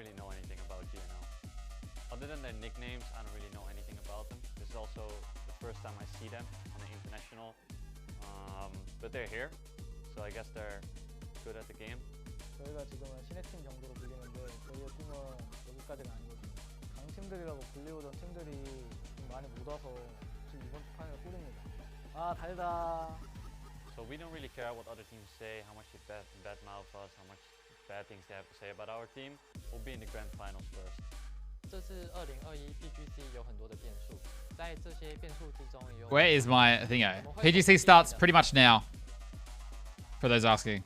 really know anything about GNL. Other than their nicknames, I don't really know anything about them. This is also the first time I see them on the international. But they're here, so I guess they're good at the game. 저희가 지금은 신예팀 정도로 불리는데 저희의 팀은 여기까지가 아니거든요. 강팀들이라고 불리우던 팀들이 좀 많이 못 와서 지금 이번 주 파이널 꿀입니다. 아 달다. So we don't really care what other teams say, how much they badmouth us, how much bad things they have to say about our team. We'll be in the grand finals first. 这次2021 PGC 有很多的变数，在这些变数之中也有。Where is my thingo? PGC starts pretty much now. For those asking.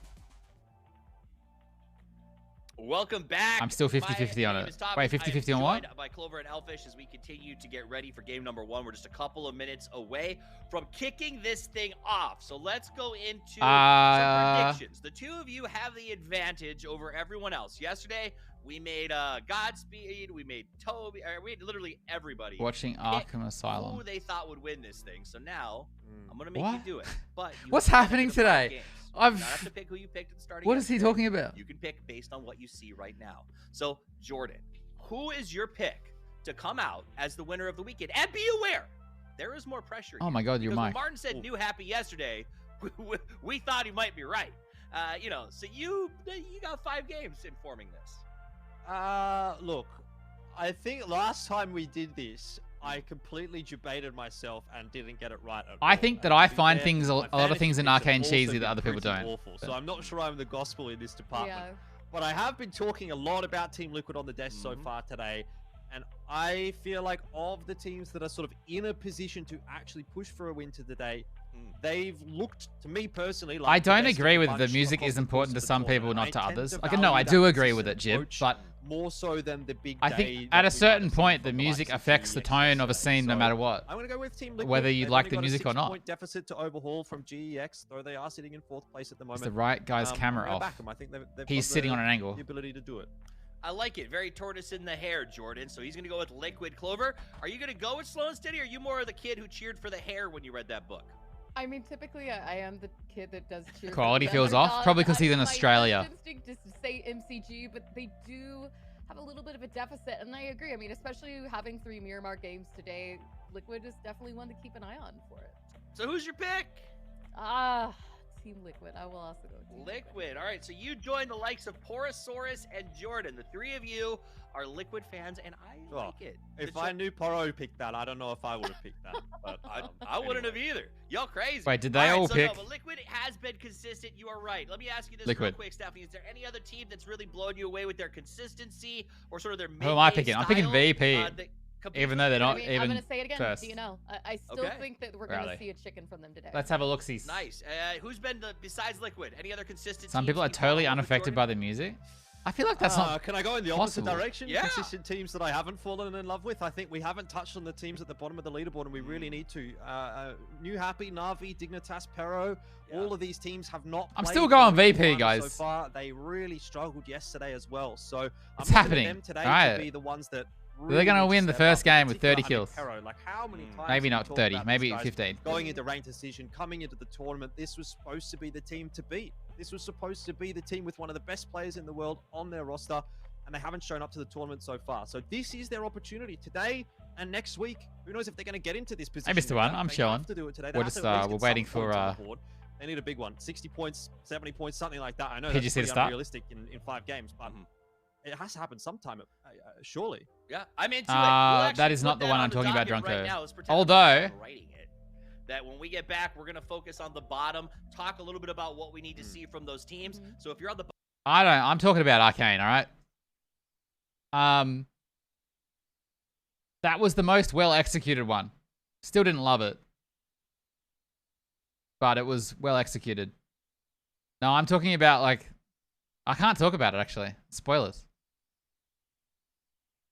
Welcome back. I'm still 50-50 on it. Wait, 50-50 on what? By Clover and Elfish as we continue to get ready for game number 1. We're just a couple of minutes away from kicking this thing off. So let's go into some predictions. The two of you have the advantage over everyone else. Yesterday, we made Godspeed, we made Toby, we had literally everybody Watching Arkham Asylum. who they thought would win this thing. So now, I'm going to make you do it. But What's happening today? You don't have to pick who you picked at the starting. What is he talking about? You can pick based on what you see right now. So, Jordan, who is your pick to come out as the winner of the weekend? And be aware, there is more pressure. Oh my God, you're Because Mike. when Martin said new happy yesterday, we thought he might be right. You know, so you got 5 games informing this. Look, I think last time we did this, I completely debated myself and didn't get it right at all. I think that I find things a lot of things in Arcane cheesy that other people don't. Awful. So I'm not sure I'm the gospel in this department. Yeah. But I have been talking a lot about Team Liquid on the desk so far today, and I feel like of the teams that are sort of in a position to actually push for a win today, they've looked to me personally like I don't agree with the music is important to some people, not to others. Like, no, I do agree with it, Jib, but more so than the big I think at a certain point, the music affects the tone of a scene no matter what. I'm going to go with Team Liquid. Whether you like the music or not. Point deficit to overhaul from GEX, though they are sitting in 4th place at the moment. It's the right guy's camera off. I think they've He's sitting on an angle. The ability to do it. I like it. Very tortoise in the hair, Jordan. So he's going to go with Liquid. Clover, are you going to go with Slow and Steady, or are you more of the kid who cheered for the hair when you read that book? I mean, typically, I am the kid that does cheer. Quality feels off, probably because he's in Australia. My instinct is to say MCG, but they do have a little bit of a deficit, and I agree. I mean, especially having 3 Miramar games today, Liquid is definitely one to keep an eye on for it. So who's your pick? Team Liquid. I will also go Team Liquid. All right, so you join the likes of Porosaurus and Jordan. The 3 of you are Liquid fans, and I like it. If I knew Poro picked that, I don't know if I would have picked that. But I wouldn't have either. Y'all crazy. Wait, did they all pick? No, but Liquid has been consistent. You are right. Let me ask you this Liquid. real quick, Stephanie. Is there any other team that's really blown you away with their consistency or sort of their Who am I picking? I'm picking VP. Even though they're not even I'm going to say it again. first. Do you know? I still think that we're going to see a chicken from them today. Let's have a look-see. Nice. Who's been besides Liquid? Any other consistent Some teams people are you totally follow, unaffected by the music. I feel like that's not Can I go in the opposite possible. direction? Yeah. Consistent teams that I haven't fallen in love with. I think we haven't touched on the teams at the bottom of the leaderboard, and we really need to. New Happy, Na'Vi, Dignitas, Pero, all of these teams have not I'm played still going well VP, guys. So far, they really struggled yesterday as well. So It's I'm happening. them today Right. to be the ones that They're going to win the first game with 30 particularly, kills. Pero, like how many times Maybe have not we talked 30, about maybe these guys 15. Going into ranked decision, coming into the tournament, this was supposed to be the team to beat. This was supposed to be the team with one of the best players in the world on their roster, and they haven't shown up to the tournament so far. So this is their opportunity today and next week. Who knows if they're going to get into this position? Hey, Mr. One, I'm They chilling. have to do it today. They We're have just to at least we're get waiting some for points on the board. They need a big one. 60 points, 70 points, something like that. I know PGC that's to pretty start. unrealistic in 5 games, but it has to happen sometime, surely. Yeah, I'm into it. We'll that is put not the one on I'm talking about, docket Drunko. right now. Let's pretend Although, I'm writing it. That when we get back, we're going to focus on the bottom, talk a little bit about what we need to see from those teams. So if you're on the I'm talking about Arcane, all right? That was the most well-executed one. Still didn't love it. But it was well-executed. No, I'm talking about, like... I can't talk about it, actually. Spoilers.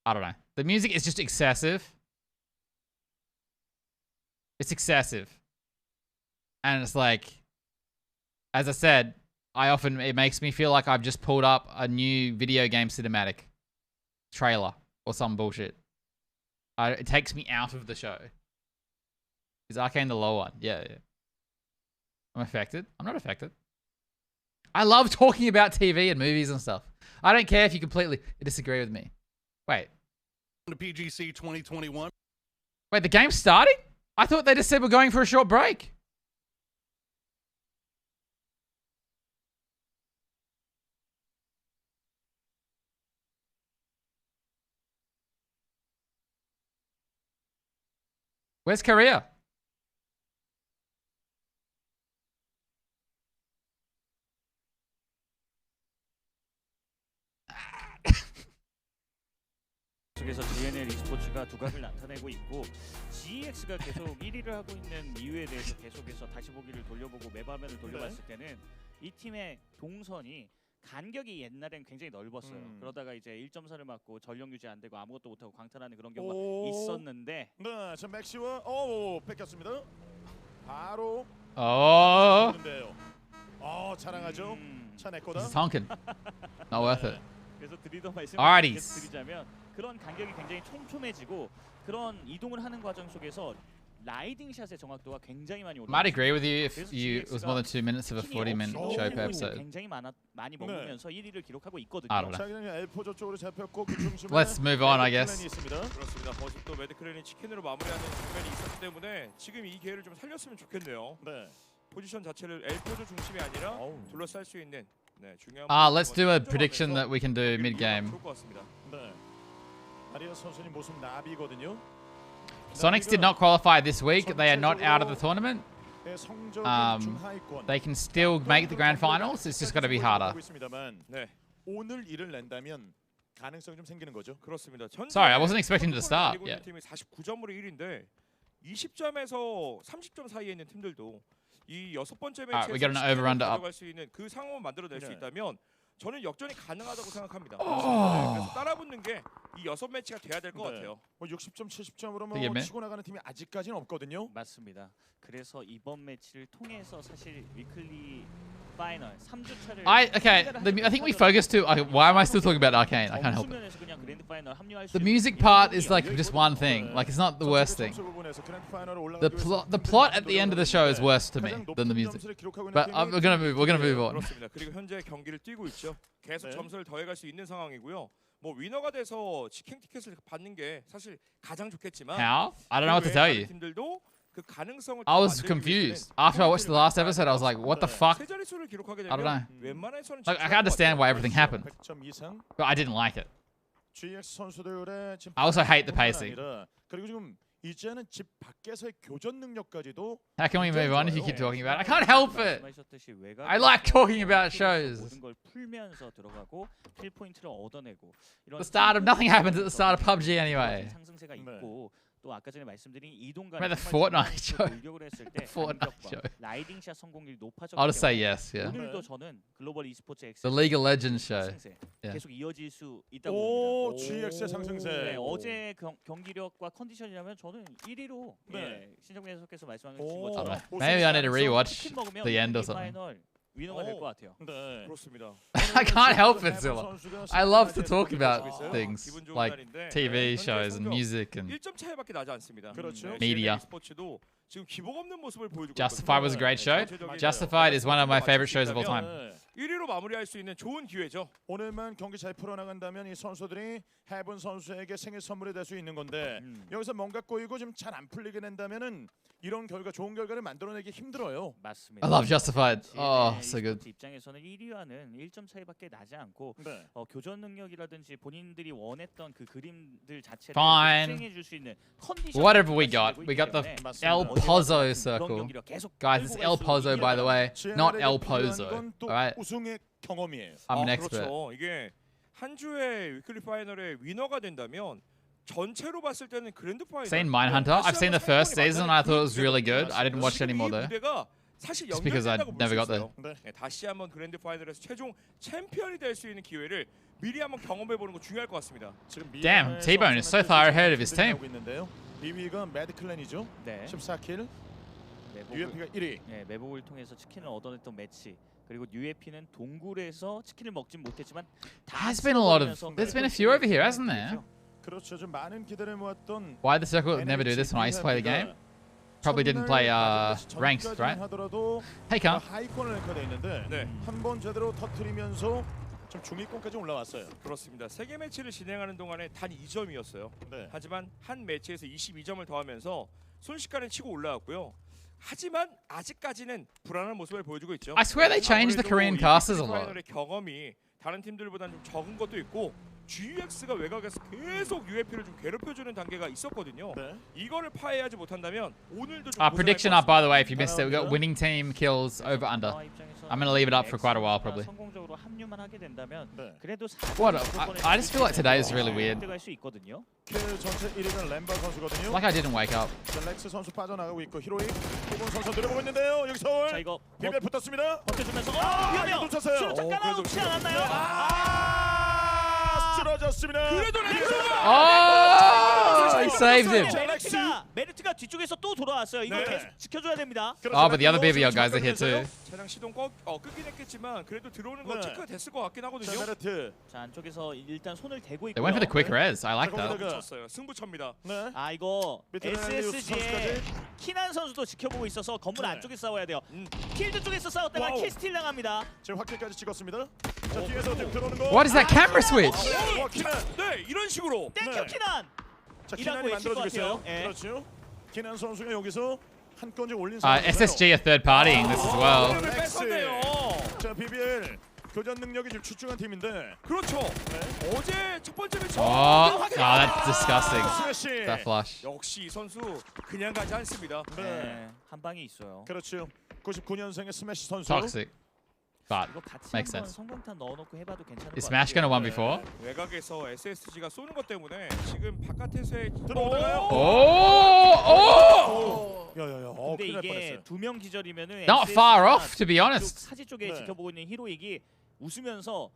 I don't know. The music is just excessive. It's excessive. And it's like... As I said, it makes me feel like I've just pulled up a new video game cinematic trailer or some bullshit. It takes me out of the show. Is Arcane the low one? Yeah. I'm affected. I'm not affected. I love talking about TV and movies and stuff. I don't care if you completely disagree with me. Wait. The PGC 2021. Wait, the game's starting? I thought they just said we're going for a short break. Where's Korea? 속에서 GNL e스포츠가 두각을 나타내고 있고 GEX가 계속 1위를 하고 있는 이유에 대해서 계속해서 다시 보기를 돌려보고 맵 화면을 돌려봤을 때는 이 팀의 동선이 간격이 옛날엔 굉장히 넓었어요. 그러다가 이제 1.4를 맞고 전력 유지 안 되고 아무것도 못하고 광탈하는 그런 경우가 있었는데 네, 자 맥시와 뺏겼습니다. 바로 Oh. 자랑하죠. 차 내 거다. This is honking. Not worth it. 그래서 드리던 말씀을 Alrighties. 드리자면 그런 간격이 굉장히 촘촘해지고 그런 이동을 하는 과정 속에서 라이딩 샷의 정확도가 굉장히 많이 올라요. Might agree with you if it was more than 2 minutes of a 40-minute show per episode. 굉장히 많이 먹으면서 1위를 기록하고 있거든요. I don't know. 자, 그냥 엘포조 쪽으로 잡혔고 그 중심에 Let's move on, I guess. 있습니다. 그렇습니다. 버스도 매드클랜이 치킨으로 마무리하는 장면이 있었기 때문에 지금 이 기회를 좀 살렸으면 좋겠네요. 네. 포지션 자체를 엘포조 중심이 아니라 둘러쌀 수 있는 중요한. Let's do a prediction that we can do mid-game. 좋을 것 같습니다. 네. 아리아 선수님 모습 나비거든요. Sonics did not qualify this week. They are not out of the tournament. 성적인 중하위권. They can still make the grand finals. It's just got to be harder. 네. 오늘 일을 낸다면 가능성이 좀 생기는 거죠. 그렇습니다. Sorry, I wasn't expecting to start. Yeah. 팀이 49점으로 1위인데 20점에서 30점 사이에 있는 팀들도 이 6번째 we got an 매치에서 over-under up. 가져갈 수 있는 그 상황을 만들어낼 수 네. 있다면 저는 역전이 가능하다고 생각합니다. 그래서 따라붙는 게 이 6매치가 돼야 될 것 같아요. 뭐 60점, 70점으로 되게 뭐 매- 치고 나가는 팀이 아직까지는 없거든요. 맞습니다. 그래서 이번 매치를 통해서 사실 위클리 파이널 3주차를 I think we focused too. Why am I still talking about Arcane? I can't help it. 점수면에서 그냥 그랜드 파이널 합류할 수 The 있는 music 이런 part 부분이 is like 열려 just 있거든요. one thing. Like it's not the worst thing. The plot at the end of the show is worse to me than the music. But we're gonna move on. 그렇습니다. 그리고 현재 경기를 뛰고 있죠. 계속 네. 점수를 더해갈 수 있는 상황이고요. 뭐 위너가 돼서 치킨 티켓을 받는 게 사실 가장 좋겠지만 How? I don't know what to tell you. 팀들도 그 가능성을 I was confused after I watched the last episode. I was like, what the fuck? 세 자릿수를 기록하게 I don't know. 되면 웬만해서는 Like I can understand why everything happened, 100점 이상. but I didn't like it. GX 선수들의 지금 I also hate the 뿐만 pacing. 아니라, 그리고 지금 이제는 집 밖에서의 교전 능력까지도 How can we move on if you keep talking about it? I can't help it. 말씀하셨듯이 I like talking about shows. 모든 걸 풀면서 들어가고 킬 포인트를 얻어내고 이런 The start of nothing happens at the start of PUBG anyway. 상승세가 네. 있고 또 아까 전에 말씀드린 이동간 About the Fortnite show. 돌격을 했을 때 The Fortnite 간격과 show. 라이딩샷 성공률이 높아졌기 I'll just say 때문에 yes. Yeah. 오늘도 저는 글로벌 e스포츠 X The League of Legends show. 상승세 Yeah. 계속 이어질 수 있다고 오, 봅니다. GX의 상승세. 네, 어제 경기력과 컨디션이라면 저는 1위로 네. 신정민 해설께서 말씀하신 오. 것처럼 I don't know. Maybe I need to rewatch 치킨 먹으면 the end or 위클리 something. 파이널 위너가 될 것 같아요. 네. 그렇습니다. I can't help it, Zilla. I love to talk about things 기분 좋은 like 날인데, TV 현재 shows and 성적 music and 1점 차이밖에 나지 않습니다. 그렇죠. Media. 스포츠도 지금 기복 없는 모습을 보여주고 Justified was a great show. 전체적인 Justified is one of my favorite shows of all time. 네. 1위로 마무리할 수 있는 좋은 기회죠. 오늘만 경기 잘 풀어나간다면 이 선수들이 해본 선수에게 생일 선물이 될 수 있는 건데 여기서 뭔가 꼬이고 좀 잘 안 풀리게 된다면은 이런 결과 좋은 결과를 만들어내기 힘들어요. 맞습니다. I love Justified. Oh, so good. e스포츠 입장에서는 1위와는 1점 차이밖에 나지 않고 네. 교전 능력이라든지 본인들이 원했던 그 그림들 자체를 Fine. 수행해 줄 수 있는 컨디션 Whatever we got the El 맞습니다. Pozo circle. Guys, it's El Pozo, by the way, not El Pozo. 또 Alright, 우승의 경험이에요. I'm an expert. 그렇죠. 이게 한 주의 위클리 파이널의 위너가 된다면 전체로 봤을 때는 그랜드 파이널. Seen Mindhunter? I've seen the first season. I thought it was really good. I didn't watch any more though. 무대가 사실 Just because I 연결된다고 never 볼수 got there. 있어요. 네, 다시 한번 그랜드 파이널에서 최종 챔피언이 될 수 있는 기회를 미리 한번 경험해 보는 거 중요할 것 같습니다. 지금 Damn, T-Bone is so far ahead of his team. 2위가 매드클랜이죠. 네. 14킬. 매복을, UFP가 1위. 네, 매복을 통해서 치킨을 얻어냈던 매치. 그리고 UFP는 동굴에서 치킨을 먹진 못했지만 There's been a lot of. There's been a few over here, hasn't there? 그렇죠. 좀 많은 기대를 모았던 Why did the circle never do this when I used to play the game? Probably didn't play ranked, right? 하더라도 Hey, Carl. 하이권을 랭크돼 있는데 네. 한 번 제대로 터트리면서 좀 중위권까지 올라왔어요. 그렇습니다. 3개 매치를 진행하는 동안에 단 2점이었어요. 네. 하지만 한 매치에서 22점을 더하면서 순식간에 치고 올라왔고요. 하지만 아직까지는 불안한 모습을 보여주고 있죠. I swear they changed the Korean casters a lot. 파이널의 경험이 다른 팀들보다 좀 적은 것도 있고 GX가 외곽에서 계속 UFP를 좀 괴롭혀주는 단계가 있었거든요. 네. 이거를 파해하지 못한다면 오늘도 좀 Prediction up, by the way, if you missed it. We got winning team kills over under. I'm gonna leave it up for quite a while, probably. 성공적으로 합류만 하게 된다면 네. 그래도 What? I just feel like today is really weird. 갈수 있거든요. 킬 전체 1위는 램바 선수거든요. Like I didn't wake up. 자, 렉스 선수 빠져나가고 있고 히로이 기본 선수 내려보고 있는데요. 여기서 자 이거 비비에 붙었습니다. 버텨주면서 이거 놓쳤어요. 수류탄 깔아놓지 않았나요? 쓰러졌습니다. 그래도 Oh, he saved him. 메리트가 뒤쪽에서 또 돌아왔어요. 이거 네. 계속 지켜줘야 됩니다. Oh, but the other BBL guys are here too. 차량 시동 끄긴 했겠지만 그래도 들어오는 거 네. 체크가 됐을 것 같긴 하거든요. 자, 메르트. 자 안쪽에서 일단 손을 대고 They went for the 있고요. quick res. I like that. 쳤어요. 승부처입니다. 네. 아 이거 밑에 SSG의 키난 선수도 지켜보고 있어서 건물 네. 안쪽에 싸워야 돼요. 필드 쪽에서 싸웠다가 와우. 킬스틸 당합니다. 지금 확킬까지 찍었습니다. 자, 뒤에서 지금 들어오는 거. What is that camera switch? 와, 키난. 네, 이런 식으로. 땡큐 네. 키난. 자, 이라고 키난이 외칠 것 만들어주고 있어요. 같아요. 예. 그렇죠. 키난 선수가 여기서 한 건지 올린 상황이에요. SSG are third partying this as well. 오늘 뺏었네요. 자, BBL 교전 능력이 좀 출중한 팀인데. 그렇죠. 네. 어제 첫 번째 매치. Oh, that's disgusting. 스매시. That flush. 역시 이 선수 그냥 가지 않습니다. 네. 네, 한 방이 있어요. 그렇죠. 99년생의 스매시 선수. Toxic. But 이거 같이 makes 한번 sense. 성공탄 넣어놓고 해봐도 괜찮을 Is 것 Smash 같아요. gonna 1v4? 외곽에서 SSG가 쏘는 것 때문에 지금 바깥에서의 들어오다가요. Oh! 야야야. 근데 큰일 날 이게 뻔했어요. 두 명 기절이면은 Not far off, to be honest. 사지 쪽에 네. 지켜보고 있는 히로익이 웃으면서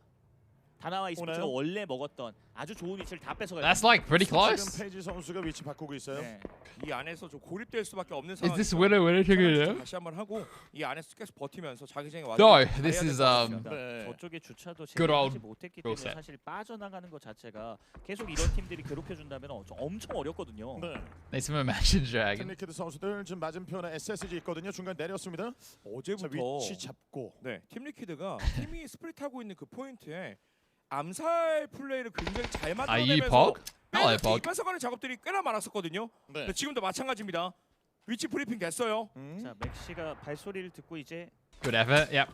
다나와 e스포츠가 오나요? 원래 먹었던 아주 좋은 위치를 다 뺏어가요. That's like pretty 지금 close. 페이지 선수가 위치 바꾸고 있어요. 네. 이 안에서 좀 고립될 수밖에 없는 Is 상황. this winner ticket? 다시 한번 하고 이 안에서 계속 버티면서 자기장에 와서 No, this is 네. 저쪽에 주차도 Good 제대로 old 하지 못했기 rule 때문에 set. 사실 빠져나가는 것 자체가 계속 이런 팀들이 괴롭혀준다면 엄청 어렵거든요. 네. Need some Imagine Dragon. 팀리키드 선수들 지금 맞은편에 SSG 있거든요. 중간 내렸습니다. 자, 어제부터 위치 잡고. 네, 팀리퀴드가 팀이 스프릿하고 있는 그 포인트에 암살 플레이를 굉장히 잘 Are you 만들어내면서 Pog? Hello, Pog. 뺏어가는 작업들이 꽤나 많았었거든요. 네. 근데 지금도 마찬가지입니다. 위치 브리핑 됐어요. 자 맥시가 발소리를 듣고 이제 Good effort. Yep.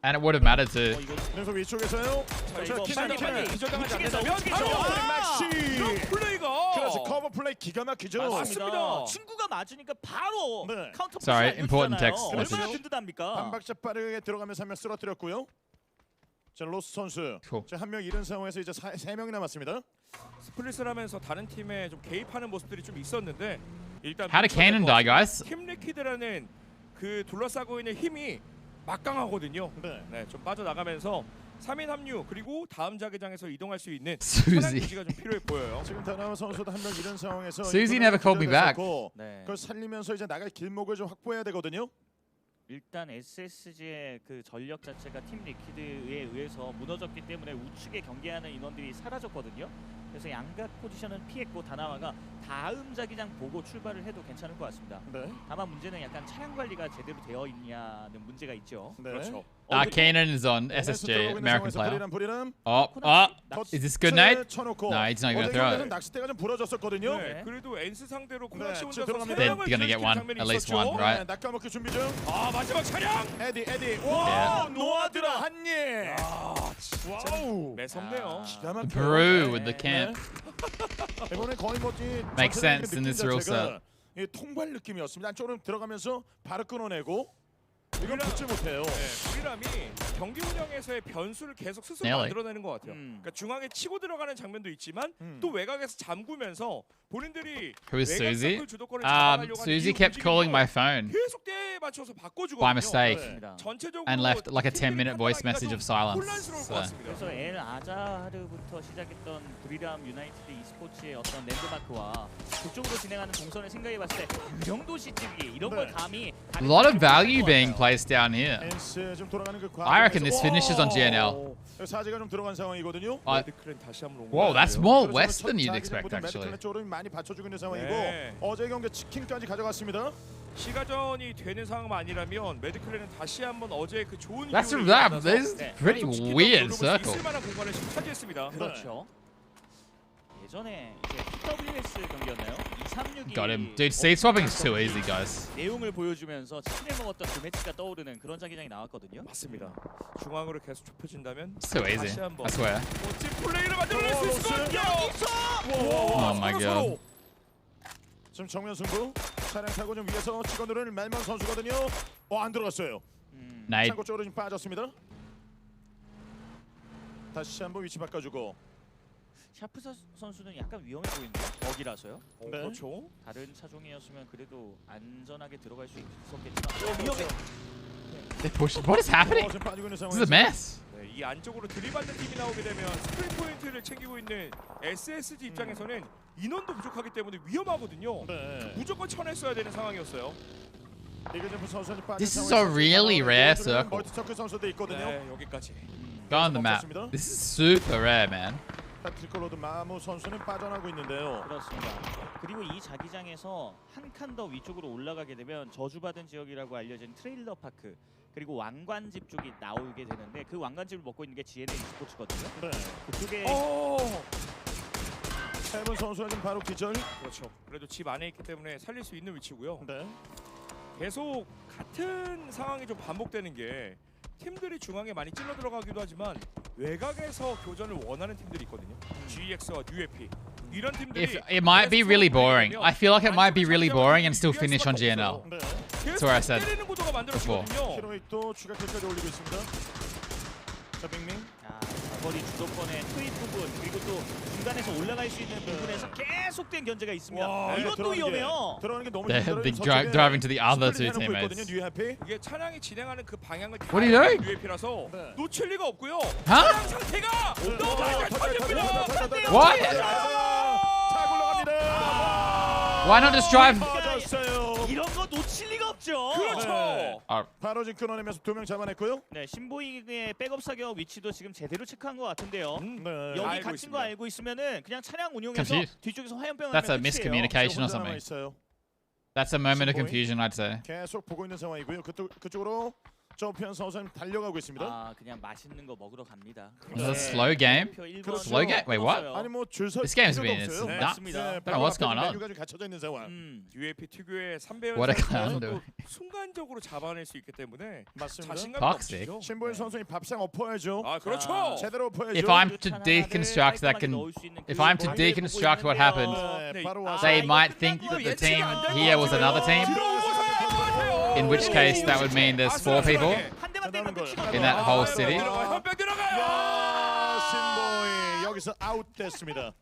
And it would have mattered too. 이거 그래서 위쪽에서요. 자, 자, 이거 키난 빨리 기절당하지 우측에서, 않는다면 우측에서. 바로 아! 이런 맥시. 플레이가 그래서 커버 플레이 기가 막히죠. 맞습니다. 친구가 맞으니까 바로 네. 카운터 Sorry, 푸시 important 알려주잖아요. text 얼마나 message. 든든합니까? 한 박자 빠르게 들어가면서 한 명 쓰러뜨렸고요. 자, 로스 선수. Cool. 자, 한 명 잃은 상황에서 이제 세 명이 남았습니다. 스플릿을 하면서 다른 팀에 좀 개입하는 모습들이 좀 있었는데 일단 How did Kanan die, guys? 팀리퀴드라는 그 둘러싸고 있는 힘이 막강하거든요. 네. 네, 좀 빠져나가면서 3인 합류 그리고 다음 자기장에서 이동할 수 있는 Susie. 차량 유지가 좀 필요해 보여요. 지금 다나와 선수도 한 명 잃은 상황에서 Susie 이분은 never called me back. 기절됐었고 네. 그걸 살리면서 이제 나갈 길목을 좀 확보해야 되거든요. 일단 SSG의 그 전력 자체가 팀 리퀴드에 의해서 무너졌기 때문에 우측에 경계하는 인원들이 사라졌거든요. 그래서 양각 포지션은 피했고 다나와가 다음 자기장 보고 출발을 해도 괜찮을 것 같습니다. 네. 다만 문제는 약간 차량 관리가 제대로 되어 있냐는 문제가 있죠. 네. 그렇죠. Kanan is on 네, SSG, American player. 불이람. Oh, is this good night? 쳐놓고. No, he's not gonna 어제 throw 경기는 it. 낚싯대가 좀 부러졌었거든요. 네, 그래도 엔스 상대로 코나시 네, 혼자서 들어갑니다. They're gonna get one, at least one, right? 네, 낚아먹기 준비 중. 아 마지막 차량. 에디. 네. 와, 노아드라 한 예. 와우. 매섭네요. 기가 막혀요. Peru with the camp. 이번에 거의 뭐지? Makes sense in this rule set. 이 통발 느낌이었습니다. 안쪽으로 들어가면서 바로 끊어내고 이건 붙지 못해요. 네, 우리람이 경기 운영에서의 변수를 계속 스스로 Nearly. 만들어내는 것 같아요. 그러니까 중앙에 치고 들어가는 장면도 있지만 음. 또 외곽에서 잠그면서 본인들이 Who is 외곽 Susie? 서클 주도권을 잡아가려고 하는 Susie 이 kept calling 움직임도 my phone 계속 때에 맞춰서 바꿔주거든요. by mistake 네. 전체적으로 and left like a 10-minute voice 팀들이 message of 판단하기가 좀 silence. 혼란스러울 것 So. 같습니다. 그래서 엘 아자르부터 시작했던 브리람 유나이티드 e스포츠의 어떤 랜드마크와 그쪽으로 진행하는 동선을 생각해봤을 때 유령도 시집이 이런 걸 네. 감히 A lot of value being placed down here. 엔스 좀 돌아가는 그 I reckon this 과정에서- finishes on 오! GNL. 사지가 좀 들어간 상황이거든요. 레드크랜 다시 한번 온 Whoa, 거예요. that's more 그래서 west than 첫 you'd expect 자기장부터 actually. 메디컬 쪽으로 많이 받쳐주고 있는 상황이고 네. 어제 경기 치킨까지 가져갔습니다. 시가전이 되는 상황만 아니라면 매드클랜은 다시 한번 어제 그 좋은 That's 기운을 that. 이어받아서 This is pretty 계속 치킨도 weird 노려볼 수 circle. 있을 만한 공간을 지금 차지했습니다. 그렇죠. 예전에 이제 PWS 경기였나요? 236이 Got him. Dude, seed swapping is too easy, guys. 내용을 보여주면서 치킨을 먹었던 그 매치가 떠오르는 그런 자기장이 나왔거든요. 맞습니다. 중앙으로 계속 좁혀진다면 It's too easy. 다시 한번 I swear. 멋진 플레이를 만들어낼 수 있을 것 같아요. Oh my god. 지금 정면 승부. 차량 타고 좀 위에서 찍어 누르는 멜먼 선수거든요. 안 들어갔어요. Nade. 창고 쪽으로 좀 빠졌습니다. 다시 한번 위치 바꿔주고. 샤프 선수는 약간 위험해 보이는데요. 벅이라서요. 네. 그렇죠. 다른 차종이었으면 그래도 안전하게 들어갈 수 있었겠지만 위험해. They pushed. What is happening? 지금 빠지고 있는 This is a 상황에서 mess. 네, 이 안쪽으로 들이받는 팀이 나오게 되면 스크린 포인트를 챙기고 있는 SSG 입장에서는 인원도 부족하기 때문에 위험하거든요. 네. 무조건 쳐냈어야 되는 상황이었어요. 이게 지금 선수들이 빠진 This is 상황에서 a really 지금 rare 보여주는 circle. 멀티서클 선수도 있거든요. 네, 여기까지. Go on the map. This is super rare, man. 패트리콜로드 마무 선수는 빠져나고 있는데요. 그렇습니다. 그리고 이 자기장에서 한 칸 더 위쪽으로 올라가게 되면 저주받은 지역이라고 알려진 트레일러 파크 그리고 왕관집 쪽이 나오게 되는데 그 왕관집을 먹고 있는 게 GNL e스포츠거든요. 네. 그쪽에 세븐 선수가 지금 바로 기절. 그렇죠. 그래도 집 안에 있기 때문에 살릴 수 있는 위치고요. 네. 계속 같은 상황이 좀 반복되는 게 팀들이 중앙에 많이 찔러 들어가기도 하지만 외곽에서 교전을 원하는 팀들이 있거든요. GX와 UFP 이런 팀들이 If it might be really boring. I feel like it might be really boring and still finish on GNL. 네. That's what I said 때리는 구도가 만들어지거든요. 히로익도 추가 킬까지 올리고 있습니다. 자, 빅밍. 거리 주도권의 투입 부분 그리고 또 중간에서 올라갈 수 있는 부분에서 계속된 견제가 있습니다. 와, 이것도 위험해요. 들어가는 게 너무 They're 힘들어요. driving to the other two teammates. UFP. 이게 차량이 진행하는 그 방향을 다 What are you doing? UFP라서 네. 놓칠 리가 없고요. Huh? 차량 상태가 너무 잘 터집니다. What? 차 굴러갑니다. Why not just drive? 빠졌어요. 이런 거 놓칠 리가 없죠. 그렇죠. 네. 바로 지금 끊어내면서 2명 잡아냈고요. 네, 신보이의 백업 사격 위치도 지금 제대로 체크한 것 같은데요. 네. 여기 알고 갇힌 있습니다. 거 알고 있으면은 그냥 차량 운용해서 Confused. 뒤쪽에서 화염병을 That's a 하면 끝이에요. miscommunication or 혼자 남아 something. 있어요. That's a moment of Boy. confusion, I'd say. 계속 보고 있는 상황이고요. 그쪽으로 저편 선수는 달려가고 있습니다. 아, 그냥 맛있는 거 먹으러 갑니다. Is this a slow game? 그렇죠. Slow game? Wait, what? 아니 뭐 줄서 This game's been it's nuts. 맞습니다. Don't know what's going on. 메뉴가 좀 갖춰져 있는 상황. UFP 특유의 3배열 What a 상태에서도 clown. 순간적으로 잡아낼 수 있기 때문에 맞습니다. 자신감이 Toxic. 넘치죠. 신보인 선수님 밥상 엎어야죠. 아 그렇죠. 제대로 엎어야죠. If I'm to deconstruct that if I'm to deconstruct what happened, 네, 바로 와서 they might think that the team here was another team. In which case, that would mean there's 4 people 한 대만 때리면 끝이거든요. in that whole city. 현병 들어가요. 야, 신보이 여기서 아웃됐습니다.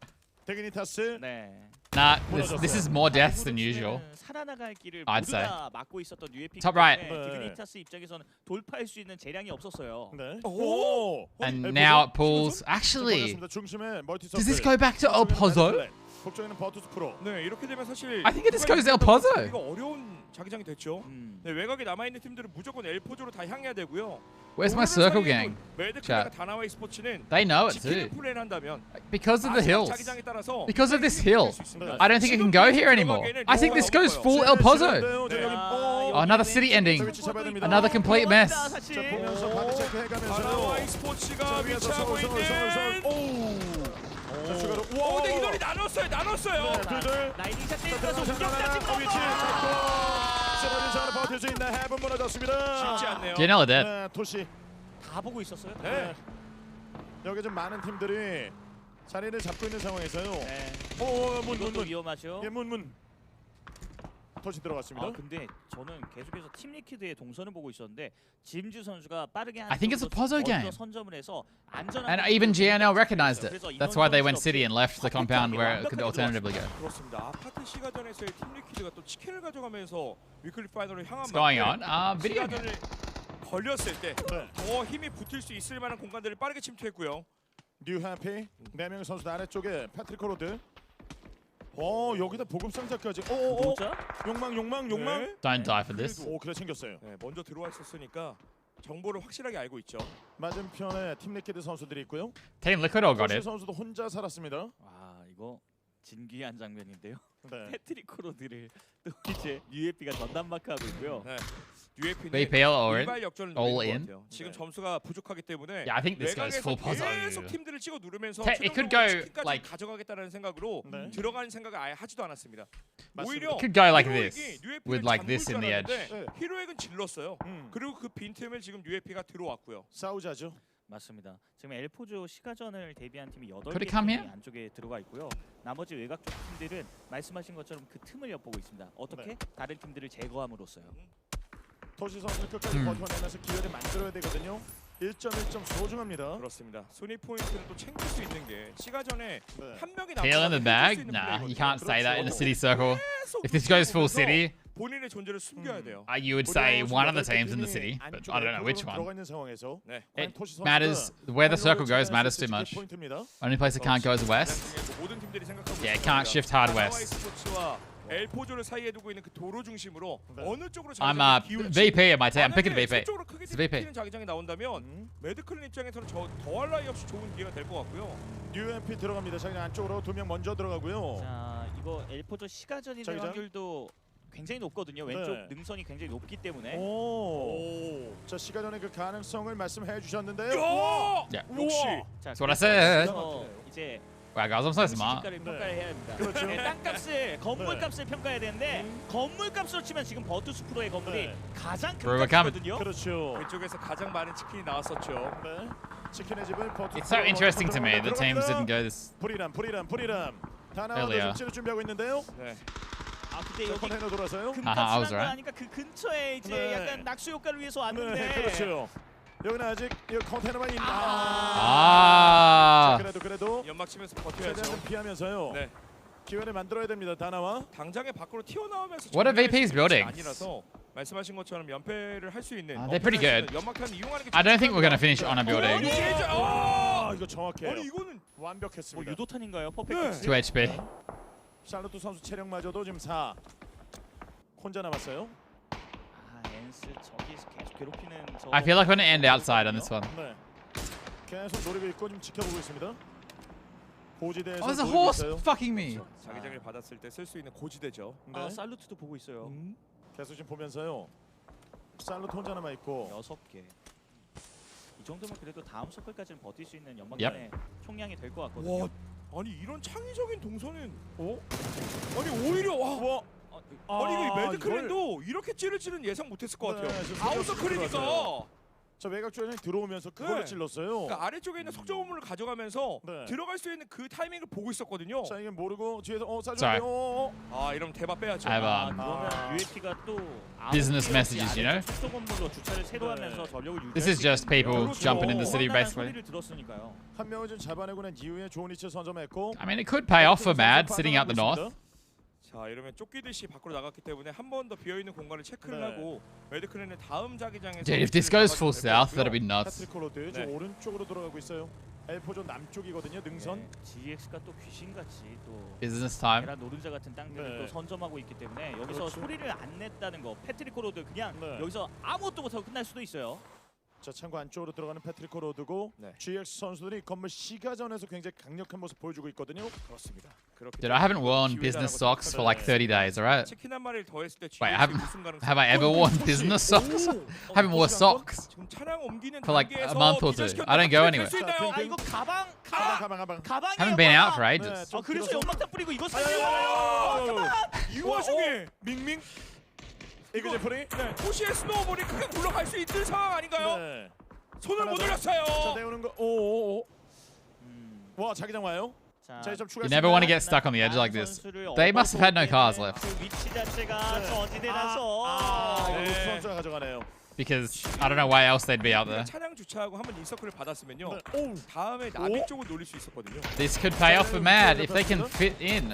데그니타스. 네. Nah, this is more deaths than usual. 살아나갈 길을 I'd 모두 say. 다 막고 있었던 UFP Top right. 디그니타스 입장에서는 돌파할 수 있는 재량이 없었어요. 네. 오. And now it pulls. Actually, 중심에 멀티 does this go back to El Pozo? 북쪽에는 버투스 프로. 네 이렇게 되면 사실 I think it just goes El Pozo. 이거 어려운 자기장이 됐죠. 네, 외곽에 남아 있는 팀들은 무조건 엘포조로 다 향해야 되고요. Where's my circle gang? 매드클랜과 다나와이 스포츠는 They know it 지키는 too. 플레이를 한다면 Because of the hills. 자기장에 따라서 Because of this hill. 수 있습니다. I don't think it can go here anymore. I think this goes full El Pozo. Oh, another city ending. Another complete mess. 자, 보면서 바디 체크 해가면서 다나와이 스포츠가 위치하고 있는 자, 추가로 근데 이들이 나눴어요. 둘들 라이딩샷 때리면서 운영자 찍고 위치 잡고 세라진 상으로 버틸 수 있나 해본 무너졌습니다. 쉽지 않네요. GNL are dead. 네, 토시. 다 보고 있었어요. 네. 여기 좀 많은 팀들이 자리를 잡고 있는 상황에서요. 네. 이것도 문. 위험하죠. 예, 문. 토시 들어갔습니다. 아 근데 저는 계속해서 팀 리퀴드의 동선을 보고 있었는데 짐즈 선수가 빠르게 I think it's a puzzle game. 선점을 해서 안전한 And even GNL recognized it. That's why they went city and left the compound where it could alternatively go. 그렇습니다. 아파트 시가전에서의 팀 리퀴드가 또 치킨을 가져가면서 위클리 파이널을 향한 What's going on? Video game. 시가전을 걸렸을 때 네. 더 힘이 붙을 수 있을 만한 공간들을 빠르게 침투했고요. 뉴 해피 4명의 선수 아래쪽에 패트릭 코로드. 여기다 보급 상자까지. 진짜? 욕망. 네. Don't die for this. 그래 챙겼어요. 네, 먼저 들어와 있었으니까 정보를 확실하게 알고 있죠. 맞은편에 팀 리퀴드 선수들이 있고요. Team Liquid all got 토시 it. 선수도 혼자 살았습니다. 아 이거 진귀한 장면인데요. 네. 패트릭 코로드를 또 이제 UFP가 전담 마크하고 있고요. 네. UFP는 VPL all in? 일발 역전을 All 노리는 것 in? 같아요. 지금 네. 점수가 부족하기 때문에 Yeah, I think this goes 외곽에서 full pause. 계속 팀들을 찍어 누르면서 It could 최종적으로 go, 치킨까지 like- 가져가겠다는 생각으로 네. 들어가는 생각을 아예 하지도 않았습니다. 맞습니다. 오히려 It could go like 히로액이 this, UFP를 with like 잠글 this 줄 in the edge. 알았는데 히로액은 질렀어요. 그리고 그 빈틈을 지금 UFP가 들어왔고요. 싸우자죠. 맞습니다. 지금 엘포조 시가전을 대비한 팀이 Could 8개 it come 팀이 here? 안쪽에 들어가 있고요. 나머지 외곽 쪽 팀들은 말씀하신 것처럼 그 틈을 엿보고 있습니다. 어떻게? 네. 다른 팀들을 제거함으로써요. 토시 선수 끝까지 버텨내면서 기회를 만들어야 되거든요. 1.1점 소중합니다. 그렇습니다. 순위 포인트를 또 챙길 수 있는 게 시가전에 네. 한 명이 Tail in the bag? Nah, you can't say that in the city circle. If this goes full city, 본인의 존재를 숨겨야 돼요. you would say one of the teams in the city, but I don't know which one. 들어가 있는 상황에서 네. It 토시 선수가 matters where the circle goes matters too much. 포인트입니다. Only place it can't go is west. 모든 팀들이 생각하고 Yeah, it 있습니다. can't shift hard 하나와이 west. 스포츠와 엘포조를 사이에 두고 있는 그 도로 중심으로 네. 어느 쪽으로 I'm 자기장이 기울지 VP at my team. I'm picking 만약에 VP. 서쪽으로 크게 It's VP. 튀는 자기장이 나온다면 매드클랜 입장에서는 저 더할 나위 없이 좋은 기회가 될 것 같고요. UMP 들어갑니다. 자기장 안쪽으로 2명 먼저 들어가고요. 자, 이거 엘포조 시가전이 될 자기장? 확률도 굉장히 높거든요. 왼쪽 네. 능선이 굉장히 높기 때문에. 오. 자 시가전의 그 가능성을 말씀해 주셨는데요. 야! Yeah. 역시 자, That's what I said. 그래서 이제 Wow, guys, I'm so smart. 시가를 평가를 해야 합니다. 그렇죠. 네, 땅값을 건물값을 평가해야 되는데 건물값으로 치면 지금 버투스 프로의 건물이 네. 가장 큰 Brewer 값이거든요. 그렇죠. 왼쪽에서 가장 많은 치킨이 나왔었죠. 네. 치킨의 집을 버튼. It's so interesting to me that teams didn't go this. 불이람. 다 나와서 Earlier. 찌를 준비하고 있는데요. 네. 아, 근데 자, 여기 컨테이너 돌아서요. I was 금값을 right. 하니까 그 근처에 이제 네. 약간 낙수 효과를 위해서 왔는데 네, 그렇죠. 여기는 아직 이 컨테이너만 있나. Ah. 그래도 연막 치면서 최대한 버텨야죠. 좀 피하면서요. 네. 기회를 만들어야 됩니다. 다나와. 당장에 밖으로 튀어나오면서 What are 정리할 수 VP's 있는 building? 것이 아니라서 말씀하신 것처럼 연패를 할 수 있는 They're pretty good. 연막탄 이용하는 게 I don't think we're gonna 중요합니다. finish on a building. 이거 정확해요. 아니 이거는 완벽했습니다. 유도탄인가요? 네. 퍼펙트. 2 HP. 샬로트 선수 체력마저도 지금 4. 혼자 남았어요. 아, 엔스 저기서 계속 괴롭히는 저 I feel like we're gonna end outside on this one. 네. 계속 노리고 있고 지금 지켜보고 있습니다. 고지대에서 Oh, there's a 노리고 horse 있어요. fucking me. 자기장을 받았을 때 쓸 수 있는 고지대죠. 네. 아, 살루트도 보고 있어요. 계속 지금 보면서요. 샬로트 혼자 남아 있고. 6개. 이 정도면 그래도 다음 서클까지는 버틸 수 있는 연막탄의 총량이 될 것 같거든요. 와, 아니 이런 창의적인 동선은 아니 오히려 와. 아니 이거 매드클랜도 이렇게 찌를지는 예상 못했을 것 같아요. 네, 지금 아웃서클이니까. 들어갔어요. 자 외곽 쪽에 들어오면서 그거를 네. 찔렀어요. 그러니까 아래쪽에 있는 석조 건물을 가져가면서 네. 들어갈 수 있는 그 타이밍을 보고 있었거든요. 자 이게 모르고 뒤에서 Sorry. 싸주네요. 아 이러면 대박 빼야죠. I have 아, a 그러면 UFP가 또 business messages, you know? 속도 건물로 주차를 새로 하면서 전력을 유지할 This is 수 just 있는 people 그렇죠. jumping in the city, 무한한 basically. 소리를 들었으니까요. 한 명을 좀 잡아내고 난 이후에 좋은 위치에 선점했고. I mean, it could pay off for Mad sitting out the north. 자 이러면 쫓기듯이 밖으로 나갔기 때문에 한 번 더 비어 있는 공간을 체크를 네. 하고 매드클랜은 다음 자기장에서 Dude, if this goes full south, that'll be nuts. 패트리콜로드 저 네. 오른쪽으로 돌아가고 있어요. 엘포존 남쪽이거든요. 능선. 네, GX가 또 귀신같이 또 Business time. 계란 노른자 같은 땅들을 네. 또 선점하고 있기 때문에 여기서 그렇죠. 소리를 안 냈다는 거 패트릭 코로드 그냥 네. 여기서 아무것도 못하고 끝날 수도 있어요. 자 창고 안쪽으로 들어가는 패트리콜로드고 네. GX 선수들이 건물 시가전에서 굉장히 강력한 모습 보여주고 있거든요. 그렇습니다. 그렇기 Dude, I haven't worn 기회다라고 business socks for like 생각하는데 30 days, alright? 치킨 한 마리를 더했을 때 Wait, GX 우승 가능성 Have I ever worn business socks? Haven't worn socks 지금 차량 옮기는 for like a 단계에서 month or two. 기절시켰는데 I don't go 확실히 anywhere. 될수 있나요? 아 이거 가방 가방. 가방이에요. Haven't been out for 네, ages. 좀 그래서 길어서- 연막탄 뿌리고 이거 아유, 살려요. 아유, 아유. 이 와중에 밍밍. 이거 제프리. 네, 토시의 스노우볼이 크게 굴러갈 수 있는 상황 아닌가요? 네. 손을 못 자 올렸어요. 내오는 거. 오오오. 음, 와 자기장 와요. 자, 자 좀 추가. You never want to get stuck on the edge like this. They must have had no cars left. 그 위치 자체가 네. 저지대라서 이거 네. 로스 선수가 가져가네요. Because I don't know why else they'd be out there. 차량 주차하고 한번 인서클을 받았으면요. 네. 오. 다음에 나비 쪽을 노릴 수 있었거든요. This could pay off for Mad if they can fit in.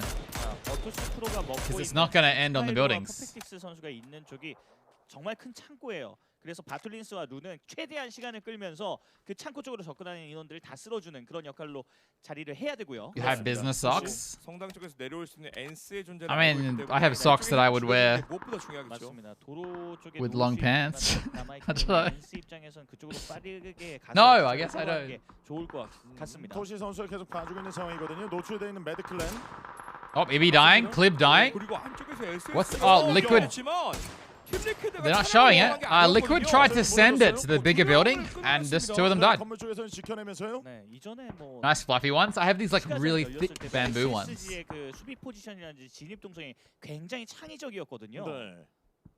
버투스 프로가 먹고 Because it's 있는 not going to end on the 스파이더와 buildings. 퍼펙틱스 선수가 있는 쪽이 정말 큰 창고예요. 그래서 바툴린스와 루는 최대한 시간을 끌면서 그 창고 쪽으로 접근하는 인원들을 다 쓸어주는 그런 역할로 자리를 해야 되고요. You have business socks? 성당 쪽에서 내려올 수 있는 엔스의 존재를 I 알고 mean, 있기 때문에 I have socks that I would wear 무엇보다 중요하겠죠. 맞습니다. 도로 쪽에 with 놓을 long 수 있는 pants. 공간이 남아있기 I don't 때문에 know. 엔스 입장에선 그쪽으로 빠르게 가서 No, I 주차를 guess I 해보는 don't. 게 좋을 것 같습니다. 토시 선수가 계속 봐주고 있는 상황이거든요. 노출되어 있는 매드클랜. Oh, EB dying. Clib dying. 그리고 안쪽에서 SS What's Liquid? They're not showing it. Liquid tried to send it to the bigger building, and just two of them died. 건물 쪽에서는 지켜내면서요. 네, 이전에 뭐 Nice fluffy ones. I have these like 시가전 really 열렸을 thick 때 bamboo ones. SSG의 그 수비 포지션이라든지 진입 동선이 굉장히 창의적이었거든요. 네.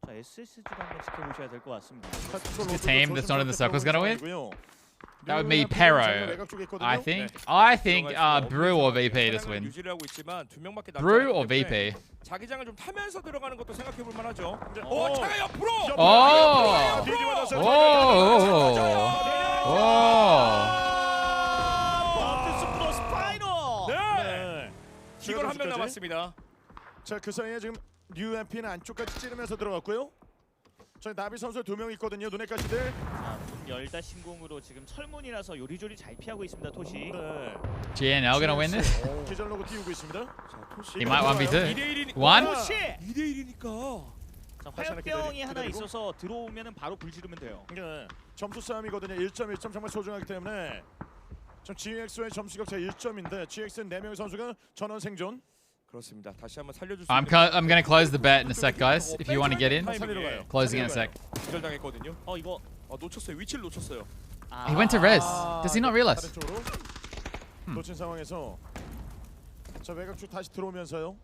자, SSG도 한번 지켜보셔야 될 것 같습니다. The team that's not in the circle is gonna win. That would be Pero. I think. I think Brew or VP this win. 유지를 하고 있지만 두 명밖에 남지 Brew 않았기 or 때문에 VP. 자기장을 좀 타면서 들어가는 것도 생각해 볼 만하죠. 오, 차가 옆으로. Oh. 버트스프로 스파이너. 네. 이걸 한 명 남았습니다. 자, 그 사이에 지금 UMP는 안쪽까지 찌르면서 들어갔고요. 저희 나비 선수 2명 있거든요. 눈에까지들. 자, 문 열다 신공으로 지금 철문이라서 요리조리 잘 피하고 있습니다. 토시. 네. GNL gonna win this? 기절 로고 띄우고 있습니다. He might 1v2. 2대1이니까. One? 토시. 2대1이니까. 자, 다시 하나 화염병이 하나 기다리고. 있어서 들어오면은 바로 불 지르면 돼요. 네. 점수 싸움이거든요. 1점 1점 정말 소중하기 때문에 지금 GX와의 점수 격차 1점인데 GX는 4명의 선수가 전원 생존. 그렇습니다. 다시 한번 살려줄 수 I'm gonna close the bet in a sec, guys. If you want to get in, closing in a sec. 기절당했거든요. 이거 놓쳤어요. 위치를 놓쳤어요. He went to res. Does he not realize? 다른 쪽으로 놓친 상황에서 자 외곽 쪽 다시 들어오면서요.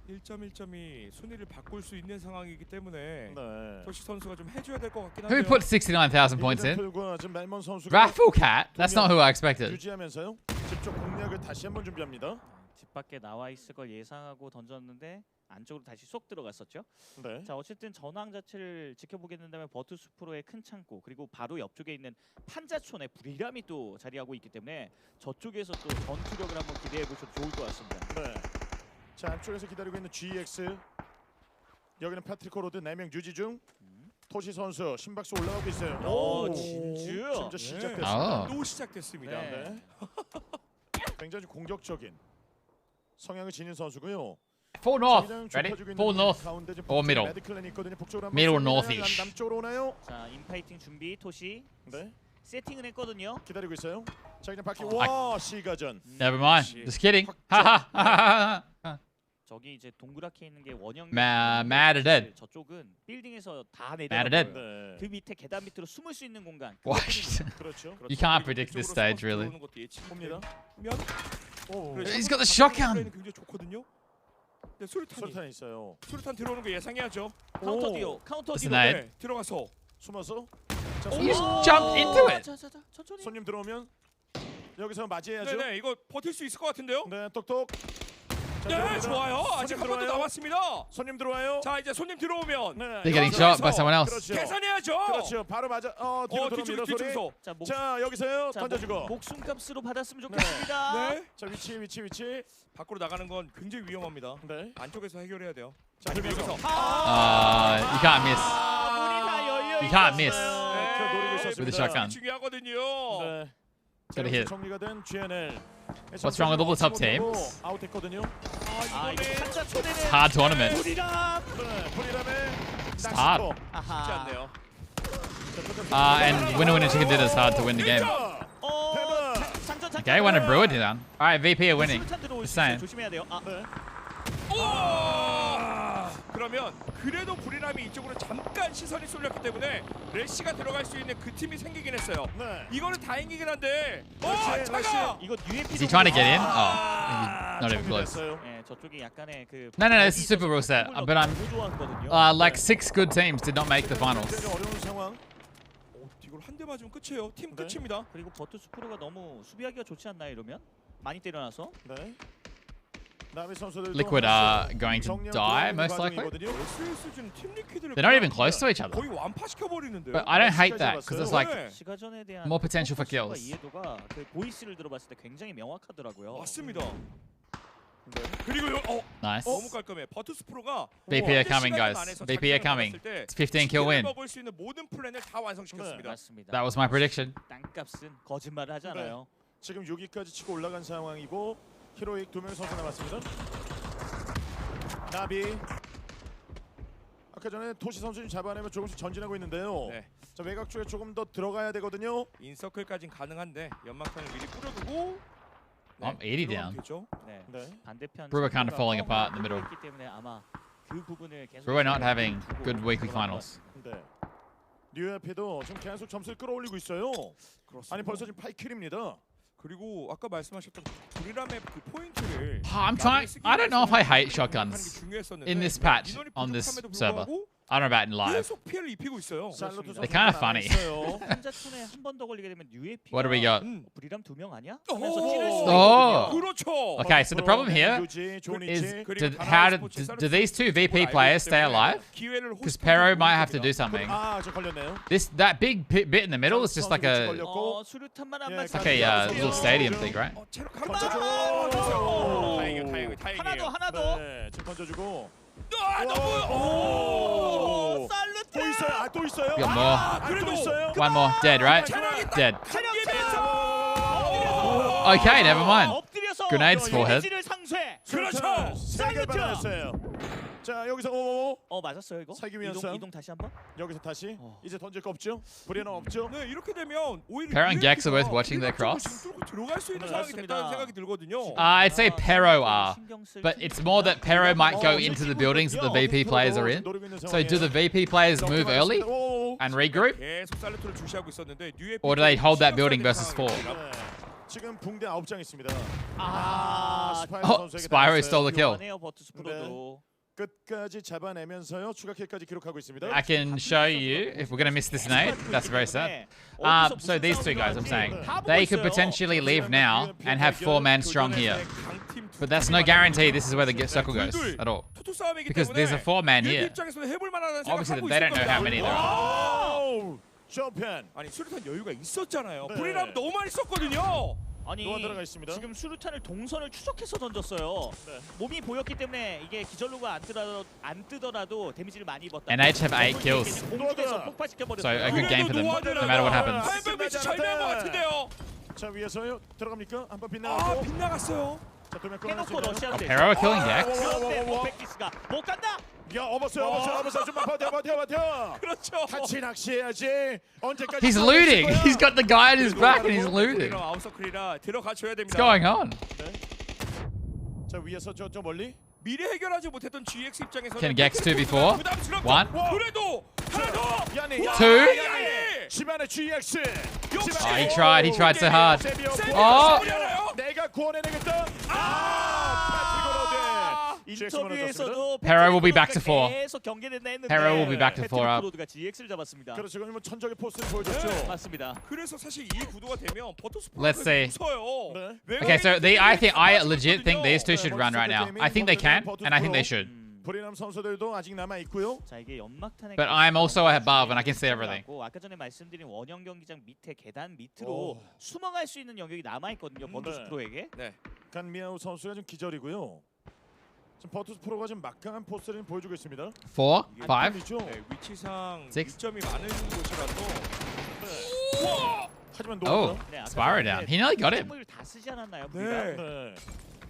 1.1점이 순위를 바꿀 수 있는 상황이기 때문에 네. 토시 선수가 좀 해줘야 될 것 같긴 Who 한데요. put 69,000 points in? 지금 멜먼 선수가 Raffle Cat? That's not who I expected. 유지하면서요. 직접 공략을 다시 한번 준비합니다. 집 밖에 나와 있을 걸 예상하고 던졌는데 안쪽으로 다시 쏙 들어갔었죠. 네. 자, 어쨌든 전황 자체를 지켜보게 된다면 버트스프로의 큰 창고 그리고 바로 옆쪽에 있는 판자촌에 불이람이 또 자리하고 있기 때문에 저쪽에서 또 전투력을 한번 기대해 보셔도 좋을 것 같습니다. 네. 자 안쪽에서 기다리고 있는 GX. 여기는 패트리코 로드 4명 유지 중. 토시 선수 심박수 올라가고 있어요. 진주. 진짜 시작됐습니다. 또 시작됐습니다. 네. 굉장히 공격적인 성향을 지닌 선수고요. Full north. Ready? Full north. Or middle. Middle northeast. 남쪽으로 오나요? 자, 인파이팅 준비 토시. 네. 세팅을 했거든요. 기다리고 있어요. 자 그냥 바퀴 와 시가전. Never mind. Just kidding. Haha. 저기 이제 동그랗게 있는 게 원형. Mad at dead. 저쪽은 빌딩에서 다 Mad at dead. 내려가요. 그 밑에 계단 밑으로 숨을 수 있는 공간. 그렇죠. You can't predict this stage, really. 봅니다. He's got the shotgun. 굉장히 좋거든요. 네, 수류탄이 수류탄 있어요. 수류탄 들어오는 거 예상해야죠. 카운터 뒤로. 카운터 Listen, 뒤로. Nate. 네, 들어가서 숨어서. 자, He just 손님, jumped into it. 자, 천천히. 손님 들어오면 여기서 맞이해야죠. 네네 이거 버틸 수 있을 것 같은데요. 네, 똑똑. 자, 네, 들어옵니다. 좋아요. 아직 한 번 더 들어와요. 남았습니다. 손님 들어와요. 자, 이제 손님 들어오면 네. They're getting shot by someone else. 그렇죠. 계산해야죠. 그렇죠. 바로 맞아. 뒤로 뒤쪽에서 들어옵니다. 소리. 뒤쪽에서. 자, 자, 여기서요. 자, 던져주고. 목숨값으로 받았으면 좋겠습니다. 네. 자, 위치. 밖으로 나가는 건 굉장히 위험합니다. 네. 안쪽에서 해결해야 돼요. 자, 아니면 들면서. 여기서. You can't miss. 문이 다 열려 You can't miss. 네, 저 노리고 있었습니다. With the shotgun. 중요하거든요. 네. Gotta hit. 정리가 된 GNL. What's wrong with all the top teams? 아웃했거든요. 이거 판자 초대는 It's hard tournament. 불이람. 네, 불이람의 It's hard. 낚시터. 쉽지 아하. 않네요. And winner chicken dinner is hard to win the game. 대박. 상전 Okay, want to brew it down. All right, VP are winning. 수류탄 들어올 Just 수 있어요. saying. 조심해야 돼요. 아, 네. 그러면 그래도 불이람이 이쪽으로 잠깐 시선이 쏠렸기 때문에 래시가 들어갈 수 있는 그 팀이 생기긴 했어요. 네. 이거는 다행이긴 한데. 래시, 차가. 이거 UAP. Is he trying to get in? Oh, not even close. 정리됐어요. 네, 저쪽이 약간의 그. No, this is Super Bowl set. But I'm like 6 good teams did not make the finals. 굉장히 어려운 상황. 이걸 한 대 맞으면 끝이에요. 팀 네. 끝입니다. 그리고 버트스프로가 너무 수비하기가 좋지 않나요, 이러면? 많이 때려놔서. 네. 나비 선수들도 Liquid are going to 정리하고 die, 들어오는 most likely. 과정이거든요. SSG는 팀 리퀴드를 They're not even close to each other. 거의 완파시켜 버리는데요. But I don't hate that because it's like 네. 시가전에 대한 more potential for 포커스와 kills. 이해도가 그 보이스를 들어봤을 때 굉장히 명확하더라고요. 맞습니다. 네. 그리고 nice. 너무 깔끔해. 버트스프로가 VP are coming, guys. VP are coming. It's 15 kill win. 먹을 수 있는 모든 플랜을 다 완성시켰습니다. 맞습니다. That was my prediction. 땅값은 거짓말을 하지 않아요. 지금 6위까지 치고 올라간 상황이고 히로익 2명 선수 남았습니다. 나비 아까 전에 토시 선수 좀 잡아내면 조금씩 전진하고 있는데요. 네. 자 외곽 쪽에 조금 더 들어가야 되거든요. 인서클까진 가능한데 연막탄을 미리 뿌려두고 I'm 80 들어가면 down. 되죠. 네. 네. 반대편 Brewer kind of falling apart in the middle. 있기 때문에 아마 그 부분을 계속 Brewer not having good weekly finals. 네. 뉴에피도 지금 계속 점수를 끌어올리고 있어요. 그렇습니다. 아니 벌써 지금 8킬입니다. 그리고 아까 말씀하셨던 브리람의 그 포인트를 I'm trying. I don't know if I hate shotguns in this patch on this server. I don't know about in live. 계속 피해를 입히고 있어요. They're kind of funny. 혼자 톤에 한 번 더 걸리게 되면 UAP가 What do we got? 브리람 2명 아니야? 오! 하면서 찌를 수 Oh. 있거든요. 그렇죠. Okay, so the problem here is do these two VP players stay alive? Because Pero might have to do something. 아저 걸렸네요. That big bit in the middle is just like a 수류탄만 안 예, 맞으면 like a little stadium thing, right? 다행이에요. 하나 더. 네, 지금 던져주고. 오! 또 있어요. 아, 또 있어요. We got more. 또 있어요. One more. Dead, right? Dead. Okay, never mind. 엎드려서 Grenades forehead. 데미지를 상쇄. 그렇죠. 세개 받았어요. 자, 여기서 맞았어요 이거? 살기 위해서. 이동 다시 한번. 여기서 다시 이제 던질 거 없죠? 브리는 없죠? 네, 이렇게 되면 오히려 Pero and Gex are both watching their cross. 들어갈 수 있는 상황이 됐다는 생각이 들거든요. I'd say Pero are, but it's more that Pero might go into the buildings that the VP players are in. So do the VP players move early and regroup, 계속 살루트를 주시하고 있었는데 뉴에피 or do they hold that building versus 4? 지금 붕대 9장 있습니다. Oh, Spyro stole the kill. 버투스프로도 끝까지 잡아내면서요. 추가 킬까지 기록하고 있습니다. I can show you if we're gonna miss this nade. That's very sad. So these two guys, I'm saying, they could potentially leave now and have 4-man strong here. But that's no guarantee this is where the circle goes at all. Because there's a 4-man here. Obviously, they don't know how many there are. 점펜. 아니 수류탄 여유가 있었잖아요. 브리람 너무 많이 썼거든요. 아니 들어가 있습니다. 지금 수류탄을 동선을 추적해서 던졌어요. 네. 몸이 보였기 때문에 이게 기절로가 안 뜨더라도 데미지를 많이 입었다. NH have 8 kills. 공중에서 폭파시켜버렸어요. So a good game for them, no matter what happens. 하이브매치 잘 된 것 같은데요. 자, 위에서요. 들어갑니까? 한번 아, 빗나가고. 빗나갔어요. 자, 도면 해놓고 러시아도 되죠. Pero are killing Gex. 그런데 백기스가 못 간다. 야, 업었어요. 좀만 버텨. 그렇죠. 같이 낚시해야지. 언제까지? He's looting. He's got the guy at his back and he's looting. 브리람 아웃서클이라 들어가줘야 What's 됩니다. going on? 자, 위에서 저 멀리. 미리 해결하지 못했던 GX 입장에서는 Can Gex 2v4? 부담스럽죠. One. 그래도 하나 더. 야니. Two. 집안의 GX. Oh, he tried so hard. 어. 어. 내가 구원해내겠다. 인터뷰에서도 Pero will be back to 4. 계속 경계된다 했는데 Pero will be back to 4 up. 패트릭 GX를 잡았습니다. 그렇죠. 그러면 천적의 포스를 보여줬죠. 맞습니다. 그래서 사실 이 구도가 되면 버터스포츠가 Let's see. 무서워요. 네. Okay, so I legit think these two should run right now. I think they can, and I think they should. 브리남 선수들도 아직 남아 있고요. 자 이게 연막탄에 But I'm also above and I can see everything. 아까 전에 말씀드린 원형 경기장 밑에 계단 밑으로 숨어갈 수 있는 영역이 남아 있거든요. 버투스 프로에게. 네. 간미아우 선수가 좀 기절이고요. 지금 버투스 프로가 좀 막강한 포스를 보여주고 있습니다. 4, 5. 네, 위치상 Six. 6점이 많은 곳이라서 하지만 Oh, 노고요. Spyro down. He nearly got him. 을 다 쓰지 않았나요? 네. 네.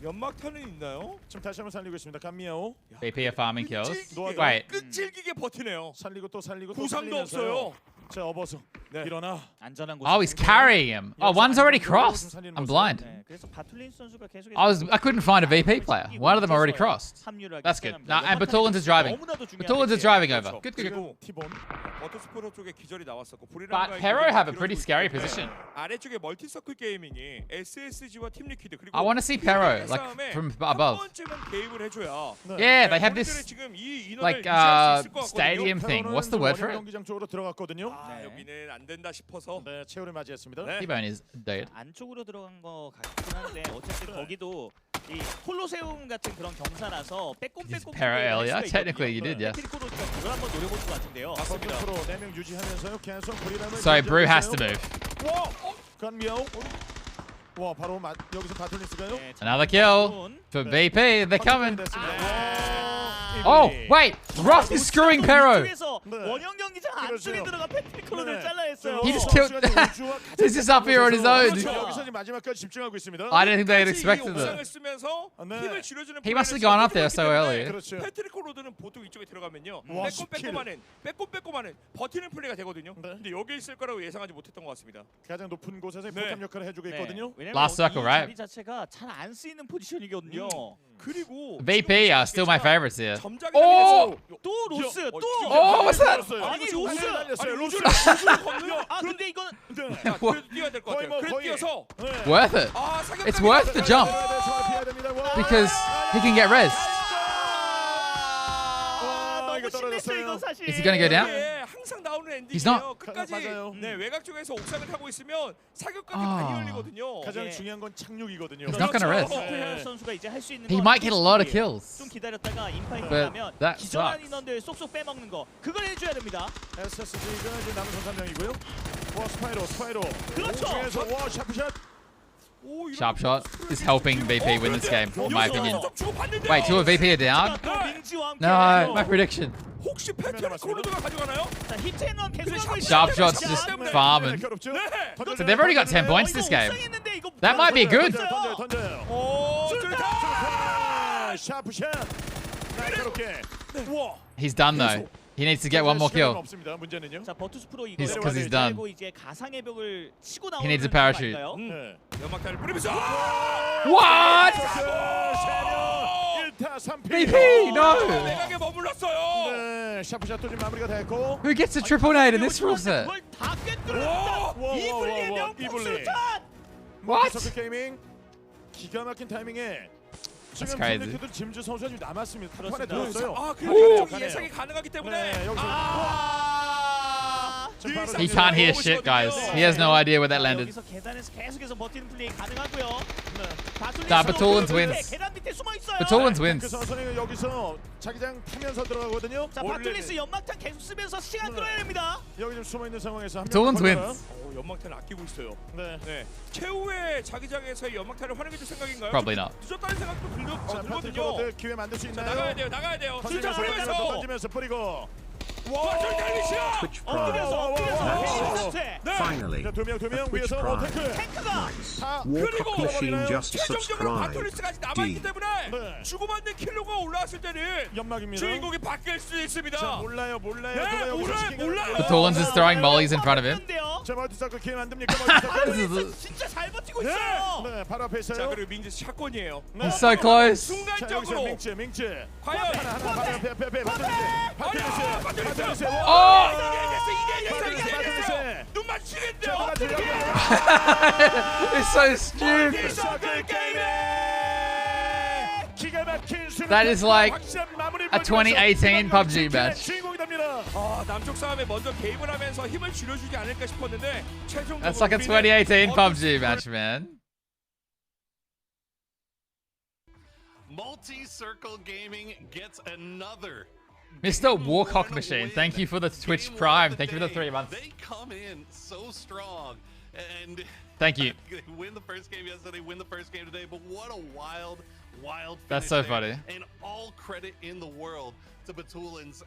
연막탄은 있나요? 지금 다시 한번 살리고 있습니다. 간미아우 VP are farming kills. 노아도 Wait. 끈질기게 버티네요. 살리고 또 살리고 또 부상도 살리면서요. 없어요. 자, 업어서 일어나. 안전한 곳. Oh, he's carrying him. Oh, one's already crossed. I'm blind. 네, 그래서 바툴린스 선수가 계속해서 I couldn't find a VP player. One of them already crossed. That's good. No, and Batulins is driving. Batulins is driving over. Good, good, good. 지금 티본. 버터스포로 쪽에 기절이 나왔었고 But Pero have a pretty scary position. 아래쪽에 멀티서클 게이밍이 SSG와 팀 리퀴드 그리고 I want to see Pero like from above. 한 번쯤은 개입을 해줘야. Yeah, they have this 지금 이 인원을 like 유지할 수 있을 것 같거든요. stadium thing. What's the word for it? 경기장 쪽으로 들어갔거든요. 아, 여기는 안 된다 싶어서. 네, 최후를 맞이했습니다. 네. T-Bone is dead. 안쪽으로 들어간 거 같긴 한데 어쨌든 거기도 이 콜로세움 같은 그런 경사라서 빼꼼빼꼼 Pero earlier. Technically, you did, yes. 패트릭코로가 그걸 한번 노려볼 것 같은데요. 맞습니다. 프로 4명 유지하면서요. 계속 브리람을 So Brew has to move. 간미아우. 와, 바로 여기서 바툴리스가요. 네, Another kill for VP. They're coming. 됐습니다. Oh, wait. Roth is screwing Pero. 쪽에서 네. 원형 경기장 안쪽에 그렇죠. 들어가 패트릭 클로드를 네. 잘라냈어요. He just killed- He's just up here on his own. 그렇죠. 여기서 지금 마지막까지 집중하고 있습니다. I didn't think they had 끝까지 이 expected 옥상을 it. 쓰면서 네. 힘을 줄여주는 He must have 플레이를 gone up there 시도했기 so 때문에 early. 그렇죠. 패트릭 콜로드는 보통 이쪽에 들어가면요 와, 스킬. 빼꼼하는 버티는 플레이가 되거든요. 네. 근데 여기 있을 거라고 예상하지 못했던 것 같습니다. 가장 높은 곳에서 네. 포탑 역할을 해주고 있거든요. 왜냐면 Last circle, 이 right? 자리 자체가 잘 안 쓰이는 포지션이거든요. 그리고 VP are still my favorites here. 점자기장에서 또 로스 또. what's that? 아니 로스. 아니 로스. 로스를 건너. 아 근데 이거는 야, 그래도 뛰어야 될 것 거의 같아요. 뭐, 그래도 거의. 뛰어서 Worth it. 아 사격감이 It's worth the jump because he can get res. 너무 심했어 이거 사실. Is he gonna go down? 이게 항상 나오는 He's 엔딩이에요. not. 끝까지 맞아요. 네 외곽 쪽에서 옥상을 타고 있으면 사격감이 아. 많이 열리거든요. 가장 예. 중요한 건 착륙이거든요. He's not gonna rest. 네. 선수가 이제 할 수 있는 He 건 might get a lot of 좀 kills. 기다렸다가 인파이팅 But 하면 that 기절한 sucks. 인원들 쏙쏙 빼먹는 거 그걸 해줘야 됩니다. SSG가 이제 남은 선수 한 명이고요. 와 스파이로. 그렇죠. 중에서 와 샤프샷. 오, 이런 Sharp shot is helping VP win this game, in my opinion. 좀 주고받는데요. Wait, two of VP are down? 또 민지와 함께 No, my prediction. 혹시 패트릭 콜로드가 가져가나요? 자, 히트앤런 계속하고 있어요. Sharp shots just farming. 괴롭죠? 네. So they've already got 10 points this game. 옥상했는데 이거 That might be good. 던져요. 오, 좋다. 샤프샷. 날카롭게. 와. He's done though. He needs to get one more kill. 없습니다. 문제는요. 자, 버투스 프로 이거 He's- 'cause he's done. 그리고 이제 가상의 벽을 치고 나오는 He needs a parachute. 아닌가요? 네. 연막탄을 뿌리면서 What? 1타 3피. VP, no. 내각에 머물렀어요. 네, 샤프샷도 지금 마무리가 됐고. Who gets a triple nade in this rule set? 그걸 다 꿰뚫었다. 이블리의 명품 이블리. 수탄. What? 서클 게이밍 기가 막힌 타이밍에 지금 crazy. 팀메이트도 짐즈 선수가 지금 남았습니다. 탑판에 그렇습니다. 들어왔어요. 아, 오! 그리고 좀 예상이 가능하기 때문에 네, 여기서 지금 바로 He can't hear shit, guys. He has no idea where that landed. 여기서 계단에서 계속해서 버티는 플레이 가능하고요. 자, Batulans wins. 계단 밑에 숨어 있어요. Batulans 그 wins. 선수는 여기서 자기장 타면서 들어가거든요. 자, 바툴리스 연막탄 계속 쓰면서 시간 끌어야 됩니다. 여기 좀 숨어 있는 상황에서 한 Batulans 명 wins. 연막탄을 아끼고 있어요. 네. 네. 최후의 자기장에서의 연막탄을 활용해줄 생각인가요? Probably not. 늦었다는 생각도 자, 들거든요. 파트리코드 기회 만들 수 자, 있나요? 나가야 돼요. 던지면서 뿌리면서. 뿌리고. 와, 저기 달리시야. Twitch 엎드려서 Prime. 네. Finally, 자, 두 명 Twitch 위에서 Prime. 태클. 탱크가 다 그리고 Warcock Machine just 최종적으로 subscribed. 바톨리스가 아직 남아있기 때문에 네. 주고받는 킬로가 올라왔을 때는 연막입니다. 주인공이 바뀔 수 있습니다. 자, 몰라요. 네, 여기서 몰라요. Batulans is throwing mollies in front of him. 자, 멀티서클 기회 만듭니까? 멀티서클. 진짜 잘 버티고 네. 있어요. 네, 바로 앞에 있어요. 자, 그리고 민지 샷건이에요. 네. He's so close. 자, 여기서 순간적으로 밍츠. 과연 하나, 바로 앞에 파트리스. Oh! 이게 눈 맞추겠네요. It's so stupid. That is like a 2018 PUBG match. 남쪽 싸움에 먼저 개입을 하면서 힘을 줄여주지 않을까 싶었는데 최종적으로 That's like a 2018 PUBG match, man. Multi-Circle Gaming gets another. Mr. Warcock Machine, thank you for the Twitch Prime. Thank you for the 3 months. They come in so strong, and Thank you. they win the first game yesterday, win the first game today. But what a wild That's finish so there. funny. And all credit in the world to Batulans.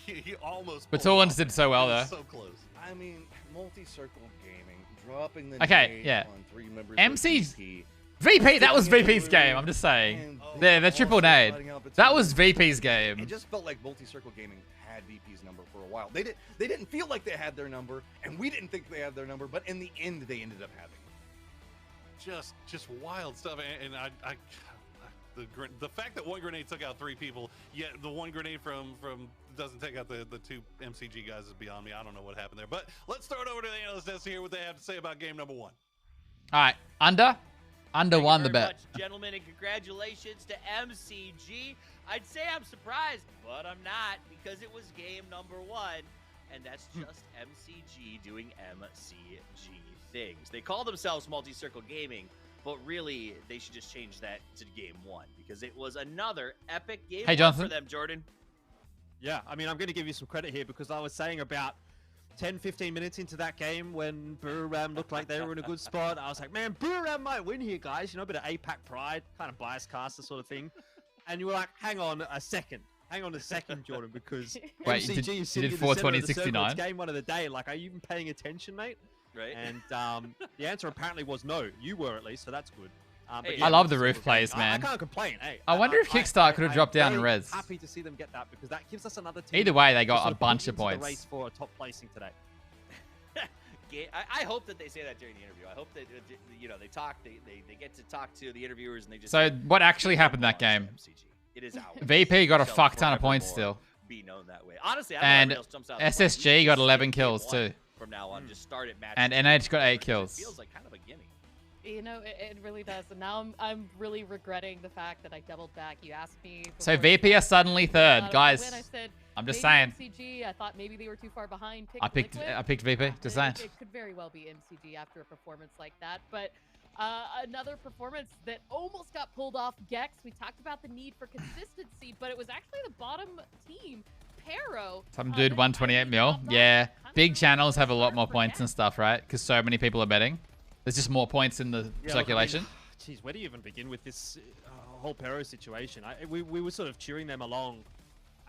He almost. Batulans did so well there. So close. I mean, multi-circle gaming, dropping the Okay, nade yeah. on 3 members MC's of VP. VP, that was VP's game. I'm just saying. The triple nade. That was VP's It game. just felt like multi-circle gaming had VP's number for a while. They didn't feel like they had their number, and we didn't think they had their number, but in the end, they ended up having it. Just wild stuff, and the fact that one grenade took out 3 people, yet the one grenade from doesn't take out the 2 MCG guys is beyond me. I don't know what happened there, but let's throw it over to the analyst desk to hear what they have to say about game number 1. All right, Under won the bet. Much, gentlemen, and congratulations to MCG. I'd say I'm surprised, but I'm not, because it was game number 1, and that's just MCG doing MCG things. They call themselves Multi-Circle Gaming, but really they should just change that to game 1, because it was another epic game Hey, 1 Jonathan. for them, Jordan. Yeah, I mean, I'm going to give you some credit here because I was saying about 10-15 minutes into that game when Buriram looked like they were in a good spot. I was like, man, Buriram might win here, guys. You know, a bit of APAC pride, kind of bias caster sort of thing. And you were like, hang on a second. hang on a second, Jordan, because Wait, MCG you did is sitting in the 420 center of the circle. 69? It's game one of the day. Like, are you even paying attention, mate? Right. And the answer apparently was no. You were, at least, so that's good. But Hey, yeah, I love the it's a roof circle plays, game. man. I can't complain. Hey, I wonder if Kickstart could have dropped down in very res. Happy to see them get that because that gives us another team. Either way, they to got sort a of bunch put of into the points. race for a top placing today. I hope that they say that during the interview. I hope that they talk. They get to talk to the interviewers and they just. So what actually happened that game? MCG. It is out. VP got a Shall fuck ton of points forevermore still. Be known that way. Honestly, I And don't know what else jumps out. of the plane. SSG We got should 11 skip kills game one too. From now on, just start at match. And NH got 8 kills. It feels like kind of a gimme. You know, it really does. And now I'm really regretting the fact that I doubled back. You asked me. So before VP are suddenly third, when guys. I said I'm just maybe saying. MCG, I thought maybe they were too far behind. I picked VP. Just saying. It could very well be MCG after a performance like that. But another performance that almost got pulled off Gex. We talked about the need for consistency, but it was actually the bottom team, Pero. Some dude 128 mil. Yeah. Big channels have a lot more points and stuff, right? Because so many people are betting. There's just more points in the circulation. Geez, where do you even begin with this whole Pero situation? We were sort of cheering them along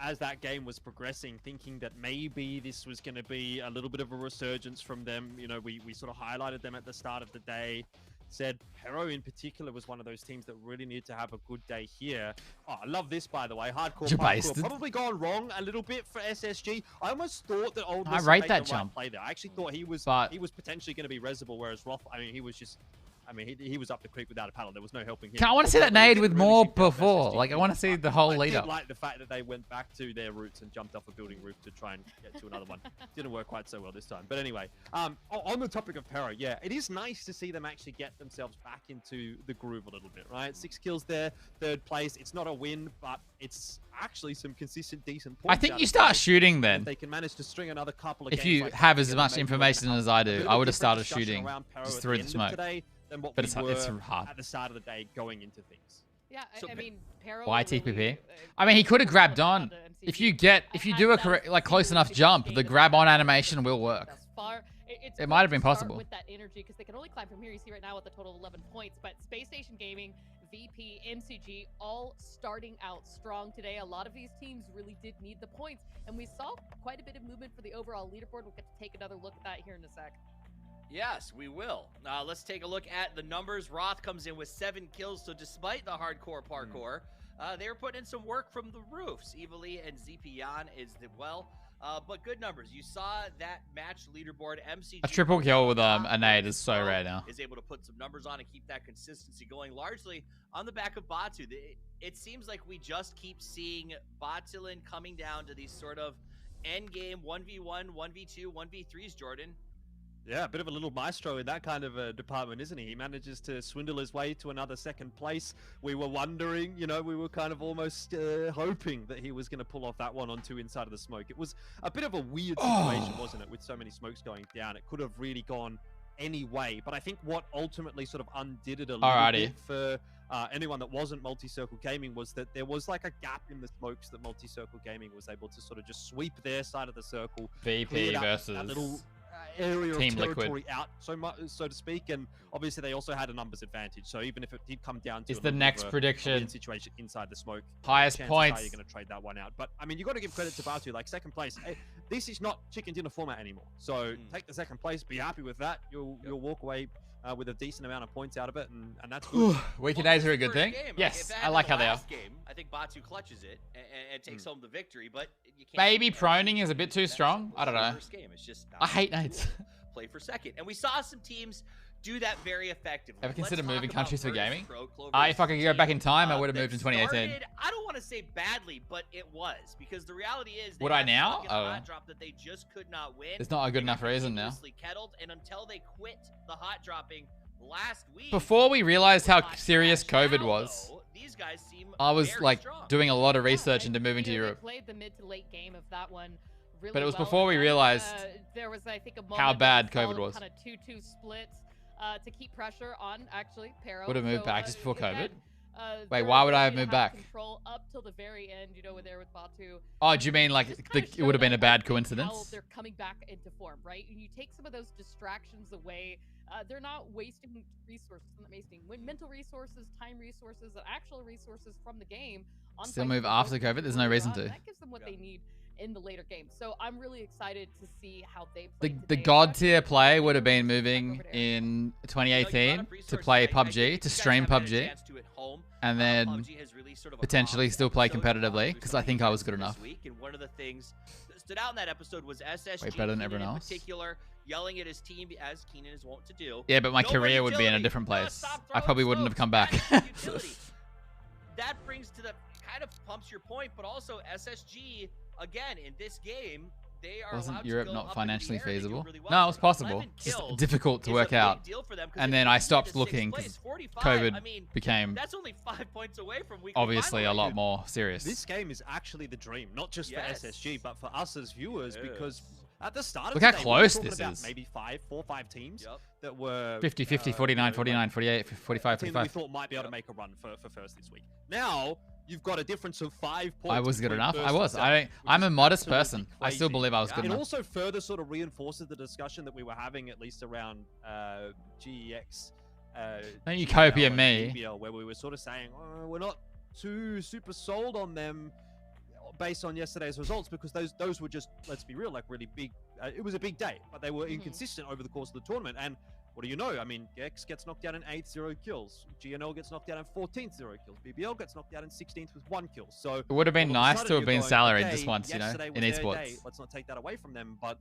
as that game was progressing, thinking that maybe this was going to be a little bit of a resurgence from them. You know, we sort of highlighted them at the start of the day, said Pero in particular was one of those teams that really need to have a good day here. Oh, I love this, by the way. Hardcore parkour. Probably gone wrong a little bit for SSG. I almost thought that Old I rate that the right jump. play there. I actually thought he was potentially going to be resable, whereas Roth, I mean, he was just... I mean, he was up the creek without a paddle. There was no helping him. I want to see that nade with more before. Like, I want to see the whole lead up. I like the fact that they went back to their roots and jumped off a building roof to try and get to another one. Didn't work quite so well this time. But anyway, on the topic of Pero, yeah, it is nice to see them actually get themselves back into the groove a little bit, right? 6 kills there, 3rd place. It's not a win, but it's actually some consistent, decent points. I think you start shooting then. If they can manage to string another couple of If games you like have that, as much information as I do, I would have started shooting just through the smoke. Than what But we it's were hard. at the start of the day going into things. Yeah, I mean, Pero Why really, TPP? I mean, he could have grabbed on. If you do a correct, like close enough jump, the grab on animation will work. It might have been possible. With that energy, because they can only climb from here. You see right now with a total of 11 points, but Space Station Gaming, VP, MCG, all starting out strong today. A lot of these teams really did need the points, and we saw quite a bit of movement for the overall leaderboard. We'll get to take another look at that here in a sec. Yes, we will. Let's take a look at the numbers. Roth comes in with 7 kills, so despite the hardcore parkour, they were putting in some work from the roofs. Evily and Zipian is well, but good numbers. You saw that match leaderboard. MCG A triple kill with a nade is so rare now. Is able to put some numbers on and keep that consistency going, largely on the back of Batu. It seems like we just keep seeing Botulin coming down to these sort of end game 1v1, 1v2, 1v3s, Jordan. Yeah, a bit of a little maestro in that kind of a department, isn't he? He manages to swindle his way to another 2nd place. We were wondering, you know, we were kind of almost hoping that he was going to pull off that one on 2 inside of the smoke. It was a bit of a weird situation, wasn't it, with so many smokes going down? It could have really gone any way. But I think what ultimately sort of undid it a little bit for anyone that wasn't Multi-Circle Gaming was that there was like a gap in the smokes that Multi-Circle Gaming was able to sort of just sweep their side of the circle. VP versus that little area Team of territory Liquid out so to speak, and obviously they also had a numbers advantage, so even if it did come down to Is the next prediction situation inside the smoke, highest points, you're going to trade that one out. But I mean, you got to give credit to Batu, like 2nd place. This is not chicken dinner format anymore, so take the 2nd place, be happy with that. You'll walk away with a decent amount of points out of it, and that's good. Weekend days are a good thing. Game. Yes, like, I like how they are. Game, I think Batu clutches it and takes home the victory, but you can't. Maybe proning is a bit too strong. I don't know. Game. It's just I hate nades. Play for 2nd, and we saw some teams do that very effectively. Ever consider moving countries for gaming? Pro, if I could go back in time, I would have moved in 2018. I don't want to say badly, but it was, because the reality is would I now? Hot drop that they just could not win. It's not a good enough reason now. Kettled, and until they quit the hot dropping last week, before we realized how serious COVID was, these guys seem I was like strong. doing a lot of research into moving to Europe. They played the mid to late game of that one really But it was well, before we and, realized there was, I think, a how bad COVID kind was. of 2-2 splits to keep pressure on actually Pero. Would have moved back just before COVID. Again, Wait, why would I have moved back? Control up till the very end, you know, we're there with Batu. Oh, do you mean like it would have been a bad How coincidence? they're coming back into form, right? And you take some of those distractions away they're not wasting resources. Not wasting mental resources, time resources, and actual resources from the game. On Still fights move that after don't COVID. There's no really reason run. to. That gives them what they need in the later games. So I'm really excited to see how they The play. the today, god especially tier with play the would have been resources back moving over to Eric. in You 2018 brought up to resources. play I think PUBG, if to you guys stream haven't had a PUBG, chance to at home, and then PUBG has released sort of a potentially comms still play episode competitively, through 'cause some I of the think I was events good this enough. week, and one of the things that stood out in that episode was SSG Way better than Keenan everyone in else. particular, yelling at his team as Keenan is wont to do. Yeah, but my "Nowhere career would be in a utility. different No, place. stop I throwing probably wouldn't have smokes. come back. Manage utility." That brings to the kind of pumps your point, but also SSG again in this game. They are Wasn't allowed Europe to go not up into financially the air. They do feasible? really well No, it for was them. possible. 11 Just kills difficult to is a work big out. deal for them 'cause And it then I puts them stopped into looking sixth because place. 45. COVID I mean, became that's only 5 points away from weekly obviously a final lot rank. more serious. This game is actually the dream, not just for Yes. SSG, but for us as viewers, because Yes. at the start of Look how today, we were close talking this about is. maybe 4 or 5 teams Yep. that were 50, 50, 49, 49, 48, 45, a team that we 45. thought might be able to make a run for first this week. Now you've got a difference of 5 points. I was good between enough. first I and was. seventh, which I'm is a modest absolutely person. I still crazy. believe I was good It enough. also further sort of reinforces the discussion that we were having, at least around GEX. Don't you copy and me. BBL, where we were sort of saying, oh, we're not too super sold on them based on yesterday's results, because those were just, let's be real, like really big. It was a big day, but they were inconsistent over the course of the tournament. And what do you know? I mean, Gex gets knocked out in 8th, 0 kills. GNL gets knocked out in 14th, 0 kills. BBL gets knocked out in 16th with 1 kill. So It would have been all of a nice sudden to have you're been going, salaried okay, just once, you know, yesterday in was their esports. day, let's not take that away from them, but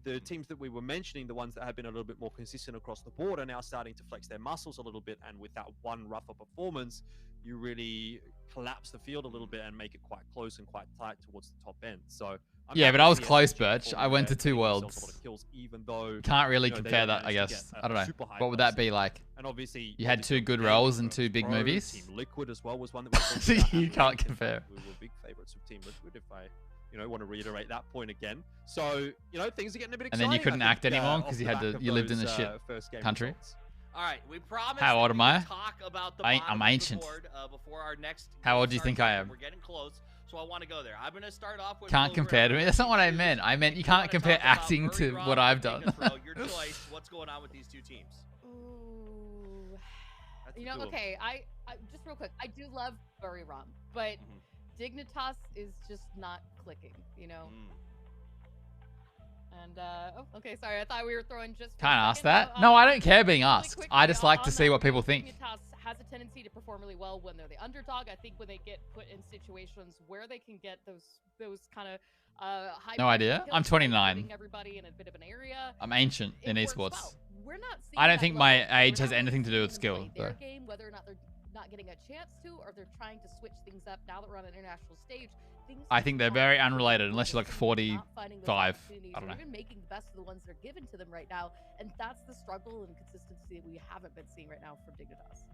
the teams that we were mentioning, the ones that have been a little bit more consistent across the board, are now starting to flex their muscles a little bit. And with that one rougher performance, you really collapse the field a little bit and make it quite close and quite tight towards the top end. So Yeah, but I was close, Birch. I went to two 2 worlds. kills, even though Can't really you know, they compare don't that, I manage to guess. get I don't know. super high What would that close. be like? And obviously, You had 2 good roles and 2 big Pro, movies? Team Liquid as well was one that we talked about. You And can't compare. We were big favorites of Team Liquid, if I want to reiterate that point again. So, things are getting a bit And exciting. then you couldn't I act think, anymore off because the you had back to. of You lived in those, a shit first game country. results. All right, we promised How that old we am would I? talk about the I'm bottom of the ancient. board, before our next How old do you start think I time. am? We're getting close, so I want to go there. I'm going to start off with Can't compare to me. That's not what I meant. I meant you can't compare acting to what I've done. Your choice. What's going on with these two teams? Ooh. That's You the know, two of okay, I just real quick, I do love Furry Rom, but Dignitas is just not clicking, you know? And, okay, sorry, I thought we were throwing just for a Can't ask second, that. though, No, I don't care being really asked. quickly I just like to on see that, what people think. Dignitas has a tendency to perform really well when they're the underdog. I think when they get put in situations where they can get those kind of high No idea. kills I'm by 29. putting everybody in a bit of an area. I'm ancient in It works esports. well. We're not seeing I don't that think level. my We're age has not anything to do with seeing skill. them play their though. game, whether or not they're not getting a chance to, or they're trying to switch things up now that we're on an international stage. Things I think they're aren't very working unrelated unless you're like because they're not 45. finding those opportunities I don't or know. even making the best of the ones that are given to them right now, and that's the struggle and consistency that we haven't been seeing right now from Dignitas.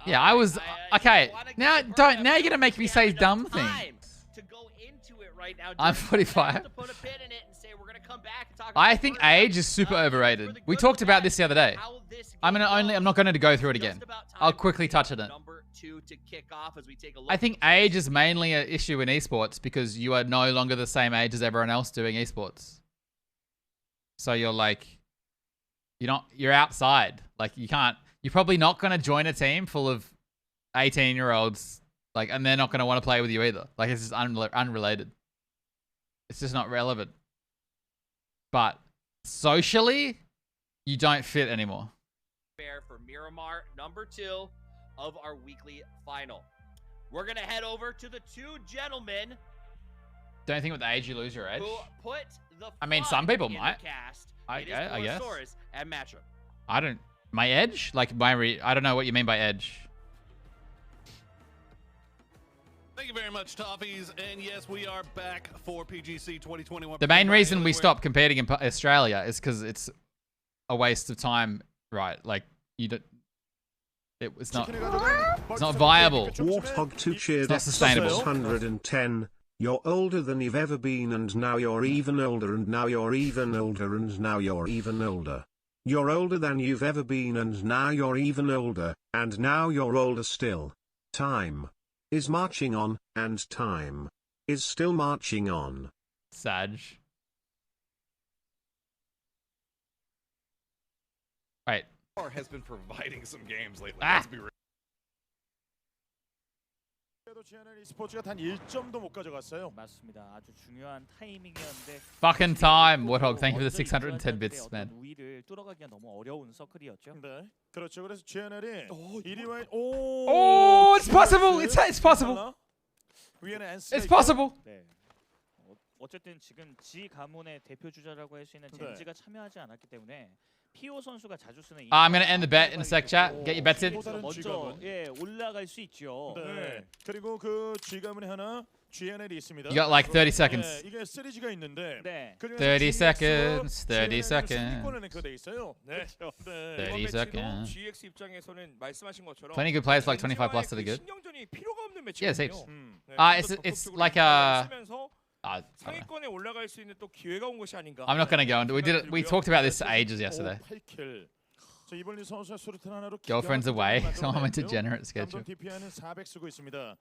Yeah, I was okay. Now don't. Now you're gonna make me say dumb Time things. to go into it right now. I'm Jordan. We're gonna 45. have to put a pin in it and say we're gonna come back and talk I about think Furry Rom. age is super For overrated. the We good talked and about bad, this the other day. how this I'm game not gonna go through it goes. again. Just about time I'll for quickly touch on it. Number 2 to kick off as we take a look. I think age is mainly an issue in esports because you are no longer the same age as everyone else doing esports. So you're like, you're outside. Like you're probably not gonna join a team full of 18-year-olds, like, and they're not gonna want to play with you either. Like it's just unrelated. It's just not relevant. But socially, you don't fit anymore. Fair for Miramar, number 2 of our weekly final. We're gonna head over to the 2 gentlemen Don't think with age you lose your edge. who put the I mean, fun some people in the might. cast. I It is guess. Borosaurus and Matchup. I don't. My edge? Like I don't know what you mean by edge. Thank you very much, Toffees. And yes, we are back for PGC 2021. The main reason we We're- stopped competing in Australia is because it's a waste of time, right? Like you don't. It's not viable. Warthog 2 cheered not at sustainable. 610. You're older than you've ever been, and now you're even older, and now you're even older, and now you're even older. You're older than you've ever been, and now you're even older, and now you're older still. Time is marching on, and time is still marching on. Sag. Wait. Has been providing some games lately. Ah. Let's be real. 그래도 GNL e스포츠가 단 1점도 못 가져갔어요. 맞습니다. 아주 중요한 타이밍이었는데 Fucking time, Warthog. Thank you for the 610 bits, man. 우위를 뚫어가기가 너무 어려운 서클이었죠. 네, 그렇죠. 그래서 GNL이 오, 1위와 Oh, it's possible. It's possible. 위에는 엔스가 It's 있고. possible. 네. 어쨌든 지금 G 가문의 대표 주자라고 할 수 있는 네. 젠지가 참여하지 않았기 때문에 피오 선수가 자주 쓰는 I'm gonna end the bet in a sec, chat. Get your bets in. 먼저 올라갈 수 있죠. 네. 그리고 그 G가문에 하나 GNL이 있습니다. You got like 30 seconds. 네, 이게 3G가 있는데 네. 30 seconds. 30 seconds. 승리권에는 그거 돼 있어요. 네. 네. 30 seconds. GX 입장에서는 말씀하신 것처럼 Plenty good players, like 25 plus that are good. 신경전이 필요가 없는 Yeah, 매치거든요. heaps. 네, It's like a. 상위권에 올라갈 수 있는 또 기회가 온 것이 아닌가. I'm not gonna go into. We talked about this ages yesterday. 8킬. 자, 이번리 선수가 수류탄 하나로 Girlfriend's away, so I'm a degenerate schedule. DPI는 400 쓰고 있습니다.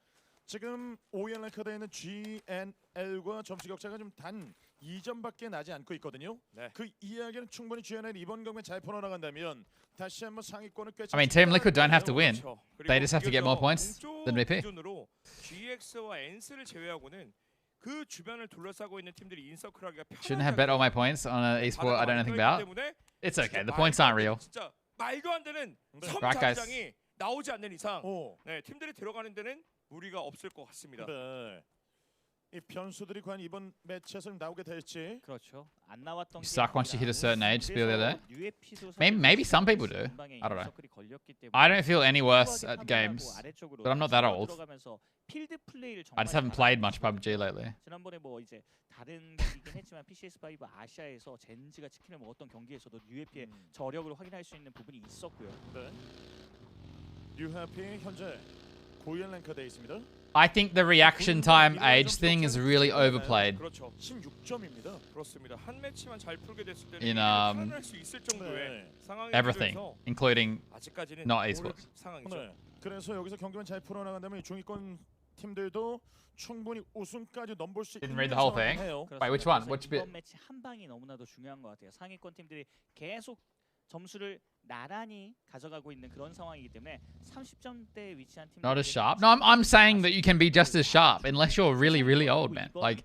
지금 5위 랭크되어 있는 GNL과 점수 격차가 좀 단 2점밖에 나지 않고 있거든요. 네. 그 이야기는 충분히 GNL 이번 경기에 잘 풀어나간다면 다시 한번 상위권을 꿰차. I mean, Team Liquid don't have to win. They just have to get more points than VP. 기준으로 GX와 엔스를 제외하고는 그 주변을 둘러싸고 있는 팀들이 인서클하기가 Shouldn't have bet all my points on an esport I don't know anything about. It's okay. The points aren't real. 진짜 말도 안 되는 Right, guys. 섬장장이 나오지 않는 이상 네, 팀들이 들어가는 데는 무리가 없을 것 같습니다. 네. 이 변수들이 과연 이번 매치에서 나오게 될지. 그렇죠. 안 나왔던 You suck once you hit a certain age to be there. Maybe some people do. I don't know. I don't feel any worse at games, but I'm not that old. I just haven't played much PUBG lately. 지난번에 뭐 이제 다른 경기긴 했지만 PCS5 아시아에서 젠지가 치킨을 먹었던 경기에서도 UFP의 저력을 확인할 수 있는 부분이 있었고요. 네. UFP 현재 9위 랭크되어 있습니다. I think the reaction time age thing is really overplayed. 그렇죠. 16점입니다. 그렇습니다. 한 매치만 잘 풀게 됐을 때는 In 탈환할 수 있을 정도의 상황이 everything, including 아직까지는 not esports. 상황이죠. 네. 그래서 여기서 경기만 잘 풀어나간다면 이 중위권 팀들도 충분히 우승까지 넘볼 수 있는 Didn't read the whole thing. Wait, which one? Which bit? 이번 매치 한 방이 너무나도 중요한 것 같아요. 상위권 팀들이 계속 점수를 나란히 가져가고 있는 그런 상황이기 때문에 30점대에 위치한 팀. Not as sharp. No, I'm saying that you can be just as sharp unless you're really, really old, man. Like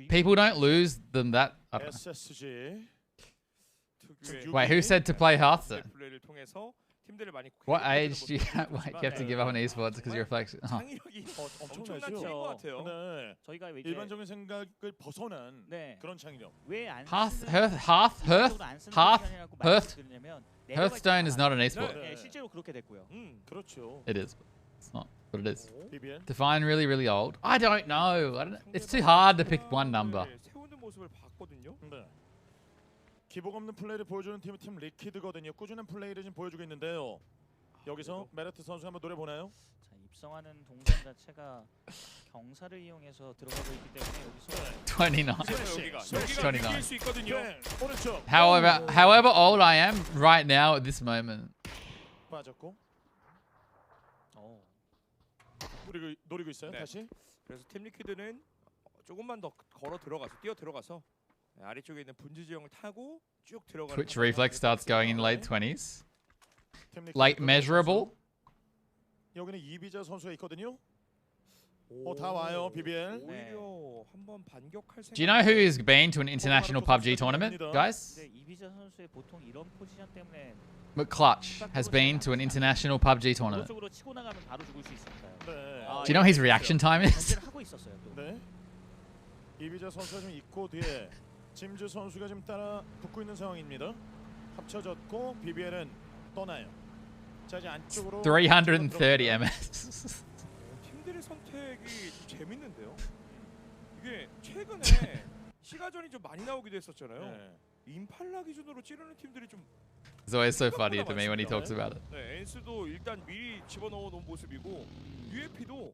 people don't lose them that. I don't know. SSG. Wait, who said to play Hearthstone? 플레이를 통해서 팀들을 많이 What age do you have? Wait, you have to give up on esports because you're reflection. Oh. 상력이 엄청난 차이인 것 같아요. 네. 저희가 이제 일반적인 생각을 벗어난 네. 그런 창의력. 왜안 Hearthstone is not an esport. 네, 실제로 그렇게 됐고요. 그렇죠. It is. It's not, but it is. BBL. Define really, really old. I don't know. It's too hard to pick one number. 세우는 모습을 봤거든요. 네. 기복 없는 플레이를 보여주는 팀 리퀴드거든요. 꾸준한 플레이를 지금 보여주고 있는데요. 여기서 메르트 선수 한번 노래 보나요? 자, 입성하는 동선 자체가 경사를 이용해서 들어가고 있기 때문에 여기서 29. 여기가 이길 수 있거든요. 네. 오른쪽. However old I am right now at this moment. 빠졌고. 노리고 있어요. 네. 다시. 그래서 팀 리퀴드는 조금만 더 걸어 들어가서 뛰어 들어가서 아래쪽에 있는 분지 지형을 타고 쭉 들어가는. Twitch reflex starts going in late 20s. Like measurable. 여기는 이비자 선수가 있거든요. 다 와요. BBL. 오히려 한번 반격할 생각. Do you know who has been to an international PUBG tournament, guys? 네, 이비자 선수의 보통 이런 포지션 때문에 McClutch has been to an international PUBG tournament. 쪽으로 치고 나가면 바로 죽을 수 있으니까요. 네. Do you know his reaction time is? 하고 있었어요. 또. 네. 이비자 선수가 지금 있고 뒤에 짐즈 선수가 지금 따라 붙고 있는 상황입니다. 합쳐졌고 BBL은 떠나요. 자, 이제 안쪽으로 330 MS. 팀들의 선택이 좀 재밌는데요. 이게 최근에 시가전이 좀 많이 나오기도 했었잖아요. 네. 임팔라 기준으로 찌르는 팀들이 좀. It's always so funny to me when he talks about it. 네, 엔스도 일단 미리 집어넣어 놓은 모습이고 UFP도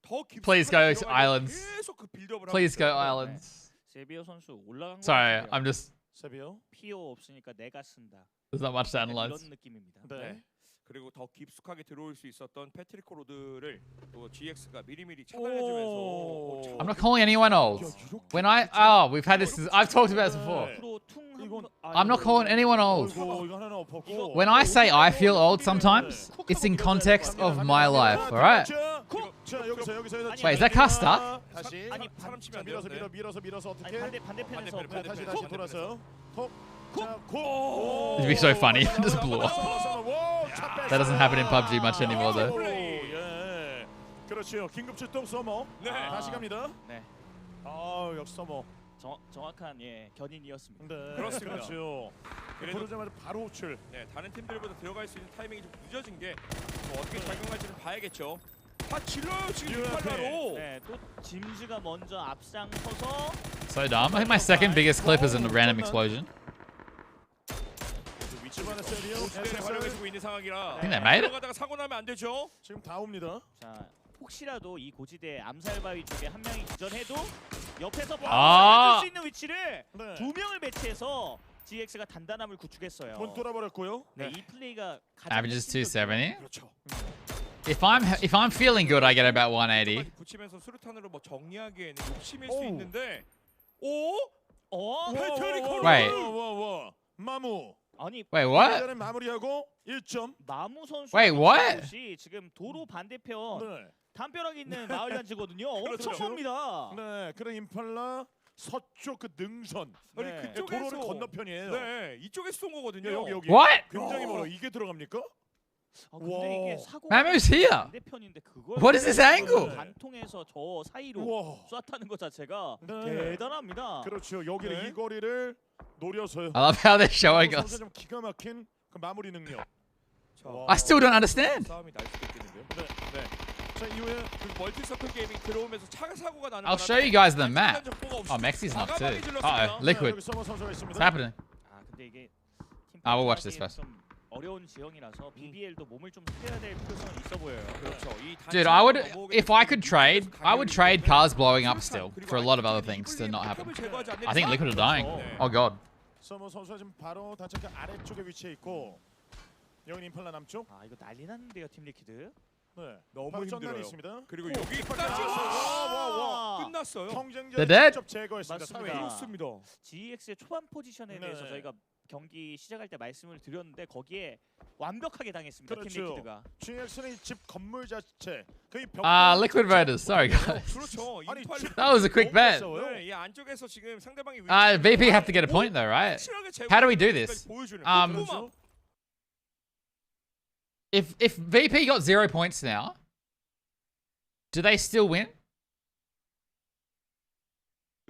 더 깊이. Please go Islands. 계속 그 빌드업을 Please go 하고 있어요. Islands. 세비오 선수 올라간 거. Sorry, I'm just. 세비오. 피오 없으니까 내가 쓴다. There's not much to analyze. 이런 느낌입니다. 네. 그리고 더 깊숙하게 들어올 수 있었던 패트리코 로드를 또 GX가 미리미리 차단해주면서. I'm not calling anyone old. When we've had this. I've talked about this before. I'm not calling anyone old. 어이구, 이거 하나는 엎었고. When I say I feel old sometimes, it's in context of my life, alright? 자, 여기서 Wait, is that car stuck? 다시 아니, 사람 치면 안 밀어서 돼요. 밀어서 어떻게? 반대편에서 다시 돌아서 톡. 자, It'd be so funny. It just blew up. That doesn't happen in PUBG much anymore though. 예. 그렇죠. 긴급 출동 서머. 네. 다시 갑니다. 네. 역시 서머. 정확한 견인이었습니다. 네. 그렇습니다. 그렇죠. 그래도 부르자마자 바로 호출. 네, 다른 팀들보다 들어갈 수 있는 타이밍이 좀 늦어진 게 뭐 어떻게 작용할지는 봐야겠죠. 다 질러요 지금 이팔라로. 네, 또 짐즈가 먼저 앞장서서 So dumb. I think my second biggest clip is a random explosion. 위치만의 세리오. 시대를 활용해주고 있는 상황이라. think they made it. 들어가다가 사고 나면 안 되죠. 지금 다 옵니다. 자, 혹시라도 이 고지대 암살바위 쪽에 한 명이 기절해도 옆에서 아. 볼수 있는 위치를 네. 두 명을 배치해서 GX가 단단함을 구축했어요. 문 돌아버렸고요. 네, 이 플레이가 가장 Averages 핵심적이에요. 270. 그렇죠. If I'm feeling good, I get about 180. 붙이면서 수류탄으로 뭐 정리하기에는 욕심일 오우. 수 있는데. 오? 패트릭 Wait. 와. 마무. 아니 Wait, what? 일단은 마무리하고 1점. 마무 선수 Wait, what? 지금 도로 반대편 네. 담벼락에 있는 마을 단지거든요. 그렇죠. 엄청 큽니다. 네. 그런 임팔라 서쪽 그 능선. 아니 네. 그쪽에서 도로를 건너편이에요. 네, 이쪽에서 쏜 거거든요. 여기. What? 굉장히 멀어. 이게 들어갑니까? 근데 와. 이게 사고 Mamu's here. 반대편인데 그걸 What is this angle? 관통해서 저 사이로 우와. 쐈다는 것 자체가 네. 대단합니다. 그렇죠. 여기를 네. 이 거리를 노려서요. I love how they're showing 선수 us. 좀 기가 막힌 그 마무리 능력. 자, I still don't understand. 싸움이 날 수도 있겠는데요. 네. 자, 이후에 그 멀티서클 게이밍 들어오면서 차 사고가 나는 I'll show you guys the map. 정보가 없이 Oh, Mexi's not too. 과감하게 질렀습니다. Uh-oh, Liquid. 여기 서머 선수가 있습니다. What's happening? 아 근데 이게 팀 I will watch this 파이팅하기에는 first. 좀 어려운 지형이라서 BBL도 몸을 좀 해야 될 필요성이 있어 보여요. 그렇죠. 이 Dude, I would, if I could trade, I would trade cars blowing up still for a lot of other things to not happen. I think Liquid are dying. Oh god. 서머 선수가 지금 바로 단차 그 아래쪽에 위치해 있고 여기 임팔라 남쪽. 아 이거 난리 났는데요 팀 리퀴드. 네. 너무 바로 힘들어요. 전날이 있습니다. 그리고 오, 여기까지 와. 끝났어요. 경쟁자 They're dead? 직접 제거했습니다. 맞습니다. 사회. 그렇습니다. GX의 초반 포지션에 네. 대해서 저희가 경기 시작할 때 말씀을 드렸는데 거기에 완벽하게 당했습니다. 팀 그렇죠. 리퀴드가. GX는 이 집 건물 자체 거의 벽. Liquid Raiders. Sorry guys. 그렇죠. 아니, 인팔 That was a quick bet. 네, 이 안쪽에서 지금 상대방이 VP have to get a point though, right? How do we do this? If VP got 0 points now, do they still win?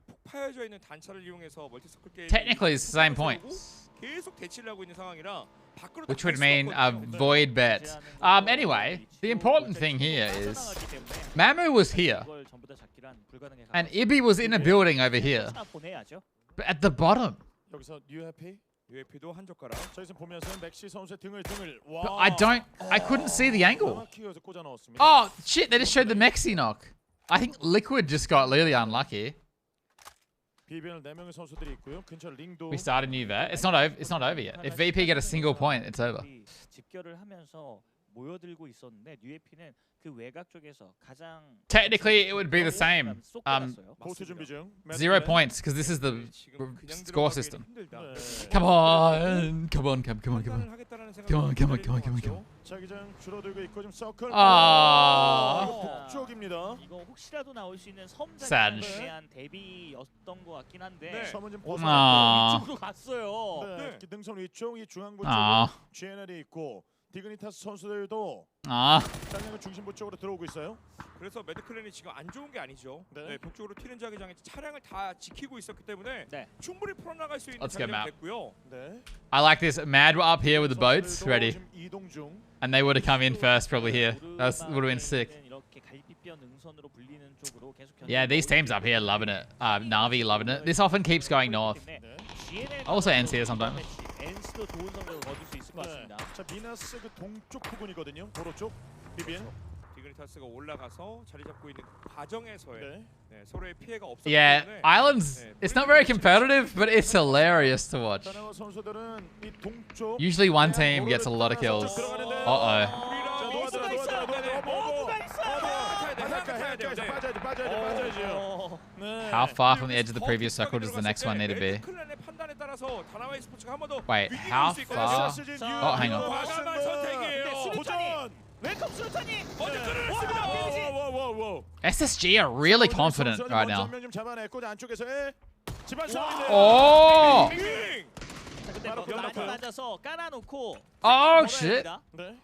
폭파해져 있는 단차를 이용해서 멀티서클 게임 Technically, it's the same points, 계속 대치를 하고 있는 상황이라 밖으로 which would mean a void bet. Anyway, the important thing here is Mamu was here, 그걸 전부 다 잡기란 불가능해. and Ibi was in a building over here, 보내야죠. but at the bottom. 여기서 뉴해피. UAP도 한 젓가락. 저기서 보면서 맥시 선수의 등을. But 와. I couldn't see the angle. 정확히 여기서 꽂아 넣었습니다. Oh shit! They just showed the Mexi knock. I think Liquid just got really unlucky. BBL 4명의 선수들이 있고요. 근처 링도. We started new vet. It's not over. It's not over yet. If VP get a single point, it's over. 집결을 하면서 모여들고 있었는데 UAP는 그 외곽 쪽에서 가장 Technically, it would be the same. 보트 준비 중. 0 points because this is the 지금 그냥 score 들어가기에는 system. 힘들다. 네. Come on, come on, come on. 판단을 하겠다라는 생각이 Come on, come on, 기다리는 come on, come on, 것 come on. 같죠. 자기장 줄어들고 있고 좀 서클. 아. 이거 북쪽입니다. 이거 혹시라도 나올 수 있는 Sad. 섬장에 대한 대비였던 것 같긴 한데 네. 섬은 좀 아. 이쪽으로 갔어요. 네. 네. 능선 위쪽 이 중앙부 아. 쪽에 GNL이 있고 디그니타스 선수들도 Ah. 장량의 중심부 쪽으로 들어오고 있어요. 그래서 매드클랜이 지금 안 좋은 게 아니죠. 네. 네, 북쪽으로 튀는 자기장에 차량을 다 지키고 있었기 때문에 네. 충분히 풀어나갈 수 있는 Let's get 자기장 map. 됐고요. 네. I like this. Mad were up here with the boats 선수들도 ready, 지금 이동 중. and they would have come in first probably here. That would have been sick. 이렇게 갈비뼈 능선으로 불리는 쪽으로 계속 Yeah, these teams up here loving it. Navi loving it. This often keeps going north. 네. Also ends here sometimes. 엔스도 좋은 성적을 거둘 수 있을 것 같습니다. 자 미나스 그 동쪽 부근이거든요. 도로 쪽. BBL. 디그니타스가 올라가서 자리 잡고 있는 과정에서의 네. 네, 서로의 피해가 없었기 Yeah, 때문에 Islands. It's not very competitive, but it's hilarious to watch. 다나와 선수들은 이 동쪽. Usually one team gets a lot of kills. Uh-oh. 우리랑 놓아줘라. 어부가 있어. 타야 돼요. 네. 빠져야죠. 네. How far from the edge of the previous circle does the next one need to be? 클랜의 판단에 따라서 다나와이 스포츠가 한 번 더 Wait, 위기가 how 올 수 있거든요. far? Oh, hang on. 과감한 선택이에요. 도전. 웰컴 수류탄이 먼저 끊어냈습니다. 와와와와. SSG are really confident right now. 좀 잡아냈고 안쪽에서의 집안 Oh! 근데 너무 많이 맞아서 깔아놓고 Oh shit! 네.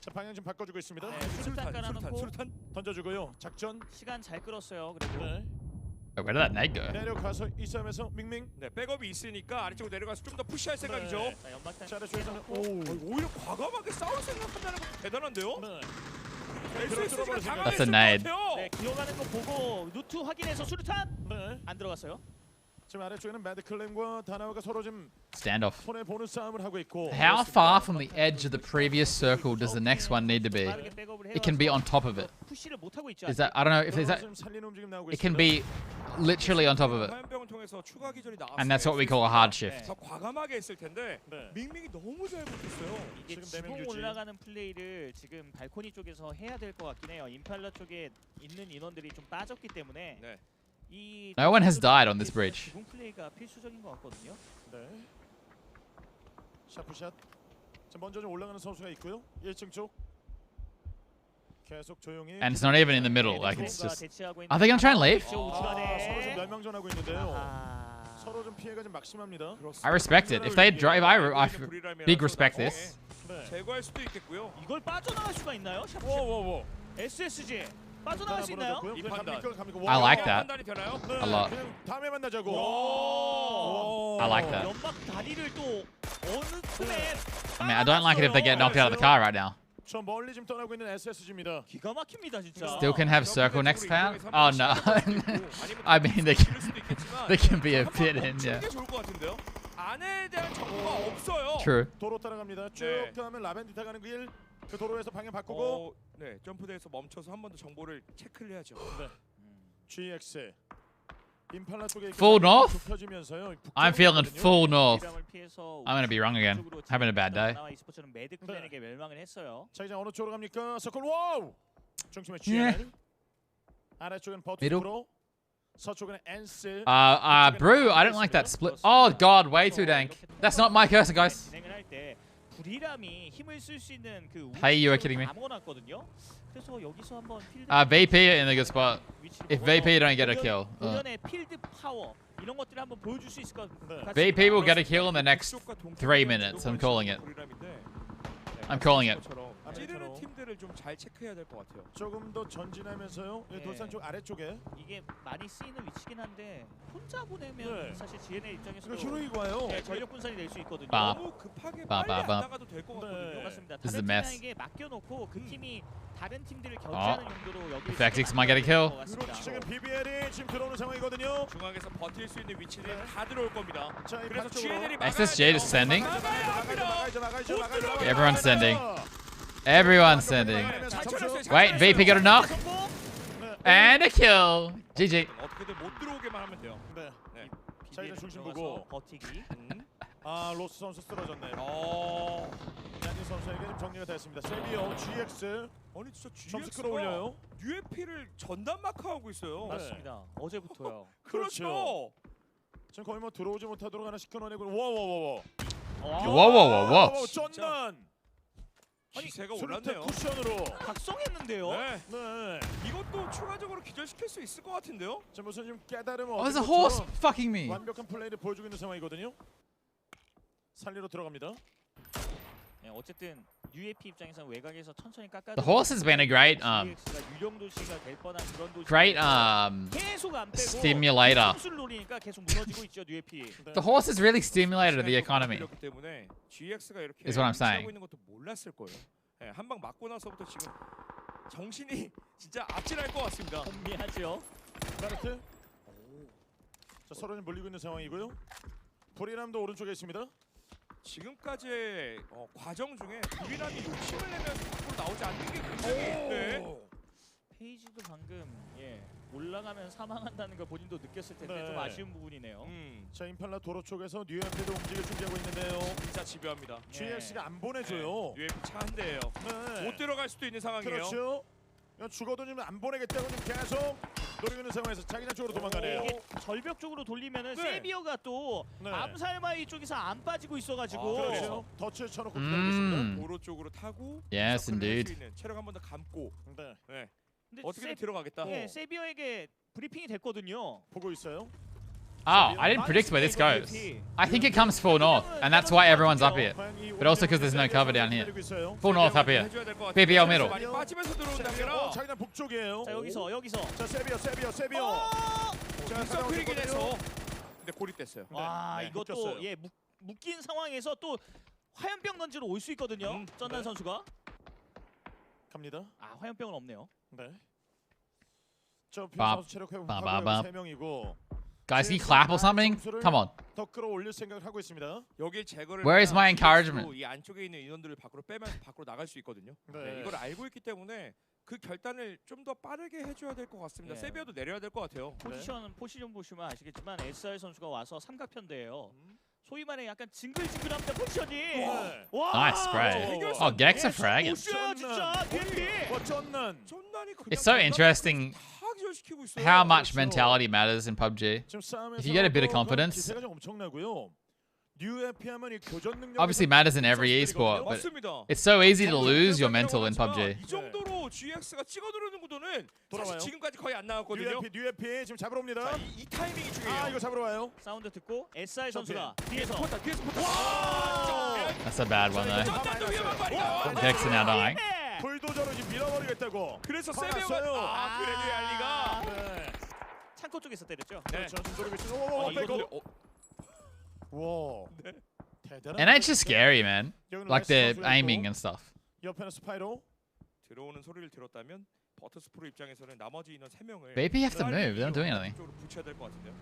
자 방향 좀 바꿔주고 있습니다. 네, 수류탄 깔아놓고 수류탄. 던져주고요. 작전. 시간 잘 끌었어요. 그래도 네. Wait, where did that nade go? 내려가서 이 싸움에서 밍밍. 네, 백업이 있으니까 아래쪽으로 내려가서 좀 더 푸시할 생각이죠. 네. 자, 연막탄 자 아래쪽에서는 오히려 과감하게 싸울 생각한다는 것도 대단한데요. 네. SSG가 들어버리시면 당황했을 That's a 것 nade. 같아요. 네, 기어가는 거 보고 루트 확인해서 수류탄 네. 안 들어갔어요. 지금 아래쪽에는 매드클랜과 다나와가 서로 좀 Standoff. 손에 보는 싸움을 하고 있고. How far from the edge of the previous circle does the next one need to be? 빠르게 백업을 It can be on top of it. 푸시를 못 하고 있죠. Is that I don't know if is that 지금 살리는 움직임 나오고 it can 있습니다. be literally on top of it. 화염병을 통해서 추가 기절이 나왔어요. And that's what we call a hard shift. 더 과감하게 했을 텐데 네. 밍밍이 너무 잘 붙었어요. 이게 지금 네명 지붕 유지. 올라가는 플레이를 지금 발코니 쪽에서 해야 될 것 같긴 해요. 임팔라 쪽에 있는 인원들이 좀 빠졌기 때문에 네. 이 No one has died on this bridge. 지붕 플레이가 필수적인 것 같거든요. 네. 샤프샷. 자 먼저 좀 올라가는 선수가 있고요. 1층 쪽. 계속 조용히. And it's not even in the middle. Like it's 지붕과 just. 대치하고 Are they gonna try and leave? 지금 서로 좀 우측안에 멸망전하고 있는데요. 아하. 서로 좀 피해가 좀 막심합니다. I respect it. If they drive, I big respect this. 네. 제거할 수도 있겠고요. 이걸 빠져나갈 수가 있나요? 샤프샷. 워워워. SSG 빠져나갈 수 있나요? 이 판단. I like that. 판단이 되나요? A lot. 그냥 다음에 만나자고. 오. I like that. 연막 다리를 또 어느 틈에 I mean, I don't like it if they get knocked out of the car right now. 저 멀리 지금 떠나고 있는 SSG입니다. 기가 막힙니다 진짜. Still can have circle next time. Oh no. I mean, they can be a bit in. Yeah. 좋을 것 같은데요. 안에 대한 정보가 없어요. True. 도로 따라갑니다. 쭉 네. 가면 라벤디타 가는 길. 그 도로에서 방향 바꾸고. 네, 점프대에서 멈춰서 한 번 더 정보를 체크를 해야죠. 네. GX. 임팔라 쪽에 Full north? 좁혀지면서요. I'm feeling full north. 부담을 피해서 I'm gonna be wrong again. 우측으로 Having a bad day. 다나와 e스포츠는 매드 클랜에게 멸망을 했어요. 자 이제 어느 쪽으로 갑니까? 서클 와우. 중심에 예. GN. 아래쪽은 Middle. 버투프로. 서쪽은 엔스. Brew, I don't like that split. Oh god, way too dank. That's not my cursor, guys. 진행을 할 때 불이람이 힘을 쓸 수 있는 그 Hey, you are kidding me. 다 모아놨거든요. 그래서 여기서 한번 필드 VP in a good spot. 위치를 If 보고 VP don't get a kill. 본연의 필드 파워 이런 것들을 한번 보여줄 수 있을 것 같습니다. VP will get a kill in the next 3 minutes. I'm calling it. I'm calling it. 찌르는 팀들을 좀 잘 체크해야 될 것 같아요. 조금 더 전진하면서요. 네. 돌산 쪽 아래쪽에. 이게 많이 쓰이는 위치긴 한데 혼자 보내면 네. 사실 GN의 입장에서 이거 히로이가 와요. 네, 전력 분산이 될 수 있거든요. 빠. 너무 급하게 빠, 빨리 안 빠. 나가도 될 것 같거든요. 네. 맞습니다. This is 다른 a mess. 팀에게 맡겨놓고 그 팀이 다른 팀들을 견제하는 용도로 여기 Factix might get a kill. 지금 BBL이 지금 들어오는 상황이거든요. 중앙에서 버틸 수 있는 위치는 다 들어올 겁니다. 자, 이 그래서 반쪽으로. GNL이 SSG is sending. 막아야죠. Everyone's sending. Everyone's sending. Wait, VP got a knock. And a kill. GG. 어떻게든 못 들어오게만 하면 돼요. 네. 네. 자 이제 중심 보고. 버티기. 아 로스 선수 쓰러졌네요. 양희 선수에게 좀 정리가 됐습니다. 세비오 GX 아니 진짜 점수 GX가 끌어올려요. UFP를 전담 마크하고 있어요. 맞습니다. 어제부터요. 그렇죠. 지금 거의 뭐 들어오지 못하도록 하나 시켜놓고 와와와와. Whoa. 쩐난. 기세가 수류탄 올랐네요. 쿠션으로. 각성했는데요. 네. 네. 이것도 추가적으로 기절시킬 수 있을 것 같은데요. 자 무슨 좀 깨달음을 Oh, there's a 얻은 horse 것처럼 fucking me. 완벽한 플레이를 보여주고 있는 상황이거든요. 살리로 들어갑니다. 네, 어쨌든 UAP 입장에서 외곽에서 천천히 깎아. The horse has been a great 유령 도시가 될 뻔한 그런 도시. great 계속 안 빼고 stimulator. 점수를 노리니까 계속 무너지고 있죠 UAP. The horse has really stimulated the economy. 그렇기 때문에 GX가 이렇게 Is what I'm saying. 하고 있는 것도 몰랐을 거예요. 네, 한 방 맞고 나서부터 지금 정신이 진짜 아찔할 것 같습니다. 혼미하죠. 가르트. 자 서로 좀 몰리고 있는 상황이고요. 불이람도 오른쪽에 있습니다. 지금까지의 과정 중에 불이람이 욕심을 내면서 밖으로 나오지 않는 게 굉장히 네. 페이지도 방금 올라가면 사망한다는 걸 본인도 느꼈을 텐데 네. 좀 아쉬운 부분이네요. 자 임팔라 도로 쪽에서 뉴엠피도 움직일 준비하고 있는데요. 진짜 집요합니다. GX가 안 보내줘요. UFP 차 한 대예요. 네. 못 들어갈 수도 있는 상황이에요. 그렇죠. 죽어도 좀 안 보내겠다고 좀 계속 노리고 있는 상황에서 자기장 쪽으로 도망가네요. 이게 절벽 쪽으로 돌리면은 네. 세비어가 또 네. 암살마이 쪽에서 안 빠지고 있어가지고 그렇죠. 덫을 쳐놓고 기다리고 있습니다. 도로 쪽으로 타고 Yes, 서클을 할수 indeed. 있는 체력 한 번 더 감고 네. 네. 근데 어떻게든 들어가겠다. 예, 세비어에게 브리핑이 됐거든요. 보고 있어요. Oh, I didn't predict where this goes. I think it comes full north, and that's why everyone's up here. But also because there's no cover down here. Full north up here. BBL middle. 많이 빠지면서 들어온 단계라. 자기장 북쪽이에요. 자 여기서 자 세비어. 자 인서클이긴 해서 근데 고립됐어요. 와 네, 이것도 묶였어요. 예 묶인 상황에서 또 화염병 던지러 올 수 있거든요. 쩐난 네. 선수가. 갑니다. 아 화염병은 없네요. 네. 저 밥, 선수 체력 회복하고 밥. 3명이고 Guys, can you clap or something? Come on. 더 끌어올릴 생각을 하고 있습니다. 여기 제거를 Where is 해야 my encouragement? 이 안쪽에 있는 인원들을 밖으로 빼면서 밖으로 나갈 수 있거든요. 네. 네, 이걸 알고 있기 때문에 그 결단을 좀 더 빠르게 해줘야 될 것 같습니다. 네. 세비어도 내려야 될 것 같아요. 포지션 보시면 아시겠지만 SR 선수가 와서 삼각편대예요. 소위 말해 약간 징글징글합니다 포지션이. 와. Nice spray. Oh, Gex are fragging. 오셔 진짜 DMP. 쩐난. It's so interesting how much mentality matters in PUBG. If you get a bit of confidence, 기세가 좀 엄청나고요. UFP 하면 이 교전 능력 obviously matters in every esport, but 맞습니다. it's so easy to lose your mental in PUBG. 이 정도로 GX가 찍어 들어오는 구도는 돌아와요. 사실 지금까지 거의 안 나왔거든요. UFP 지금 잡으러 옵니다. 이 타이밍이 중요해요. 아 이거 잡으러 와요. 사운드 듣고 SR 선수가 뒤에서 뒤에서 That's a bad one though. 쩐난도 위험한 말이야. Gex are now dying. 불도저로 지금 밀어버리겠다고. 그래서 화났어요. 세비어가 그래도 알리가 네. 창고 쪽에서 때렸죠. 네. 그렇죠. 지금 노리고 있어. 오, 백업. 와. 대단한. And it's just scary, man. Like they're aiming and stuff. 옆에는 스파이로. 들어오는 소리를 들었다면 버터스프로 입장에서는 나머지 인원 3명을 BP have to move. They're not doing anything. 쪽으로 붙여야 될 것 같은데요.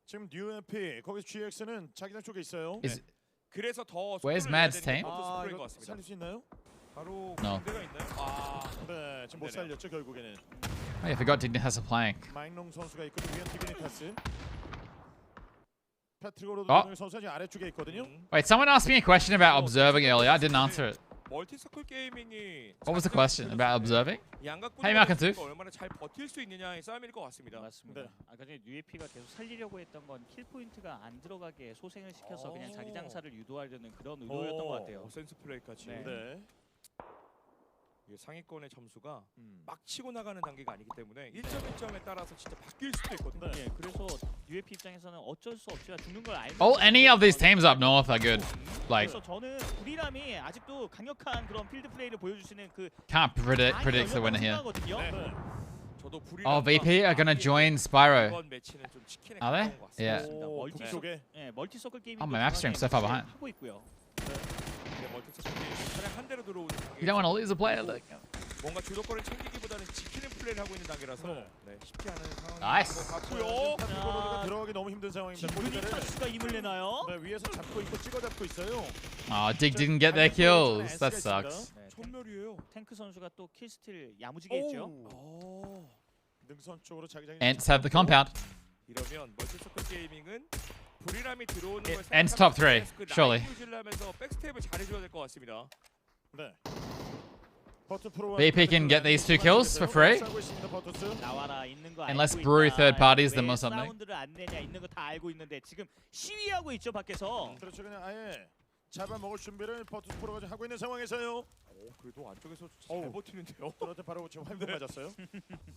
지금 UFP 거기서 GX는 자기장 쪽에 있어요. Is 그래서 더 Where's 속도를 내야 Mad's 되는 게 team? 버터스프로인 것 이거 같습니다. 살릴 수 있나요? 바로 No. 군대가 있나요? 아, 네, 지금 못 네네. 살렸죠 결국에는. Oh, I forgot Dignitas has a plank. 마잉롱 선수가 있고 위엔 디그니타스. 패트릭 오로드 선수가 지금 아래쪽에 있거든요. Wait, someone asked me a question about observing earlier. I didn't answer it. 멀티서클 게이밍이 What was the question about observing? 양각 Hey, Malcolm, 얼마나 잘 버틸 수 있느냐의 싸움일 것 같습니다. 맞습니다. 네. 아까 전에 UAP가 계속 살리려고 했던 건 킬 포인트가 안 들어가게 소생을 시켜서 그냥 자기 장사를 유도하려는 그런 의도였던 것 같아요. 센스 플레이까지. 네. 네. 이게 상위권의 점수가 막 치고 나가는 단계가 아니기 때문에 1점에 따라서 진짜 바뀔 수도 있거든요. 예, 그래서 UAP 입장에서는 어쩔 수 없이 죽는 걸 알면 All any of these teams up north are good. Like 그래서 저는 구리람이 아직도 강력한 그런 필드 플레이를 보여줄 수 있는 그 can't predict the winner here. 생각하거든요. 네. 저도 Oh, VP are gonna join Spyro. 이번 매치는 좀 치킨에 Are they? 가까운 것 같습니다. Yeah. 오, 멀티 북쪽에. 예, 멀티서클 게이밍 Oh, my map stream's so far behind. 하고 있고요. 네, 멀티서클 게이밍 차량 한 대로 들어오는 You don't want to lose a player. Look. 뭔가 주도권을 챙기기보다는 지키는 플레이를 하고 있는 단계라서 네, 쉽지 않은 상황인 Nice. 것 같고요. 패트릭 오로드가 들어가기 너무 힘든 상황입니다. 포지션을 디그니타스가 힘을 내나요? 네, 위에서 잡고 있고 찍어 잡고 있어요. Oh, Dig didn't get their kills. That sucks. 네, 천멸이에요. 탱크 선수가 또 킬스틸 야무지게 했죠. 능선 쪽으로 자기장이. Ants have the compound. 이러면 멀티서클 게이밍은 불이람이 들어오는 걸 Ants top three, 생각하면서 그 surely. 라인 유지를 하면서 백스텝을 잘해줘야 될 것 같습니다. 네. 버튼 프로와 VP can get these 2 kills for free. 싸우고 있습니다, 버터스. 나와라 있는 거 Unless 알고 brew 있다. third parties 왜 them or something. 사운드를 안 내냐 있는 거 다 알고 있는데 지금 시위하고 있죠 밖에서. 그렇죠, 그냥 아예 잡아먹을 준비를 버터스 프로가 지금 하고 있는 상황에서요. 그래도 안쪽에서 잘 버티는데요. 그런데 바로 지금 활동 맞았어요.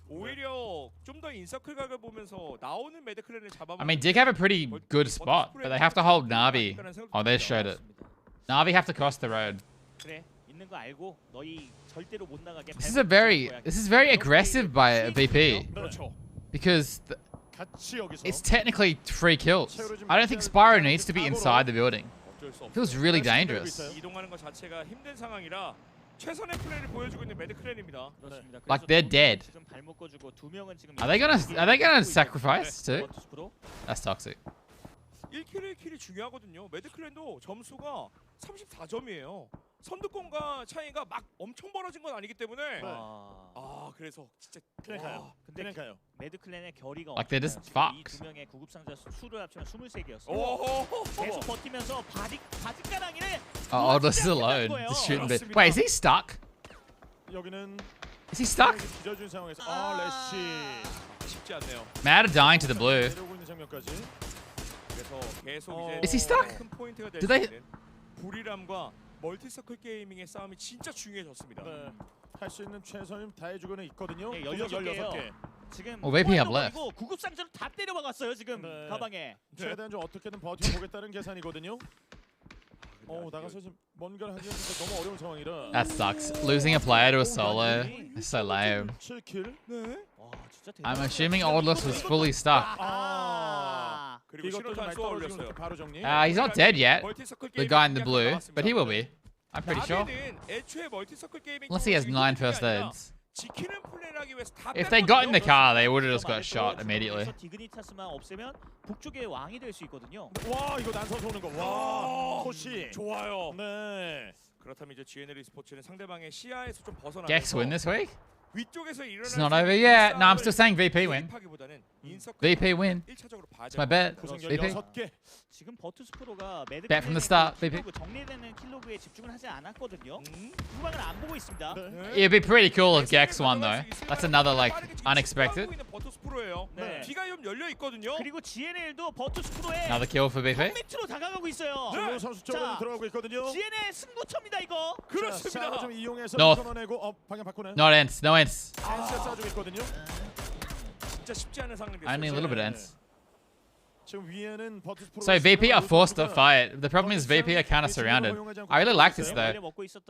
오히려 좀 더 인서클 각을 보면서 나오는 매드클랜을 잡아먹는 I mean, Dig have a pretty good spot, but they have to hold Navi. Oh, they showed it. Navi have to cross the road. 그래 있는 거 알고 너희 절대로 못 나가게. This is very aggressive by VP 그렇죠. because 같이 여기서. it's technically 3 kills. I don't think Spyro needs to be inside the building. 어쩔 수 없어요. Feels really dangerous. 이동하는 것 자체가 힘든 상황이라 최선의 플레이를 보여주고 있는 매드클랜입니다. 그렇습니다. Like they're dead. 지금 발 묶어주고 두 명은 지금. Are they gonna sacrifice too? 버투스 프로. That's toxic. 1킬 1킬이 중요하거든요. 매드클랜도 점수가 34점이에요. 선두권과 차이가 막 엄청 벌어진 건 아니기 때문에 그래서 진짜 그냥 가요. 그냥 가요. 매드클랜의 결의가 Like they're just 엄청나요. fucked. 이두 명의 구급 상자 수를 합치면 23개였어요. 오호호호. 계속 버티면서 바지가랑이를 Oh, this is alone. Just shooting. Wait, is he stuck? 여기는 Is he stuck? 기저준 상황에서 레시 쉽지 않네요. Mad are dying to the blue. 내려오고 있는 장면까지. 그래서 계속 이제 Is he stuck? 큰 포인트가 될 Do 수 they- 있는 불이람과 멀티서클 게이밍의 싸움이 진짜 중요해졌습니다. 네. 할 수 있는 최선을 다해주고는 있거든요. 예, 구성 16개. 지금 VP have left. 구급상자로 다 때려박았어요 지금 네. 가방에. 최대한 좀 어떻게든 버텨보겠다는 계산이거든요. 나가서 지금 뭔가를 하기가 진짜 너무 어려운 상황이라. That sucks. Losing a player to a solo. It's so lame. 7킬. 네. 와 진짜 I'm 대단하다. assuming Oldless was fully stuck. 그리고 이것도 좀 신호탄 많이 쏘아올렸어요. 떨어지고 바로 정리. He's not dead yet. 멀티서클 The 게이밍 guy in the 공략 blue, 나왔습니다. but he will be. I'm pretty sure. 나비는 애초에 멀티서클 게이밍 Unless he has 쪽으로 9 이동이 first 아니라 aids. 지키는 플레이를 하기 위해서 다 If they got in the 뺐거든요. car, they would have just got shot immediately. 디그니타스만 없애면 북쪽의 왕이 될 수 있거든요. 와 이거 난서서 오는 거. 와 호시. 좋아요. 네. 그렇다면 이제 GNL e스포츠는 상대방의 시야에서 좀 벗어나면서 Gex win this week? 위쪽에서 일어날 It's not over yet. No, I'm still saying VP win. VP win. It's my bet. VP. 지금 버투스프로가 매드 Bet from the start, VP. 정리되는 킬로그에 집중을 하지 않았거든요. 후방을 안 보고 있습니다. It'd be pretty cool if Gex won though. That's another like unexpected. 네. 뒤가 좀 열려 있거든요. 그리고 GNL도 버투스프로의 Another kill for VP. 밑으로 다가가고 있어요. 네. 선수 쪽으로 자, 들어가고 있거든요. GNL 승부처입니다 이거. 그렇습니다. 좀 이용해서 North. 전환하고 방향 바꾸네. Not ends. No ends. 펜스에 쏴주고 있거든요. 진짜 쉽지 않은 상황이 Only a little bit ends. 지금 위에는 버투스프로. So VP are forced to fight. The problem is VP are kind of surrounded. I really like this though.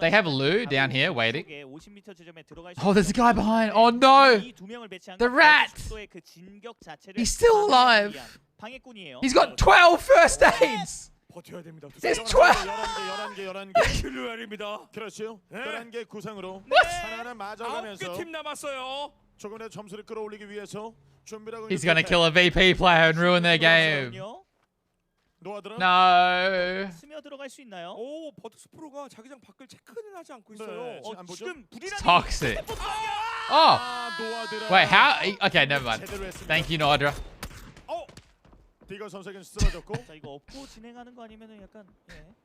They have Lou down here waiting. 50m 지점에 들어가 Oh, there's a guy behind. Oh no! 두 명을 배치한 The rat! 버투스프로의 그 진격 자체를 He's still alive. 방해꾼이에요. He's got 12 first aids. 버텨야 됩니다. There's 12. 11개. 킬로얄입니다. 그렇죠. 네. 11개 구상으로 하나하나 맞아가면서 9개 팀 남았어요. 조금이라도 점수를 끌어올리기 위해서 준비를 하고 He's gonna kill a VP player and ruin their game. 노아드라. No. 스며 들어갈 수 있나요? 오, 버투스프로가 자기장 밖을 체크는 하지 않고 있어요. 네, 지금 안 보죠? 지금 불이라니 Toxic. Oh. 노아드라. Wait, how? Okay, never mind. 제대로 했습니다. Thank you, Nodra. 디거 선수에게 쓰러졌고. 자 이거 업고 진행하는 거 아니면은 약간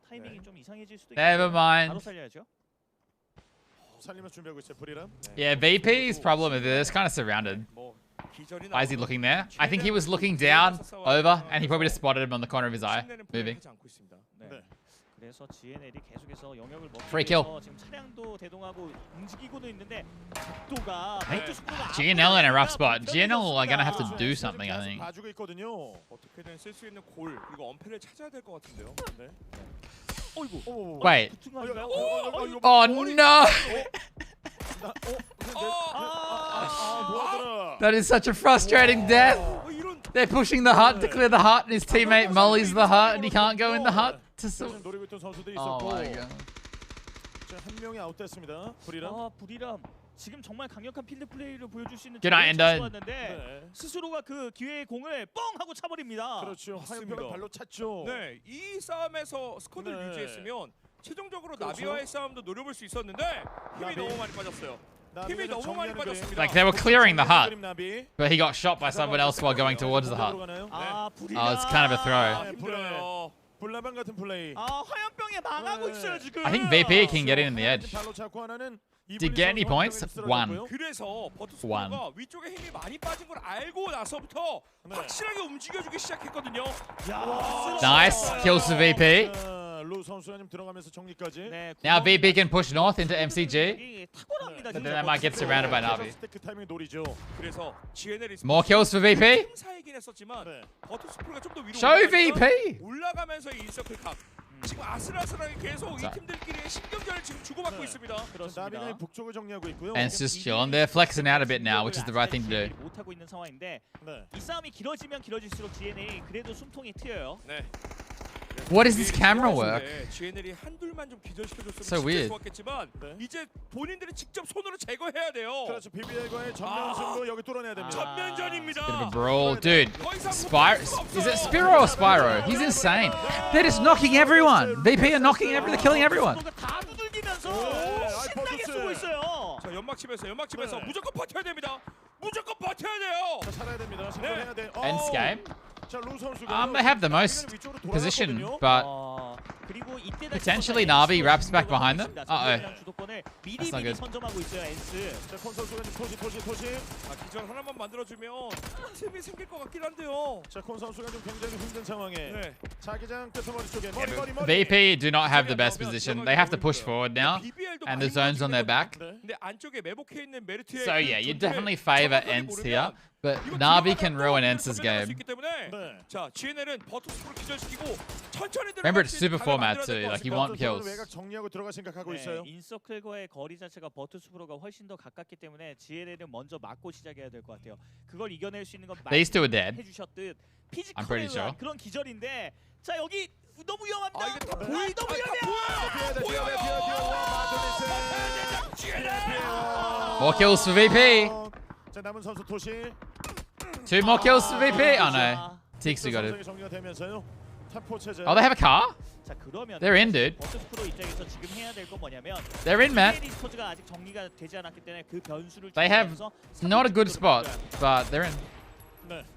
타이밍이 좀 이상해질 수도 Never 있어요. 바로 mind. 살려야죠. 살리면 준비하고 있어요. 불이람. Yeah, VP's problem is they're just kind of surrounded. Why is he looking there? I think he was looking down, over, and he probably just spotted him on the corner of his eye, moving. 네. 그래서 GNL이 계속해서 영역을 먹기 Free kill. 위해서 지금 차량도 대동하고 움직이고도 있는데 각도가 GNL in a rough spot. GNL are gonna have to do something, I think. 봐주고 있거든요. 어떻게든 쓸 수 있는 골 그리고 엄폐를 찾아야 될 것 같은데요. 네. 어이구. Wait. 붙은 거 아닌가요? Oh no! 노아드라. That is such a frustrating death. They're pushing the hut to clear the hut, and his teammate mollies the hut, and he can't go in the hut. 지금 노리고 있던 선수들이 Oh 있었고. my god. 한 명이 아웃됐습니다. 불이람. 불이람. 지금 정말 강력한 필드 플레이를 보여줄 수 있는 Good night, 좋은 Endon. 찬스였는데 스스로가 그 기회의 공을 뻥 하고 차버립니다. 그렇죠. 화염병을 발로 찼죠. 네, 이 싸움에서 스쿼드를 네. 유지했으면 최종적으로 그렇죠. 나비와의 싸움도 노려볼 수 있었는데 힘이 나비. 너무 많이 빠졌어요. 힘이 너무 많이 빠졌습니다. Like they were clearing the hut, but he got shot by someone else while going towards the hut. Oh, it's kind of a throw. 힘들어요. 불나방 같은 플레이. 화염병에 망하고 있어요 지금. I think VP can get in the edge. 발로 잡고 하나는 Did get any points? One. 그래서 버투스프로가 위쪽에 힘이 많이 빠진 걸 알고 나서부터 확실하게 움직여주기 시작했거든요. Nice. Kills for VP. 루 선수가 좀 들어가면서 정리까지. Now VP can push north into MCG. 탁월합니다. But then they might get surrounded by Navi. 그 타이밍 노리죠. 그래서 GNL More kills for VP. 사이긴 했었지만 버투스프로가 좀 더 위로 Show VP. 올라가면서 인서클 각. 지금 아슬아슬하게 계속 이 팀들끼리의 신경전을 지금 주고받고 있습니다. 나비는 북쪽을 정리하고 있고요. And it's just chilling. They're flexing out a bit now, which is the right thing to do. 못 하고 있는 상황인데 이 싸움이 길어지면 길어질수록 GNL이 그래도 숨통이 트여요. 네. What is this camera work? GNL이 한둘만 좀 기절시켜줬으면 So 진짜 weird. 좋았겠지만 이제 본인들이 직접 손으로 제거해야 돼요. 그렇죠. BBL과의 전면승도 여기 뚫어내야 됩니다. 전면전입니다. Bit of a brawl, dude. Is it Spiro or Spyro? He's insane. They're just knocking everyone. VP are knocking they're killing everyone. 다 두들기면서 신나게 쓰고 있어요. 자 연막집에서 무조건 버텨야 됩니다. 무조건 버텨야 돼요. 자, 살아야 됩니다. 생존해야 돼. Ends game. 자, 루 선수가 They have the most position, but 그리고 이때 potentially Navi wraps back behind them. Uh-oh. That's not 미리 good. 선점하고 있어요 엔스. 자, 콘 선수가 지금 토시. 아, 기절 하나만 만들어주면 틈이 생길 것 같긴 한데요. 자, 콘 선수가 좀 굉장히 힘든 상황에 네. 자기장 끝머리 쪽에 머리. VP do not have the best position. They have to push forward now, and the zone's on their back. 네. 근데 안쪽에 매복해 있는 메르트의 So yeah, you 존재 definitely favor 정확하게 Ents 모르면 here, but 이거 Navi 들어가다 can 또 ruin 오늘 Ents' 전멸할 수 game. 있기 때문에 네. 자, GNL은 버투스프로 기절시키고 천천히 Remember, 들어갈 it's 수 있는 super 각을 format 만들어야 too. 될것 Like you 같습니다. want kills. 외곽 정리하고 들어갈 생각하고 있어요. 인서클과의 거리 자체가 버투스프로가 훨씬 더 가깝기 때문에 GLL은 먼저 맞고 시작해야 될 것 같아요. 그걸 이겨낼 수 있는 건 These two are dead. 해주셨듯 I'm pretty 피지컬에 sure. 의한 그런 기절인데 자 여기 너무 위험합니다. 아, 이게 다 너무 보이- 위험해요. More kills for VP. 자, 남은 선수 토시. 2 more kills for VP. Oh no, Tixu got it. 정리가 되면서요. 탑포 체제. Oh, they have a car. 자 그러면 They're in, dude. 버투스프로 입장에서 지금 해야 될 건 뭐냐면 They're in, man. 스포츠가 아직 정리가 되지 않았기 때문에 그 변수를 They have not a good spot, but they're in.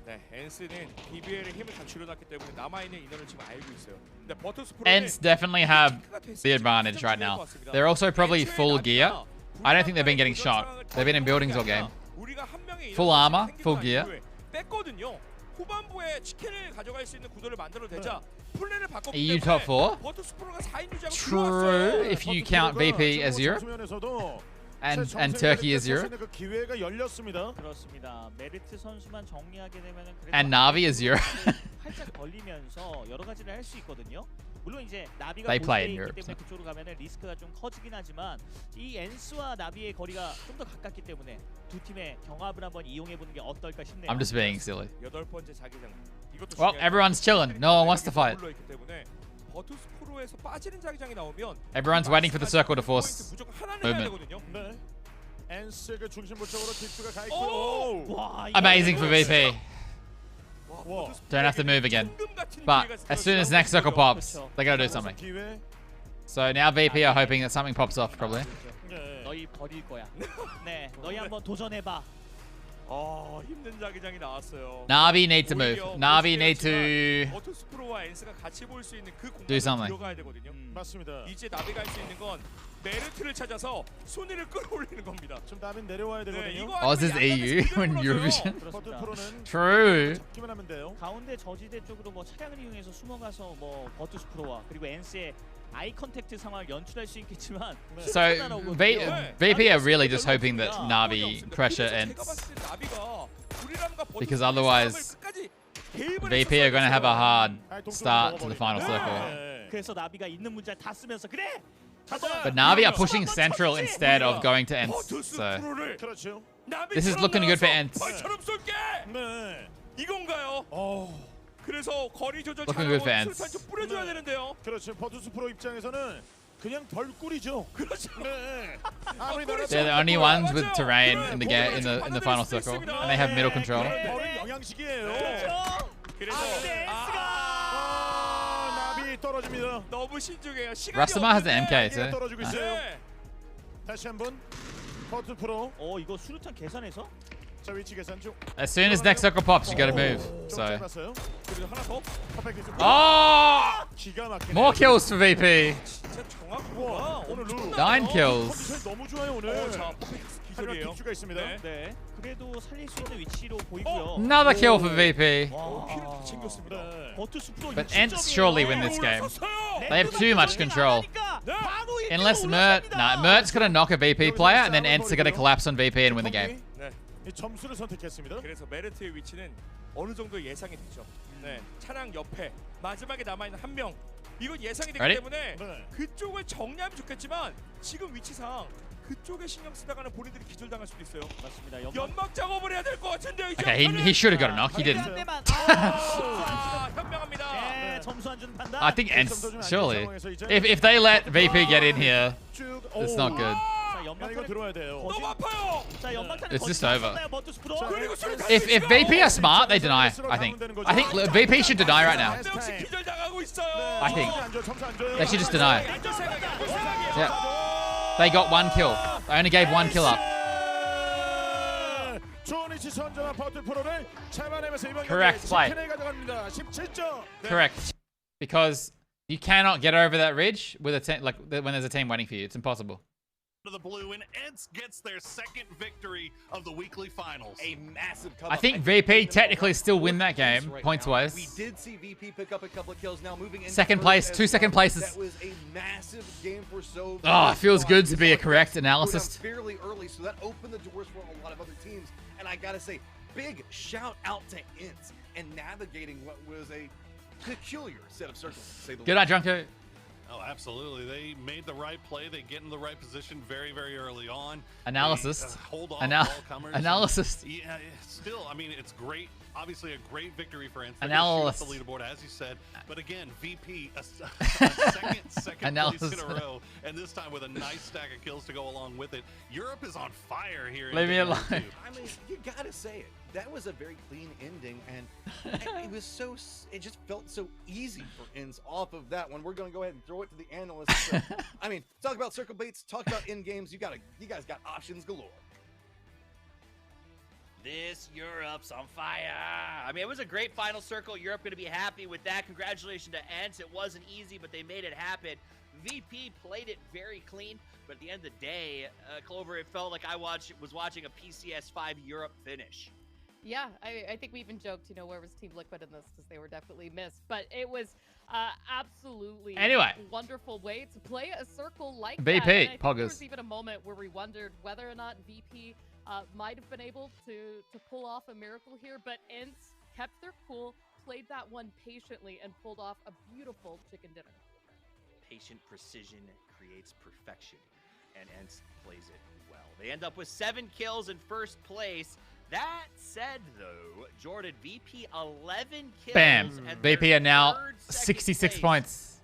네, 엔스는 BBL의 힘을 다 줄여놨기 때문에 남아있는 인원을 지금 알고 있어요. 근데 버투스프로는 Ents definitely have the advantage right now. They're also probably full gear. I don't think they've been getting shot. They've been in buildings all game. 우리가 한 명의 Full 인원이 armor, 생기고 full 난 gear. 이후에 뺐거든요. 후반부에 치킨을 가져갈 수 있는 구도를 만들어내자 플랜을 바꿨기 EU 때문에 top 4. 버투스프로가 4인 유지하고 True, if you count VP as Europe and Turkey as Europe, 그 기회가 열렸습니다. 그렇습니다. 메리트 선수만 정리하게 되면은 그래도 and Navi as Europe. 살짝 걸리면서 여러 가지를 할 수 있거든요. 물론 이제 나비가 They play 본대에 in 있기 Europe, 때문에 그쪽으로 가면은 리스크가 좀 커지긴 하지만 이 엔스와 나비의 거리가 좀 더 가깝기 때문에 두 팀의 경합을 한번 이용해 보는 게 어떨까 싶네요. I'm just being silly. 8번째 자기장. 이것도 Well, 중요해요. everyone's chilling. No one wants to fight. 물러있기 때문에 버투스프로에서 빠지는 자기장이 나오면 Everyone's waiting for the circle to force 무조건 하나는 해야 movement. 되거든요. 네. 엔스 그 중심부 쪽으로 딕스가 가 오! 있고요. 와, Amazing for VP. 와, Don't have to move again. 황금 같은 But 기회가 as soon as 나오는 next circle 거죠. pops, they gotta do something. 기회. So now VP are hoping that something pops off, probably. 네. 너희 버릴 거야. 네, 너희 한번 도전해 봐. 힘든 자기장이 나왔어요. Navi need to move. 오히려 Navi need 보시겠지만 to 버투스프로와 엔스가 같이 볼 수 있는 그 do 공간에 something. 들어가야 되거든요. 맞습니다. 이제 나비가 할 수 있는 건 메르트를 찾아서 순위를 끌어올리는 겁니다. 좀 남인 내려와야 네, 되거든요. 이거 Oh, is this 아니면 EU 약간의 when 스피드를 Eurovision? 풀어줘요. 버튼 프로는 True. 잡기만 하면 돼요. 가운데 저지대 쪽으로 뭐 차량을 이용해서 숨어가서 뭐 버투스프로와 그리고 엔스의 아이 컨택트 상황을 연출할 수 있겠지만 So VP are really just hoping that Navi pressure Ents, because otherwise VP are going to have a hard start to the final circle. 그래서 나비가 있는 문제 다 쓰면서 그래. But Navi are pushing central instead of going to Ents. So 그렇죠. this is looking good for Ents. 벌처럼 쏠게. 네. 이건가요? 그래서 거리 조절 Looking 잘하고 good for Ents. 술탄 좀 뿌려줘야 되는데요. 그렇죠. 버투스 프로 입장에서는 그냥 덜꿀이죠. 그렇죠. 네. 아무리 They're the only ones with terrain in the in the final circle, and they have middle control. 버린 영양식이에요. 그래서 나비 떨어집니다. 너무 신중해요. 시간이 Rastama has an 없는데 MK 이게 too. 떨어지고 있어요. 네. 다시 한번 버투 프로. 이거 수류탄 계산해서? 자 위치 계산 중. As soon as next circle pops, you gotta move. 좀 So 짧았어요. 그리고 하나 더. 퍼펙트 좀. oh, 기가 막히네. more kills for VP. 진짜 정확구나. 오늘 룰. 9 kills. 컨디션이 너무 좋아요 오늘. 자, 하지만 기술이에요. 빅주가 있습니다. 네. 네. 그래도 살릴 수 있는 위치로 보이고요. Another kill for VP. 피를 다 챙겼습니다. 네. 버투스프로 But Ents surely win this game. They have too much control. Unless Mert's gonna knock a VP player, and then Ents are gonna collapse on VP and win the game. 네. 이 점수를 선택했습니다. 그래서 메르트의 위치는 어느 정도 예상이 되죠. 네. 차량 옆에 마지막에 남아 있는 한 명. 이건 예상이 되기 Ready? 때문에 네. 그쪽을 정리하면 좋겠지만 지금 위치상 그쪽에 신경 쓰다가는 본인들이 기절당할 수도 있어요. 맞습니다. 연막 작업을 해야 될 것 같은데요. 이제 Okay, he should have got a knock. He didn't. 현명합니다. 네, 점수 안 주는 판단. I think Ents surely. If they let VP get in here, it's not good. 자, 이거 연막탄을 들어와야 돼요. 너무 아파요. 자, 연막탄을 It's just over. 버투스프로. 그리고 수류탄 If VP are smart, they deny. I think VP should deny right now. 한 명씩 기절당하고 있어요. I think 점수 안 줘요. they should just deny. 볼 생각이 안 볼 생각이에요. Yeah. They got 1 kill. They only gave 1 kill up. 좋은 위치 선점한 버튼 프로를 잡아내면서 이번 Correct play. 17에 가져갑니다. 17점. Correct. Because you cannot get over that ridge with a when there's a team waiting for you. It's impossible. to the blue, and Ents gets their second victory of the weekly finals. A massive I think VP technically still win that game, right points-wise. We did see VP pick up a couple of kills. Now moving into Second first place, as 2 second well. places. That was a massive game for So. Oh, it feels good to be a correct analysis. Fairly early, so that opened the doors for a lot of other teams. And I gotta say, big shout out to Ents and navigating what was a peculiar set of circles, to say the Good night, Drunko. Oh, absolutely. They made the right play. They get in the right position very, very early on. Analysis. They, hold on, all comers. Analysis. Yeah, still, I mean, it's great. Obviously, a great victory for Ents. Analysis. The leaderboard, as you said. But again, VP, a second place in a row, and this time with a nice stack of kills to go along with it. Europe is on fire here. Leave me alone. I mean, you gotta say it. That was a very clean ending, and it was so. It just felt so easy for Ents off of that one. We're gonna go ahead and throw it to the analysts. So, I mean, talk about circle baits, talk about end games. You guys got options galore. This Europe's on fire. I mean, it was a great final circle. Europe going to be happy with that. Congratulations to Ents. It wasn't easy, but they made it happen. VP played it very clean, but at the end of the day, Clover, it felt like I was watching a PCS 5 Europe finish. Yeah, I think we even joked, you know, where was Team Liquid in this, because they were definitely missed. But it was absolutely wonderful way to play a circle like that. And I think there was even a moment where we wondered whether or not VP might have been able to pull off a miracle here, but Ents kept their cool, played that one patiently, and pulled off a beautiful chicken dinner. Patient precision creates perfection, and Ents plays it well. They end up with 7 kills in first place. That said, though, Jordan, VP 11 kills. Bam. And VP are now third, 66 place. points.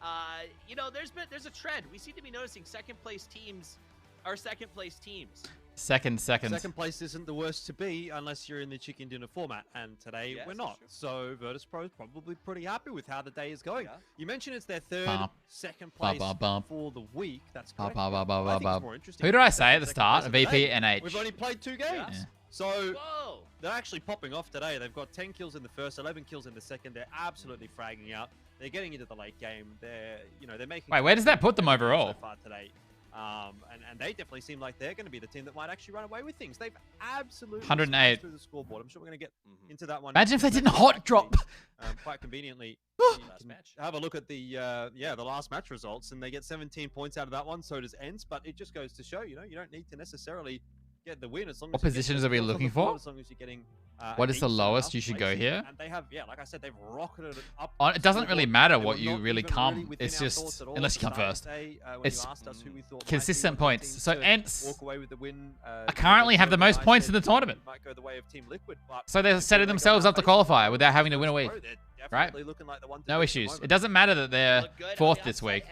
You know, there's a trend. We seem to be noticing second place teams are second place teams. Second. Second place isn't the worst to be unless you're in the chicken dinner format, and today we're not. So Virtus Pro is probably pretty happy with how the day is going. Yeah. You mentioned it's their third second place for the week. That's correct. I think it's more interesting. Who did I say at the start? VP and H. We've only played 2 games. Yeah. So they're actually popping off today. They've got 10 kills in the first, 11 kills in the second. They're absolutely fragging out. They're getting into the late game. They're making. Wait, where does that put them overall? So far today. And they definitely seem like they're going to be the team that might actually run away with things. They've absolutely 108 through the scoreboard. I'm sure we're going to get into that one. Imagine if they didn't hot drop. Quite conveniently, have a look at the last match results, and they get 17 points out of that one. So does Ents, but it just goes to show, you don't need to necessarily get the win as long as what positions are we looking for? As long as you're getting, what is the lowest you should go here? And they have, like I said, they've rocketed it up. It doesn't really matter what you really come. It's just unless you come first. It's consistent points. So Ents currently have the most points in the tournament. So they're setting themselves up to qualify without having to win a week. Right? No issues. It doesn't matter that they're fourth this week.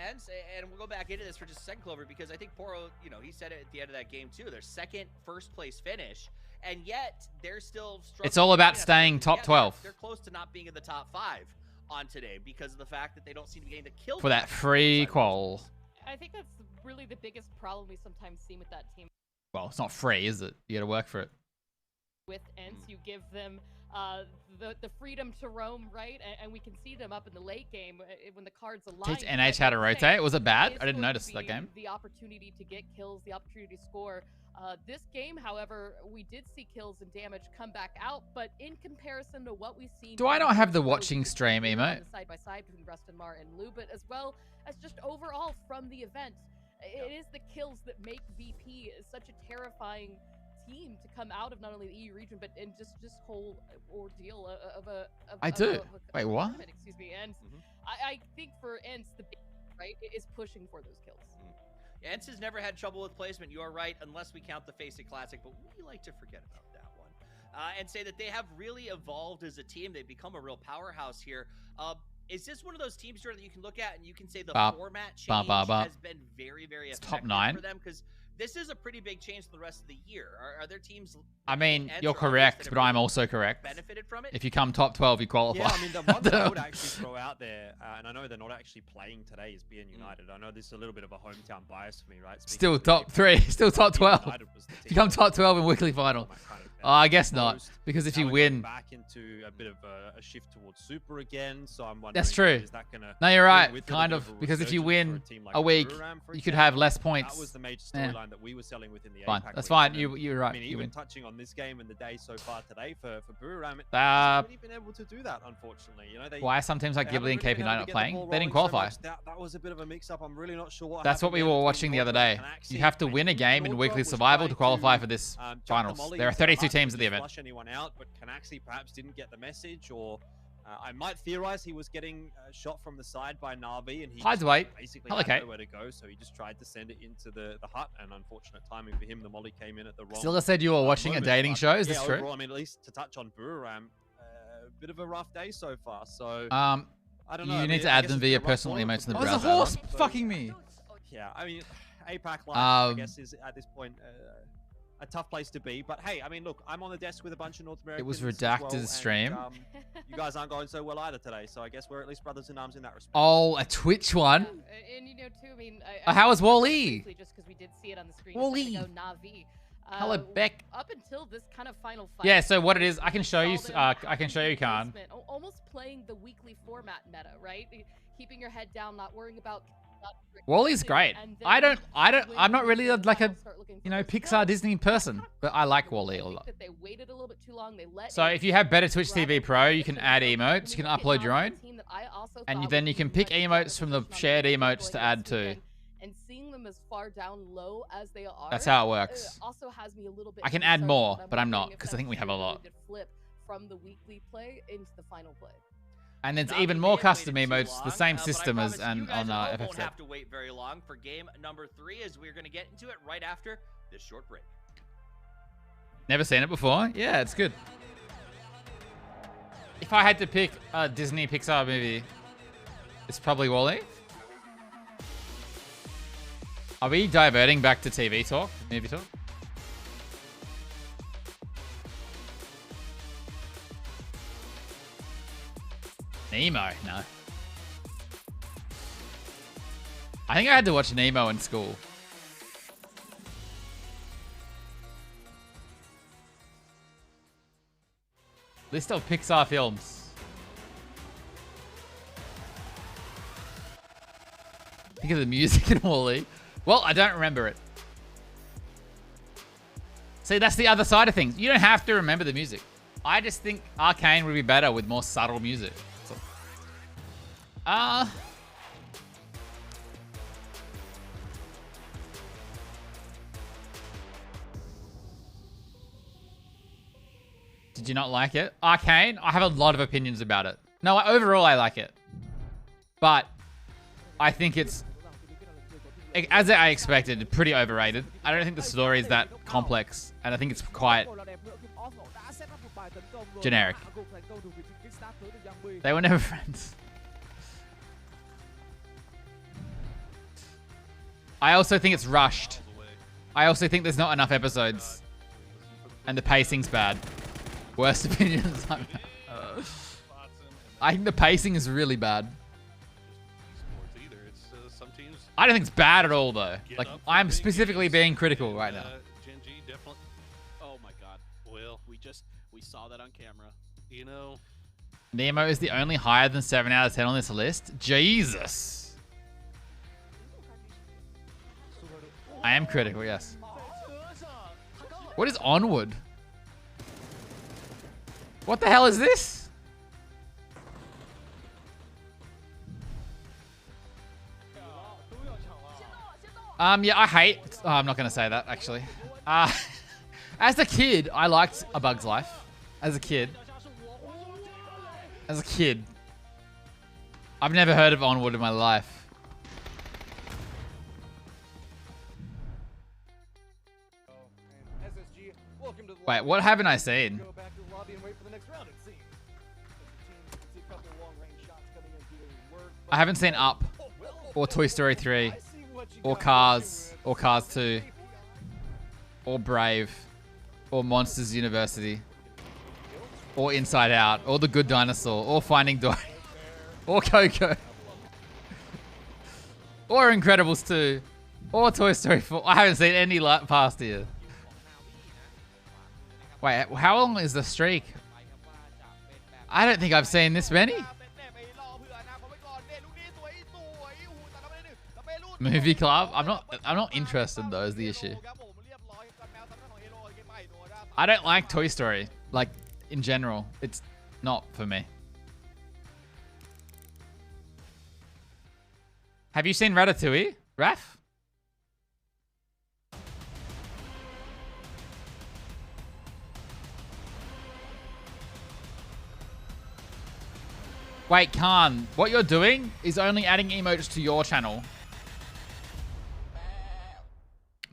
And we'll go back into this for just a second, Clover, because I think Poro, he said it at the end of that game too. Their second first place finish, and yet they're still struggling. It's all about staying top 12. They're close to not being in the top 5 on today because of the fact that they don't seem to be getting the kill for that free qual. I think that's really the biggest problem we sometimes see with that team. Well, it's not free, is it? You got to work for it. With Ents, you give them the freedom to roam, right? And we can see them up in the late game when the cards align. Teach NH how to rotate. Was it bad? I didn't notice that game. The opportunity to get kills, the opportunity to score. This game, however, we did see kills and damage come back out, but in comparison to what we've seen. Do I not have the watching stream emote? Side by side between Rustin-Mar and Lou, but as well as just overall from the event, it is the kills that make VP such a terrifying team to come out of not only the EU region, but in just whole ordeal of a. Wait, what? Excuse me, and I think for Ents, the big right is pushing for those kills. Ents has never had trouble with placement. You are right, unless we count the Face It Classic, but we like to forget about that one and say that they have really evolved as a team. They've become a real powerhouse here. Is this one of those teams, Jordan, that you can look at and you can say the format change has been very, very effective top 9 for them? Because this is a pretty big change for the rest of the year. Are there teams? I mean, you're correct, but I'm also correct. Benefited from it? If you come top 12, you qualify. Yeah, I mean, the one that I would actually throw out there, and I know they're not actually playing today, is BN United. I know this is a little bit of a hometown bias for me, right? Still top 3, still top 12. If you come top 12 in weekly final. I guess not, because if you win, back into a bit of a shift towards Super again. So I'm wondering, that's true. Is that gonna no, you're right, kind of, because if you win a week, you could have less points. That was the major storyline line that we were selling within the Fine. APAC That's region. fine. And, You're right. I mean, You even win. touching on this game and the day so far today for Buriram, it hasn't really been able to do that, unfortunately. You know, Why are some teams like they haven't Ghibli and really KP9 been able to not get the playing? ball They didn't rolling so qualify. much. That was a bit of a mix-up. I'm really not sure what That's what happened we there were between watching the other Northern day. and Canaxi. You have to I win a think game in Northern weekly was survival trying to qualify to, for this jump the finals. molly There are into the 32 hut teams to at the just event. flush anyone out, but Canaxi perhaps didn't get the message, or I might theorize he was getting shot from the side by Na'Vi, and he Hides just weight. basically Hell, had okay. nowhere to go, so he just tried to send it into the hut, and unfortunate timing for him, the molly came in at the wrong Scylla said you were watching a moment, dating but show. Is yeah, this true? overall, I mean, at least to touch on Buriram, a bit of a rough day so far, so I don't know. You I need mean, to I add guess them it's been via a rough personal tournament emotes in the for browser. Buriram, horse so- fucking me. Yeah, I mean, APAC Life, I Um, guess, is at this point a tough place to be. But hey, I mean, look, I'm on the desk with a bunch of North Americans. was as redacted well, and, stream. You guys aren't going so well either today, so I guess we're at least brothers in arms in that respect. Oh, a Twitch one. And you know, too, I mean, How was Wall-E? briefly, just because we did see it on the screen. Wall-E. a second ago, Na'Vi. Hello, Beck. Up until this kind of final fight. Yeah, so what it is, I can show you. saw them I can show you, Khan. placement, almost playing the weekly format meta, right? Keeping your head down, not worrying about. Wally's great. I'm not really like a, you know, Pixar Disney person, but I like Wall-E a lot. That they waited a little bit too long. They let So if you have better Twitch TV Pro, you can add emotes. You can upload your own, and then you can pick emotes from the shared emotes to add to. And seeing them as far down low as they are. That's how it works. Also has me a little bit. I can add concerned, more, I'm but I'm wondering not if because I think we have a that's lot. really good flip from the weekly play into the final play. And there's Not even that more they had custom waited too emotes, the long, same but I system as promise you guys on at home won't FFZ. have to wait very long for game number 3, as we're going to get into it right after this short break. Never seen it before? Yeah, it's good. If I had to pick a Disney Pixar movie, it's probably Wall-E. Are we diverting back to TV talk, movie talk? Nemo, no. I think I had to watch Nemo in school. List of Pixar films. Think of the music in Wall-E. Well, I don't remember it. See, that's the other side of things. You don't have to remember the music. I just think Arcane would be better with more subtle music. So, did you not like it? Arcane? I have a lot of opinions about it. No, overall I like it. But I think it's, as I expected, pretty overrated. I don't think the story is that complex, and I think it's quite generic. They were never friends. I also think it's rushed. I also think there's not enough episodes, and the pacing's bad. Worst opinions. I think the pacing is really bad. Some teams I don't think it's bad at all, though. Like, I'm specifically being critical right now. Gen G definitely. Oh my god. Well, we saw that on camera. You know, Nemo is the only higher than 7 out of 10 on this list. Jesus. I am critical, yes. What is Onward? What the hell is this? Yeah, I hate... Oh, I'm not going to say that, actually. As a kid, I liked A Bug's Life. As a kid. I've never heard of Onward in my life. Wait, what haven't I seen? I haven't seen Up, or Toy Story 3, or Cars 2, or Brave, or Monsters University, or Inside Out, or The Good Dinosaur, or Finding Dory, or Coco, or Incredibles 2, or Toy Story 4. I haven't seen any past here. Wait, how long is the streak? I don't think I've seen this many. Movie club? I'm not interested though, is the issue. I don't like Toy Story. Like, in general. It's not for me. Have you seen Ratatouille, Raf? Wait, Khan, what you're doing is only adding emotes to your channel.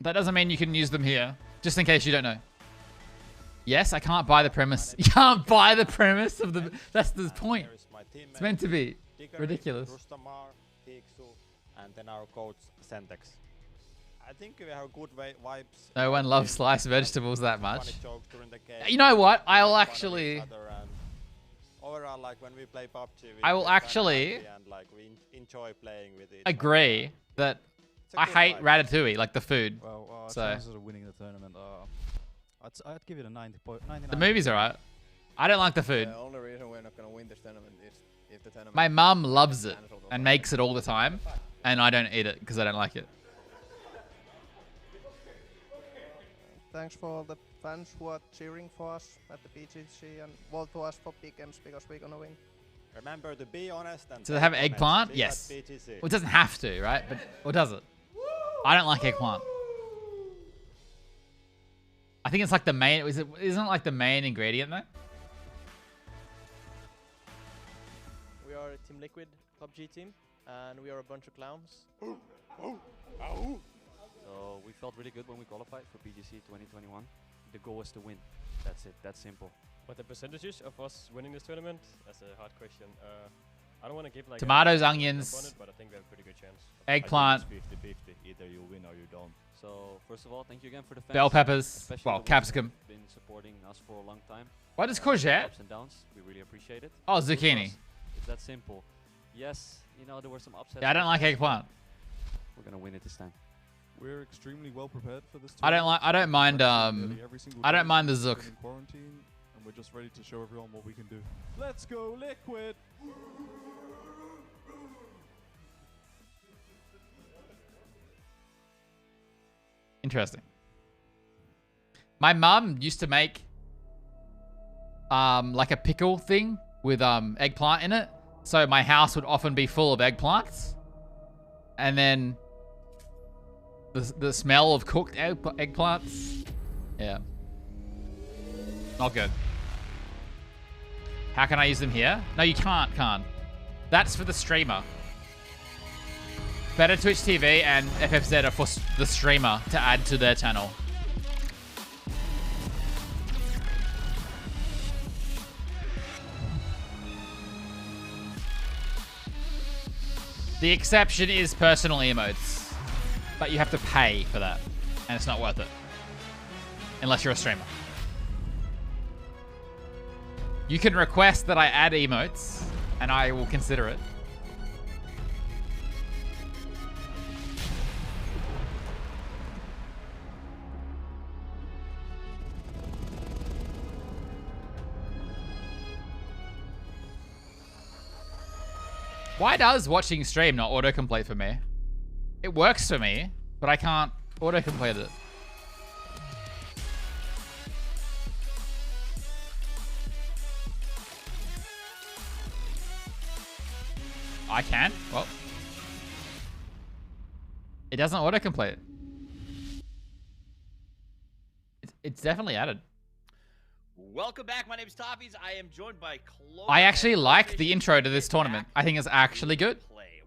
That doesn't mean you can use them here, just in case you don't know. Yes, I can't buy the premise. You can't buy the premise of the... That's the point. It's meant to be ridiculous. And then our coach, Sentex. I think we have good vibes. No one loves sliced vegetables that much. You know what? I'll actually... Overall, like when we play PUBG, I will actually and like we enjoy playing with it. agree that I hate Ratatouille, like the food. Well, so chances of winning the tournament, I'd give it a 99. the movie's alright. I don't like the food. The only reason we're not going to win this tournament is if the tournament... My mum loves it and makes it all the time, and I don't eat it because I don't like it. Thanks for all the fans who are cheering for us at the PGC and vote for us for big games because we're going to win. Remember to be honest and... Does it have eggplant? Yes. Well, it doesn't have to, right? But or does it? I don't like eggplant. I think it's like the main... Isn't it like the main ingredient though? We are Team Liquid, PUBG team, and we are a bunch of clowns. So we felt really good when we qualified for PGC 2021. The goal was to win. That's it. That's simple. But the percentages of us winning this tournament, that's a hard question. I don't want to give like tomatoes, a onions, on it, but I think we have a pretty good chance. Eggplant. 50-50. Either you win or you don't. So first of all, thank you again for the fans. Bell peppers. Especially Well, the ones capsicum. who've been supporting us for a long time. What is courgette? Ups and downs. We really appreciate it. Oh, zucchini. It's that simple. Yes, you know there were some upsets. Yeah, I don't like eggplant. We're gonna win it this time. We're extremely well prepared for this. I don't mind I don't mind the zook. In quarantine, and we're just ready to show everyone what we can do. Let's go, Liquid! Interesting. My mum used to make like a pickle thing with eggplant in it. So my house would often be full of eggplants. And then the smell of cooked eggplants. Yeah. Not good. How can I use them here? No, you can't. That's for the streamer. Better Twitch TV and FFZ are for the streamer to add to their channel. The exception is personal emotes, but you have to pay for that, and it's not worth it. Unless you're a streamer. You can request that I add emotes, and I will consider it. Why does watching stream not autocomplete for me? It works for me, but I can't autocomplete it. I can? Well. It doesn't autocomplete. It's definitely added. Welcome back. My name is Toffees. I am joined by Chloe. I actually like the intro to this tournament. I think it's actually good.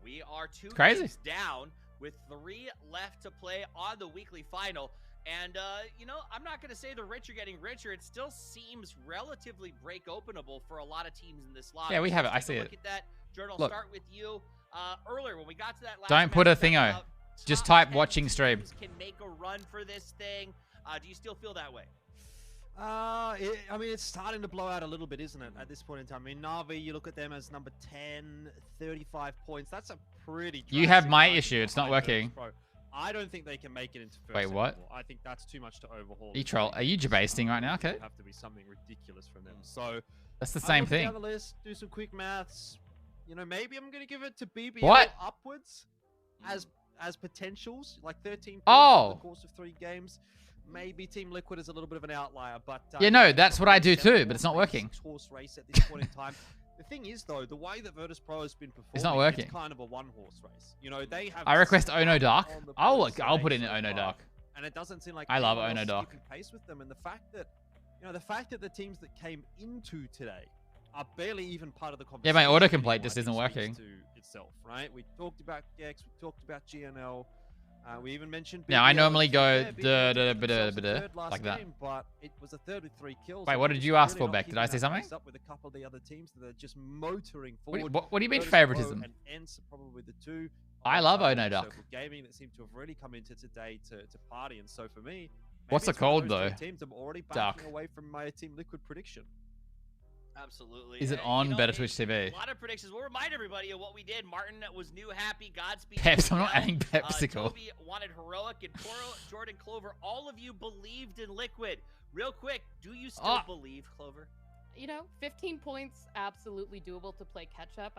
We are two crazy. games down with 3 left to play on the weekly final. And, you know, I'm not going to say the rich are getting richer. It still seems relatively break-openable for a lot of teams in this lobby. Yeah, we have it. I Let's see take a it. Look at that. Jordan, I'll Look. start with you. Earlier, when we got to that last Don't put match, a thingo. Just type watching stream. can make a run for this thing. Do you still feel that way? I mean, it's starting to blow out a little bit, isn't it, at this point in time? I mean, Na'Vi, you look at them as number 10, 35 points. That's a pretty You have drastic my margin issue. It's not behind working. Virtus Pro. I don't think they can make it into first. Wait, what? anymore. I think that's too much to overhaul. You troll. Are you jabasting right now? Okay. It'd have to be something ridiculous from them. So That's the I'm same looking thing. down the list, do some quick maths. You know, maybe I'm going to give it to BBL What? upwards as as potentials, like 13 points Oh. over the course of 3 games. Maybe Team Liquid is a little bit of an outlier, but Yeah, no, that's what I do too, but it's not working. 6-horse race at this point in time. The thing is, though, the way that Virtus Pro has been performing, It's not working. It's kind of a 1-horse race. You know, they have. I request Ono Dark. on the I'll Virtus I'll put stage in so Ono far, Dark. and it doesn't seem like I love anyone Ono else is Dark. keeping pace with them, and the fact that, you know, the teams that came into today are barely even part of the Yeah, conversation. my autocomplete anymore, just I think isn't speaks working. To itself, right? We talked about Gex, we talked about GNL. We even mentioned. Yeah, I BBL. normally go Yeah, BBL took themselves a da-da-da-da-da-da, third last like that. game, but it was a third with 3 kills. Wait, and what we're did just you ask really for, not Beck? Did keeping I say that something? pace up with a couple of the other teams that are just motoring What, forward. what do you mean Virtus Pro favoritism? and ENCE are probably the 2. I love outside Ono of Duck. Circle Gaming that seem to have really come into today to party, and so for me, What's maybe it it's one called, of those though? 3 teams I'm already Duck. backing away from my Team Liquid prediction. Absolutely. Is it And, on you know, Better Twitch TV? A lot of predictions. We'll remind everybody of what we did. Martin was new, happy, Godspeed. Peps, I'm not Miguel. adding Pepsicle. Toby wanted heroic, and Toro, Jordan, Clover. All of you believed in Liquid. Real quick, do you still believe, Clover? You know, 15 points, absolutely doable to play catch up.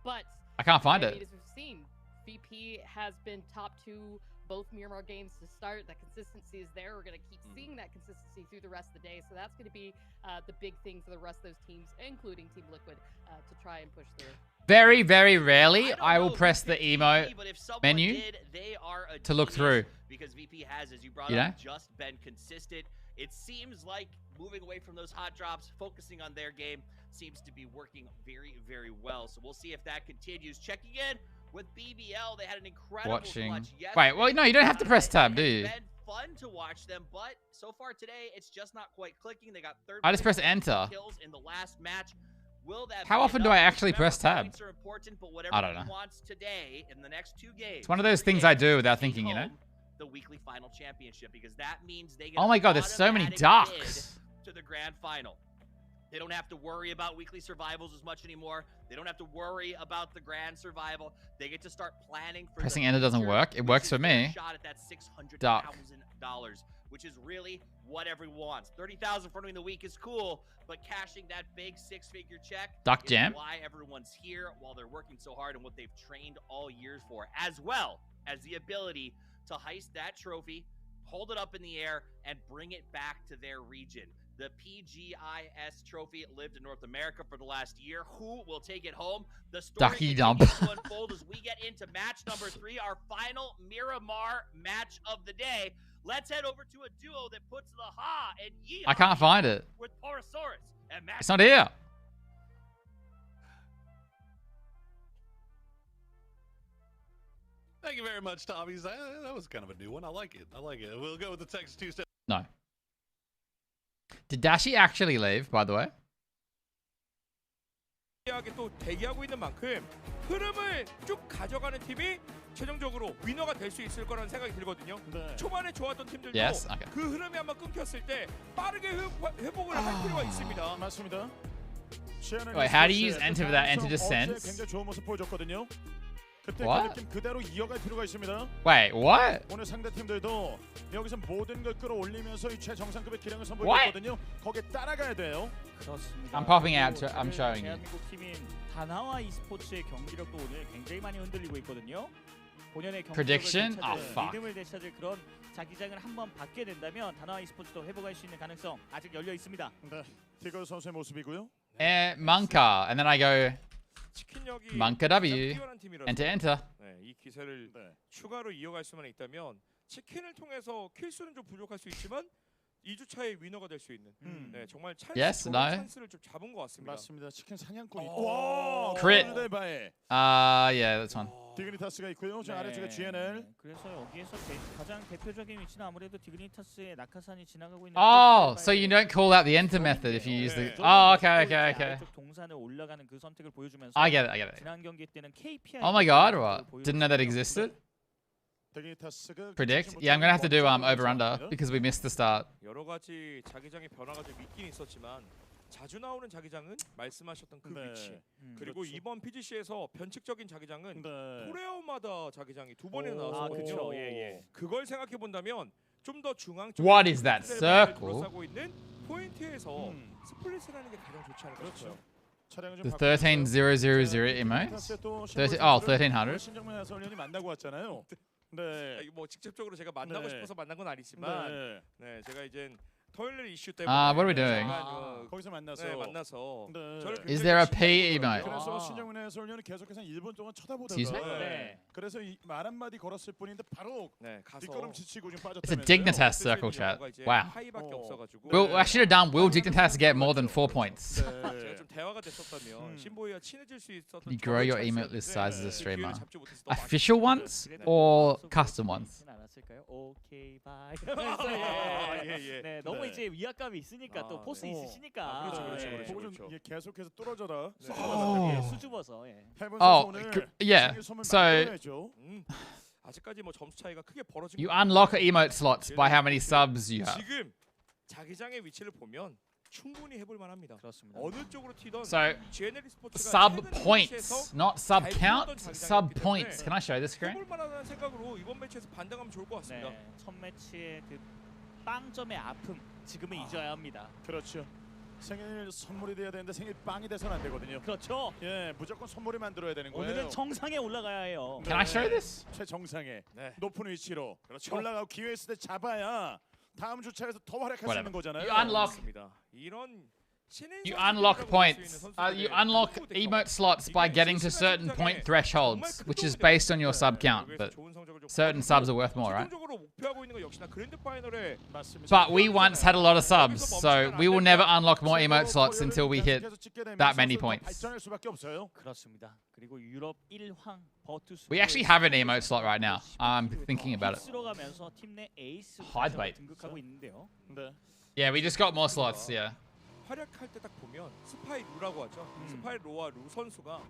But I can't find I it. mean, as we've seen, VP has been top 2 both Miramar games to start. That consistency is there. We're going to keep seeing that consistency through the rest of the day. So that's going to be the big thing for the rest of those teams, including Team Liquid, to try and push through. Very, very rarely I will press the emo menu to look through. Because VP has, as you brought You know? up, just been consistent. It seems like moving away from those hot drops, focusing on their game, seems to be working very, very well. So we'll see if that continues. Checking in with BBL, they had an incredible Watching. clutch yesterday. Wait, well, no, you don't have to press tab, do you? It's been fun to watch them, but so far today, it's just not quite clicking. They got third I just place press enter. kills in the last match. Will that How be often do enough? I actually Remember, press tab? points are important, but what I don't everyone know. wants today in the next 2 games. It's one of those things I do without thinking, you know? The weekly final championship, because that means they get Oh my god, there's so many ducks. to the grand final. They don't have to worry about weekly survivals as much anymore. They don't have to worry about the grand survival. They get to start planning for Pressing the enter doesn't future, work. It which works is for their me. Shot at that $600,000, Duck. which is really what everyone wants. 30,000 for winning the week is cool, but cashing that big 6-figure check Duck is jam. why everyone's here while they're working so hard and what they've trained all years for, as well as the ability to heist that trophy, hold it up in the air, and bring it back to their region. The PGIS trophy lived in North America for the last year. Who will take it home? The story Ducky dump. continues to unfold as we get into match number 3, our final Miramar match of the day. Let's head over to a duo that puts the ha and yee I can't find it. with Porosaurus and Max. It's not here. Thank you very much, Tommy. That was kind of a new one. I like it. I like it. We'll go with the Texas 2-step. No. Did Dashi actually leave, by the way? 또 대기하고 있는 만큼 흐름을 쭉 가져가는 팀이 최종적으로 위너가 될 수 있을 거라는 생각이 들거든요. 초반에 좋았던 팀들도 Yes, okay. 그 흐름이 한번 끊겼을 때 빠르게 회복을 할 필요가 있습니다. 맞습니다. Wait, how do you use enter for that? Enter just sends? 굉장히 좋은 모습 보여줬거든요. 그때 그 What? 느낌 그대로 이어갈 필요가 있습니다. Wait, what? 오늘 상대 팀들도 여기서 모든 걸 끌어올리면서 이 최정상급의 기량을 What? 선보였거든요. 거기에 따라가야 돼요. 그렇습니다. I'm popping out. 또 I'm showing you. 대한민국 팀인 다나와 e스포츠의 경기력도 오늘 굉장히 많이 흔들리고 있거든요. 본연의 Prediction? 경기력을 Oh, 되찾을, fuck. 리듬을 되찾을 그런 자기장을 한번 받게 된다면 다나와 e스포츠도 회복할 수 있는 가능성 아직 열려 있습니다. 네, 티거 선수의 모습이고요. Manka, and then I go 치킨력이 Manka 가장 W. 뛰어난 팀이라서 Enter, enter. 네, 이 기세를 추가로 이어갈 수만 있다면 치킨을 통해서 킬수는 좀 부족할 수 있지만 2주차의 위너가 될 수 있는 네, 정말 찬스, Yes, 좋은 no. 찬스를 좀 잡은 것 같습니다. 맞습니다. 치킨 사냥꾼이. 와, Crit. 골대바에 Yeah, that's one. 디그니타스가 있고요. 저 아래쪽에 GNL. 그래서 여기에서 가장 대표적인 위치는 아무래도 디그니타스의 낙하산이 지나가고 있는 Oh, so you don't call out the enter method if you use the. Oh, okay, okay, okay. 아래쪽 동산을 올라가는 그 선택을 보여주면서 I get it, I get it. 지난 경기 때는 KPI Oh my god, what? Didn't know that existed. 디그니타스가 Predict? Yeah, I'm gonna have to do over under because we missed the start. 여러 가지 자기장의 변화가 좀 있긴 있었지만 자주 나오는 자기장은 말씀하셨던 그 위치 그리고 그렇죠. 이번 PGC에서 변칙적인 자기장은 네. 토레오마다 자기장이 2번이나 오. 나왔거든요. 그쵸, 예. 그걸 생각해 본다면 좀 더 중앙 What is that circle? 둘러싸고 있는 포인트에서 스플릿을 하는 게 가장 좋지 않을까 싶어요. 차량을 The 좀 13000 emotes? 13, oh, 1300? 신정민 해설위원이 만나고 왔잖아요. 네. 뭐 직접적으로 제가 만나고 네. 싶어서 만난 건 아니지만 네. 네, 제가 이제 토일렛 이슈 때문에 What are we doing? 거기서 만나서 네, 만나서 네. 저를 Is 굉장히 there a 신경을 P 써요. emote? 그래서 신영훈 해설위원은 계속해서 한 1분 동안 쳐다보다가 Excuse me? 네. 그래서 말 한마디 걸었을 뿐인데 바로 네, 가서 뒷걸음질 치고 좀 It's a 빠졌다면서요. Dignitas circle chat. Wow. 하이밖에 없어가지고 I should have done. Will Dignitas get more than 4 points? 제가 좀 대화가 됐었다면 신보이와 친해질 수 있었던 You grow your emote list size as a 그 streamer. 기회를 잡지 못해서 더 Official ones or custom ones? 않았을까요? 오케이 바이. 예. 네, 너무 이제 위압감이 있으니까 또 포스 있으시니까. 보고 좀 이게 계속해서 뚫어져라. 수줍어서. Oh, yeah. So 아직까지 뭐 점수 차이가 크게 벌어진 you unlock emote slots by how many subs you have. 지금 자기장의 위치를 보면 충분히 해볼 만합니다. 그렇습니다. 어느 쪽으로 튀던 So GNL 스포츠가 sub 최근 points, 매치에서 not sub 잘 count. 뛰어던 자기장이었기 Sub 때문에 points. Can I show this screen? 해볼 만하다는 생각으로 이번 매치에서 반등하면 좋을 것 같습니다. 네, 첫 매치의 그 빵점의 아픔 지금은 잊어야 합니다. 그렇죠. 생일 선물이 돼야 되는데 생일 빵이 돼서는 안 되거든요. 그렇죠. 예, 무조건 선물이 만들어야 되는 거예요. 오늘은 정상에 올라가야 해요. Can I show this? 최정상에 네. 높은 위치로 그렇죠. 올라가고 기회 있을 때 잡아야 다음 주차에서 더 활약할 수 있는 거잖아요. You unlock. 이런 You unlock points. You unlock emote slots by getting to certain point thresholds, which is based on your sub count. But certain subs are worth more, right? 최종적으로 목표하고 있는 건 역시나 그랜드 파이널에 But we once had a lot of subs, so we will never unlock more emote slots until we hit that many points. 발전할 수밖에 없어요. 그렇습니다. 그리고 유럽 1황 버투스. We actually have an emote slot right now. I'm thinking about it. 들어가면서 팀 내 에이스 Hide weight. 등극하고 있는데요. 네. Yeah, we just got more slots. Yeah. 활약할 때 딱 보면 스파이 루라고 하죠. 스파이 루와 루 선수가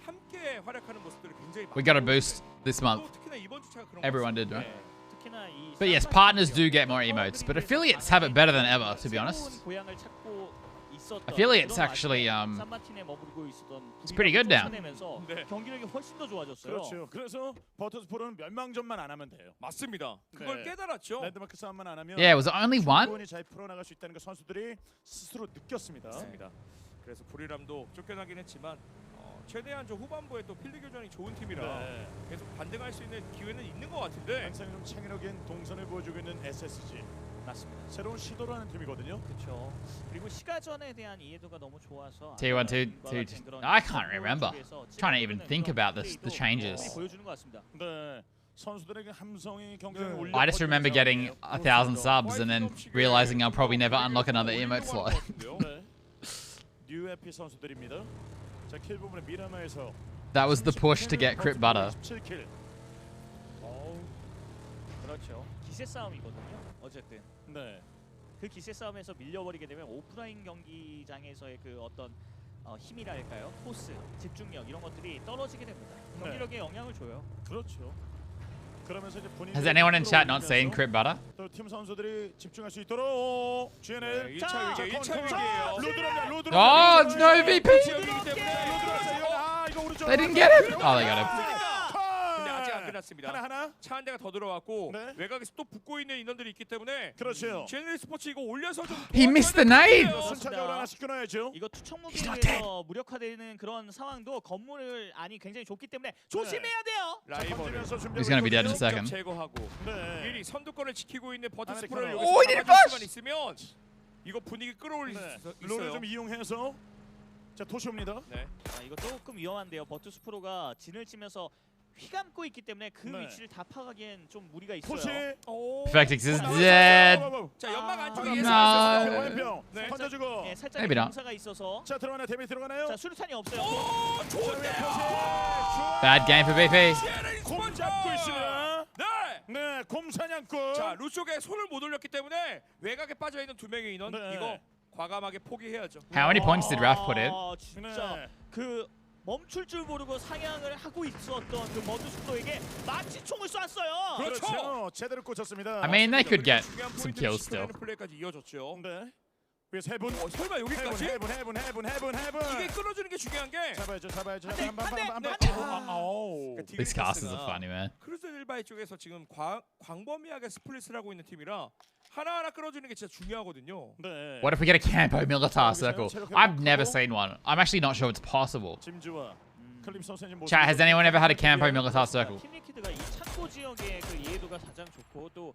함께 활약하는 모습들을 굉장히 We got a boost this month. 특히나 이번 주차가 그런 Everyone did, right? 특히나 이 But yes, partners do get more emotes, but affiliates have it better than ever, to be honest. 고향을 찾고 있었던 Affiliates actually, 산마틴에 머무르고 있었던 it's pretty good now. 경기력이 훨씬 더 좋아졌어요. 그렇죠. 그래서 버터스포는 멸망전만 안 하면 돼요. 맞습니다. 그걸 깨달았죠. 랜드마크 싸움만 안 하면 Yeah, was it only one? 충분히 잘 풀어나갈 수 있다는 거 선수들이 스스로 느꼈습니다. 맞습니다. 그래서 부리람도 쫓겨나긴 했지만 최대한 좀 후반부에 또 필드 교전이 좋은 팀이라 계속 반등할 수 있는 기회는 있는 것 같은데 항상 좀 창의력인 동선을 보여주고 있는 SSG. 맞습니다. 새로운 시도를 하는 팀이거든요. 그렇죠. 그리고 시가전에 대한 이해도가 너무 좋아서 T1, T2. I can't remember. Trying to even think about this, the changes. 보여주는 것 같습니다. 네. 선수들에게 함성이 경쟁을 올려. I just remember getting 1,000 subs and then realizing I'll probably never unlock another emote slot. 뉴 에피 선수들입니다. 자, 킬 부분에 미라마에서 That was the push to get crit butter. 17킬. 그렇죠. 기세 싸움이거든요. 어쨌든. 네. 그 기세 싸움에서 밀려버리게 되면 오프라인 경기장에서의 그 어떤 힘이랄까요? 포스, 집중력 이런 것들이 떨어지게 됩니다. 경기력에 영향을 줘요. 그렇죠. 그러면서 이제 분위기 Has anyone in chat not seen crit butter? 또 팀 선수들이 집중할 수 있도록 GNL 1차 위기, 1차 위기예요. 로드랍니다. Oh, no VP! 아, 이거 오른쪽. They didn't get him. Oh, they got him. 근데 아직 안 끝났습니다. 하나. 차 한 대가 더 들어왔고 외곽에서 또 붙고 있는 인원들이 있기 때문에 그렇죠. GNL 스포츠 이거 올려서 좀 He missed the nade. 순차적으로 하나씩 끊어야죠. 이거 투척 무기에서 무력화되는 그런 상황도 건물을 안이 굉장히 좁기 때문에 조심해야 돼요. 라이벌을 He's gonna be dead in a second. 제거하고 미리 선두권을 지키고 있는 버티스프를 Oh, he didn't 여기서 수만 있으면 이거 분위기 끌어올릴 수 롤을 있어요. 좀 이용해서 자 토시옵니다. 네. 이거 조금 위험한데요. 버투스프로가 진을 치면서 휘감고 있기 때문에 그 위치를 다 파가기엔 좀 무리가 있어요. Perfectix is dead. 자 연막 안쪽에 No. 화염병 네. 던져주고. 네, 살짝 Maybe not. 공사가 있어서. 자 들어가나요? 데미 들어가나요? 자 수류탄이 없어요. Bad game for BP. 곰 잡고 있습니다. 네, 곰 사냥꾼. 자 루 쪽에 손을 못 올렸기 때문에 외곽에 빠져 있는 두 명의 인원 네. 이거 과감하게 포기해야죠. How many points did Ralph put in? 진짜 그 멈출 줄 모르고 상향을 하고 있었던 그 버투스프로에게 마치 총을 쐈어요. 그렇죠. 제대로 꽂혔습니다. I mean, they could get 중요한 some 포인트를 kills still. 지켜내는 플레이까지 이어졌죠. 네. 위에서 해븐. 설마 여기까지? 해븐. 이게 끌어주는 게 중요한 게 잡아야죠. 한 번. These casters are funny, man. 크루즈 일바이 쪽에서 지금 광범위하게 스플릿을 하고 있는 팀이라 하나하나 끌어주는 게 진짜 중요하거든요. 네. What if we get a Campo Militar circle? I've never seen one. I'm actually not sure it's possible. 짐주와 클립 선수의 모습. Chat, has anyone ever had a campo Militar circle? 팀리퀴드가 이 창고 지역의 그 이해도가 가장 좋고 또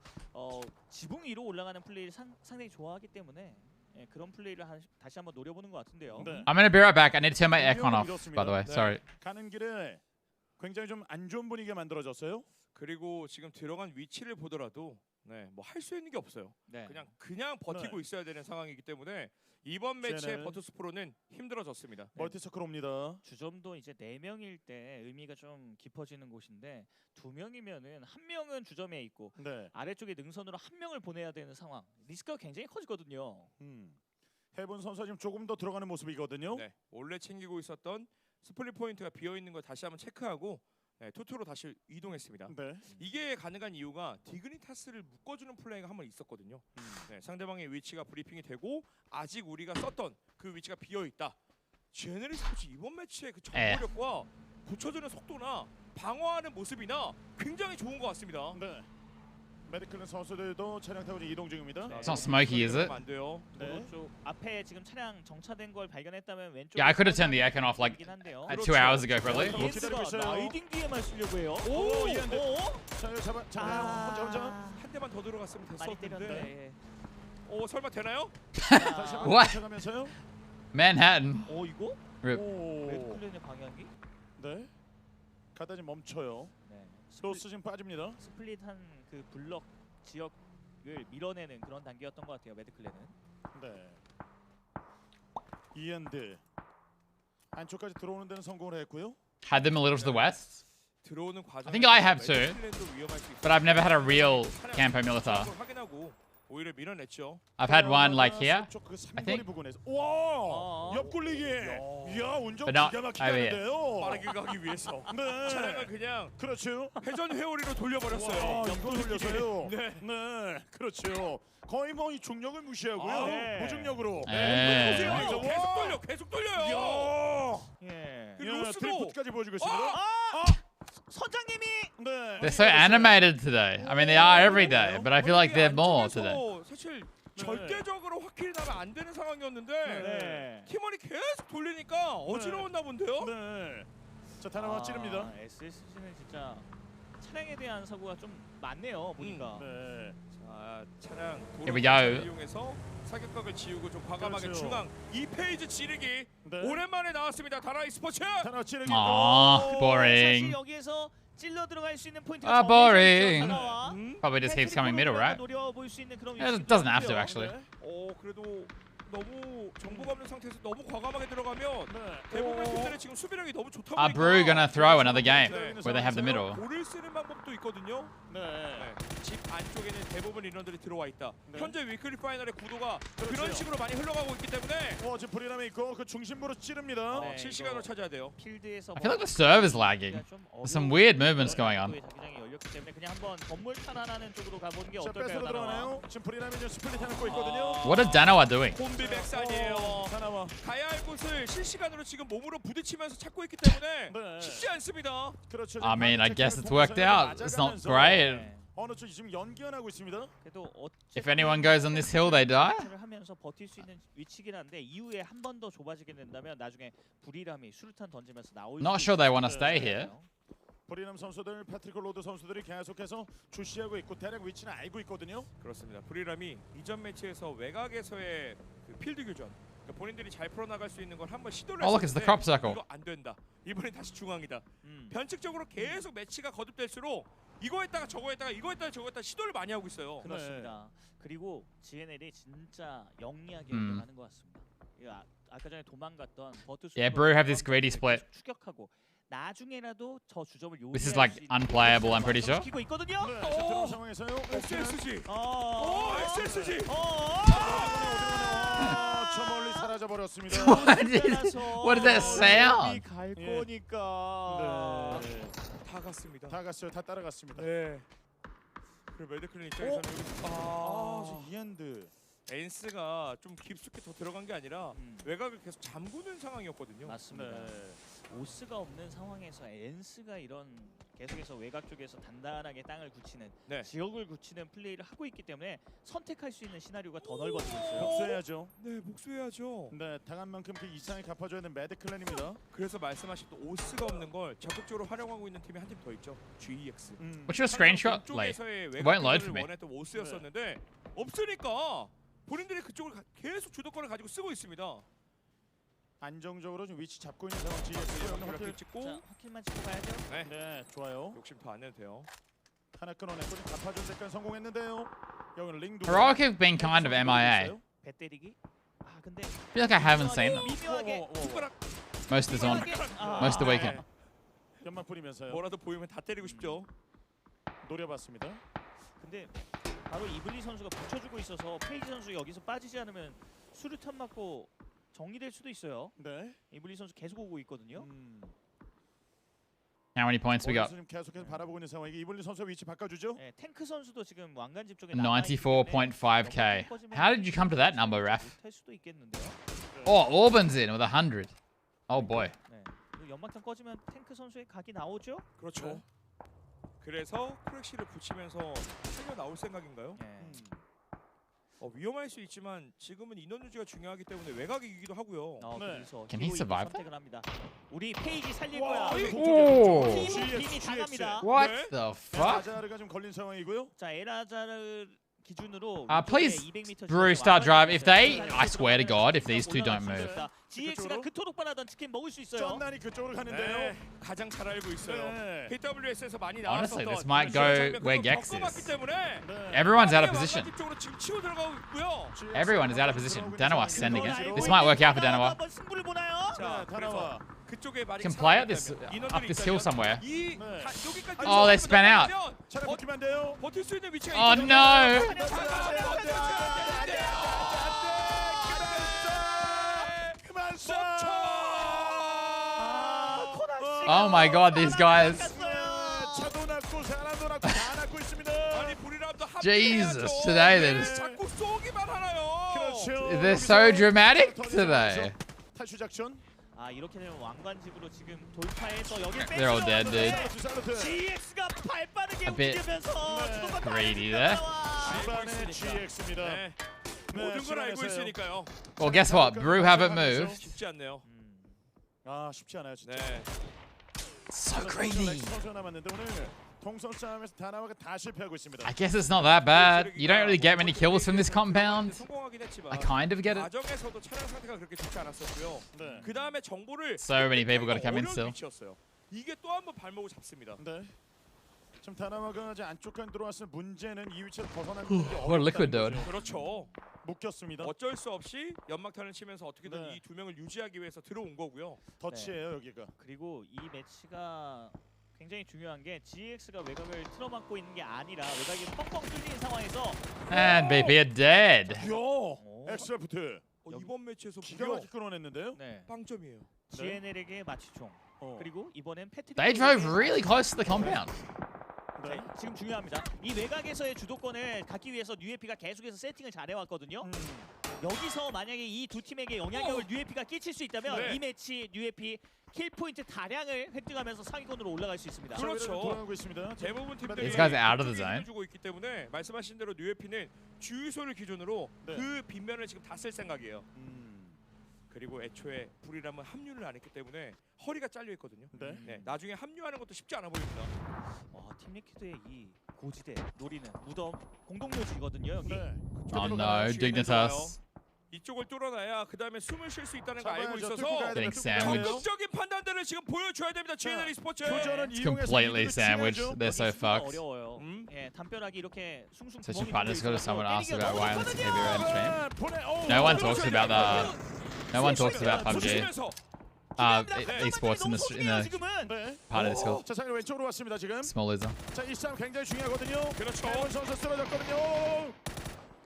지붕 위로 올라가는 플레이를 상당히 좋아하기 때문에 예, 그런 플레이를 다시 한번 노려보는 것 같은데요. 네. I'm gonna be right back. I need to turn my aircon off, by the way. 네. Sorry. 가는 길에 굉장히 좀 안 좋은 분위기가 만들어졌어요. 그리고 지금 들어간 위치를 보더라도 뭐 할 수 있는 게 없어요. 네. 그냥 버티고 네. 있어야 되는 상황이기 때문에 이번 매치의 버투스 프로는 힘들어졌습니다. 멀티서클 옵니다. 주점도 이제 4명일 때 의미가 좀 깊어지는 곳인데 2명이면은 1명은 주점에 있고 네. 아래쪽에 능선으로 1명을 보내야 되는 상황. 리스크가 굉장히 커지거든요. 해본 선수가 지금 조금 더 들어가는 모습이거든요. 네, 원래 챙기고 있었던 스플릿 포인트가 비어 있는 걸 다시 한번 체크하고 투투로 다시 이동했습니다. 네. 이게 가능한 이유가 디그니타스를 묶어주는 플레이가 한 번 있었거든요. 상대방의 위치가 브리핑이 되고 아직 우리가 썼던 그 위치가 비어 있다. 제네리 스포츠 이번 매치의 그 정보력과 붙여주는 속도나 방어하는 모습이나 굉장히 좋은 것 같습니다. 네. 메디클 선수들도 차량 타고 이동 중입니다. It's not smoky, is it? 안 돼요. 오른쪽 앞에 지금 차량 정차된 걸 발견했다면 왼쪽. Yeah, I could have turned the aircon off like 2 hours ago, probably. Whoops. 라이딩 뒤에만 쓰려고 해요. 자, 혼자. 한 대만 더 들어갔으면 많이 됐었는데. 때렸네. 설마 되나요? 다시 한번 What? 쳐가면서요. Manhattan. 이거? Rip. 레드클랜의 방향이? 네. 가다 좀 멈춰요. 로스 지금 빠집니다. 스플릿한 그 블럭 지역을 밀어내는 그런 단계였던 것 같아요. 매드클랜은. 네. 이엔드 안쪽까지 들어오는 데는 성공을 했고요. Had them a little to the west. 들어오는 과정. I think I have too, but I've never had a real campo militar. 확인하고 오히려 밀어냈죠. I've had one like here, I think. 와, 옆 굴리기. 이야, 운전 But not 기가 막히게 over here. 하는데요. 빠르게 가기 위해서. 네. 차량을 그냥 그렇죠. 회전 회오리로 돌려버렸어요. 와, 이거 돌려서요. 네. 네, 그렇죠. 거의 뭐 이 중력을 무시하고요. 아, 네. 무중력으로. 네. 계속 돌려요. 예. 드리프트까지 보여주고 있습니다. 선장님이. 네. They're so animated today. I mean, they are every day, but I feel like they're more today. 사실 절대적으로 확킬이 나면 안 되는 상황이었는데 팀원이 계속 돌리니까 어지러웠나 본데요. 네. 자, 다나와 찌릅니다. SSG는 진짜 차량에 대한 사고가 좀 많네요. 보니까. 네. 자, 차량 Here we go. 이용해서 사격각을 지우고 좀 과감하게 그렇죠. 중앙 2페이지 찌르기. 네. 오랜만에 나왔습니다. 다나이 스포츠. 다나와 찌르기. Aw, boring. 사실 여기에서 찔러 들어갈 수 있는 포인트가 Ah, boring. 다나와. Probably just keeps coming middle, right? 노려볼 수 있는 그런 It doesn't have to actually. 그래도 너무 정보가 없는 상태에서 너무 과감하게 들어가면 대부분 팀들의 지금 수비력이 너무 좋다 보니까 Are Brew gonna throw another game where they have the middle? 볼을 쓰는 방법도 있거든요. 집 안쪽에는 대부분 인원들이 들어와 있다. 현재 위클리 파이널의 구도가 그런 식으로 많이 흘러가고 있기 때문에 지금 브리람이 있고 그 중심부로 찌릅니다. 실시간으로 찾아야 돼요. 필드에서 I feel like the serve is lagging. There's some weird movements going on. 자기장이 열렸기 때문에 그냥 한번 건물 탈환하는 쪽으로 가보는 게 자, 어떨까요? 뺏으러 들어가나요? 지금 브리람이 지금 스플릿 하고 있거든요. What are Danoa doing? 콤비 백산이에요. 다나와. 가야 할 곳을 실시간으로 지금 몸으로 부딪히면서 찾고 있기 때문에 쉽지 않습니다. 그렇죠. I mean, I guess it's worked out. It's not great. 어느 쪽 지금 연기가 나고 있습니다. 그래도 If anyone goes on this hill, they die. 하면서 버틸 수 있는 위치긴 한데 이후에 한 번 더 좁아지게 된다면 나중에 불이람이 수류탄 던지면서 나올 Not sure they want to stay here. 브리람 선수들, 패트릭 로드 선수들이 계속해서 주시하고 있고 대략 위치는 알고 있거든요. 그렇습니다. 브리람이 이전 매치에서 외곽에서의 그 필드 교전, 그러니까 본인들이 잘 풀어나갈 수 있는 걸 한번 시도를 Oh, look, it's the crop circle. 이거 안 된다. 이번엔 다시 중앙이다. 변칙적으로 계속 매치가 거듭될수록 이거 했다가 저거 했다가 이거 했다가 저거 했다가 시도를 많이 하고 있어요. 그렇습니다. 그리고 GNL이 진짜 영리하게 운영하는 것 같습니다. 아까 전에 도망갔던 버투스. Yeah, Brew have this greedy split. 추격하고 나중에라도 저 주점을 요리할 This is like unplayable, I'm pretty sure. 지키고 있거든요. 들어온 상황에서요. SSG. SSG. 저 멀리 사라져 버렸습니다. What did that sound? 갈 거니까. 다 갔습니다. 다 갔어요. 다 따라갔습니다. 네. 그리고 매드클린 입장에서는 이엔드. 엔스가 좀 깊숙이 더 들어간 게 아니라 외곽을 계속 잠그는 상황이었거든요. 맞습니다. 오스가 없는 상황에서 엔스가 이런 계속해서 외곽 쪽에서 단단하게 땅을 굳히는 지역을 굳히는 플레이를 하고 있기 때문에 선택할 수 있는 시나리오가 더 넓어지고 있어요. 복수해야죠. 네, 복수해야죠. 네, 당한 만큼 그 이상을 갚아줘야 되는 매드 클랜입니다. 그래서 말씀하신 또 오스가 없는 걸 적극적으로 활용하고 있는 팀이 한 팀 더 있죠. GEX. What's your screenshot? Like, it won't load for me. 원했던 오스였었는데 없으니까 본인들이 그쪽을 계속 주도권을 가지고 쓰고 있습니다. 안정적으로 좀 위치 잡고 있는 상황. GEX 확킬 찍고 확킬만 찍고 가야죠. 네, 좋아요. 욕심 더 안 내도 돼요. 하나 끊어냈고 좀 갚아준 데까지 성공했는데요. 여기는 링 두. Heroic have been kind of MIA. 배 때리기. 아 근데. I feel like I haven't seen them 미묘하게. most of the on, most of the weekend. 연막 뿌리면서요. 뭐라도 보이면 다 때리고 싶죠. 노려봤습니다. 근데 바로 이블리 선수가 붙여주고 있어서 페이지 선수 여기서 빠지지 않으면 수류탄 맞고 정리될 수도 있어요. 네. 이블리 선수 계속 오고 있거든요. How many points we got? 지금 계속해서 바라보고 있는 상황. 이게 이블리 선수 위치 바꿔주죠. 네, 탱크 선수도 지금 왕관집 쪽에 94.5k. How did you come to that number, Raf? 할 수도 있겠는데요. Oh, Auburn's in with 100. Oh boy. 네. 연막탄 꺼지면 탱크 선수의 각이 나오죠? 그렇죠. 그래서 크랙시를 붙이면서 살려 나올 생각인가요? 위험할 수 있지만 지금은 인원 유지가 중요하기 때문에 외곽이기도 하고요. 그래서 Can he survive 선택을 합니다. 우리 페이지 살릴 거야. Oh. 팀이 다 갑니다. What the fuck? 아자르가 좀 걸린 상황이고요. 자, 에라자르 기준으로 Please, Brew, start drive. If they, I swear to God, if these two don't move. GX가 그토록 바라던 치킨 먹을 수 있어요. 쩐난이 그쪽으로 가는데요. 가장 잘 알고 있어요. KWS에서 많이 Honestly, 나왔었던 this might go where Gex 겪어봤기 is. 때문에 Everyone's out of position. 쪽으로 지금 치고 들어가고 있고요. Everyone is out of position. Danawa sending it. This might work out for Danawa. 승부를 보나요? 자, 그래서 그쪽에 많이 Can play up this 인원들이 this hill somewhere. 여기까지 Oh, they span out. 버틸 수 있는 위치가 Oh no! Oh my God, these guys. Jesus, today they're so dramatic today. 아 이렇게 되면 왕관집으로 지금 돌파해서 여기 They're all dead, dude. GX가 발 빠르게 A bit 움직이면서 주도권 greedy there. GX입니다. 모든 걸 알고 있으니까요. Well, guess what? Brew haven't moved. 쉽지 않네요. 아 쉽지 않아요 진짜. So greedy. 선수 남았는데 오늘 동선 싸움에서 다나와가 다 실패하고 있습니다. I guess it's not that bad. You don't really get many kills from this compound. 성공하긴 했지만 I kind of get it. 과정에서도 차량 상태가 그렇게 좋지 않았었고요. 그 다음에 정보를 So many people got to come in still. 위치였어요. 이게 또 한 번 발목을 잡습니다. 네. 지금 다나와가 이제 안쪽까지 들어왔으면 문제는 이 위치를 벗어나는 게 What a liquid, dude. 그렇죠. 묶였습니다. 어쩔 수 없이 연막탄을 치면서 어떻게든 이 두 명을 유지하기 위해서 들어온 거고요. 덧치예요 여기가. 그리고 이 매치가 굉장히 중요한 게 GX가 외곽을 틀어막고 있는 게 아니라 외곽이 뻥뻥 뚫리는 상황에서 And BP are dead. 야, 엑스트라프트. 이번 매치에서 기가 막히게 끊어냈는데요. 네. 빵점이에요. GNL에게 마취총. 그리고 이번엔 패트릭. They drove really close to the compound. 네. 지금 중요합니다. 이 외곽에서의 주도권을 갖기 위해서 뉴에피가 계속해서 세팅을 잘해왔거든요. 여기서 만약에 이 두 팀에게 영향력을 뉴에피가 끼칠 수 있다면 이 매치 뉴에피 킬 포인트 다량을 획득하면서 상위권으로 올라갈 수 있습니다. 그렇죠. 돌아가고 있습니다. 대부분 팀들이 These guys are out of the zone. 주고 있기 때문에 말씀하신 대로 뉴에피는 주유소를 기준으로 그 빈면을 지금 다 쓸 생각이에요. 그리고 애초에 불이라면 합류를 안 했기 때문에 허리가 잘려 있거든요. 네. 나중에 합류하는 것도 쉽지 않아 보입니다. 팀 리퀴드의 이 고지대 노리는 무덤 공동묘지거든요 여기. Oh no, Dignitas. 이쪽을 뚫어놔야 그 다음에 숨을 쉴 수 있다는 걸 알고 있어서 Getting sandwiched. 적극적인 판단들을 지금 보여줘야 됩니다. GNL e스포츠. It's completely sandwiched. They're so fucked. 어려워요. 예, 담벼락이 이렇게 숭숭. Such a fun. Just got someone asked about violence in heavy rain stream. No one talks about the. No one talks about PUBG. Esports in the part of this hill. 자, 상대 왼쪽으로 왔습니다 지금. Small loser. 자, 이 싸움 굉장히 중요하거든요. 그렇죠. 선수 쓰러졌거든요.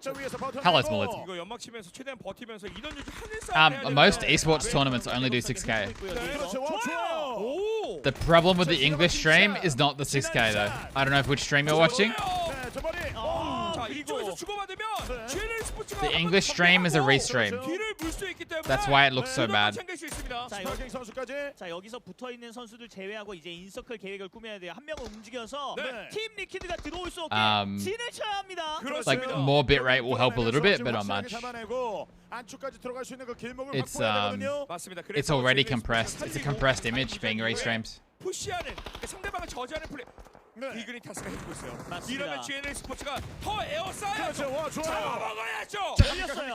자, 위에서 버텨. Hello, small loser. 이거 연막 치면서 최대한 버티면서 인원 유지 하는 싸움. Most esports tournaments only do 6k. The problem with the English stream is not the 6k though. I don't know if which stream you're watching. 자, 이쪽에서 주고받으면 GNL 스포츠가 자, The English stream is a restream. 뒤를 물 수 있기 때문에 That's why it looks so bad. 챙길 수 있습니다. 스파킹 선수까지. 자 여기서 붙어있는 선수들 제외하고 이제 인서클 계획을 꾸며야 돼요. 한 명은 움직여서 네. 팀 리퀴드가 들어올 수 없게 진을 쳐야 합니다. Like more bitrate will help a little bit, but not much. 잡아내고 안쪽까지 들어갈 수 있는 그 길목을 It's 확보해야 되거든요. 맞습니다. it's already compressed. It's a compressed image being restreamed. 푸시하는 상대방을 저지하는 플레이. 이그니 타스가 해주고 있어요. 맞습니다. 이러면 GNL 스포츠가 더 에어싸야죠. 그렇죠. 와, 좋아요. 잡아먹어야죠. 걸렸어요.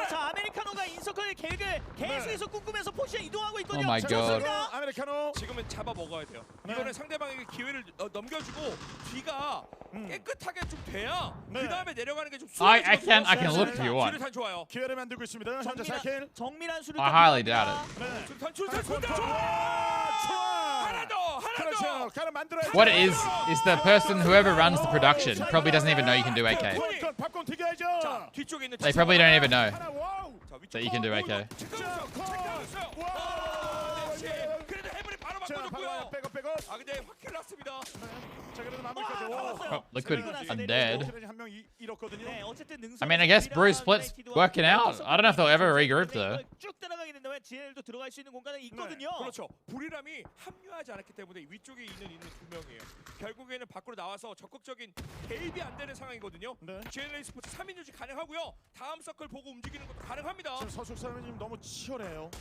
자 아메리카노가 인서클 계획을 계속해서 꿈꾸면서 포지션 이동하고 있거든요. Oh my god. 아메리카노. 지금은 잡아먹어야 돼요. 이거는 상대방에게 기회를 넘겨주고 뒤가 깨끗하게 좀 돼야 그 다음에 내려가는 게 좀 I can look if you want. 수류탄 좋아요. 기회를 만들고 있습니다. 현재 4킬. 정밀한 수류탄. I highly doubt it. 네. 수류탄 하나 더. 그렇죠. 가를 만들어야 What it is the person whoever runs the production probably doesn't even know you can do AK. 팝콘 튀겨야죠. 자, 뒤쪽에 있는 They probably don't even know 자, that you can do AK. 그래도 해븐이 바로 자, 바꿔줬고요. 백업. 아 근데 확킬 났습니다. 자, 그래도 마무리까지. Oh, Liquid undead. 한명 잃었거든요. 네, 어쨌든 I mean, I guess Bruce Split's working out. I don't know if they'll ever regroup though. 쭉 따라가게 된다면 GNL도 들어갈 수 있는 공간은 있거든요. 그렇죠. 불이람이 합류하지 않았기 때문에 위쪽에 있는 두 명이에요. 결국에는 밖으로 나와서 적극적인 개입이 안 되는 상황이거든요. 네. GNL 스포츠 3인 유지 가능하고요. 다음 서클 보고 움직이는 것도 가능합니다. 지금 서숙 싸움이 지금 너무 치열해요.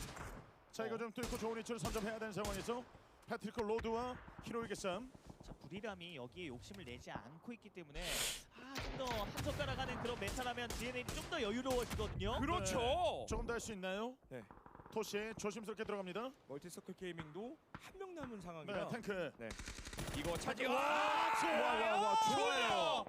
자, 이거 좀 뚫고 좋은 위치를 선점해야 되는 상황에서 패트리코 로드와 히로이게 싸움. 자, 불이람이 여기에 욕심을 내지 않고 있기 때문에 좀 더 한 젓가락 하는 그런 멘탈하면 GNL이 좀 더 여유로워지거든요. 그렇죠. 네. 조금 더 할 수 있나요? 네. 토시 조심스럽게 들어갑니다. 멀티서클 게이밍도 한 명 남은 상황이라. 네, 탱크. 네. 이거 차지. 좋아요.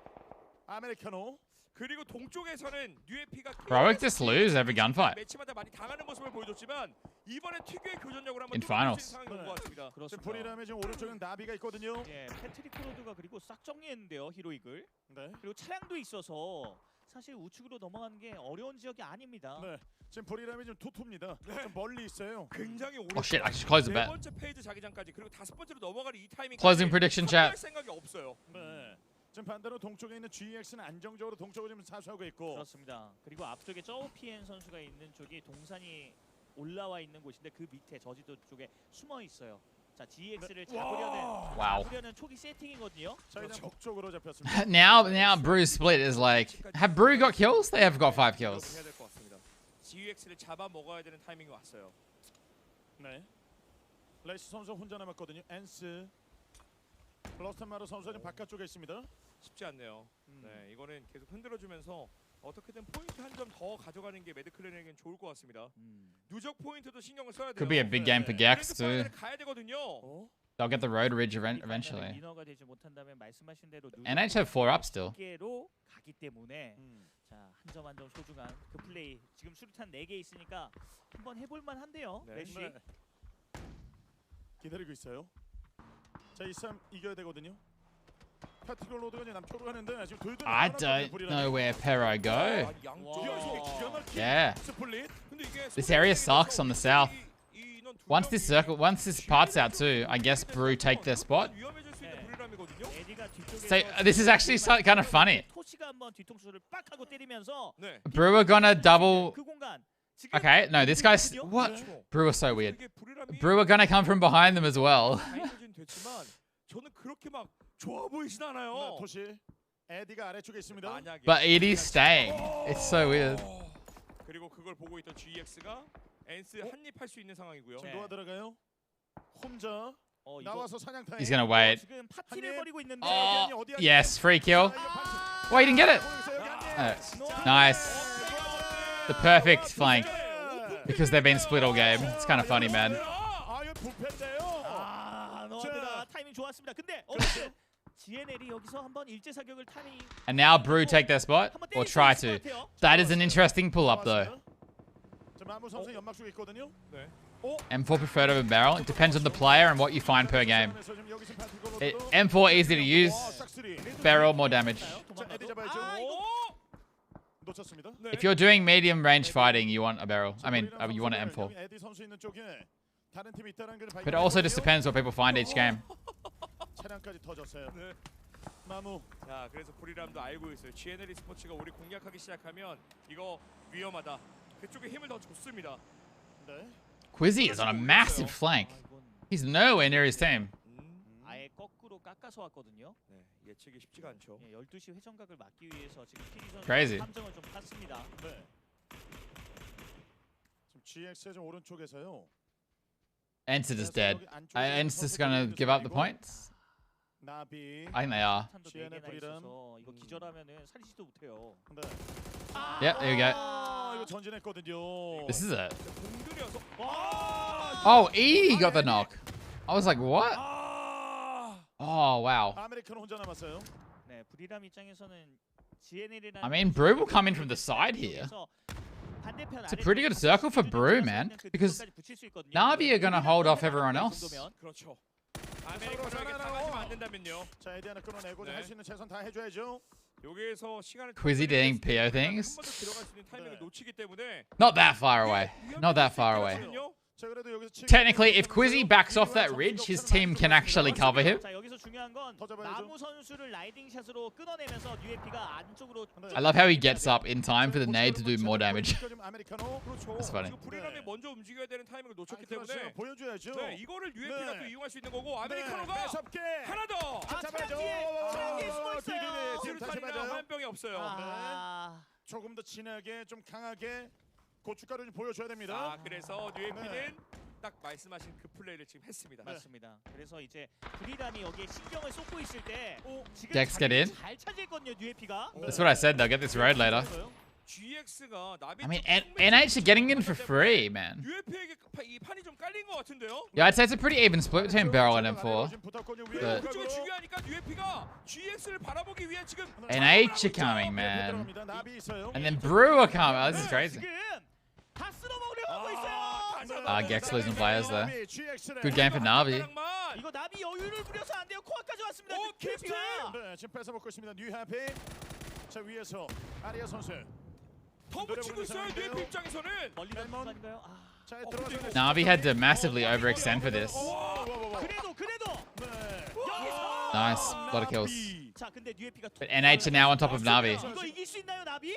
아메리카노. 그리고 동쪽에서는 뉴에피가 Heroic just lose every gunfight. 매치마다 많이 당하는 모습을 보여줬지만 이번에 특유의 교전력을 한번 In finals. 상황이 온것 같습니다. 지금 불이람에 지금 오른쪽에는 나비가 있거든요. 예, 패트리코 로드가 그리고 싹 정리했는데요, 히로익을. 네. 그리고 차량도 있어서 사실 우측으로 넘어가는 게 어려운 지역이 아닙니다. 네. 지금 불이람이 지금 투투입니다. 좀 멀리 있어요. 굉장히 오래. Oh shit! I should close the 네 bet. 번째 페이지 자기장까지 그리고 다섯 번째로 넘어가는 이 타이밍. Closing prediction chat. 생각이 없어요. 네. 지금 반대로 동쪽에 있는 GX는 안정적으로 동쪽으로 지금 사수하고 있고. 그렇습니다. 그리고 앞쪽에 저우피엔 선수가 있는 쪽이 동산이 올라와 있는 곳인데 그 밑에 저지도 쪽에 숨어 있어요. 자, GX를 잡으려는 초기 세팅이거든요. 자, 이제 북쪽으로 잡혔습니다. Now Bruce Split is like, have Brew got kills? They have got 5 kills. 해야 될 것 같습니다. GX를 잡아 먹어야 되는 타이밍이 왔어요. 네. 레이스 선수 혼자 남았거든요. 엔스. 블러스턴마루 선수가 지금 바깥쪽에 있습니다. 쉽지 않네요. 네, 이거는 계속 흔들어주면서 어떻게든 포인트 한 점 더 가져가는 게 매드클랜에겐 좋을 것 같습니다. 누적 포인트도 신경을 써야 돼요. Could be a big game for Gex too. 가야 되거든요. They'll get the road ridge eventually. 민어가 되지 못한다면 말씀하신 대로 NH have 4 up still. 로 가기 때문에 자, 한 점 한 점 소중한 그 플레이. 지금 수류탄 4개 있으니까 한번 해볼 만한데요. 레시. 네. 기다리고 있어요. 자, 이 싸움 이겨야 되거든요. 패트리코 로드가 이제 남쪽으로 가는데 지금 돌돌이 I don't know where Pero go. Yeah. This area sucks on the south. Once this part's out too, I guess Brew take their spot. So this is actually kind of funny. 토시가 한번 뒤통수를 빡 하고 때리면서 Brew are gonna double. Okay, no, this guy's what? Brew are so weird. Brew are gonna come from behind them as well. 저는 그렇게 막 좋아 보이진 않아요. 토시 에디가 아래쪽에 있습니다. But Edie's staying. It's so weird. 그리고 그걸 보고 있던 GX가 엔스 한입할 수 있는 상황이고요. 지금 누가 들어가요? 혼자 나와서 사냥 타임. He's gonna wait. 지금 파티를 벌이고 있는데 Yes, free kill. Oh, he didn't get it. Nice. The perfect flank. Because they've been split all game. It's kind of funny, man. 타이밍 좋았습니다. 근데 어쨌든 GNL이 여기서 한번 일제 사격을 타이밍. And now Brew take their spot or try to. That is an interesting pull up though. M4 preferred over barrel. It depends on the player and what you find per game. M4 easy to use. Barrel more damage. If you're doing medium range fighting, you want a barrel. I mean, you want an M4. But it also just depends what people find each game. 나무. 자, 그래서 브리람도 알고 있어요. GNL 스포츠가 우리 공략하기 시작하면 이거 위험하다. 그쪽에 힘을 더 줬습니다. 네. Quizzy is on a massive flank. He's nowhere near his team. 아예 거꾸로 깎아서 왔거든요. 네, 예측이 쉽지가 않죠. 예, 12시 회전각을 막기 위해서 지금 PD 선수 Crazy. 함정을 좀 탔습니다. 네. 지금 GX의 좀 오른쪽에서요. Enter is dead. Enter's gonna give up the points. 나비. I think they are. GNL 브리람. 이거 기절하면은 살리지도 못해요. 네. Yep, there we go. 이거 전진했거든요. This is it. 공들여서 Oh, E got the knock. I was like, what? Oh, wow. 아메리카노 혼자 남았어요. 네, 브리람 입장에서는 GNL이라는 I mean, Brew will come in from the side here. It's a pretty good circle for Brew, man. Because Navi are going to hold off everyone else. 그렇죠. 아메리카노에게 당하지만 안 된다면요. 자, 에디 하나 끊어내고 할 수 있는 최선 다 해줘야죠. 여기에서 시간을 Quizzy doing PO things. 한번더 들어갈 수 있는 타이밍을 놓치기 때문에 Not that far away. Not that far away. 자, 그래도 여기서 Technically, if Quizzy backs off that ridge, his team can actually cover him. 자, 여기서 중요한 건 나무 선수를 라이딩 샷으로 끊어내면서 UAP가 안쪽으로 I love how he gets up in time for the nade to do more damage. That's funny. 지금 브리람이 먼저 움직여야 되는 타이밍을 놓쳤기 그렇죠. 때문에 보여줘야죠. 네, 이거를 UAP가 네. 또 이용할 수 있는 거고 아메리카노가 매섭게 하나 더. 잡아야죠. 수류탄이나 화염병이 없어요. 조금 더 진하게 좀 강하게 고춧가루 좀 보여줘야 됩니다. 아, 그래서 UAP는 딱 말씀하신 그 플레이를 지금 했습니다. 맞습니다. 그래서 이제 브리람이 여기에 신경을 쏟고 있을 때 지금 Dex get in. 잘 차지했거든요, UAP가. That's what I said. They'll get this road later. GX가 나비 I mean, NH are getting in for free, man. UAP에게 이 판이 좀 깔린 것 같은데요. Yeah, I'd say it's a pretty even split between Beryl and M4. But 그쪽이 중요하니까 UAP가 GX를 바라보기 위해 지금 NH are coming, man. And then Brew are coming. Oh, this is crazy. 다 쓸어먹으려고 하고 있어요. Gex losing players there. Good game for Navi. 이거 나비 여유를 부려서 안 돼요. 코앞까지 왔습니다. UAP가. 네, 지금 뺏어먹고 있습니다. 뉴해피. 자, 위에서 아리아 선수. 더 붙이고 있어요. UAP 입장에서는. 멀리 던진가요? 자, 들어가서 Navi had to massively overextend for this. 그래도. Nice. A lot of kills. 자, 근데 UAP가 But NH are now on top of Navi. 이거 이길 수 있나요, 나비?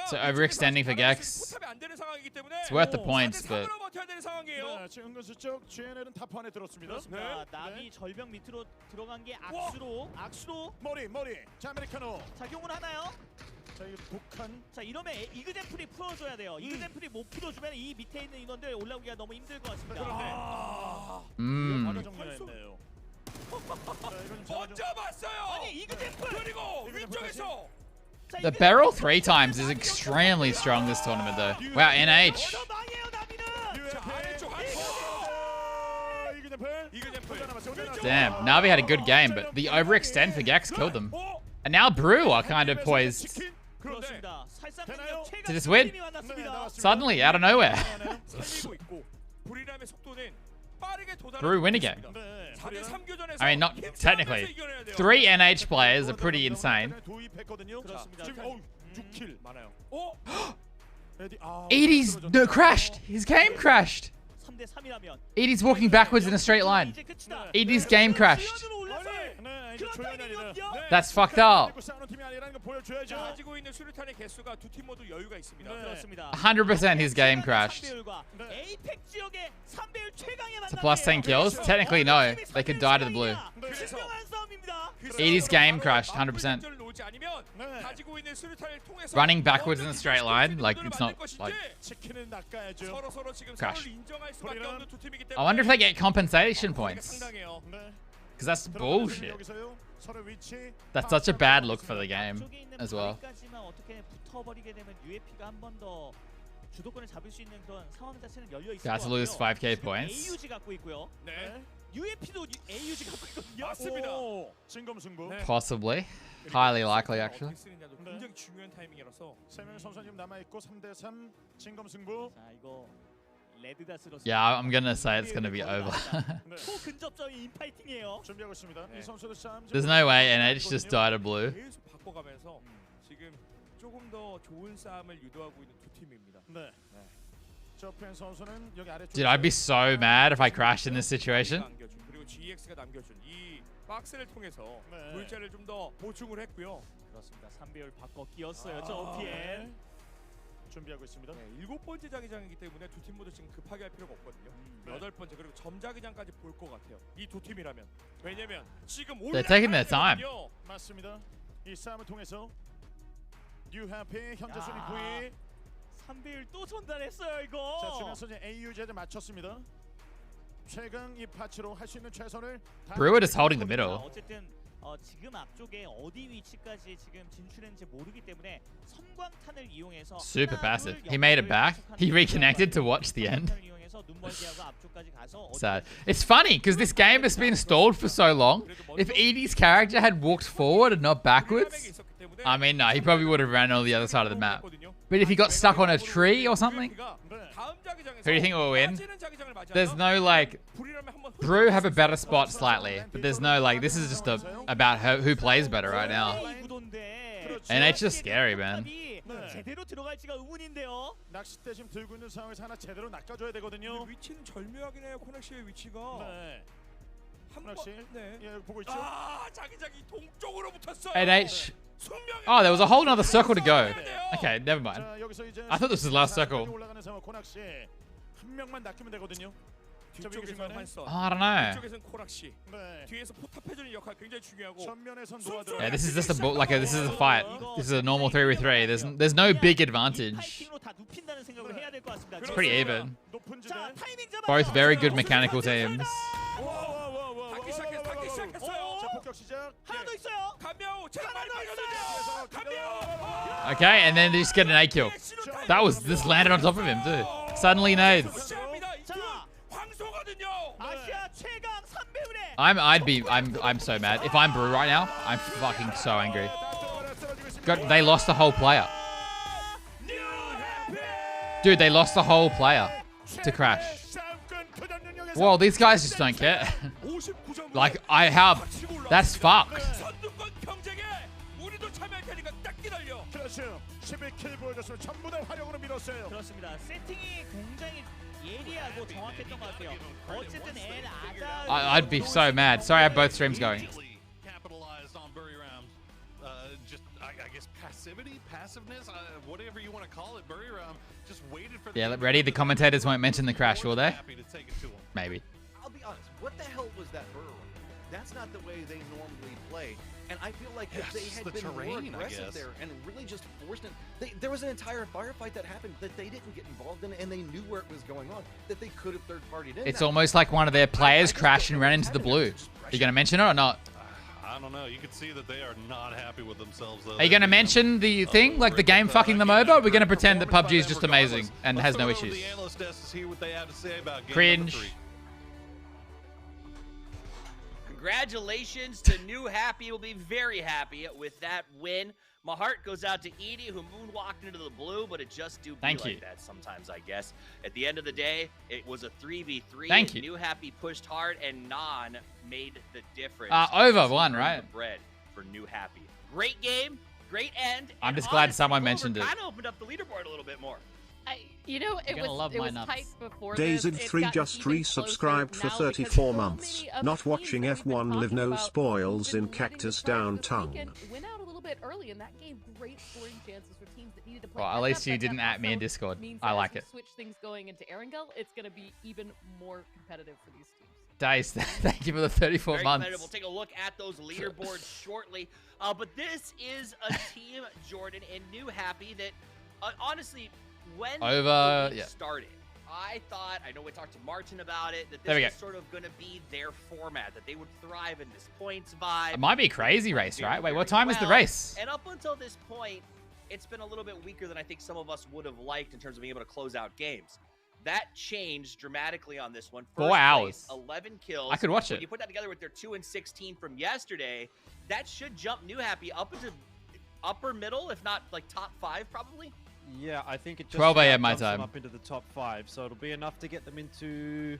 So overextending for Gex. It's worth the points, but 네, 지금 은근슬쩍 GNL은 탑 안에 들었습니다. 그렇습니다. 나비 절벽 밑으로 들어간 게 악수로. 머리. 자, 아메리카노. 작용을 하나요? 자, 이거 독한. 자, 이러면 이그젠플이 풀어줘야 돼요. 이그젠플이 못 풀어주면 이 밑에 있는 인원들 올라오기가 너무 힘들 것 같습니다. 바로 정리했네요. 먼저 봤어요. 아니, 이그젠플. 그리고 위쪽에서 the barrel 3 times is extremely strong this tournament, though. Wow, NH. Damn, Navi had a good game, but the overextend for Gex killed them. And now Brew are kind of poised to just win. Suddenly, out of nowhere. Brew win again. I mean, not technically. 3 NH players are pretty insane. Edie's crashed. His game crashed. Edie's walking backwards in a straight line. Edie's game crashed. That's fucked up. 100% his game crashed. So plus 10 kills? Technically, no. They could die to the blue. Edie's game crashed, 100%. Running backwards in a straight line, like, it's not, like, crash. I wonder if they get compensation points. Because that's bullshit. That's such a bad look for the game as well. Got to lose 5k points. Possibly. Highly likely, actually. Yeah, I'm gonna say it's gonna be over. There's no way NH just died of blue. Dude, I'd be so mad if I crashed in this situation. 박스를 통해서 네. 물자를 좀 더 보충을 했고요. 그렇습니다. 3배율 바꿔 끼었어요. 저 OPN. 준비하고 있습니다. 네, 7번째 자기장이기 때문에 두 팀 모두 지금 급하게 할 필요가 없거든요. 네. 8번째 그리고 점자기장까지 볼 것 같아요. 이 두 팀이라면. 왜냐면 지금 They're taking their time. 맞습니다. 이 싸움을 통해서 뉴해피 현재 순위 9위. 3배율 또 전달했어요 이거. 자, 주면서 이제 AU제를 맞췄습니다. 최강 이 파츠로 할 수 있는 최선을 Brewer is holding the middle. 어쨌든 지금 앞쪽에 어디 위치까지 지금 진출했는지 모르기 때문에 섬광탄을 이용해서 Super passive. He made it back. He reconnected to watch the end. Sad. It's funny because this game has been stalled for so long. If Edie's character had walked forward and not backwards, I mean, no, he probably would have ran on the other side of the map. But if he got stuck on a tree or something, who do you think will win? There's no like, Brew have a better spot slightly, but there's no like, this is just about who plays better right now. And it's just scary, man. 제대로 들어갈지가 의문인데요. 낚싯대 지금 들고 있는 상황에서 하나 제대로 낚아줘야 되거든요. 위치는 절묘하긴 해요. 코넥시의 위치가. 네. 코넥시. 네. 예, 보고 있죠. 자기장이 동쪽으로 붙었어요. NH. Oh, there was a whole other circle to go. Okay, never mind. I thought this was the last circle. 올라가는 상황 코넥시 한 명만 낚으면 되거든요. 뒤쪽에서는 환선. I don't know. 뒤쪽에서는 코락시. 뒤에서 포탑해주는 역할 굉장히 중요하고. 전면에선 놓아들어. Yeah, this is just this is a fight. This is a normal 3v3. There's no big advantage. It's pretty even. Both very good mechanical teams. 닿기 시작했어요. 자, 폭격 시작. 하나 더 있어요. 감명 제가 많이 빠졌는데요. 감명. Okay, and then they just get an A kill. That was this landed on top of him too. Suddenly nades. I'm so mad. If I'm Brew right now, I'm fucking so angry. God, they lost the whole player. Dude, they lost the whole player to Crash. Well, these guys just don't care. Like, that's fucked. 11킬 보여줬으면 전부 다 화력으로 밀었어요. 그렇습니다. 세팅이 굉장히 예리하고 정확했던 것 같아요. 어쨌든 I'd be so mad. Sorry, I have both streams going. Capitalized on Buriram. Just, I guess, passiveness, whatever you want to call it. Buriram just waited for. Yeah, ready. The commentators won't mention the crash, will they? Maybe. I'll be honest. What the hell was that Buriram? That's not the way they normally play. And I feel like if they had been more aggressive there and really just forced it, there was an entire firefight that happened that they didn't get involved in, and they knew where it was going on, that they could have third-partied in. It's almost like one of their players crashed and ran into the blue. Are you going to mention it or not? I don't know. You can see that they are not happy with themselves, though. Are you going to mention the thing, like the game fucking them over? Or are we going to pretend that PUBG is just amazing and has no issues? Cringe. Congratulations to New Happy. We'll be very happy with that win. My heart goes out to Edie, who moonwalked into the blue, but it just do be like that sometimes, I guess. At the end of the day, it was a 3v3. Thank you. New Happy pushed hard, and Non made the difference. Over one, right? Bread for New Happy. Great game, great end. I'm just glad someone mentioned it. Kind of opened up the leaderboard a little bit more. You know, it was tight before Dazed3 just resubscribed for 34 months. Not watching F1 live no spoils in Cactus Down tongue. Went out a little bit early, and that gave great scoring chances for teams that needed to play. Well, at least you didn't at me in Discord. I like it. Switch things going into Erangel, it's going to be even more competitive for these teams. Daze, thank you for the 34 Very months. We'll take a look at those leaderboards shortly. But this is a team, Jordan, and New Happy that, honestly, when we started, I thought, I know we talked to Martin about it, that this was sort of going to be their format, that they would thrive in this points vibe. It might be a crazy race, right? Wait, what time is the race? And up until this point, it's been a little bit weaker than I think some of us would have liked in terms of being able to close out games. That changed dramatically on this one. 4 hours. 11 kills. I could watch it. When you put that together with their 2-16 from yesterday, that should jump New Happy up into upper middle, if not like top 5 probably. Yeah, I think it just 12 a.m. my jumps them time. up into the top 5, so it'll be enough to get them into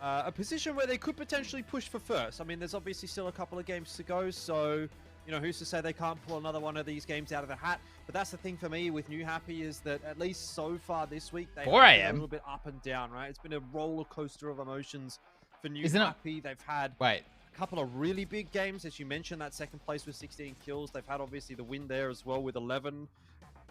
a position where they could potentially push for first. I mean, there's obviously still a couple of games to go, so you know, who's to say they can't pull another one of these games out of the hat? But that's the thing for me with New Happy is that at least so far this week they 4 have been a a.m. little bit up and down, right? It's been a roller coaster of emotions for New Isn't Happy. They've had wait. couple of really big games. As you mentioned, that second place with 16 kills. They've had obviously the win there as well with 11.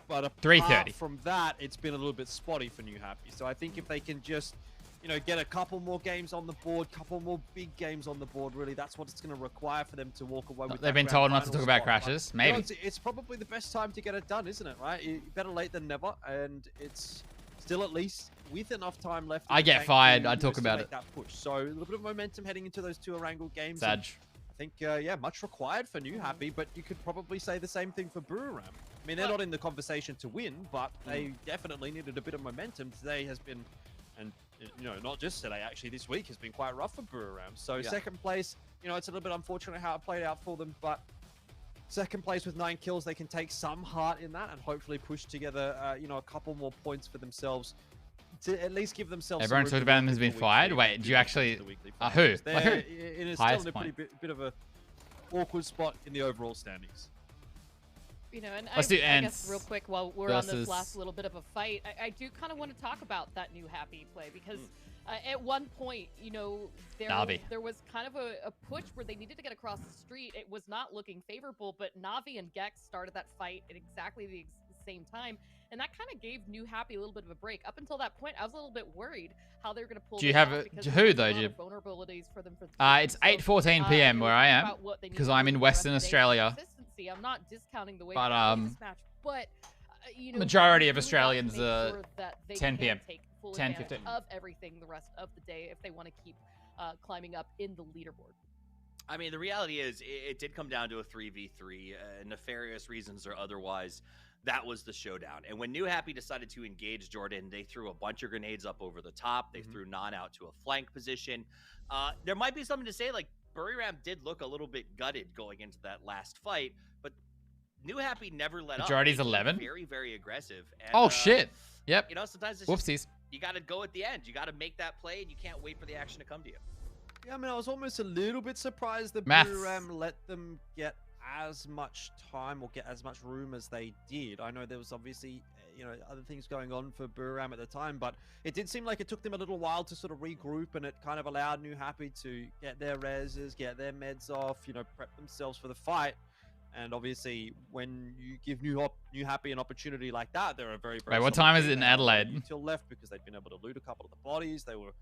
But apart 330. from that, it's been a little bit spotty for New Happy. So I think if they can just, you know, get a couple more games on the board, couple more big games on the board, really, that's what it's going to require for them to walk away with. They've been told not to talk about crashes. Maybe. You know, it's probably the best time to get it done, isn't it? Right? Better late than never, and it's still at least with enough time left. I get fired. I talk about it. That push. So a little bit of momentum heading into those 2 Erangel games. Sag. I think, yeah, much required for New Happy, but you could probably say the same thing for Buriram. I mean, they're not in the conversation to win, but they definitely needed a bit of momentum. Today has been, and you know, not just today, actually, this week has been quite rough for Buriram. So second place, you know, it's a little bit unfortunate how it played out for them, but second place with 9 kills, they can take some heart in that and hopefully push together, you know, a couple more points for themselves to at least give themselves. Everyone talked about them has been fired. Wait, do you actually? Who? Like who? It is still in a pretty bit of a awkward spot in the overall standings. You know, and Let's do I Ants guess real quick while we're on this last little bit of a fight, I do kind of want to talk about that New Happy play because at one point, you know, there was kind of a push where they needed to get across the street. It was not looking favorable, but Navi and Gex started that fight at exactly the same time. And that kind of gave New Happy a little bit of a break. Up until that point, I was a little bit worried how they were going to pull. Do you have who though? Do you? Vulnerabilities for them for it's 8:14 p.m. where I am because I'm in Western Australia. I'm not discounting the way but this match, but you know, majority of Australians are 10 p.m. Take full 10:15 of everything the rest of the day if they want to keep climbing up in the leaderboard. I mean, the reality is it did come down to a 3v3, nefarious reasons or otherwise. That was the showdown. And when New Happy decided to engage Jordan, they threw a bunch of grenades up over the top. They threw Non out to a flank position. There might be something to say, like, Buriram did look a little bit gutted going into that last fight, but New Happy never let up. Majority's 11. Very, very aggressive. And, oh, shit. Yep. You know, sometimes it's whoopsies. Just, you got to go at the end. You got to make that play, and you can't wait for the action to come to you. Yeah, I mean, I was almost a little bit surprised that Buriram let them get as much time or get as much room as they did. I know there was obviously, you know, other things going on for Buriram at the time, but it did seem like it took them a little while to sort of regroup, and it kind of allowed New Happy to get their reses, get their meds off, you know, prep themselves for the fight. And obviously, when you give New Happy an opportunity like that, they're a very, very. Wait, what time is it in Adelaide? Until left because they'd been able to loot a couple of the bodies. They were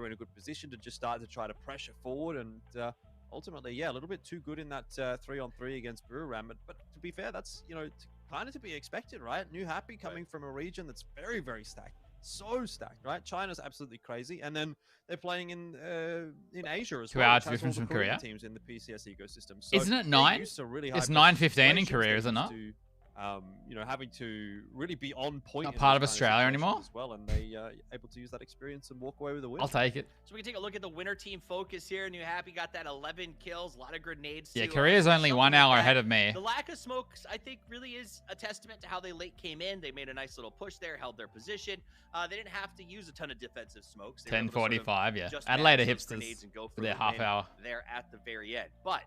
in a good position to just start to try to pressure forward, and ultimately, yeah, a little bit too good in that 3-on-3 against Buriram. But to be fair, that's, you know, kind of to be expected, right? New Happy coming from a region that's very, very stacked. So stacked, right? China's absolutely crazy, and then they're playing in Asia as well. 2 hours difference from Korea. Teams in the PCS ecosystem. So isn't it 9? Really it's 9:15 in Korea, is it not? You know, having to really be on point. Not part of Australia anymore. As well, and they able to use that experience and walk away with a win. I'll take it. So we can take a look at the winner team focus here. New Happy got that 11 kills, a lot of grenades. Yeah, Korea's only 1 hour ahead of me. The lack of smokes, I think, really is a testament to how they late came in. They made a nice little push there, held their position. They didn't have to use a ton of defensive smokes. 10:45, yeah. Adelaide hipsters for their half hour. There at the very end, but.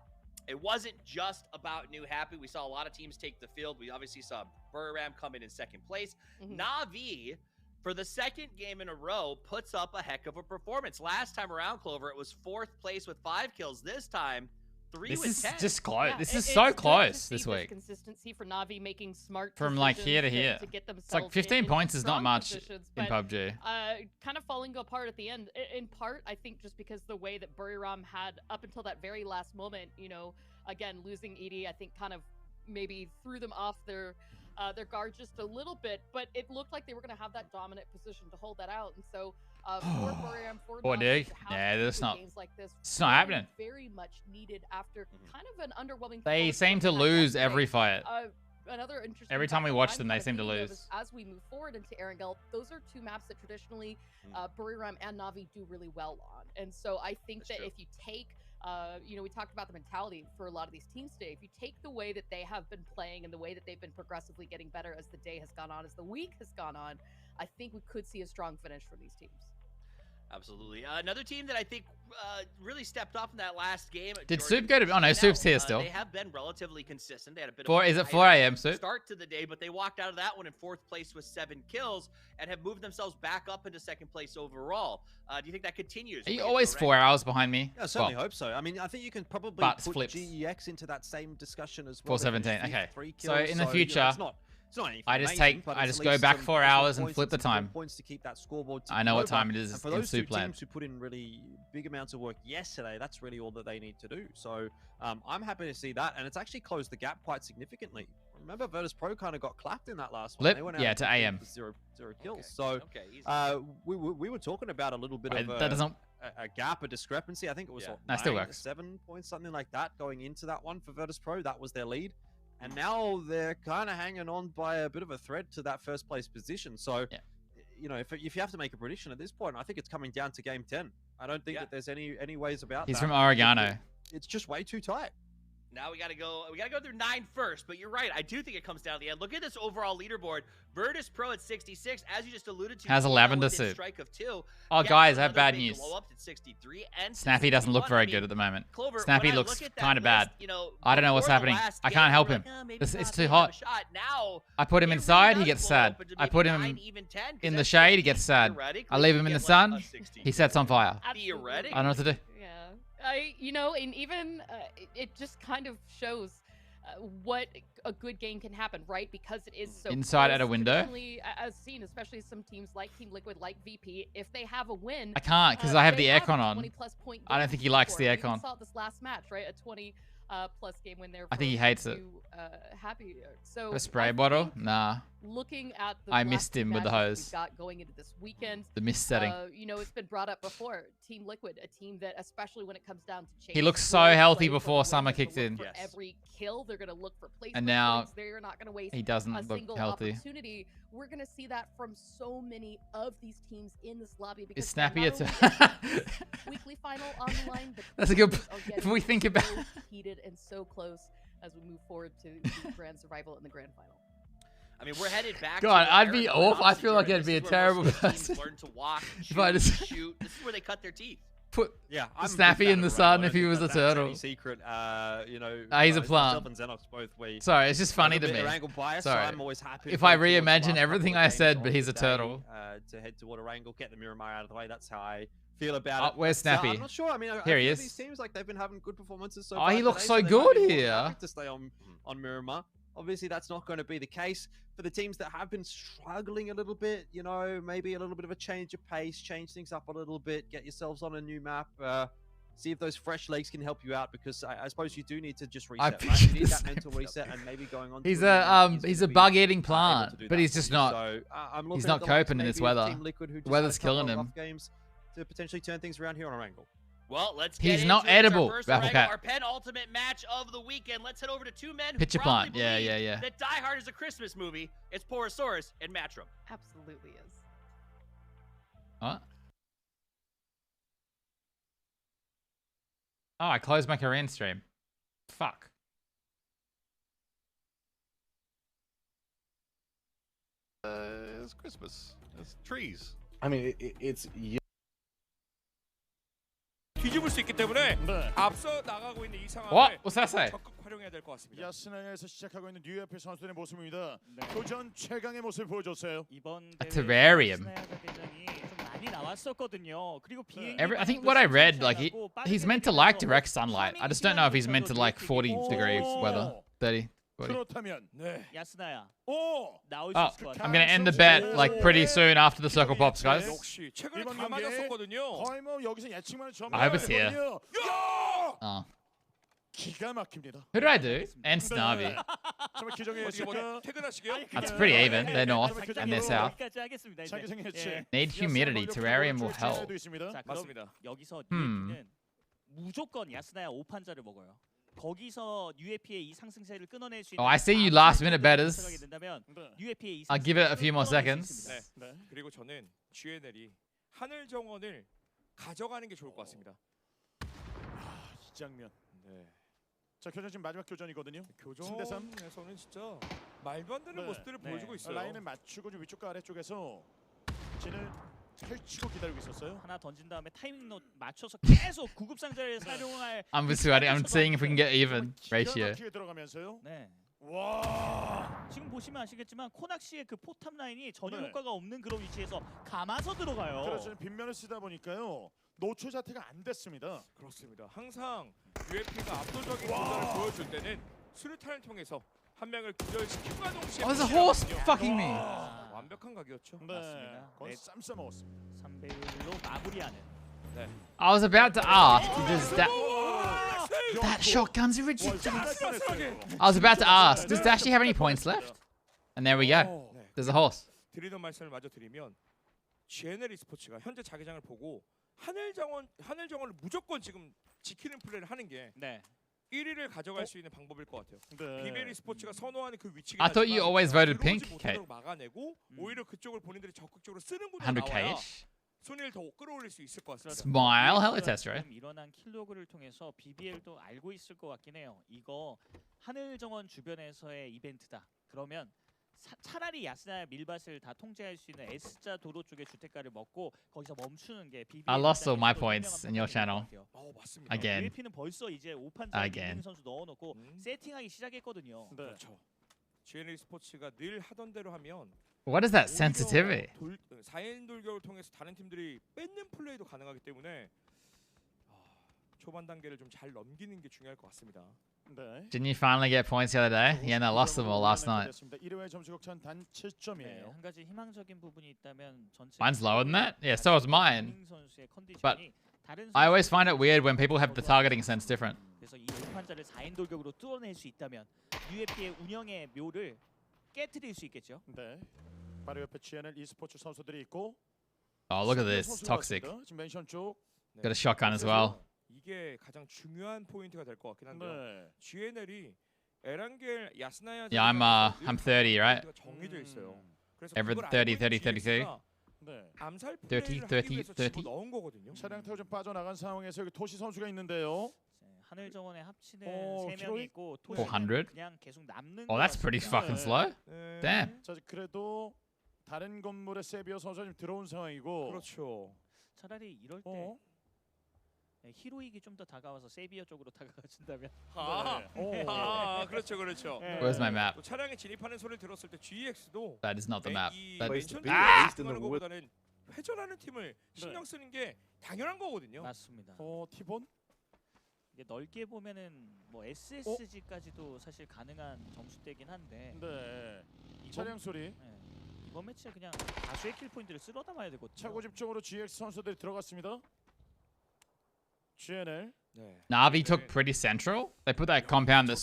It wasn't just about New Happy. We saw a lot of teams take the field. We obviously saw Buriram come in second place. Navi, for the second game in a row, puts up a heck of a performance. Last time around, Clover, it was 4th place with 5 kills. This time, 3 with 10. This is just close. Yeah, this is so close this week. Consistency for Navi making smart from like here to here. To get it's like 15 points is not much in PUBG. Kind of falling apart at the end. In part, I think just because the way that Buriram had up until that very last moment, you know, again losing Edie, I think kind of maybe threw them off their guard just a little bit. But it looked like they were going to have that dominant position to hold that out, and so. For Buriram, for Navi, yeah, that's not. Games like this, it's not happening. Very much needed after kind of an underwhelming. They seem to lose every fight. Another interesting. Every time we watch them, they seem to lose. As we move forward into Erangel, those are 2 maps that traditionally Buriram and Navi do really well on, and so I think that if you take. You know, we talked about the mentality for a lot of these teams today. If you take the way that they have been playing and the way that they've been progressively getting better as the day has gone on, as the week has gone on, I think we could see a strong finish from these teams. Absolutely. Another team that I think really stepped up in that last game. Did Soup go to? Oh no, Soup's here still. They have been relatively consistent. They had a bit Is it 4 a.m. Soup? Start to the day, but they walked out of that one in 4th place with 7 kills and have moved themselves back up into 2nd place overall. Do you think that continues? Are you always 4 hours behind me? Yeah, I certainly hope so. I mean, I think you can probably put GEX into that same discussion as well. 4:17. Okay. 3 So kills, in the future, it's not anything I just amazing, but I it's just at go least back some 4 additional hours and points flip the and some time. good points to keep that scoreboard I know what over. time it is And for in those two Soup land. teams who put in really big amounts of work yesterday, that's really all that they need to do. So I'm happy to see that, and it's actually closed the gap quite significantly. Remember, Virtus Pro kind of got clapped in that last one. Flip? They went out Yeah, to AM. with zero kills. So we were talking about a little bit of that doesn't. A gap, a discrepancy. I think it was what, That still 9 to works. 7 points, something like that, going into that one for Virtus Pro. That was their lead. And now they're kind of hanging on by a bit of a thread to that 1st place position. So, you know, if you have to make a prediction at this point, I think it's coming down to game 10. I don't think that there's any ways about He's that. from Oregano. It's just way too tight. Now we gotta go through 9 first, but you're right. I do think it comes down to the end. Look at this overall leaderboard. Virtus Pro at 66, as you just alluded to. Has a lavender suit. Strike of 2. Oh, guys, I have bad big news. blow up at 63 and Snappy doesn't look 61. very I mean, good at the moment. Clover, Snappy when I looks look at that kind of bad. list, you know, I don't know what's before the happening. last I game, can't help we're him. like, maybe It's not too gonna have hot. a shot. Now, I put him it inside, really he does gets blow sad. up into I maybe put 9, him even 10, 'cause in the that's shade, he gets sad. theoretically I leave you him in get the sun, like a 60. he sets on fire. Theoretically. I don't know what to do. Yeah, you know, and even it just kind of shows what a good game can happen, right? Because it is so Inside close, at a window? traditionally, as seen, especially some teams like Team Liquid, like VP, if they have a win, I can't because I have they the aircon on. 20-plus point I don't game think he likes for the it. We even aircon. saw it this last match, right? A 20 plus game win there. I think he hates it. Happy. So A spray bottle? Nah. looking at the I last missed two him with the matches hose. we've got going into this weekend, The mist setting. you know, it's been brought up before. Team Liquid, a team that, especially when it comes down to chase, He looked so will healthy play for before the win, summer they're gonna kicked look in. for every kill, they're gonna look for placement. And now points. They're not gonna waste he doesn't a look single healthy. opportunity. We're gonna see that from so many of these teams in this lobby because Is Snappy not a only is weekly final on the line, but That's a good. teams are If getting we think about. so heated and so close as we move forward to the grand survival and the grand final. I mean, we're headed back. God, to I'd be Arizona off. I opposite feel like Jordan. I'd be a This is where most terrible of these teams person. learn to walk, If I shoot, just- shoot. This is where they cut their teeth. Put I'm a Snappy big in fan the of sun Ryan. I if he don't was a think that's any turtle. secret, you know. He's a myself plant. and Xenox both, Sorry, it's just funny have a to bit me. of angle bias, Sorry. so I'm always happy. If to I go towards the reimagine last couple everything of I games said, of but he's the a day, turtle. To head toward Orangle, get the Miramar out of the way. That's how I feel about it. Where's But, Snappy? I'm not sure. I mean, I Here he feel is. these teams like they've been having good performances so Oh, far he looks today, so they might good be more here. happy to stay on Miramar. Obviously, that's not going to be the case for the teams that have been struggling a little bit. You know, maybe a little bit of a change of pace, change things up a little bit, get yourselves on a new map. See if those fresh legs can help you out, because I suppose you do need to just reset. Right? You need that mental reset, and maybe going on. He's to a new map he's is a gonna be bug-eating able plant, to do but that he's for just you. not. So, I'm He's looking not at the likes coping in this maybe of weather. Team Liquid, who just The had a weather's couple killing of him. rough games to potentially turn things around here on Orangle. Well, let's He's get not into it. It's edible, our first Raffle Orangle, Cat. our penultimate match of the weekend. Let's head over to two men who Pitcher probably plant. Yeah, believe yeah, yeah. that Die Hard is a Christmas movie. It's Porosaurus and Matchroom. Absolutely is. What? Oh, I closed my Korean stream. Fuck. It's Christmas. It's trees. I mean, it's 뒤집을 수 있기 때문에 앞서 나가고 있는 이 상황을 What? What's that say? 적극 활용해야 될 것 같습니다. 야스나야에서 시작하고 있는 뉴에피 선수들의 모습입니다. 도전 최강의 모습을 보여줬어요. 이번 A terrarium. 대전이 좀 많이 나왔었거든요. 그리고 비행기 I think what I read, like he's meant to like direct sunlight. I just don't know if he's meant to like 40 degrees weather, 30. 40. 그렇다면 야스나야 오 나올 수 Oh, 있을 것 같아. I'm gonna end the bet like pretty soon after the circle pops, guys. 역시 최근에 이번 다 경기에 맞았었거든요. 거의 뭐 여기서 예측만을 I hope it's here. 야! Oh. 기가 막힙니다. Who did I do? And Snarby. 정말 기적의 어떻게 예측. 보내? 퇴근하시게요? That's pretty even. They're north and they're south. 여기까지 하겠습니다. 이제. 자기생 예. 예측. Need humidity. Terrarium will help. 도 있습니다. 자, 그럼 맞습니다. 여기서 Hmm. UAP는 무조건 야스나야 5판자를 먹어요. 거기서 UAP의 이 상승세를 끊어낼 수 있는 Oh, I see you last minute betters. 들어가게 된다면 UAP의 이 I'll give it a few more 상승세를 끊어낼 수 seconds. 있습니다. 네. 그리고 저는 GNL이 하늘 정원을 가져가는 게 좋을 것 같습니다. 이 장면. 네. 자, 교전 지금 마지막 교전이거든요. 3대3. 교전에서는 진짜 말도 안 되는 모습들을 보여주고 있어요. 라인을 맞추고 좀 위쪽과 아래쪽에서 진을 펼치고 기다리고 있었어요. 하나 던진 다음에 타이밍 맞춰서 계속 구급상자를 사용할. I'm seeing if we can get even ratio. 들어가면서요. 네. 와. 지금 보시면 아시겠지만 코낙시의 그 포탑 라인이 전혀 네. 효과가 없는 그런 위치에서 감아서 들어가요. 그렇죠. 빗면을 쓰다 보니까요. 노출 자태가 안 됐습니다. 그렇습니다. 항상 UFP가 압도적인 도전을 보여줄 때는 수류탄을 통해서 한 명을 기절시키고 동시에 Oh, there's a horse fucking me. 완벽한 각이었죠. 네. 맞습니다. 거의 쌈싸 먹었습니다. 3대1로 마무리하는. 네. I was about to ask, does that shotgun's ridiculous. I was about to ask, does Dashy have any points left? And there we go. There's a horse. 드리던 말씀을 마저 드리면 GNL e스포츠가 현재 자기장을 보고 하늘정원을 무조건 지금 지키는 플레이를 하는 게 네. 1위를 가져갈 수 있는 방법일 것 같아요. 네. BBL e스포츠가 선호하는 그 위치가 I thought you always voted pink, Kate. 막아내고 오히려 그쪽을 본인들이 적극적으로 쓰는 구도 100K 나와야 ish. 순위를 더 끌어올릴 수 있을 것 같습니다. Smile, hello test, right? 지금 일어난 킬로그를 통해서 BBL도 알고 있을 것 같긴 해요. 이거 하늘정원 주변에서의 이벤트다. 그러면 차라리 야스나 밀밭을 다 통제할 수 있는 S자 도로 쪽의 주택가를 먹고 거기서 멈추는 게 BBL. I lost all my points in your channel. 맞습니다. Again. UFP는 벌써 이제 5판짜리 Again. 선수 넣어놓고 세팅하기 시작했거든요. 네. 그렇죠. GNL e스포츠가 늘 하던 대로 하면 What is that sensitivity? 4인 돌격을 통해서 다른 팀들이 뺏는 플레이도 가능하기 때문에 초반 단계를 좀 잘 넘기는 게 중요할 것 같습니다. 네. Didn't you finally get points the other day? Yeah, no, lost them all last night. 1회 점수 격차는 단 7점이에요. 한 가지 희망적인 부분이 있다면 전체 Mine's lower than that? Yeah, so is mine. 선수의 But 컨디션이 다른 I always find it weird when people have the targeting sense different. 그래서 이 5판짜리를 4인 돌격으로 뚫어낼 수 있다면 UFP의 운영의 묘를 깨트릴 수 있겠죠. 네. 바로 옆에 GNL e스포츠 선수들이 있고. Oh, look at this. Toxic. 지금 맨션 쪽. Got a shotgun as well. 이게 가장 중요한 포인트가 될 것 같긴 한데요. 네. GNL이 에란겔 야스나야 Yeah, I'm 30, right? 정해져 있어요. 그래서 Every 그걸 30, 알고 30, 32. 네. 암살 30, 플레이를 30, 하기 위해서 30. 집어넣은 거거든요. 차량 타고 좀 빠져나간 상황에서 여기 토시 선수가 있는데요. 하늘정원에 합치는 오, 3명이 히로이? 있고 400? 그냥 계속 남는 Oh, that's pretty fucking slow. Damn. 자, 그래도 다른 건물에 세비어 선수가 지금 들어온 상황이고. 그렇죠. 차라리 이럴 때 네, 히로익이 좀 더 다가와서 세비어 쪽으로 다가가준다면. 그렇죠, 그렇죠. Where's my map? 또 차량에 진입하는 소리를 들었을 때 GX도 That is not the map. That is 하는 것보다는 회전하는 팀을 신경 쓰는 게 당연한 거거든요. 맞습니다. 티본? 이게 넓게 보면은 뭐 SSG까지도 사실 가능한 점수대긴 한데. 네. 차량 소리. 이번 매치에 그냥 다수의 킬 포인트를 쓸어 담아야 되거든요. 차고 집중으로 GX 선수들이 들어갔습니다. GNL. Navi took pretty central. They put that compound that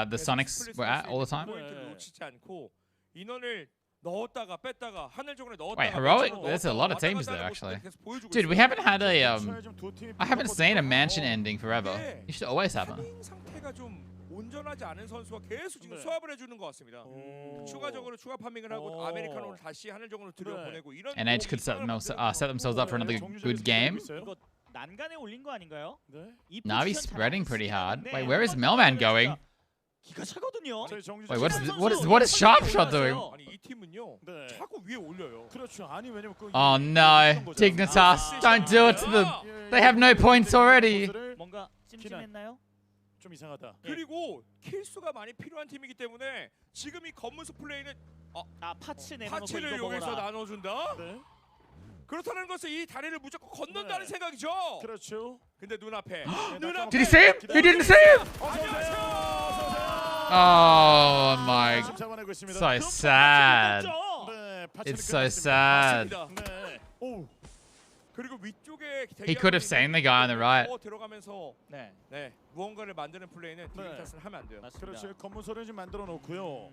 the Sonics were at all the time. 놓치지 않고 인원을 넣었다가 뺐다가 하늘정원에 넣었다가 Wait, heroic? There's a lot of teams there actually. Dude, we haven't had a I haven't seen a mansion ending forever. You should always have them. 상태가 좀 온전하지 않은 선수가 계속 지금 수합을 해주는 것 같습니다. 추가적으로 추가 파밍을 하고 아메리카노를 다시 하늘정원으로 들여보내고 이런. NH could set themselves up for another good game. 이거 난간에 올린 거 아닌가요? Navi's spreading pretty hard. Wait, where is Melman going? 기가 차거든요. Wait, what is Sharpshot doing? 아니 이 팀은요. 자꾸 위에 올려요. 그렇죠. 아니 왜냐면 그 Oh no, Dignitas, don't do it to them. They have no points already. 뭔가 찜찜했나요? 좀 이상하다. 그리고 킬수가 많이 필요한 팀이기 때문에 지금 이 검문수 플레이는 파츠 파츠를 여기서 나눠준다. 그렇다는 것은 이 다리를 무조건 건넌다는 생각이죠. 그렇죠. 근데 눈앞에 Did he see him? He didn't see him. Oh my, so sad. It's so sad. 그리고 위쪽에 He could have seen the guy on the right. 들어가면서 무언가를 만드는 플레이는 디그니타스는 하면 안 돼요. 그렇죠. 검문소를 좀 만들어 놓고요.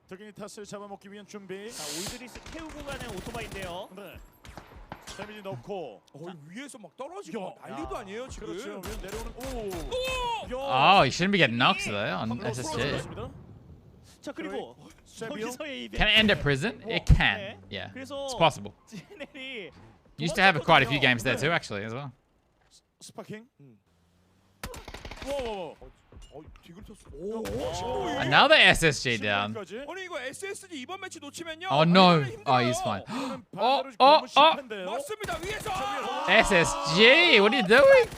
디그니타스를 잡아먹기 위한 준비. 자, 올드리스 태우고 가는 오토바이인데요. 네. 데미지 넣고. 위에서 막 떨어지고 난리도 아니에요 지금. 그렇죠. 위에 내려오는. Oh, he shouldn't be getting knocks though on SSG. 자 그리고 거기서의 Can it end at prison? It can. Yeah, it's possible. Used to have quite a few games there too, actually, as well. 스파킹. Another SSG down. 아니 이거 SSG 이번 매치 놓치면요. Oh no. Oh, he's fine. Oh. 맞습니다. 위에서 SSG, what are you doing?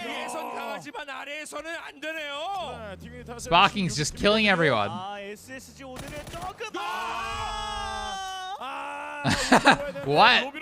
위에선 강하지만 아래에서는 안 되네요. Sparking's just killing everyone. 아 SSG 오늘은 조금 What?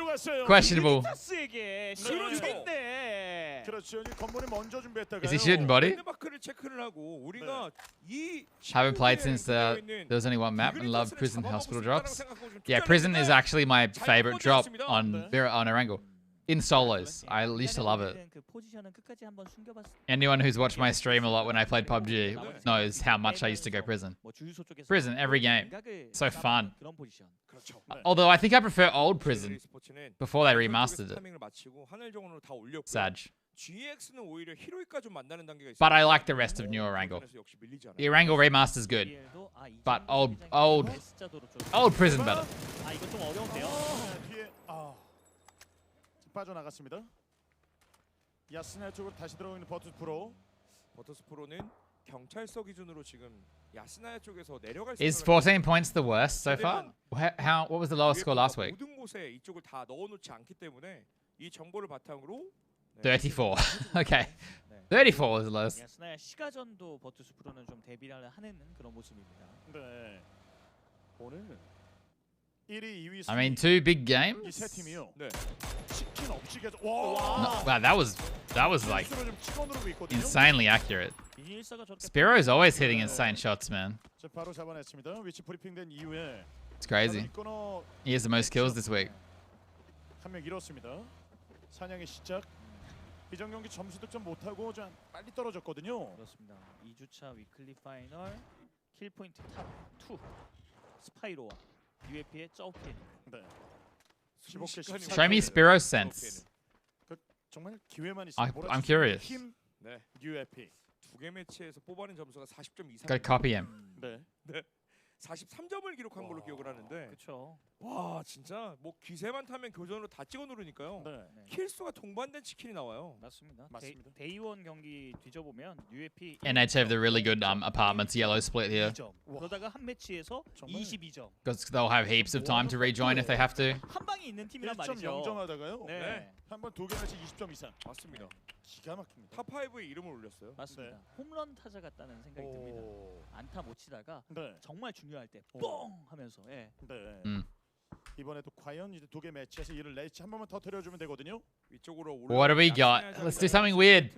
Questionable. 타스에게 시로인데. 그렇죠. 건물이 먼저 준비했다가. Is he shooting body? 마크를 체크를 하고 우리가 이 Haven't played since there was only one map and love prison hospital drops. Yeah, prison is actually my favorite drop on Erangel. In solos, I used to love it. 그 포지션은 끝까지 한번 숨겨봤. Anyone who's watched my stream a lot when I played PUBG knows how much I used to go prison. Prison every game. So fun. Although I think I prefer old prison before they remastered it. Sag. But I like the rest of new Erangel. The Erangel remaster's good. But old prison better. 아 이거 좀 어려운데요. 빠져나갔습니다. 야스나 쪽으로 다시 들어오는 버투스 프로. 버투스 프로는 경찰서 기준으로 지금 야스나야 쪽에서 내려갈 수 Is 14 points the worst so far? What was the lowest score last week? 모든 곳에 이쪽을 다 넣어놓지 않기 때문에 이 정보를 바탕으로 34. Okay. 34 was the lowest. 야스나야 시가전도 버투스 프로는 좀 대비를 하는 그런 모습입니다. 네. 오늘 1위, 2위, I mean, two big games. 이세 팀이요. 네. 치킨 없이 계속. Wow, that was like insanely accurate. Spiro's always hitting insane shots, man. 바로 잡아냈습니다. 위치 브리핑된 이후에. It's crazy. He has the most kills this week. 한 명 잃었습니다. 사냥의 시작. 이전 경기 점수 득점 못하고 좀 빨리 떨어졌거든요. 그렇습니다. 2주차 위클리 파이널 킬 포인트 탑2 스파이로와 UAP의 쩌우킬. 네. 15개 14. Show me Spiro's sense. 정말 기회만 있으면 I'm curious. 힘. 네. UAP. 두 개 매치에서 뽑아낸 점수가 40점 이상. Gotta copy him. 네. 네. 43점을 기록한 걸로 기억을 하는데. 그렇죠. 와, 진짜 뭐 기세만 타면 교전으로 다 찍어 누르니까요. 네. 킬수가 동반된 치킨이 나와요. 맞습니다. 데이원 경기 뒤져보면 UAP NH have the really good apartments yellow split here. 그러다가 한 매치에서 22점. Because they'll have heaps of time to rejoin if they have to. 한 방이 있는 팀이란 말이죠. 1.0점하다가요. 네. 한번 두 개 매치 20점 이상. 맞습니다. 기가 막힙니다. 탑5에 이름을 올렸어요. 맞습니다. 홈런 타자 같다는 생각이 듭니다. 안타 못 치다가 네. 정말 중요할 때 뻥 하면서. 예. 네. 이번에도 과연 이제 두 개 매치에서 이를 낼지 한 번만 터뜨려 주면 되거든요. 위쪽으로 What do we got? Let's do something weird.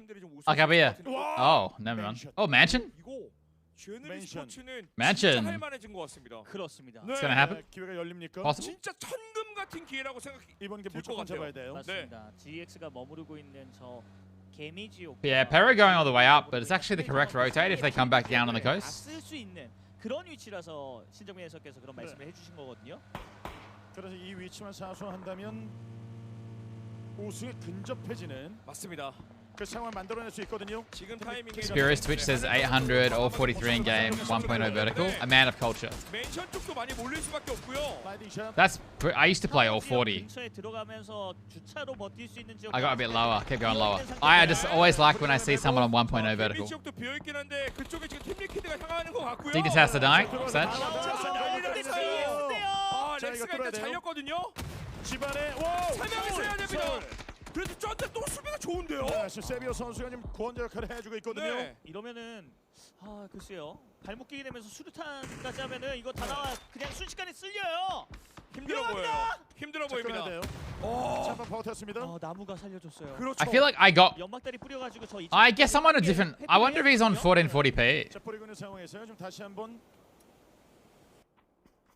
Like up here. Oh, never mind. Oh, mansion. 이거 GNL 스포츠는 Mansion. 진짜 할 만해진 것 같습니다. 그렇습니다. It's gonna happen. 기회가 열립니까? Possible? 진짜 천금 같은 기회라고 생각이 이번 게 무조건 잡아야 돼요. 맞습니다. GX가 머무르고 있는 저 개미지옥. Yeah, Pero going all the way up, but it's actually the correct rotate if they come back down on the coast. 쓸수 있는 그런 위치라서 신정민 해설께서 그런 말씀을 해주신 거거든요. 그래서 이 위치만 사수한다면 우승에 근접해지는 맞습니다. 그 상황을 만들어낼 수 있거든요. 지금 타이밍에 Spiro's Twitch says 800, all 43 in game, 1.0 vertical. A man of culture. 멘션 쪽도 많이 몰릴 수밖에 없고요. That's. I used to play all 40. 근처에 들어가면서 주차로 버틸 수 있는 지역. I got a bit lower. Kept going lower. I just always like when I see someone on 1.0 vertical. 지역도 비어 있긴 한데 그쪽에 지금 팀 리퀴드가 향하는 것 같고요. Dignitas are dying. Sag. 아, 렉스가 일단 잘렸거든요. 집안에 사명을 해야 됩니다. 그래도 쩐데 또 수비가 좋은데요. 네, 세비오 선수가 지금 구원자 역할을 해주고 있거든요. 네. 이러면은 글쎄요. 발목 끼게 되면서 수류탄까지 하면은 이거 다 나와 그냥 순식간에 쓸려요. 힘들어 보여요. 힘들어 보입니다. 한번 버텼습니다. 나무가 살려줬어요. 그렇죠. I feel like I got. 연막다리 뿌려가지고 저. I guess I'm on a different. I wonder if he's on 1440p. 자, 뿌리고 있는 상황에서 좀 다시 한번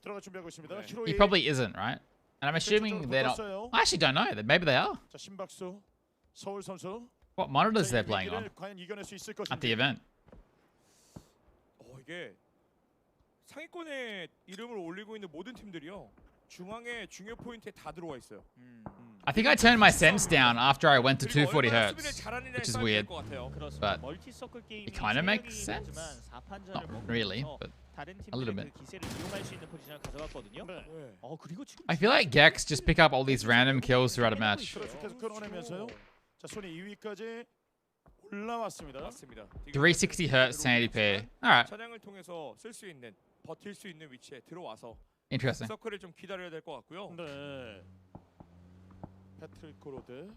들어갈 준비하고 있습니다. He probably isn't, right? And I'm assuming they're not. I actually don't know. Maybe they are. 자, 신박수 서울 선수. What monitors they're playing on 과연 이겨낼 수 있을 at the event? 이게 상위권에 이름을 올리고 있는 모든 팀들이요. 중앙에 중요 포인트에 다 들어와 있어요. I think I turned my sense down after I went to 240 hertz, which is weird, but it kind of makes sense. Not really, but a little bit. I feel like Gex just pick up all these random kills throughout a match. 자, 손이 2위까지 올라왔습니다. 맞습니다. 360 hertz 1080p. Alright. 차량을 통해서 쓸 수 있는 버틸 수 있는 위치에 들어와서 Interesting. 서클을 좀 기다려야 될 것 같고요. 네. 패트릭 로드.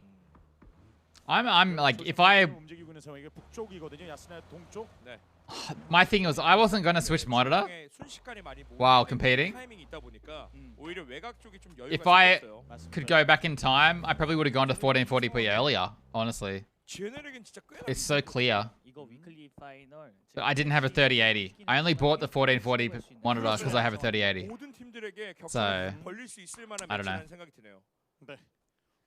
I'm like if I 움직이고 있는 상황이 북쪽이거든요. 야스나 동쪽. 네. my thing was I wasn't gonna switch monitor 순식간에 많이 while competing. 타이밍이 있다 보니까 오히려 외곽 쪽이 좀 여유가 If I 생겼어요. could go back in time, I probably would have gone to 1440p earlier. Honestly, GNL에겐 진짜 꽤 it's so clear. 이거 위클리 파이널. But I didn't have a 3080. I only bought the 1440 monitor because I have a 3080. 모든 팀들에게 So 격차를 벌릴 수 있을 만한 I don't know. 매치라는 생각이 드네요. 네.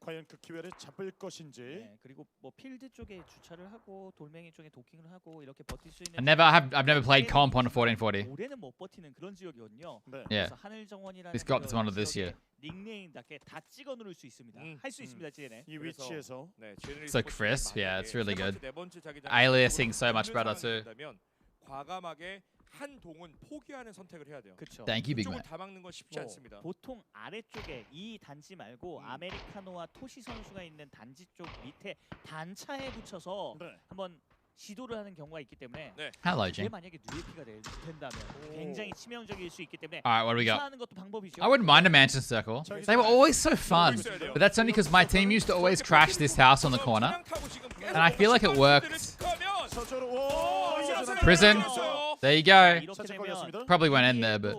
과연 그 기회를 잡을 것인지. 네, 그리고 뭐 필드 쪽에 주차를 하고 돌멩이 쪽에 도킹을 하고 이렇게 버틸 수 있는. I've never played comp on a 1440. 올해는 못 버티는 그런 지역이거든요. 네. Yeah. 그래서 하늘 정원이라는 He's got this monitor this year. 닉네임답게 다 찍어 누를 수 있습니다. 할 수 있습니다, GNL. 이 위치에서. 네, So crisp, yeah, it's really good. 네 번째 자기장 Aliasing so much better too. 과감하게 한 동은 포기하는 선택을 해야 돼요. 그렇죠. Thank you, Big 쪽을 man. 다 막는 건 쉽지 않습니다. 보통 아래쪽에 이 단지 말고 아메리카노와 토시 선수가 있는 단지 쪽 밑에 단차에 붙여서 한번 시도를 하는 경우가 있기 때문에 Hello, 그게 Jim. 만약에 뉴에피가 된다면 굉장히 치명적일 수 있기 때문에 All right, what do we got? 하는 것도 방법이죠. I wouldn't mind a mansion circle. They were always so fun, but that's only because my team used to always crash this house on the corner, and I feel like it worked. Prison. There you go. Probably went in there, but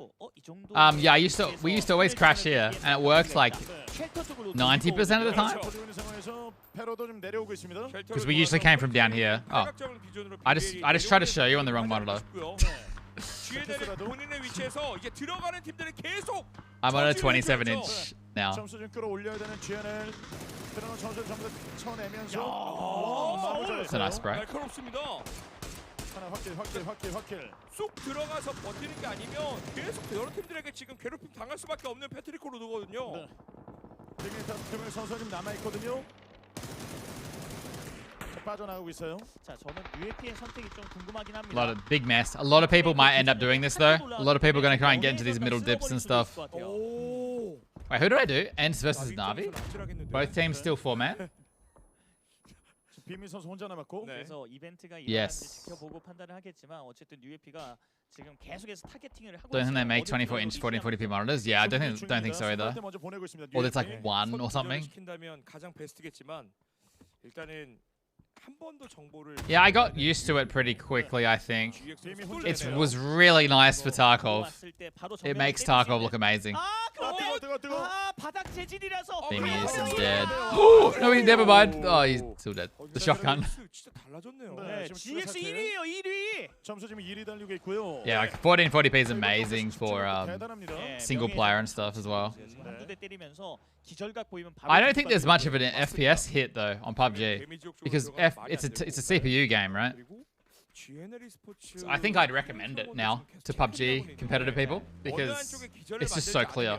yeah, we used to always crash here, and it worked like 90% of the time. Because we usually came from down here. Oh, I just tried to show you on the wrong monitor. 본인의 위치에서 이제 들어가는 팀들이 계속 I'm on a 27-inch now. 점수 좀 끌어올려야 되는 GNL. 그러나 점수를 전부 다 쳐내면서 너무 It's a nice spray. 날카롭습니다. 하나 확킬. 쑥 들어가서 버티는 게 아니면 계속 여러 팀들에게 지금 괴롭힘 당할 수밖에 없는 패트릭 로드거든요. 네. 지금 두 선수가 좀 남아 있거든요. 빠져나가고 있어요. 자, 저는 UAP의 선택이 좀 궁금하긴 A 합니다. lot of big mess. A lot of people might end up doing this though. A lot of people are going to try and get into these middle dips and stuff. Wait, who did I do? Ents versus Navi? Both teams still 4-man? 비민 선수 혼자 남았고. 그래서 이벤트가 Yes. 지켜보고 판단을 하겠지만 어쨌든 UAP가 지금 계속해서 타겟팅을 하고 Don't think they make 24-inch 1440p monitors? Yeah, I don't think so either. Or there's like one or something. 시킨다면 가장 베스트겠지만 일단은 한 번도 정보를 Yeah, I got used to it pretty quickly, I think. It was really nice for Tarkov. It makes Tarkov look amazing. 바닥 재질이라서 Beam is dead. No, never mind. Oh, he's still dead. The shotgun. 진짜 달라졌네요. 네, GX 1위예요, 1위. 점수 지금 1위 달리고 있고요. Yeah, like 1440p is amazing for single player and stuff as well. 한두대 때리면서 기절각 보이면 I don't think there's much of an FPS hit though on PUBG because it's a CPU game, right? So I think I'd recommend it now to PUBG competitive people because it's just so clear.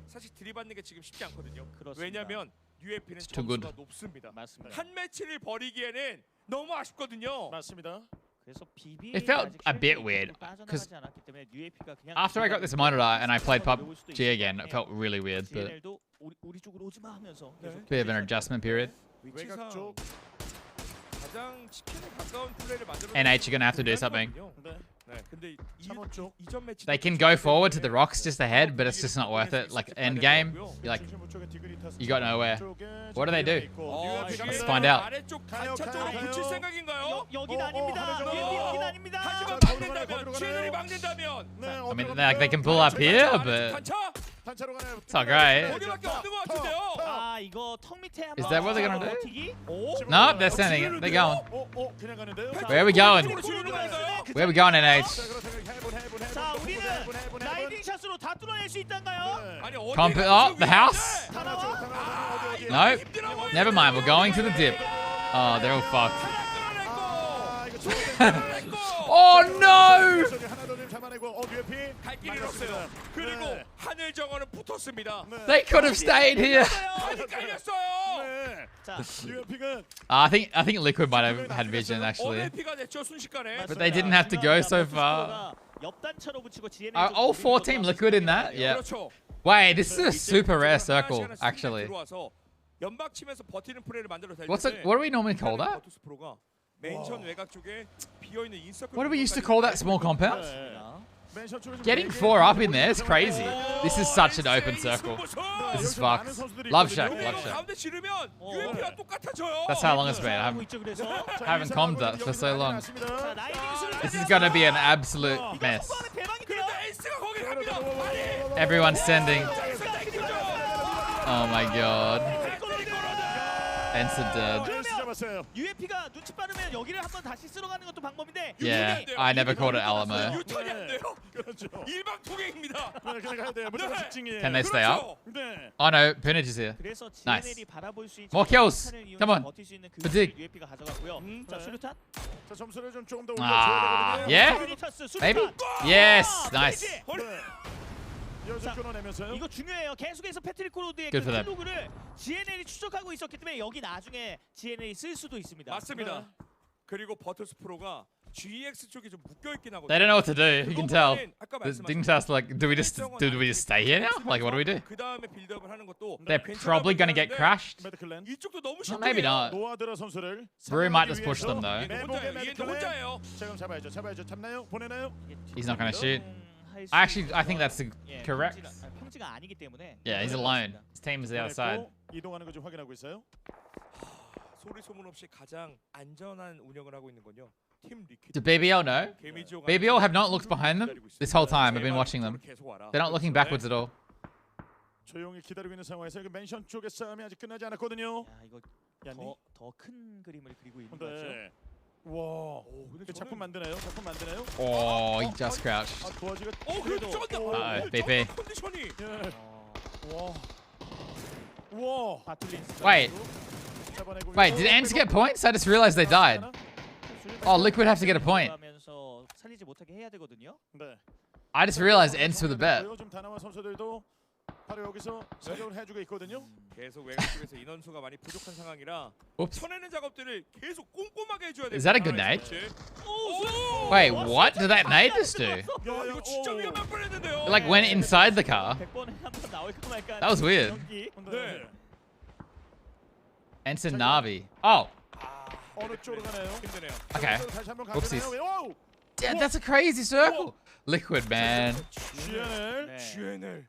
사실 들이받는 게 지금 쉽지 않거든요. 왜냐면 UAP는 too good. 점수가 높습니다. 한 매치를 버리기에는 너무 아쉽거든요. 맞습니다. It felt a bit weird because after I got this monitor and I played PUBG again, it felt really weird. But bit of an adjustment period. NH, you're gonna have to do something. They can go forward to the rocks just ahead, but it's just not worth it. Like end game, you're like, you got nowhere. What do they do? Let's find out. I mean, they can pull up here, but it's not great. Is that what they're gonna do? Nope, they're sending it. They're going. Where are we going? Where are we going, NH? Oh, the house? Nope. Never mind, we're going to the dip. Oh, they're all fucked. Oh no! They could have stayed here. I think Liquid might have had vision actually, but they didn't have to go so far. Are all 4 team Liquid in that? Yeah. Wait, this is a super rare circle actually. What do we normally call that? 맨션 외곽 쪽에 비어 있는 인서클. What do we used to call that small compound? 맨션 쪽에서 Getting 4 up in there is crazy. This is such an open circle. This is fucked. Love Shack, Love Shack. 가운데 지르면 UMP와 똑같아져요. That's how long it's been. I haven't calmed that for so long. This is gonna be an absolute mess. Everyone's sending. Oh my god. Ensa dead. UMP가 눈치 빠르면 여기를 한번 다시 쓸어가는 것도 방법인데. Yeah, I never called it Alamo. 유턴이 안 돼요. 일방통행입니다. Can they stay up? Oh no, Punage is here. 그래서 Nice. GNL이 바라볼 수 있는 More kills. Come on. 버틸 수 있는 그 Fatigue. UMP가 가져갔고요. 자, 수류탄. 자, 점수를 좀 조금 더 Ah, 올려줘야 yeah? 되거든요. Maybe? Yes, nice. 여기서 끊어내면서요. 이거 중요해요. 계속해서 패트릭 코로드의 Good 그 for them. 킬로그를 GNL이 추적하고 있었기 때문에 여기 나중에 GNL이 쓸 수도 있습니다. 맞습니다. 그리고 버터스 프로가 GX 쪽에 좀 묶여 있긴 하거든요. They don't know what to do. You can tell. 아까 The Dignitas like, do we just stay here now? Like, what do we do? 그다음에 빌드업을 하는 것도 They're probably gonna get crashed. 이쪽도 너무 Well, maybe not. 노아드라 선수를 Brew might just push them though. 혼자예요. 자, 그럼 잡아야죠. 잡나요? 보내나요? He's not gonna shoot. I think that's correct. 평지가 아니기 때문에. Yeah, he's alone. His team is outside. 이동하는 거 좀 확인하고 있어요. 소리 소문 없이 가장 안전한 운영을 하고 있는 건요. 팀 리퀴드. Do BBL know? BBL have not looked behind them this whole time. I've been watching them. They're not looking backwards at all. 조용히 기다리고 있는 상황에서 그 맨션 쪽의 싸움이 아직 끝나지 않았거든요. 야, 이거 더 큰 그림을 그리고 있는 거죠. 네. 와, 작품 만드나요? 작품 만드나요? Oh, he just crouched. 아, 도화지가 그래도 Uh-oh, BP. 컨디션이. 와. Wait, did Ents get points? I just realized they died. Oh, Liquid have to get a point. 살리지 못하게 해야 되거든요. 네. I just realized Ents with a bet. 좀 다나와 선수들도 바로 여기서 사격을 해주고 있거든요. 계속 외곽 쪽에서 인원수가 많이 부족한 상황이라 Oops. 쳐내는 작업들을 계속 꼼꼼하게 해줘야 돼요. Is that a good nade? Wait, what did that nade just do? 이거 진짜 위험한 뻔했는데요. It like went inside the car. That was weird. 네. Ents and Navi. Oh. 어느 쪽으로 가나요? 힘드네요. Okay. 다시 한번 Whoopsies. 가나요? Damn, that's a crazy circle. Liquid, man. GNL.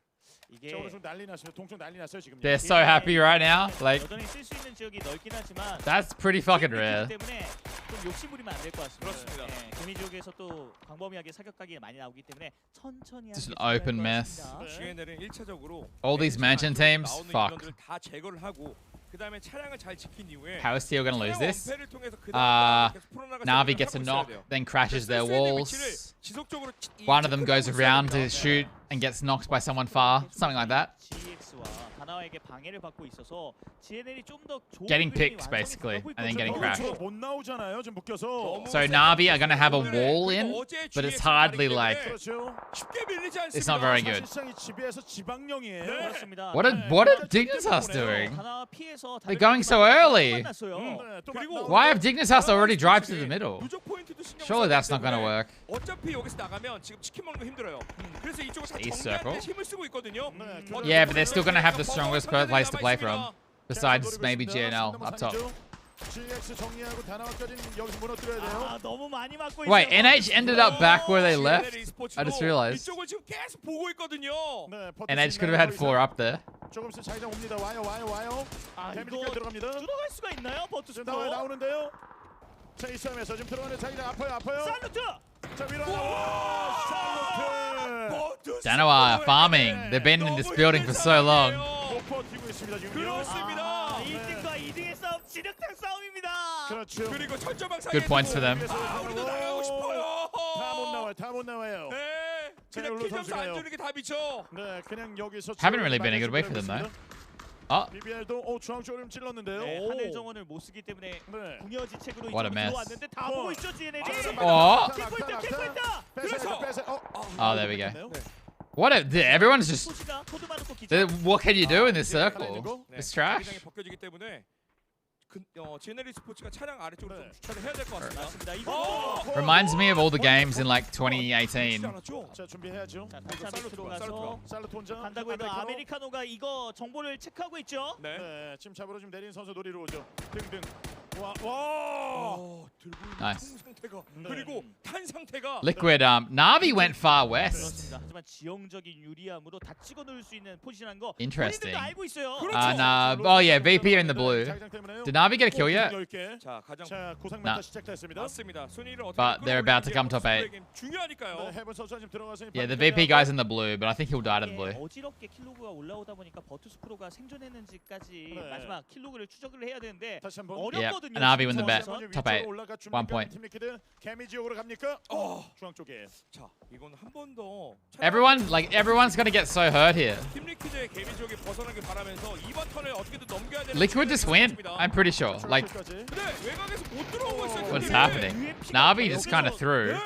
자, 오늘 좀 난리 났어요. 동쪽 난리 났어요 지금. They're so happy right now. Like, 여전히 쓸 수 있는 지역이 넓긴 하지만 that's pretty fucking rare. 때문에 좀 욕심 부리면 안 될 것 같습니다. 그렇습니다. 네, 금이 지역에서 또 광범위하게 사격각이 많이 나오기 때문에 천천히 Just an open mess. GNL은 1차적으로 All these mansion teams, fuck. 다 제거를 하고 그다음에 차량을 잘 지킨 이후에 How is Steel gonna lose this? 원패를 통해서 그다음 계속 풀어나갈 Navi 생각을 gets a 하고 knock, 있어야 돼요. then crashes their 쓸수 있는 walls. 위치를 지속적으로 One of them goes around to shoot and gets knocked by someone far, something like that. GX와 다나와에게 방해를 받고 있어서 GNL이 좀 더 좋은 Getting 그림이 picked 완성이 basically, 되고 and then 있거든요. getting crashed. 못 나오잖아요. 지금 묶여서. So Navi are gonna have a wall in, but it's hardly like. 그렇죠. 쉽게 밀리지 않습니다. It's not very good. 사실상 이 지배에서 지방령이에요. 그렇습니다. What are Dignitas doing? 다나와 피해서 They're going so early. 그리고 Why have Dignitas already drive to the middle? 누적 포인트도 신경 Surely 써야 that's not gonna 되기 때문에 work. 어차피 여기서 나가면 지금 치킨 먹는 거 힘들어요. 그래서 이쪽은 다 East 정리할 때 circle. 힘을 쓰고 있거든요. Yeah, but they're still gonna have the strongest place to play from, besides maybe GNL up top. GX 정리하고 다나와까지는 여기서 무너뜨려야 돼요. 아, 너무 많이 맞고 Wait, 있어요. NH ended up back where they left. I just realized. 이쪽을 지금 계속 보고 있거든요. NH could have had 4 up there. 조금씩 자기장 옵니다. 와요. 아, 데미지가 이거 들어갑니다. 들어갈 수가 있나요? 버투스 지금 나오는데요. 자, 이 싸움에서 지금 들어가는 자기장 아파요. 살루트! 자, 위로 살루트. Danawa farming. They've been in this building for so long. 못 버티고 있습니다 지금. 그렇습니다. 1등과 2등의 싸움, 지력탕 싸움입니다. 그렇죠. 그리고 철저방상에 Good points for them. 우리도 나가고 싶어요. 다 못 나와요. 네. 그냥 키 점수 안 주는 게 답이죠. 네, 그냥 여기서 Haven't really been a good way for them though. Oh, BBL도 중앙 쪽으로 찔렀는데요. 네, 하늘 정원을 못 쓰기 때문에 궁여지책으로 What a 이쪽으로 mess. 들어왔는데 다 보고 있죠, GNL이. Oh. 킥포인트! Oh, there we go. What? Everyone's just. 소시가 코드 마르코 기자. What can you do in this circle? It's trash. 자기장이 벗겨지기 때문에 GNL 스포츠가 차량 아래쪽으로 좀 주차를 해야 될 것 같습니다. 이거 Reminds me of all the games in like 2018. 자, 준비해야죠. 자, 단차로 들어가서 살루트 혼자 간다고 해도 아메리카노가 이거 정보를 체크하고 있죠. 네, 지금 잡으러 지금 내린 선수 노리러 오죠. 등등. Nice. 상태가 그리고 탄 상태가 Liquid, Navi went far west. 하지만 지형적인 유리함으로 다 찍어 넣을 수 있는 포지션한 거 Interesting. 본인들도 알고 있어요. Nah, oh yeah, VP are in the blue. Did Navi get a kill yet? 자, 가장 자, 고상 Nah. 메타 시작됐습니다. 맞습니다. 순위를 어떻게 But they're about to come top 8. 중요하니까요. 해본 선수가 지금 들어가서 Yeah, the VP guy's in the blue, but I think he'll die to the blue. 어지럽게 킬로그가 올라오다 보니까 버투스 프로가 생존했는지까지 네. 마지막 킬로그를 추적을 해야 되는데 다시 한번 Yeah, 어렵거든요. Navi win the bet. 지금 Top 8. 올라가 1 point. 팀 리퀴드 개미 지역으로 갑니까? 중앙 쪽에. 자, 이건 한 번 더 Everyone's gonna get so hurt here. 팀 리퀴드의 개미 지역에 벗어나길 바라면서 이번 턴을 어떻게든 넘겨야 되는 Liquid just win. I'm pretty sure. Like, 근데 외곽에서 못 들어오고 있어요. what's happening? Navi just kind of threw.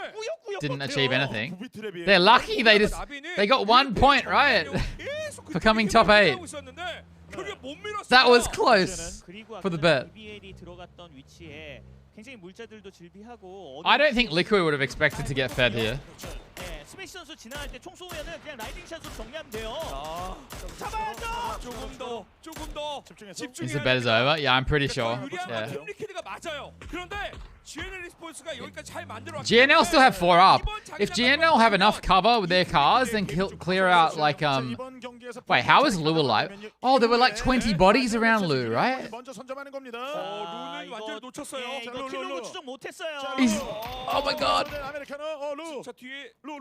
Didn't achieve anything. They're lucky they got 1 point, right? For coming top 8. That was close for the bet. BBL이 들어갔던 위치에 굉장히 물자들도 질비하고 I don't think Liquid would have expected to get fed here. 네, 스매시 선수 지나갈 때 총 쏘면은 그냥 라이딩 샷으로 정리하면 돼요. 잡아야죠. 조금 더 집중해서 Is the bet is over? Yeah, I'm pretty sure. 유리한 팀 Yeah. 리퀴드가 맞아요. 그런데 GNL e스포츠가 여기까지 잘 만들어 왔기 GNL still have 4 up. 이번 If 자기장 GNL have enough cover with their cars, then clear out like Wait, how is Lou alive? Oh, there were like 20 bodies around Lou, right? 먼저 선점하는 겁니다. 루는 완전히 놓쳤어요. 예, 이거 킬로그 추적 못했어요. Oh my god. 아메리카노, 루. 자, 뒤에 루.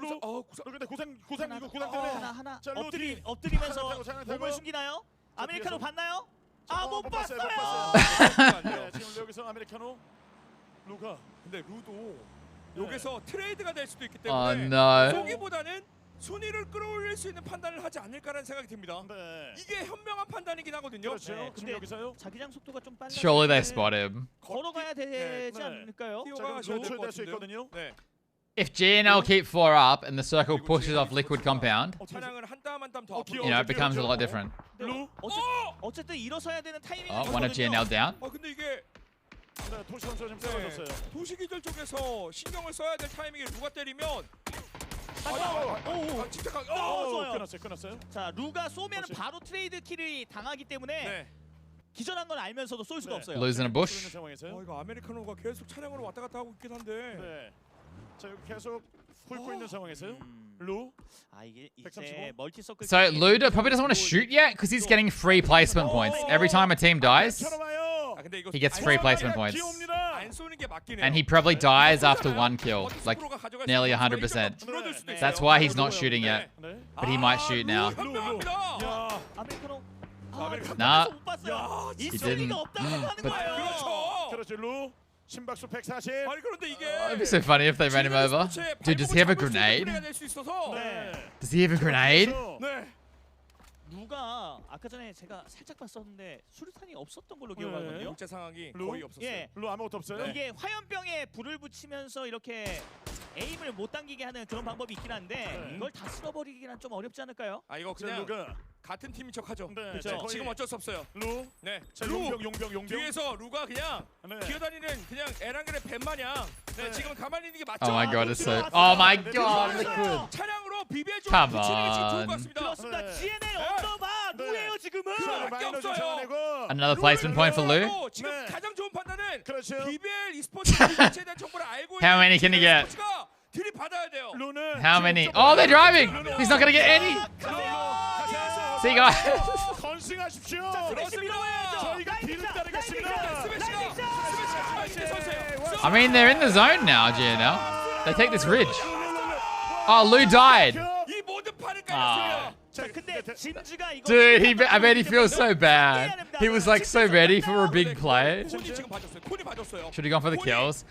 근데 구상 이거 구상 때문에. 하나 자, 루 뒤. 엎드리면서 차량 타고. 몸을 숨기나요? 아메리카노 봤나요? 못 못 봤어요. 네, 지금 여기서 아메리카노 루가 근데 루도 여기서 트레이드가 될 수도 있기 Oh 때문에 no. 소기보다는 순위를 끌어올릴 수 있는 판단을 하지 않을까라는 생각이 듭니다. 이게 현명한 판단이긴 하거든요. 그렇죠. 지금 근데 여기서요. 자기장 속도가 좀 빨라. Surely they spot him. 걸어가야 되지 네. 않을까요? 뛰어가셔야 될것 노출될 수 같은데요. 있거든요. 네. If GNL keep 4 up and the circle pushes off Liquid compound, 차량을 한 땀 한 땀 더 앞으로. you know, it becomes a lot different. 루? 어쨌든 일어서야 되는 타이밍이 One of GNL down. 근데 이게 네, 도시 선수가 좀 떨어졌어요. 도시 기절 쪽에서 신경을 써야 될 타이밍에 누가 때리면 침착하게 좋아요. 끊었어요. 자, 루가 쏘면 바로 트레이드 킬이 당하기 때문에 기절한 건 알면서도 쏠 수가 없어요. Losing a bush. 이거 아메리카노가 계속 차량으로 왔다 갔다 하고 있긴 한데. 네. 자, 여기 계속 훑고 있는 상황에서요. 루. 이게 이제 멀티 서클. So Luda probably doesn't want to shoot yet because he's getting free placement points. Every time a team dies, he gets free placement points. 안 쏘는 게 맞긴 해요. And he probably dies after 1 kill, like nearly 100%. That's why he's not shooting yet. But he might shoot now. 아메리카노. Nah, 이 he 소리가 didn't. 없다고 하는 But 거예요. 그렇죠. 루. 심박수 140. 아니 그런데 이게 it'd be so funny if they ran him over. Dude, does he have a grenade? Does he have a grenade? 네. 루가 아까 전에 제가 살짝 봤었는데 수류탄이 없었던 걸로 기억하거든요. 국제 상황이 루? 거의 없었어요. 예. 루 아무것도 없어요. 이게 화염병에 불을 붙이면서 이렇게 에임을 못 당기게 하는 그런 방법이 있긴 한데 이걸 다 쓸어버리기란 좀 어렵지 않을까요? 이거 그냥 루가 같은 팀인 척하죠. 그렇죠. 거의- 지금 어쩔 수 없어요. 루. 네. 자, 루 용병. 뒤에서 루가 그냥 네. 기어다니는 그냥 에란겔의 뱀 마냥 지금 가만히 있는 게 맞죠? Oh my god, it's so. Oh my god, Liquid. 차량으로 비비엘 쪽 Come 붙이는 게 지금 좋을 것 on. 같습니다. 그렇습니다. GNL 언더바 누구예요 지금은? 밖에 없어요. Another placement point for Lou. 지금 가장 좋은 판단은 그렇죠. 비비엘 e스포츠 자체에 대한 정보를 알고 How many can he get? 스포츠가 들이받아야 돼요. 루는 How many? Oh, they're driving. He's not gonna get any. See you guys. 건승하십시오. 그렇습니다. 저희가 뒤를 따르겠습니다. I mean, they're in the zone now, GNL. They take this ridge. Oh, Lou died. 이 모든 판을 Ah. 자, 근데 진주가 이거 Dude, I bet he feels so bad. He was like so ready for a big play. 콘이 지금 봐줬어요. 콘이 봐줬어요. Should have gone for the kills.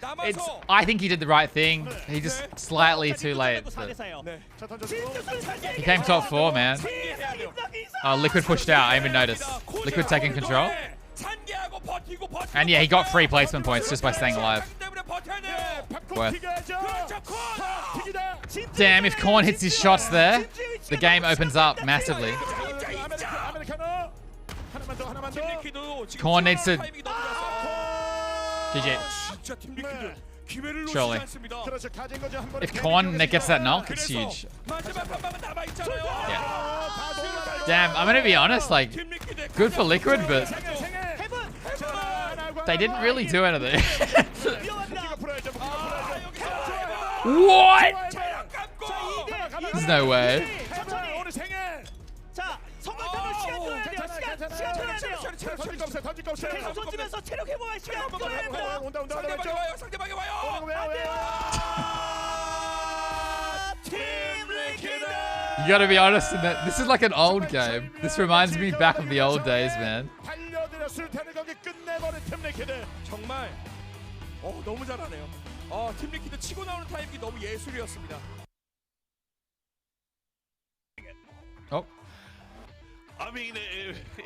I think he did the right thing. He just slightly too late. But 자, 던져주고. he came top 4, man. Liquid pushed out. I didn't even notice. Liquid taking control. And yeah, he got free placement points just by staying alive. Worth. Damn, if Korn hits his shots there, the game opens up massively. Korn needs to... GG. Surely. If Korn gets that knock, it's huge. Yeah. Damn, I'm gonna be honest, like, good for Liquid, but They didn't really do anything. What? There's no way. 자, 성공하면 시간 끌어야 돼요. 시간 끌어야 돼요. 계속 던지면서 체력 회복할 시간 끌어야 됩니다. 상대방이 와요. 상대방이 와요. You gotta be honest in that this is like an old game. This reminds me back of the old days, man. 정말 너무 잘하네요. 팀 리퀴드 치고 나오는 타이밍이 너무 예술이었습니다. Oh. I mean,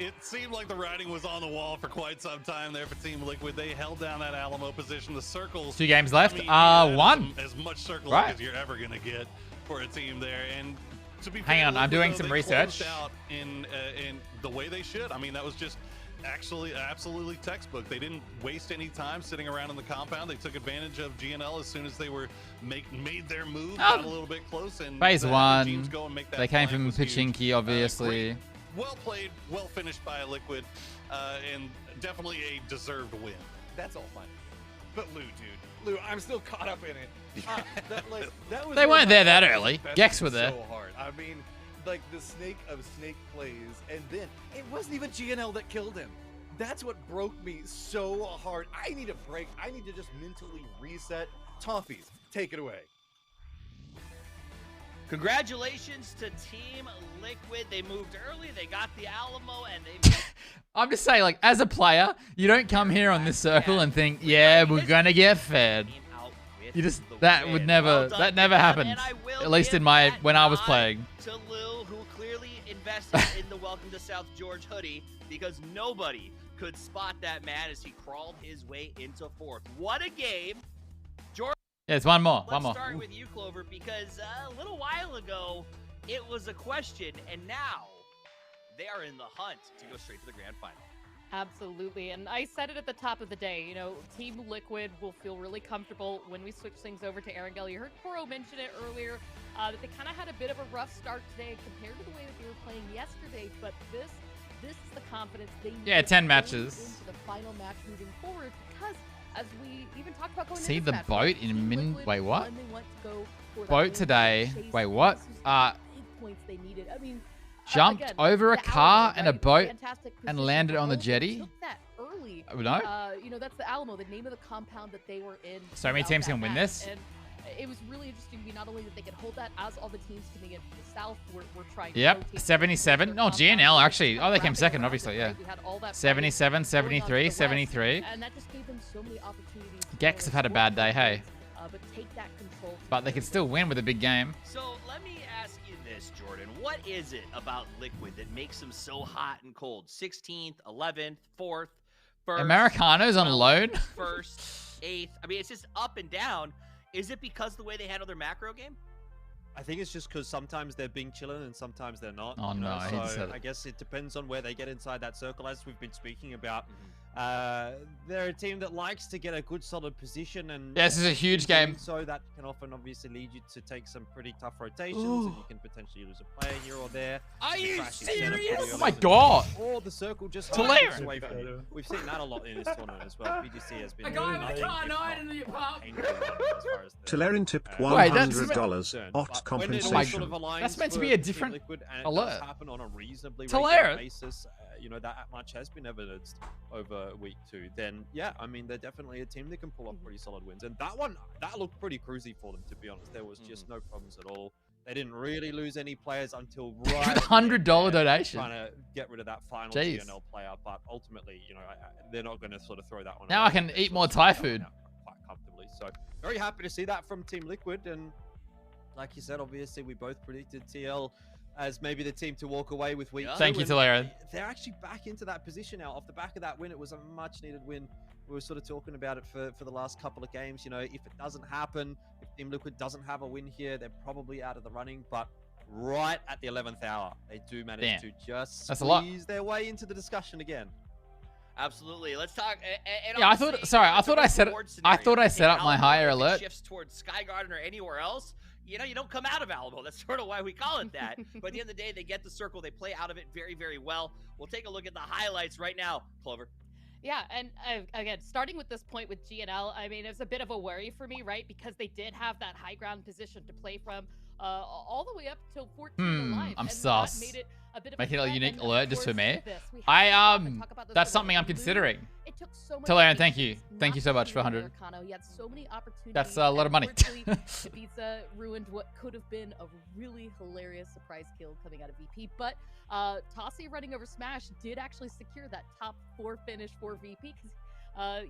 it seemed like the writing was on the wall for quite some time there for Team Liquid. They held down that Alamo position. The circles. 2 games left. I mean, One. As much circle Right. as you're ever gonna get for a team there. And to be Hang fair, on, I'm Liquid, doing though, some they research. closed out in the way they should. I mean, that was just actually absolutely textbook. They didn't waste any time sitting around in the compound. They took advantage of GNL as soon as they were made their move, got a little bit close, and Phase the 1. teams go and make that They came flank from was huge. Pachinki, obviously. Well played, well finished by Liquid, and definitely a deserved win. That's all fine. But Lou, dude. Lou, I'm still caught up in it. That was They weren't there that early. Defense Gex were was there. So hard. I mean, like the snake of snake plays, and then it wasn't even GNL that killed him. That's what broke me so hard. I need a break. I need to just mentally reset. Toffees, take it away. Congratulations to Team Liquid. They moved early, they got the Alamo, and they I'm just saying, like, as a player, you don't come here on this circle and think, yeah, we're gonna get fed. You just, that would never, that never happened. At least in my, when I was playing. to Lou, who clearly invested in the Welcome to South George hoodie, because nobody could spot that man as he crawled his way into 4th. What a game. George, Yeah, there's one more, let's start with you, Clover, because a little while ago, it was a question, and now they are in the hunt to go straight to the grand final. Absolutely, and I said it at the top of the day, you know, Team Liquid will feel really comfortable when we switch things over to Erangel. You heard Koro mention it earlier, that they kind of had a bit of a rough start today compared to the way that they were playing yesterday, but this is the confidence they need. Yeah, 10 matches. Into the final match moving forward, because as we even talked about going See into the this boat match, in Team min. Liquid, Wait, what? when they want to go for that Boat win, today. chase Wait, what? big points they needed. I mean, Jumped again, over a the car Alamo, and a right? boat Fantastic and position landed for on the both. They jetty. took that early. Oh, no? You know, that's the Alamo, the name of the compound that they were in. So many throughout teams that can win match. this? And it was really interesting to me not only that they could hold that, as all the teams coming in from the south were trying to Yep, rotate 77. No, GNL actually. Oh, they came second, obviously, yeah. We had all that 77, going on to 73, the west, 73. And that just gave them so many opportunities. to Gex have had a bad day, hey. but take that control. But they could still win with a big game. So let me ask you this, Jordan. What is it about Liquid that makes them so hot and cold? 16th, 11th, 4th, 1st. Americano's on loan? 1st, 8th. I mean, it's just up and down. Is it because of the way they handle their macro game? I think it's just because sometimes they're being chillin' and sometimes they're not. Oh, you know? no, he So said it. I guess it depends on where they get inside that circle, as we've been speaking about. They're a team that likes to get a good solid position, and Yeah, this is a huge in doing game. So that can often obviously lead you to take some pretty tough rotations, Ooh. and you can potentially lose a player here or there. Are you Crash your center serious? pretty Oh my early. God. Or the circle just Talera. hides away from you. We've seen that a lot in this tournament as well. PGC has been Telerin tipped Wait, that's- $100. Ox compensation. That's meant to be a different Liquid, and it alert. does happen on a reasonably Talera. regular basis. You know, that much has been evidenced over week 2. Then, yeah, I mean, they're definitely a team that can pull off pretty solid wins. And that one, that looked pretty cruisy for them, to be honest. There was just no problems at all. They didn't really lose any players until right at the $100 end, donation. trying to get rid of that final Jeez. GNL player. But ultimately, you know, they're not going to sort of throw that one Now away. I can They're eat sort more of Thai taking that one food. out quite comfortably. So very happy to see that from Team Liquid. And like you said, obviously we both predicted TL as maybe the team to walk away with week 2. Thank you, and Talera. They're actually back into that position now. Off the back of that win, it was a much needed win. We were sort of talking about it for the last couple of games. You know, if it doesn't happen, if Team Liquid doesn't have a win here, they're probably out of the running. But right at the 11th hour, they do manage Damn. to just That's a lot. squeeze their way into the discussion again. Absolutely. Let's talk. And Yeah, I thought. honestly, Sorry, I it's a thought I set. reward I scenario. thought I In set up my Alamo, higher if it alert. shifts towards Sky Garden or anywhere else, you know, you don't come out of Alamo. That's sort of why we call it that. But at the end of the day, they get the circle. They play out of it very, very well. We'll take a look at the highlights right now, Clover. Yeah, and again, starting with this point with GNL, I mean, it's a bit of a worry for me, right? Because they did have that high ground position to play from all the way up till 14 alive. I'm and sus. that made it a bit of Make it a threat, unique and alert just for of me. course, this, we have to stop and talk about this That's for a something I'm minute. considering. It took so much Talarian, thank you. patience Thank you not so to much see for him 100. Americano. He had so many opportunities. That's a lot of money. Ibiza ruined what could have been a really hilarious surprise kill coming out of VP. But Tossie running over Smash did actually secure that top 4 finish for VP because,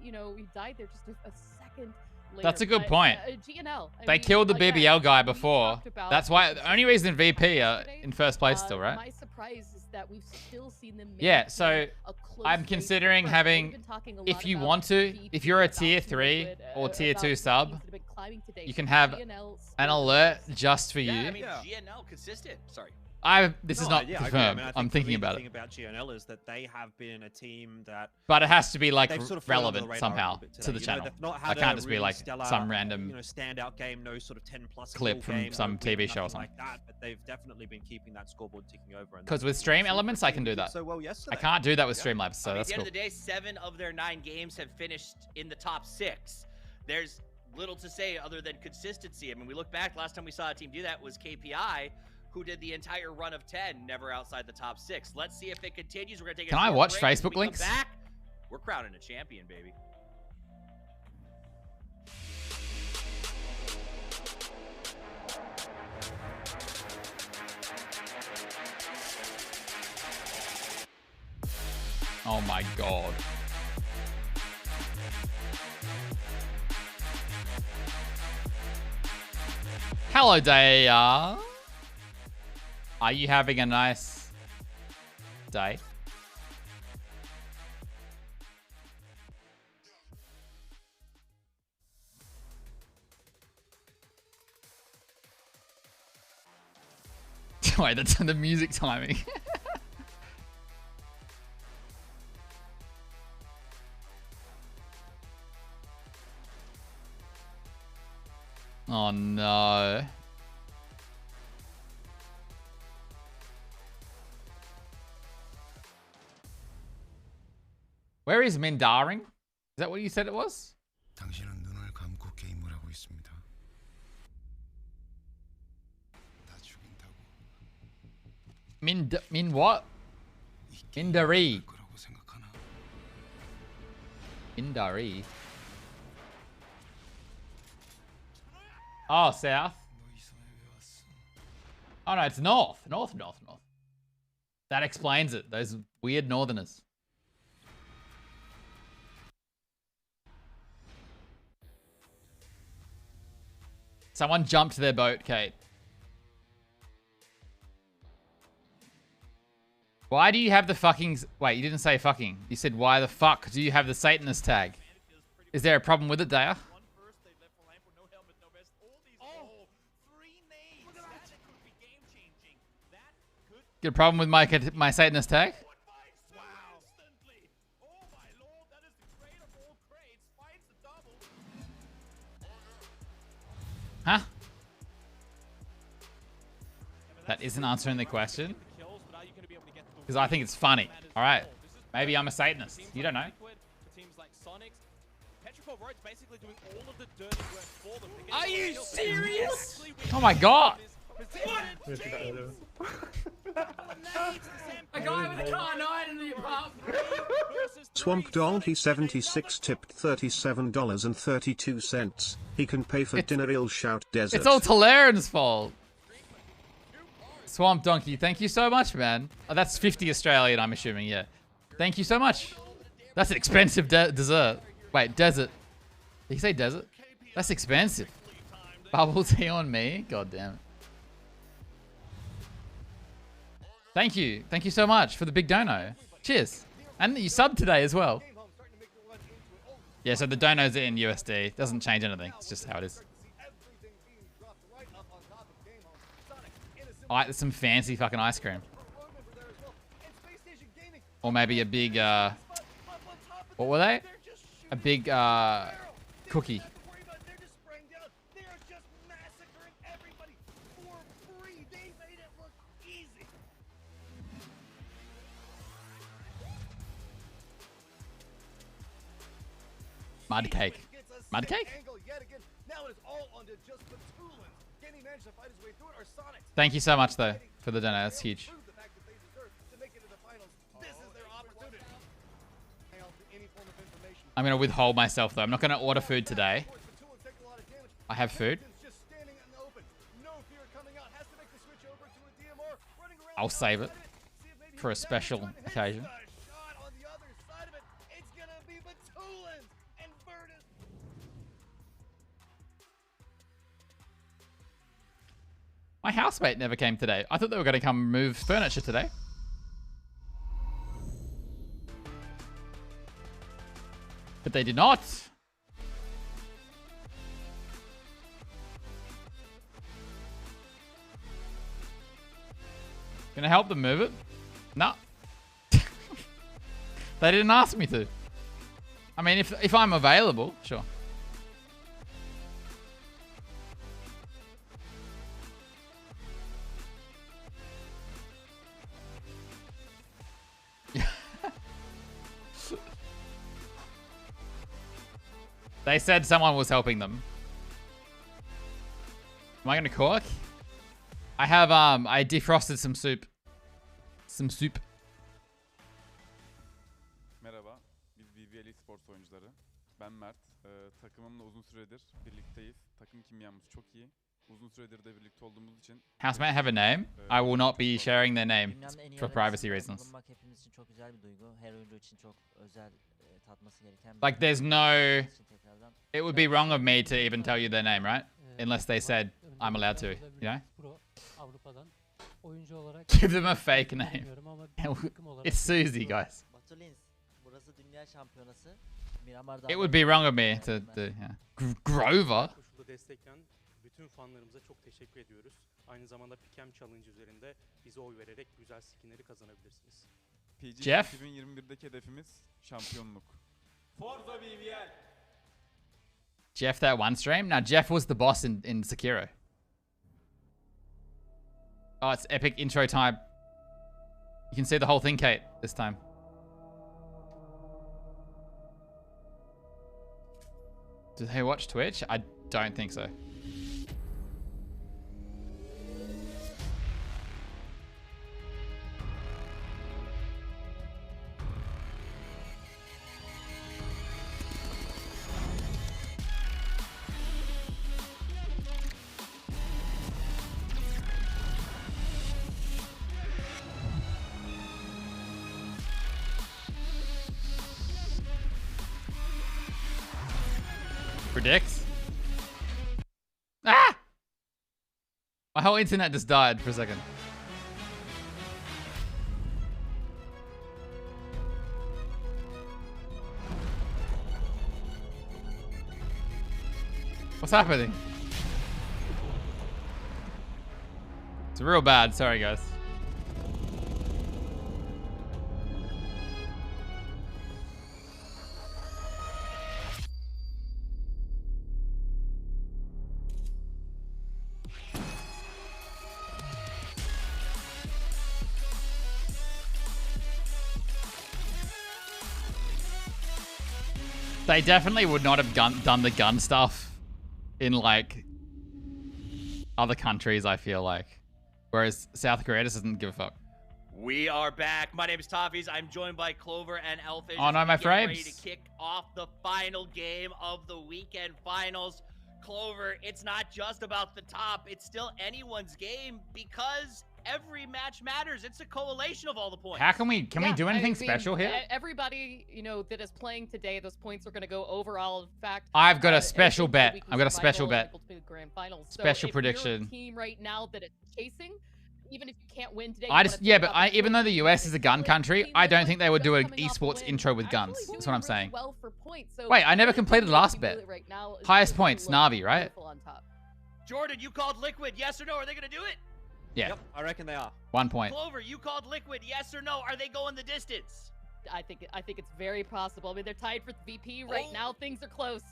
you know, he died there just a second later. That's a good But, point. GNL. They killed the BBL guy before. That's why. The only reason VP are in first place still, right? My surprise is that we've still seen them. Yeah, so I'm race considering first. having, We've been talking a lot if you about want to, VP, if you're a about tier Team 3 Liquid, or tier about 2 teams sub, that have been climbing today. you can So have GNL an alert just for Yeah, you. I mean, GNL consistent. Sorry. This is not yeah, confirmed. I mean, I I'm think thinking the about thing it. about GNL is that they have been a team that. But it has to be like they've sort of flown under the relevant radar a somehow little bit to the today. You know, channel. they've not I had can't a just be really like stellar, some random standout game, no sort of 10+ clip from game, some no TV win, show or nothing something. like that. But they've definitely been keeping that scoreboard ticking over. Because with stream elements, I can do that. So well yesterday. I can't do that with Streamlabs, so I mean, that's at the cool. end of the day, 7 of their 9 games have finished in the top 6. There's little to say other than consistency. I mean, we look back, last time we saw a team do that was KPI, who did the entire run of 10, never outside the top 6. Let's see if it continues. We're gonna take a Can I short watch break. Facebook When we come links? Back, we're crowning a champion, baby. Oh my god. Hello, Daya. Are you having a nice day? Wait, that's the music timing. Oh no. Where is Mindaring? Is that what you said it was? 당신은 눈을 감고 게임을 하고 있습니다. 다 죽인다고. Min what? Mindari. 거라고 생각하나? Mindari. Oh, south. Oh no, it's north. North. That explains it. Those weird northerners. Someone jumped their boat, Kate. Why do you have the fucking... Wait, you didn't say fucking. You said, why the fuck do you have the Satanist tag? Is there a problem with it, Daya? Get a problem with my Satanist tag? Huh? That isn't answering the question. Because I think it's funny. All right. Maybe I'm a Satanist. You don't know. Are you serious? Oh my god. A guy with a car 9 in the apartment. Swamp Donkey 76 tipped $37.32. He can pay for dinner. He'll shout desert. It's all Talaran's fault. Swamp Donkey, thank you so much, man. Oh, that's 50 Australian, I'm assuming, yeah. Thank you so much. That's an expensive dessert. Wait, desert. Did he say desert? That's expensive. Bubble tea on me? God damn it. Thank you. Thank you so much for the big dono. Cheers. And you subbed today as well. Yeah, so the donos are in USD. Doesn't change anything. It's just how it is. There's some fancy fucking ice cream. Or maybe a big, what were they? A big, cookie. Mud cake. Mud cake? Thank you so much, though, for the donate. That's huge. I'm going to withhold myself, though. I'm not going to order food today. I have food. I'll save it for a special occasion. My housemate never came today. I thought they were going to come move furniture today. But they did not. Gonna help them move it? No. They didn't ask me to. I mean, if I'm available, sure. They said someone was helping them. Am I gonna cook? I have I defrosted some soup. Some soup. Merhaba. Biz BBL Esports oyuncuları. Ben Mert. Takımımla uzun süredir birlikteyiz. Takım kimyamız çok iyi. Uzun süredir de birlikte olduğumuz için. Housemate have a name? I will not be sharing their name for privacy reasons. Hepimiz için çok güzel bir duygu. Her oyuncu için çok özel tatması gereken. Like there's no. It would be wrong of me to even tell you their name, right? Unless they said I'm allowed to, you know? Give them a fake name. It's Susie, guys. It would be wrong of me to do, yeah. Grover? Bütün fanlarımıza çok teşekkür ediyoruz. Aynı zamanda Pikem Challenge üzerinde bize oy vererek güzel skinleri kazanabilirsiniz. PGC Jeff? 2021'deki hedefimiz şampiyonluk. Forza BBL. Jeff that one stream? No, Jeff was the boss in Sekiro. Oh, it's epic intro time. You can see the whole thing, Kate, this time. Do they watch Twitch? I don't think so. Predict? Ah! My whole internet just died for a second. What's happening? It's real bad. Sorry, guys. They definitely would not have done the gun stuff in, like, other countries, I feel like. Whereas South Korea just doesn't give a fuck. We are back. My name is Toffees. I'm joined by Clover and Elfish. Oh, no, my frames. Ready to kick off the final game of the weekend finals. Clover, it's not just about the top. It's still anyone's game because every match matters. It's a coalition of all the points. How can we do anything special here? Everybody, you know, that is playing today, those points are going to go overall. In fact, I've got a special bet. I've got a special bet. Grand finals. Special so prediction. If you're a team right now that it's chasing, even if you can't win today, Even though the US is a gun country, I don't think they would do an esports intro with guns. That's what I'm saying. Wait, I never completed last bet. Highest points, Na'Vi, right? Jordan, you called Liquid, yes or no? Are they going to do it? Yeah. Yep, I reckon they are. 1 point. Clover, you called Liquid, yes or no? Are they going the distance? I think it's very possible. I mean, they're tied for VP right now. Things are close.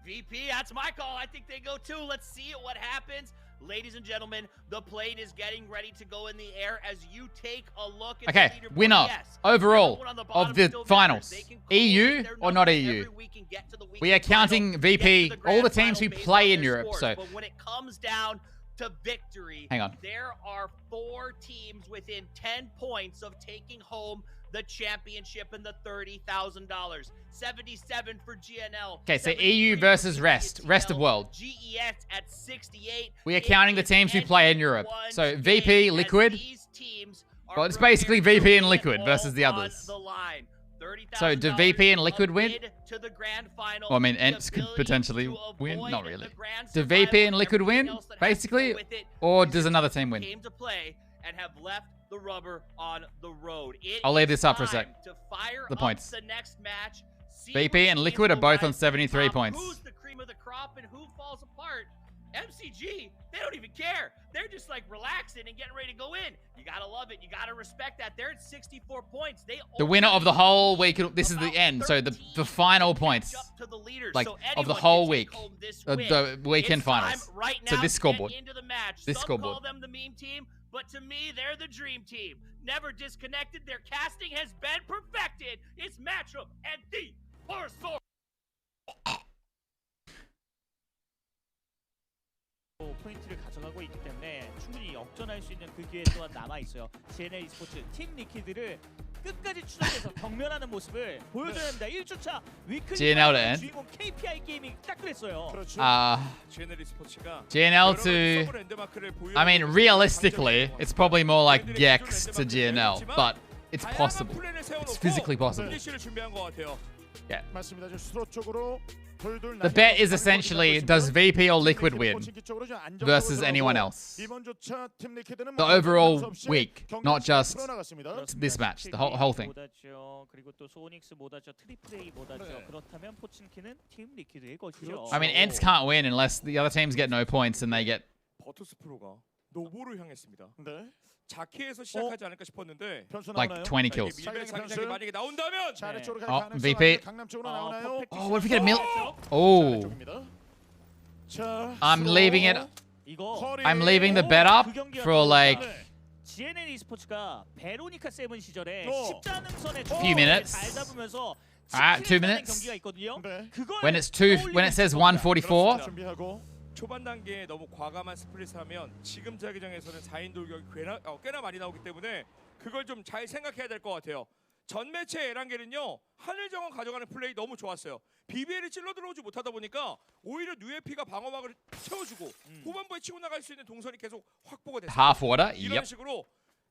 VP, that's my call. I think they go too. Let's see what happens. Ladies and gentlemen, the plane is getting ready to go in the air as you take a look at Okay, the leaderboard. winner Yes, overall everyone on the bottom of the still matters. finals. They can EU correlate their or not numbers EU? every week and get to the We are weekend final, counting get VP, to the all the grand teams final who based play on in their Europe. scores. So But when it comes down to victory, hang on. there are 4 teams within 10 points of taking home the championship and the $30,000. 77 for GNL. Okay, so 73 EU for versus rest GETL, of world. GES at 68. We are counting the teams who play in Europe. So VP, Liquid. Well, it's basically VP and Liquid versus the others. So do VP and Liquid win? Well, I mean, Ents could potentially win. Not really. Do VP and Liquid win, basically? Or does another team win? Came to play and have left the rubber on the road. I'll leave this up for a sec. The points. The next match. VP and Liquid are both on 73 points. Who's the cream of the crop and who falls apart? MCG, they don't even care. They're just like relaxing and getting ready to go in. You gotta love it. You gotta respect that. They're at 64 points. The winner of the whole week. This is the end. So the final points, like of the whole week, the weekend finals. Right so now this scoreboard. into the match. This Some scoreboard. call them the meme team, but to me, they're the dream team. Never disconnected. Their casting has been perfected. It's matchup and the first sword. 포인트를 가져가고 있기 때문에 충분히 역전할 수 있는 그 기회 또한 남아 있어요. GNL e스포츠 팀 리퀴드를 끝까지 추적해서 경멸하는 모습을 보여줘야 합니다. 1주차 위클리 GNL 주인공 KPI 게이밍 딱 그랬어요. GNL to, I mean, realistically, it's probably more like Gex to GNL, but it's possible. It's physically possible. Yeah. The bet is essentially, does VP or Liquid win versus anyone else? The overall week, not just this match, the whole thing. I mean, Ents can't win unless the other teams get no points and they get... like 20 kills. Oh, VP. Oh, what if we get a mil? Oh. I'm leaving it. I'm leaving the bet up for like GNL e스포츠가 베로니카 세븐 시절에 십자능선에 a few minutes. 잘 잡으면서 Alright, 2 minutes. 경기가 있거든요. When it says 144. 초반 단계에 너무 과감한 스플릿을 하면 지금 자기장에서는 4인 돌격이 꽤나 많이 나오기 때문에 그걸 좀 잘 생각해야 될 것 같아요. 전 매체 에란겔은요, 하늘정원 가져가는 플레이 너무 좋았어요. BBL이 찔러 들어오지 못하다 보니까 오히려 뉴에피가 방어막을 채워주고 후반부에 치고 나갈 수 있는 동선이 계속 확보가 됐어요. Half water? 이런 Yep. 식으로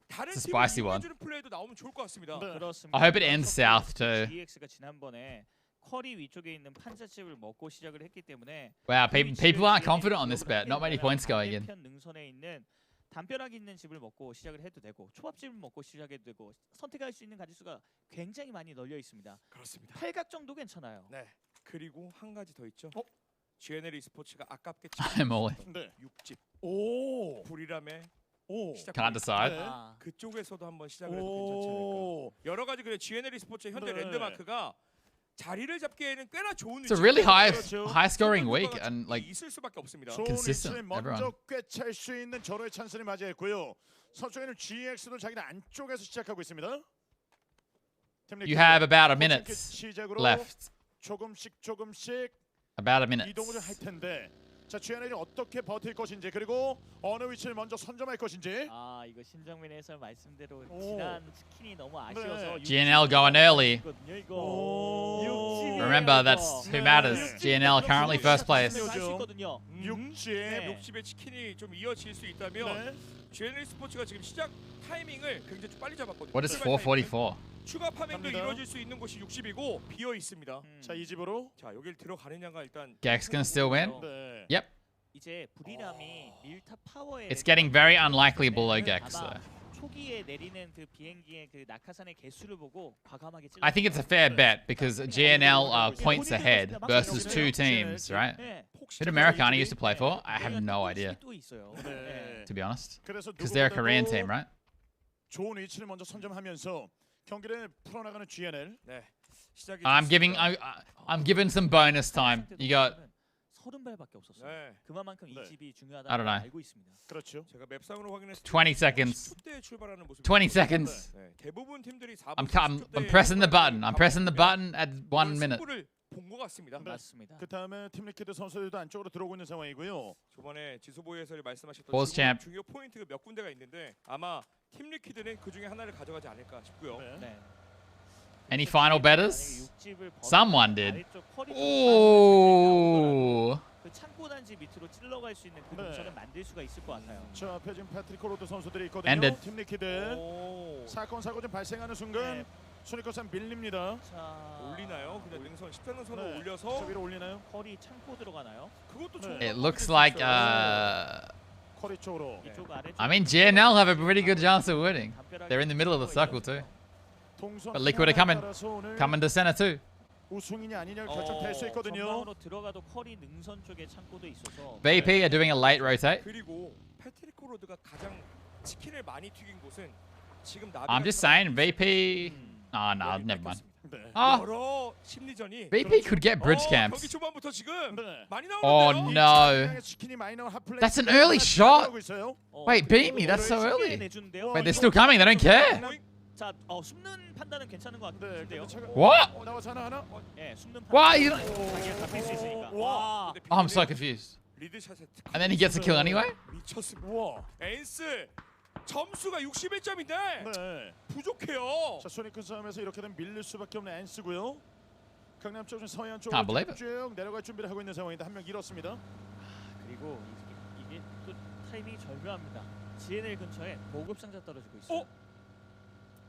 다른 It's a 팀을 spicy one. 이겨주는 플레이도 나오면 좋을 것 같습니다. 그렇습니다. I hope it ends south too. GX가 지난번에 쿼리 위쪽에 있는 판자칩을 먹고 시작을 했기 때문에 Wow, people aren't confident on this bet. Not many points going in. 반대편 능선에 있는 담벼락 있는 집을 먹고 시작을 해도 되고 초밥집을 먹고 시작해도 되고 선택할 수 있는 가지수가 굉장히 많이 널려 있습니다. 그렇습니다. 팔각 정도 괜찮아요. 네. 그리고 한 가지 더 있죠. GNL e스포츠가 아깝게 I'm all in. 6집. 오. 불이람에 Can't decide. 그쪽에서도 한번 시작을 해도 괜찮지 않을까. 여러 가지 그래 GNL e스포츠의 현재 랜드마크가 자리를 잡기에는 꽤나 좋은 It's a really high scoring week and like 있을 수밖에 없습니다. consistent. 먼저 Everyone. 꿰찰 수 있는 절호의 찬스를 맞이했고요. 서쪽에는 GX도 자기는 안쪽에서 시작하고 있습니다. You have about a minute left. 조금씩 About a minute. 이동을 할 텐데. 자, GNL이 어떻게 버틸 것인지 그리고 어느 위치를 먼저 선점할 것인지. 아, 이거 신정민 해설 말씀대로 지난 스킨이 너무 아쉬워서 GNL going early. Remember, that's who matters. GNL currently first place. 60의 치킨이 좀 이어질 수 있다면 GNL e스포츠가 지금 시작 타이밍을 굉장히 좀 빨리 잡았거든요. What is 444? 추가 파밍도 이루어질 수 있는 곳이 60이고 비어 있습니다. 자, 이 집으로. 자, 여길 들어가느냐가 일단 Gex gonna still win? Yep. 이제 불이람이 밀타 파워에 It's getting very unlikely below Gex though. 초기에 내리는 그 비행기의 그 낙하산의 개수를 보고 과감하게 찔러. I think it's a fair bet because GNL are points ahead versus two teams, right? Who did Americana used to play for? I have no idea, to be honest. Because they're a Korean team, right? 좋은 위치를 먼저 선점하면서 경기를 풀어나가는 GNL. I'm giving some bonus time. You got 30발밖에 없었어요. 네. 그만큼 이 네. 집이 I don't 중요하다는 걸 know. 알고 있습니다. 그렇죠. 제가 맵상으로 확인했을 때 20 seconds. 10대 출발하는 모습이 20 seconds. 네. 대부분 팀들이 4분 I'm pressing the button. I'm pressing the button at 1 minute. 승부를 본것 같습니다. 맞습니다. 그 다음에 팀 리퀴드 선수들도 안쪽으로 들어오고 있는 상황이고요. 저번에 지소보이 해설이 말씀하셨던 Balls champ. 중요 포인트가 몇 군데가 있는데 아마 팀 리퀴드는 그 중에 하나를 가져가지 않을까 싶고요. 네. Any final betters? 육집을 Someone did. 아래쪽 커리 Ooh. 그 창고 단지 밑으로 찔러갈 수 있는 그 동선을 만들 수가 있을 것 같아요. 자, 앞에 지금 패트릭 코로드 선수들이 있거든요. Ended. 팀 리퀴드 사건 사고 좀 발생하는 순간 순위권상 밀립니다. 자, 올리나요? 그냥 능선 14능선을 네. 올려서 저 위로 올리나요? 커리 창고 들어가나요? 그것도 네. 좋은 It looks like 커리 쪽으로. 이쪽 아래쪽. I mean GNL have a pretty good chance of winning. They're in the middle of the circle too. 동선 But Liquid are coming. 따라서 오늘 Coming to center too. 우승이냐 아니냐 결정될 수 있거든요. 전방으로 들어가도 커리 능선 쪽에 창고도 있어서. VP are doing a late rotate. 그리고 패트릭 코로드가 가장 치킨을 많이 튀긴 곳은 지금 I'm just saying VP. Oh no, never mind. Oh, 여러 심리전이 VP could get bridge 경기 camps. 초반부터 지금 많이 Oh 나오는데요. no. That's an early shot. Wait, Beamy, that's so early. Wait, they're still coming. They don't care. 자, 숨는 판단은 괜찮은 것 같은데요. What? 나와서 하나. 예, 숨는 Why? 자기가 잡힐 수 있으니까. 와. Oh, I'm so confused. 리드샷에 And then he gets a kill anyway? 미쳤습니다. 엔스 점수가 61점인데 네. 부족해요. 자, 손이 큰 싸움에서 이렇게 되면 밀릴 수밖에 없는 엔스고요. 강남 쪽은 서해안 Can't believe 쪽으로 쭉 내려갈 준비를 하고 있는 상황인데 한 명 잃었습니다. 그리고 이게 또 타이밍이 절묘합니다. GNL 근처에 보급 상자 떨어지고 있어요.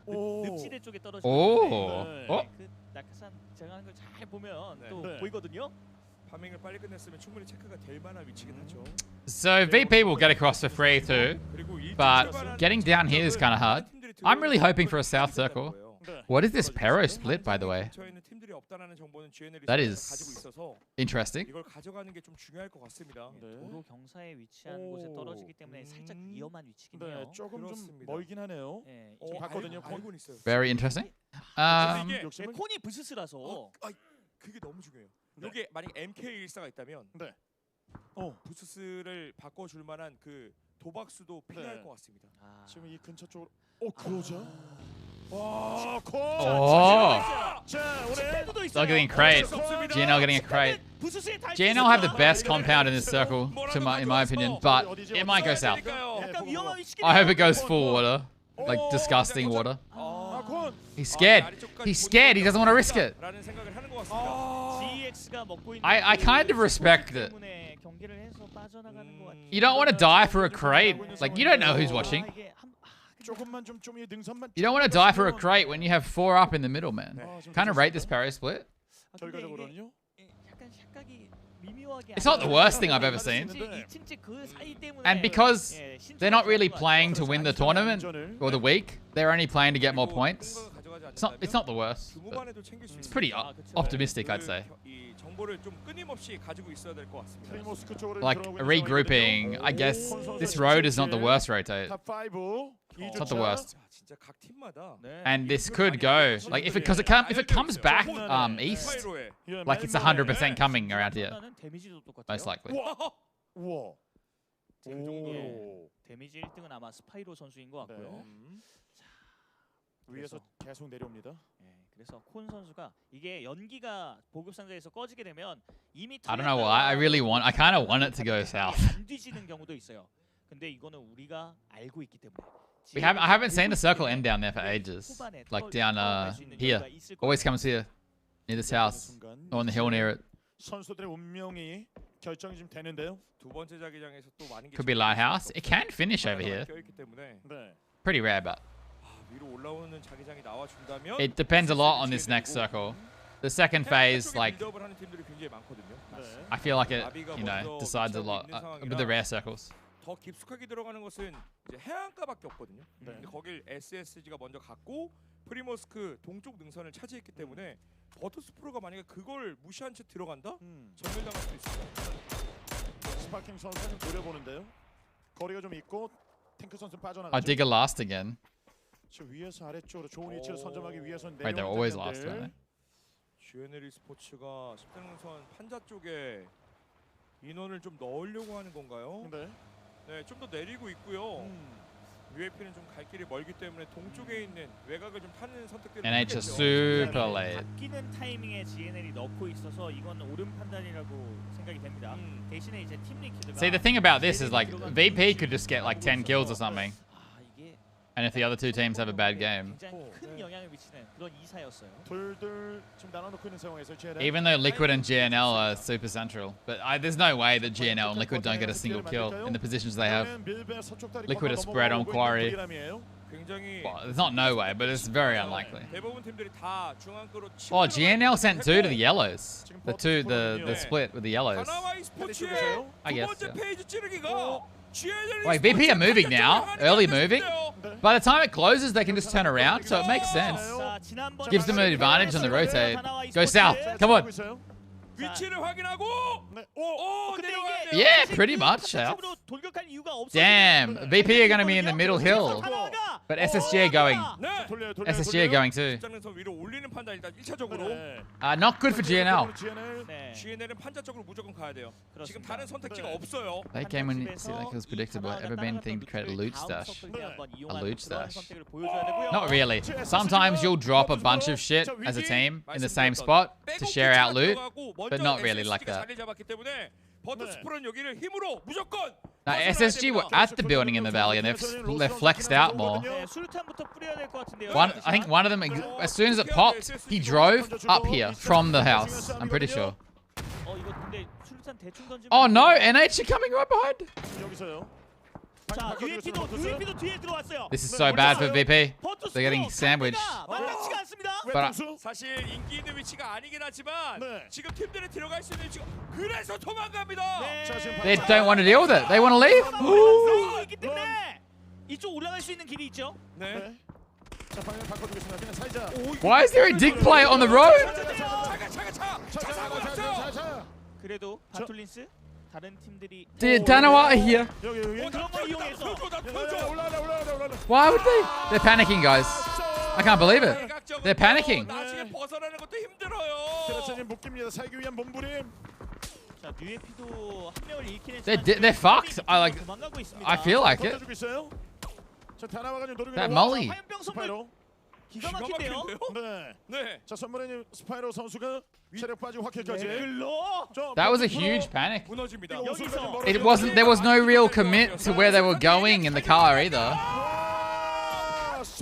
늪지대 쪽에 떨어지고 있는데 그 낙하산 제가 하는 걸 잘 보면 또 보이거든요. 파밍을 빨리 끝냈으면 충분히 체크가 될 만한 위치긴 하죠. So VP will get across for free too, but getting down here is kind of hard. I'm really hoping for a south circle. What is this Pero split, by the way? That is interesting. 이걸 가져가는 게 좀 중요할 것 같습니다. 도로 경사에 위치한 곳에 떨어지기 때문에 살짝 위험한 위치긴 네, 해요. 조금 좀 멀긴 하네요. 네, 지금 봤거든요. 알고는 있어요. Very interesting. 이게 콘이 부스스라서 그게 너무 중요해요. 이게 만약 MK14가 있다면 부스스를 바꿔줄 만한 그 도박수도 필요할 것 같습니다. 지금 이 근처 쪽으로 그러죠. 와, 콘. 자, 오늘 They're getting a crate. GNL getting a crate. GNL have the best compound in this circle, in my opinion, but it might go south. I hope it goes full water, like disgusting water. He's scared. He's scared. He doesn't want to risk it. I kind of respect it. You don't want to die for a crate. Like, you don't know who's watching. You don't want to die for a crate when you have 4 up in the middle, man. Kind of rate this Pero split. It's not the worst thing I've ever seen. And because they're not really playing to win the tournament or the week, they're only playing to get more points. It's not the worst. It's pretty optimistic, I'd say. Like regrouping, I guess this road is not the worst rotate. It's not the worst. And this could go like if it comes back east, like it's 100% coming around here, most likely. 데미지 1등은 아마 스파이로 선수인 것 같고요. 위에서 계속 내려옵니다. 그래서 콘 선수가 이게 연기가 보급 상자에서 꺼지게 되면 이미 I don't know why. I kind of want it to go south. 안 뒤지는 경우도 있어요. 근데 이거는 우리가 알고 있기 때문에. I haven't seen the circle end down there for ages. Like down here. Always comes here, near this house, or on the hill near it. 선수들의 운명이 결정이 좀 되는데요. 두 번째 자기장에서 또 많은 게 Could be lighthouse. It can finish over here. Pretty rare, but 위로 올라오는 자기장이 나와 준다면 it depends a lot on this next circle. The second phase, like 빌드업을 하는 팀들이 굉장히 많거든요. I feel like it, decides a lot with the rare circles. 더 깊숙하게 들어가는 것은 이제 해안가밖에 없거든요. 근데 거길 SSG가 먼저 갔고 프리모스크 동쪽 능선을 차지했기 때문에 버터스프로가 만약에 그걸 무시한 채 들어간다? 전멸당할 수도 있습니다. 스파킹 선수는 노려보는데요. 거리가 좀 있고 탱크 선수 빠져나가죠. I dig a last again. 지금 위에서 아래쪽으로 좋은 위치를 선점하기 위해서는 Right, they're always last, aren't they? GNL 스포츠가 10등 능선 판자 쪽에 인원을 좀 넣으려고 하는 건가요? 네. 네, 좀 더 내리고 있고요. UAP는 좀 갈 길이 멀기 때문에 동쪽에 있는 외곽을 좀 타는 선택들을 NH is 하겠죠. super late. 바뀌는 타이밍에 GNL이 넣고 있어서 이건 옳은 판단이라고 생각이 됩니다. 대신에 이제 팀 리퀴드가 See, the thing about this is like VP could just get like 10 kills or something. And if the other two teams have a bad game. 굉장히 큰 영향을 미치는 그런 이사였어요. 둘둘 지금 나눠놓고 있는 상황에서 GNL. Even though Liquid and GNL are super central. But there's no way that GNL and Liquid don't get a single kill in the positions they have. Liquid are spread on Quarry. Well, there's not no way, but it's very unlikely. 대부분 팀들이 다 중앙으로 Oh, GNL sent 2 to the yellows. The split with the yellows. I guess. Yeah. 페이지 찌르기가 Wait, VP are moving now. Early moving. By the time it closes, they can just turn around, so it makes sense. Gives them an advantage on the rotate. Go south. Come on. 위치를 확인하고 Yeah, pretty much. Yeah. Damn, VP are going to be in the middle hill. But SSG are going. SSG are going too. 위로 올리는 판단 일단 1차적으로. Not good for GNL. GNL은 판자 쪽으로 무조건 가야 돼요. 지금 다른 선택지가 없어요. That game when it was predictable. Ever been thing to create a loot stash? A loot stash? Not really. Sometimes you'll drop a bunch of shit as a team in the same spot to share out loot, but not really like that. Now SSG were at the building in the valley and they've flexed out more. I think one of them, as soon as it popped, he drove up here from the house. I'm pretty sure. Oh no, NH are coming right behind. This is so bad for VP. They're getting sandwiched. But 사실 인기 있는 위치가 아니긴 하지만 지금 팀들이 들어갈 수 있는 위치가 그래서 도망갑니다. they don't want to deal with it. They want to leave. 이쪽 올라갈 수 있는 길이 있죠. 네. Why is there a dig player on the road? 그래도 바툴린스 다른 팀들이 Danawa are here. 그런 걸 이용해서 Why would they? They're panicking, guys. I can't believe it. They're panicking. 나중에 벗어나는 것도 힘들어요. 그렇죠, 묶입니다. 살기 위한 몸부림. 자, 뉴에피도 한 명을 잃긴 They're fucked. I feel like it. 자, 다나와가 지금 노리고 That molly. 스파이로. 기가 막힌데요? 네. 자, 선물에 스파이로 선수가 체력 빠지고 확킬까지. That was a huge panic. 무너집니다. It wasn't. There was no real commit to where they were going in the car either.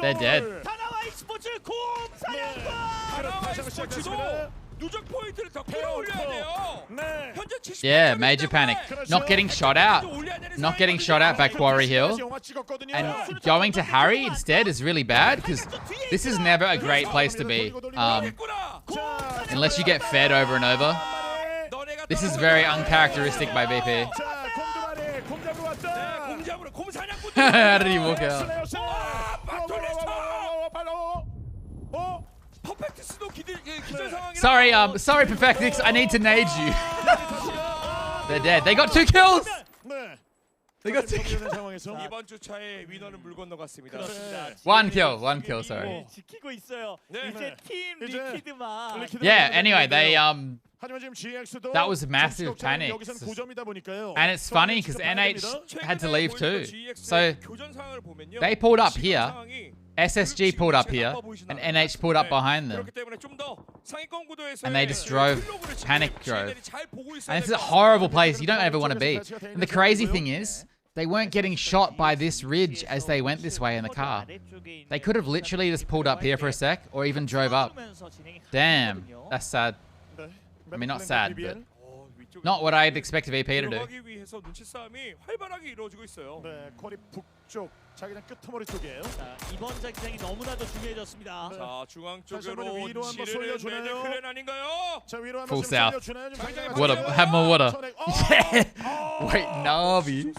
They're dead. 다나와 e스포츠 곰사냥꾼. 다나와 e스포츠도 누적 포인트를 더 끌어올려야 돼요. 현재 70. Yeah, major panic. Not getting shot out. Not getting shot out by Quarry Hill. And going to Harry instead is really bad because this is never a great place to be. Unless you get fed over and over. This is very uncharacteristic by VP. How did he walk out? Sorry, sorry, Perfectix. I need to nade you. They're dead. They got 2 kills. They got 2 kills. 이번 주차에 위너는 물 건너갔습니다. 1 kill. Sorry. 지키고 있어요. 이제 팀 리퀴드만. Yeah. Anyway, they that was massive panic. And it's funny because NH had to leave too. So they pulled up here. SSG pulled up here, and NH pulled up behind them. And they just drove, panic drove. And it's a horrible place you don't ever want to be. And the crazy thing is, they weren't getting shot by this ridge as they went this way in the car. They could have literally just pulled up here for a sec, or even drove up. Damn, that's sad. I mean, not sad, but not what I'd expect VP to do. 자기장 끝머리 쪽이에요. 자, 이번 자기장이 너무나도 중요해졌습니다. 자, 중앙 쪽으로 지르는 매드클랜 아닌가요? 자, 위로 한번 Full south. 쏠려주나요? Water, have more water. Yeah. Wait, Navi.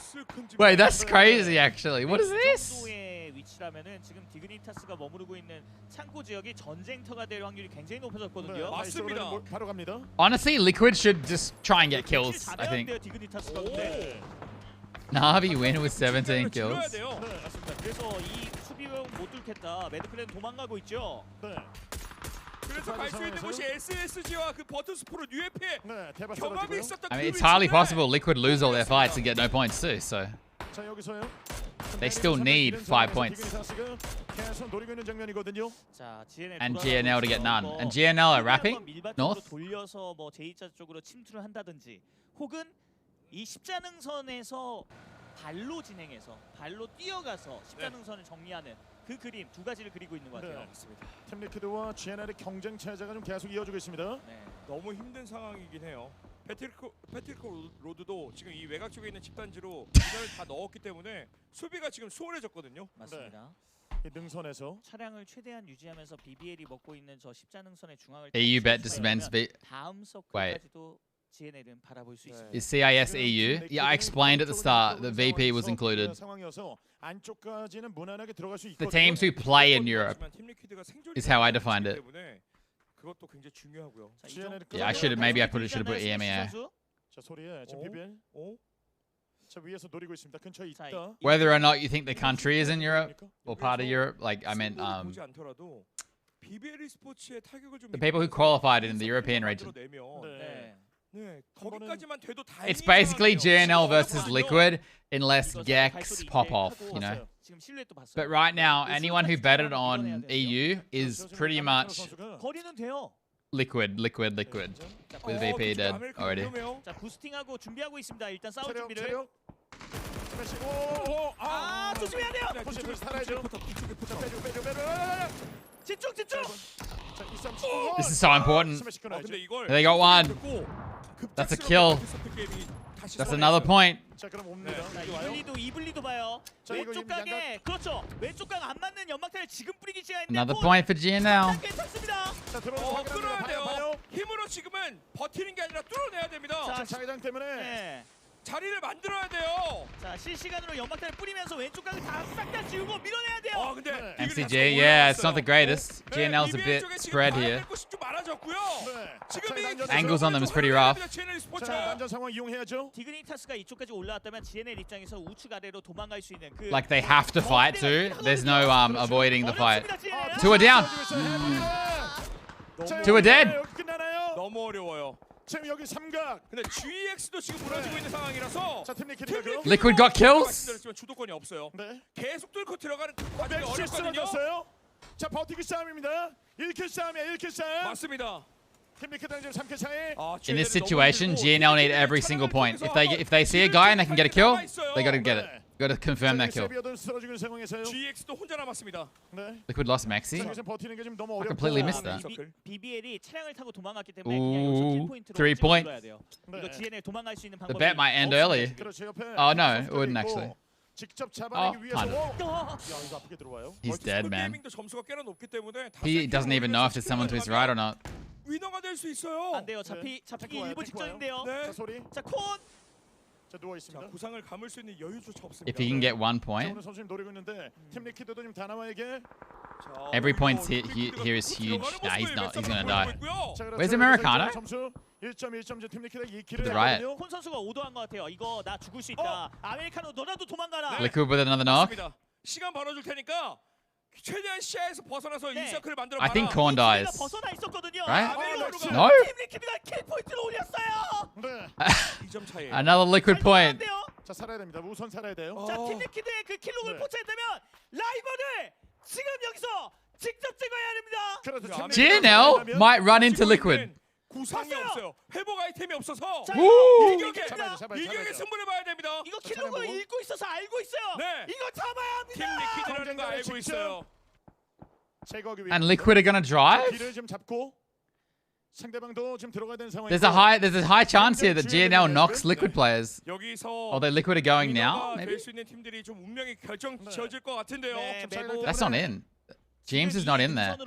Wait, that's crazy actually. What is this? 위치라면은 지금 디그니타스가 머무르고 있는 창고 지역이 전쟁터가 될 확률이 굉장히 높아졌거든요. 맞습니다. 바로 갑니다. Honestly, Liquid should just try and get kills, I think. 디그니타스가 근데 Navi win with 17 kills. 맞습니다. 그래서 이 수비형 못 뚫겠다. 매드클랜 도망가고 있죠. 그래서 갈 수 있는 곳이 SSG와 그 버튼스프로 뉴에피의 네, 대박 경험이 떨어지고요. 있었던 I 그 mean, it's highly 위치인데 possible Liquid lose all their fights and get no points too. So 자, 여기서요. they still need 5 points. 계속 노리고 있는 장면이거든요. 자, GNL And 돌아가고 GNL to get 있어요. none. 뭐 And GNL are 힘을 wrapping 한번 밀밭 쪽으로 north. 돌려서 뭐 제2자 쪽으로 침투를 한다든지 혹은 이 십자능선에서 발로 진행해서 발로 뛰어가서 십자능선을 정리하는 그 그림 두 가지를 그리고 있는 것 같아요. 네. 팀 리퀴드와 GNL의 경쟁 체제가 좀 계속 이어지고 있습니다. 네. 너무 힘든 상황이긴 해요. 패트리코 로드도 지금 이 외곽 쪽에 있는 집단지로 인원을 다 넣었기 때문에 수비가 지금 수월해졌거든요. 맞습니다. 이 능선에서 차량을 최대한 유지하면서 BBL이 먹고 있는 저 십자능선의 중앙을 EU bet dispense B. 다음 Wait. 서클까지도 GNL은 바라볼 수 있습니다. Is CIS EU? Yeah, I explained at the start that VP was included. 상황이어서 안쪽까지는 무난하게 들어갈 수 The 있거든요. teams who play in Europe 팀 리퀴드가 생존이 is how I defined it. 때문에 그것도 굉장히 중요하고요. Yeah, I should have. Maybe I should have put EMEA. 자, 소리에 지금 BBL. 자, 위에서 노리고 있습니다. 근처에 있다. Whether or not you think the country is in Europe or part of Europe, like I meant, 보지 않더라도 BBL 스포츠의 타격을 좀 the people who qualified in the European region. 네. 네, 거기까지만 돼도 It's basically GNL versus Liquid, unless Gex pop off, you know. 지금 실루엣도 봤어요. But right now, anyone who betted on EU is pretty much 거리는 돼요. Liquid with VP dead already. 자, 부스팅하고 준비하고 있습니다. 일단 싸울 체력, 준비를. 체력. 아, 조심해야 돼요. 포시 살아야죠. 자, 빼줘. 집중. 자, This is so important. They got one. That's a kill. That's another point. 자, 그럼 옵니다. 자, 이블리도 봐요. 자, 이거 왼쪽 각에 그렇죠. 왼쪽 각 안 맞는 연막탄을 지금 뿌리기 시작했는데 Another point for GNL. 괜찮습니다. 자, 들어오는 뚫어야 돼요. 힘으로 지금은 버티는 게 아니라 뚫어내야 됩니다. 자, 자기장 때문에 네. 자리를 만들어야 돼요. 자, 실시간으로 연막탄을 뿌리면서 왼쪽 각을 싹 다 지우고 밀어내야 돼요. 근데 MCG, yeah, it's not the greatest. GNL's a bit spread here. 좀 많아졌고요. 지금 Angles on them is pretty rough. 자, 난전 상황 이용해야죠. 디그니타스가 이쪽까지 올라왔다면 GNL 입장에서 우측 아래로 도망갈 수 있는 그 Like they have to fight too. There's no avoiding the fight. Two are down. Two are dead. 너무 어려워요. 지금 여기 삼각. 근데 GX도 지금 무너지고 있는 상황이라서 자, 팀 리퀴드가 그럼 Liquid got kills. 주도권이 없어요. 네. 계속 뚫고 들어가는 과정이 맥시 어렵거든요. 쓰러졌어요. 자, 버티기 싸움입니다. 1킬 싸움이야, 1킬 싸움. 맞습니다. 팀 리퀴드는 지금 3킬 차이. In this situation, GNL need every single point. If they see a guy and they can get a kill, they gotta get it. Gotta confirm that kill. 쓰러지는 상황에서요. GX도 혼자 남았습니다. 네. Liquid lost Maxi. 자, 여기서 버티는 게 지금 너무 I 어렵고. completely missed that. BBL이 차량을 타고 도망갔기 때문에 그냥 여기서 Ooh, 킬 포인트로 3 point. 찍어줘야 돼요. 이거 GNL 도망갈 수 있는 The 방법이 bet might end early. 그렇죠, 옆에 Oh no, it 선수들이 wouldn't 있고 actually. 직접 잡아내기 위해서. kind 야, 이거 아프게 들어와요. He's dead, man. 게이밍도 점수가 꽤나 높기 때문에 He doesn't even know if there's someone to his right or not. 위너가 될 수 있어요. 안 돼요. 잡히기 일부 직전인데요. 네. 자, 소리. 자, 콘. 자, 누워 있습니다. 구상을 감을 수 있는 여유조차 없습니다. If he can get 1 자, point, 오늘 선수님 노리고 있는데 팀 리퀴드도 지금 다나와에게. every point here is huge. Nah, he's not. He's gonna die. 자, 그렇죠. Where's Americano? 점수 1.1점 팀 리퀴드가 2킬을 The riot. 콘 선수가 오도한 것 같아요. 이거 나 죽을 수 있다. 아메리카노 너라도 도망가라. Liquid with another knock. 시간 벌어줄 테니까 최대한 시야에서 벗어나서 인서클을 만들어 I think Korn dies. 벗어나 있었거든요. Right? 아메리카노가 No? 팀 리퀴드가 킬 포인트를 올렸어요. 네. 2점 차이. Another liquid point. 자, 살아야 됩니다. 우선 살아야 돼요. 자, 팀 리퀴드의 그 킬록을 네. 포착했다면 라이벌을 지금 여기서 직접 찍어야 됩니다. 그렇죠. GNL might run into Liquid. 구상이 없어요. 회복 아이템이 없어서 Woo! 이격의 승부를 봐야 됩니다. 이거 킬록을 읽고 있어서 알고 있어요. 네. 이거 잡아야 합니다. 팀 리퀴드라는 거 알고 있어요. 제거하기 위해. And Liquid are gonna drive. 길을 좀 잡고 상대방도 지금 들어가야 되는 상황. There's a high chance here that GNL knocks Liquid players. 여기서 Although Liquid are going now, maybe. 될수 있는 팀들이 좀 운명이 결정 지어질 것 같은데요. That's not in. James is not in there.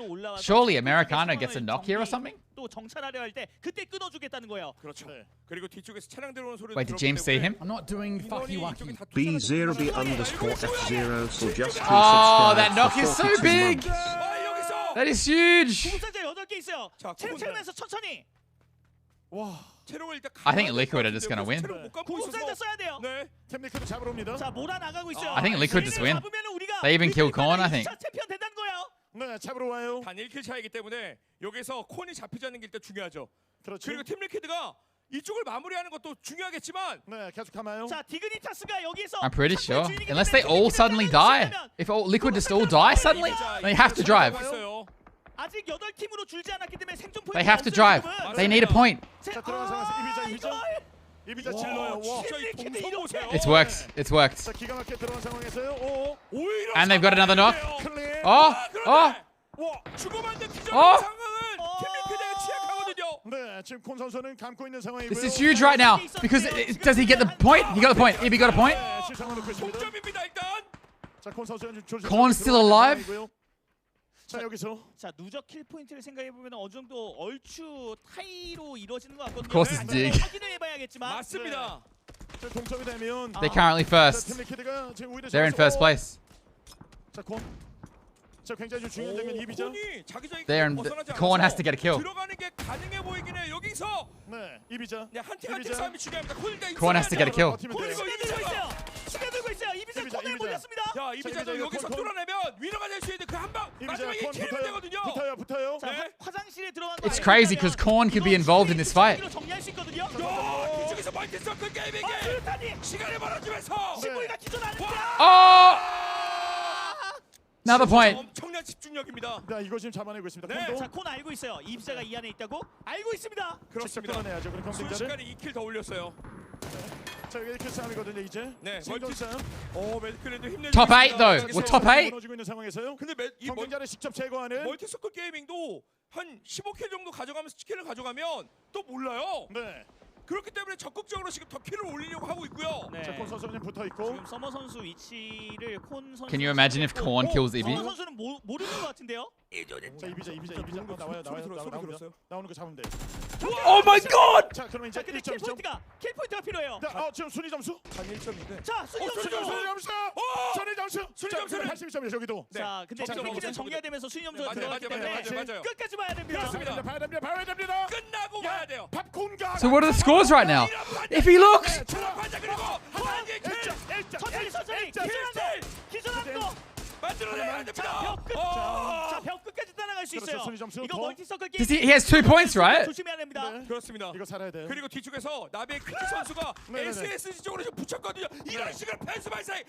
Surely Americano gets a knock here or something? 또 정찰하려 할 때 그때 끊어주겠다는 거예요. 그렇죠. 그리고 뒤쪽에서 차량 들어오는 소리. Wait, did James see him? I'm not doing fucky wacky. B0B_F0 suggest Oh, that knock is so big! That is huge! 구급상자 8개 있어요. 체력 채우면서 천천히. 와. I think Liquid are just gonna win. 구급상자 써야 돼요. 네. 팀 리퀴드 잡으러 옵니다. 자, 몰아 나가고 있어요. I think Liquid just win. 잡으면 우리가 They even kill Korn, I think. 챔피언 된다는 거예요. 네, 잡으러 와요. 단 1킬 차이기 때문에 여기서 콘이 잡히지 않는 게 일단 중요하죠. 그렇죠. 그리고 팀 리퀴드가 이쪽을 마무리하는 것도 중요하겠지만 네, 계속 가마요. 자, 디그니타스가 여기서 I'm pretty sure. Unless they all suddenly die. If all Liquid just all die suddenly, they have to drive. 아직 8팀으로 줄지 않았기 때문에 생존 포인트. They have to drive. They need a point. 자, 들어간 상황에서 이비자 질러요. 와. It's worked. It's worked. 자, 기가 막히게 들어간 상황에서요. And they've got another knock. 클리어. Oh, oh, 와, 주고받는 기적인 어? 상황은 팀 리퀴드가 취약하거든요. 네, 지금 콘 선수는 감고 있는 상황이고요. this is huge right now because does he get the point? He got the point. Ibby got a point. 네, 실상을 놓고 있습니다. 동점입니다 일단. 자, 콘 선수는 조심. Korn's still alive? 자, 여기서 자, 누적 킬 포인트를 생각해 보면 어느 정도 얼추 타이로 이루어지는 것 같거든요. Cross is dig. 확인을 해봐야겠지만. 맞습니다. 자, 동점이 되면 They're currently first. 팀 리퀴드가 지금 오히려 They're in first place. 자, 콘. 자, 굉장히 좀 중요한 장면 이비자. 콘이 자기장이 They're in. 벗어나지 Korn has 않아서 to get a kill. 들어가는 게 가능해 보이긴 해. 여기서 네, 이비자. 네, 한 팀 한 팀 싸움이 중요합니다. 콘이 Korn has to get a kill. 콘이 시간 들고 있어요. 시간 들고 있어요. 이비자 콘에 몰렸습니다. 야, 이비자가 여기서 뚫어내면 위너가 될 수 있는 그 한 방 마지막에 콘 킬이면 되거든요. 붙어요. 자, 네. 화장실에 들어간 거. It's crazy because Korn could be involved in this fight. 정리할 수 있거든요. 야, 이쪽에서 멀티서클 게이밍에 시간을 벌어주면서 신부이가 기존하는데. Oh! Another point. 엄청난 집중력입니다. 네, 이거 지금 잡아내고 있습니다. 네. 콘도. 자, 콘 알고 있어요. 이비자가 이 안에 있다고 알고 있습니다. 그렇습니다. 끊어내야죠. 그럼 경쟁자를. 순식간에 2킬 더 올렸어요. 자, 여기 이렇게 싸움이거든요, 이제. 네, 멀티 싸움. 메디클랜드 힘내주고 Top 8 있습니다. though. We're top 8. 무너지고 있는 상황에서요. 근데 이 경쟁자를 직접 제거하는. 멀티서클 게이밍도 한 15킬 정도 가져가면서 치킨을 가져가면 또 몰라요. 네. 그렇기 때문에 적극적으로 지금 더 킬을 올리려고 하고 있고요. 네. 자, 콘 선수는 붙어 있고. 지금 서머 선수 위치를 콘 선수. Can you imagine if Korn kills 서머 Ibby? 선수는 모르는 것 같은데요. 자, 이비자. 나오는 거 잡으면 돼. Oh my god! 자, 그러면 이제 자, 근데 1점. 킬 포인트가 필요해요. 지금 순위 점수. 단 1점인데. 자, 순위 점수. 순위 점수는 80점이에요, 여기도. 자, 근데 자, 킬은 정리가 되면서 순위 점수가 맞아요, 들어갔기 때문에 맞아요. 끝까지 봐야 됩니다. 그렇습니다. 봐야 됩니다. 끝나고 가야 돼요. 팝콘가. So what are the scores right now? If he looks, 반자 그리고 한개 킬. 천천히 기존한 거 만들어내야 됩니다. 자, 벽 끝까지 따라갈 수 있어요. 순위 점수 이거 더. 멀티서클 게임. does he has 2 points, right? 조심해야 됩니다. 그렇습니다. 이거 살아야 돼요. 그리고 뒤쪽에서 나비의 퀴즈 선수가 SSG 쪽으로 좀 붙였거든요. 이런 식으로 펜스 발생.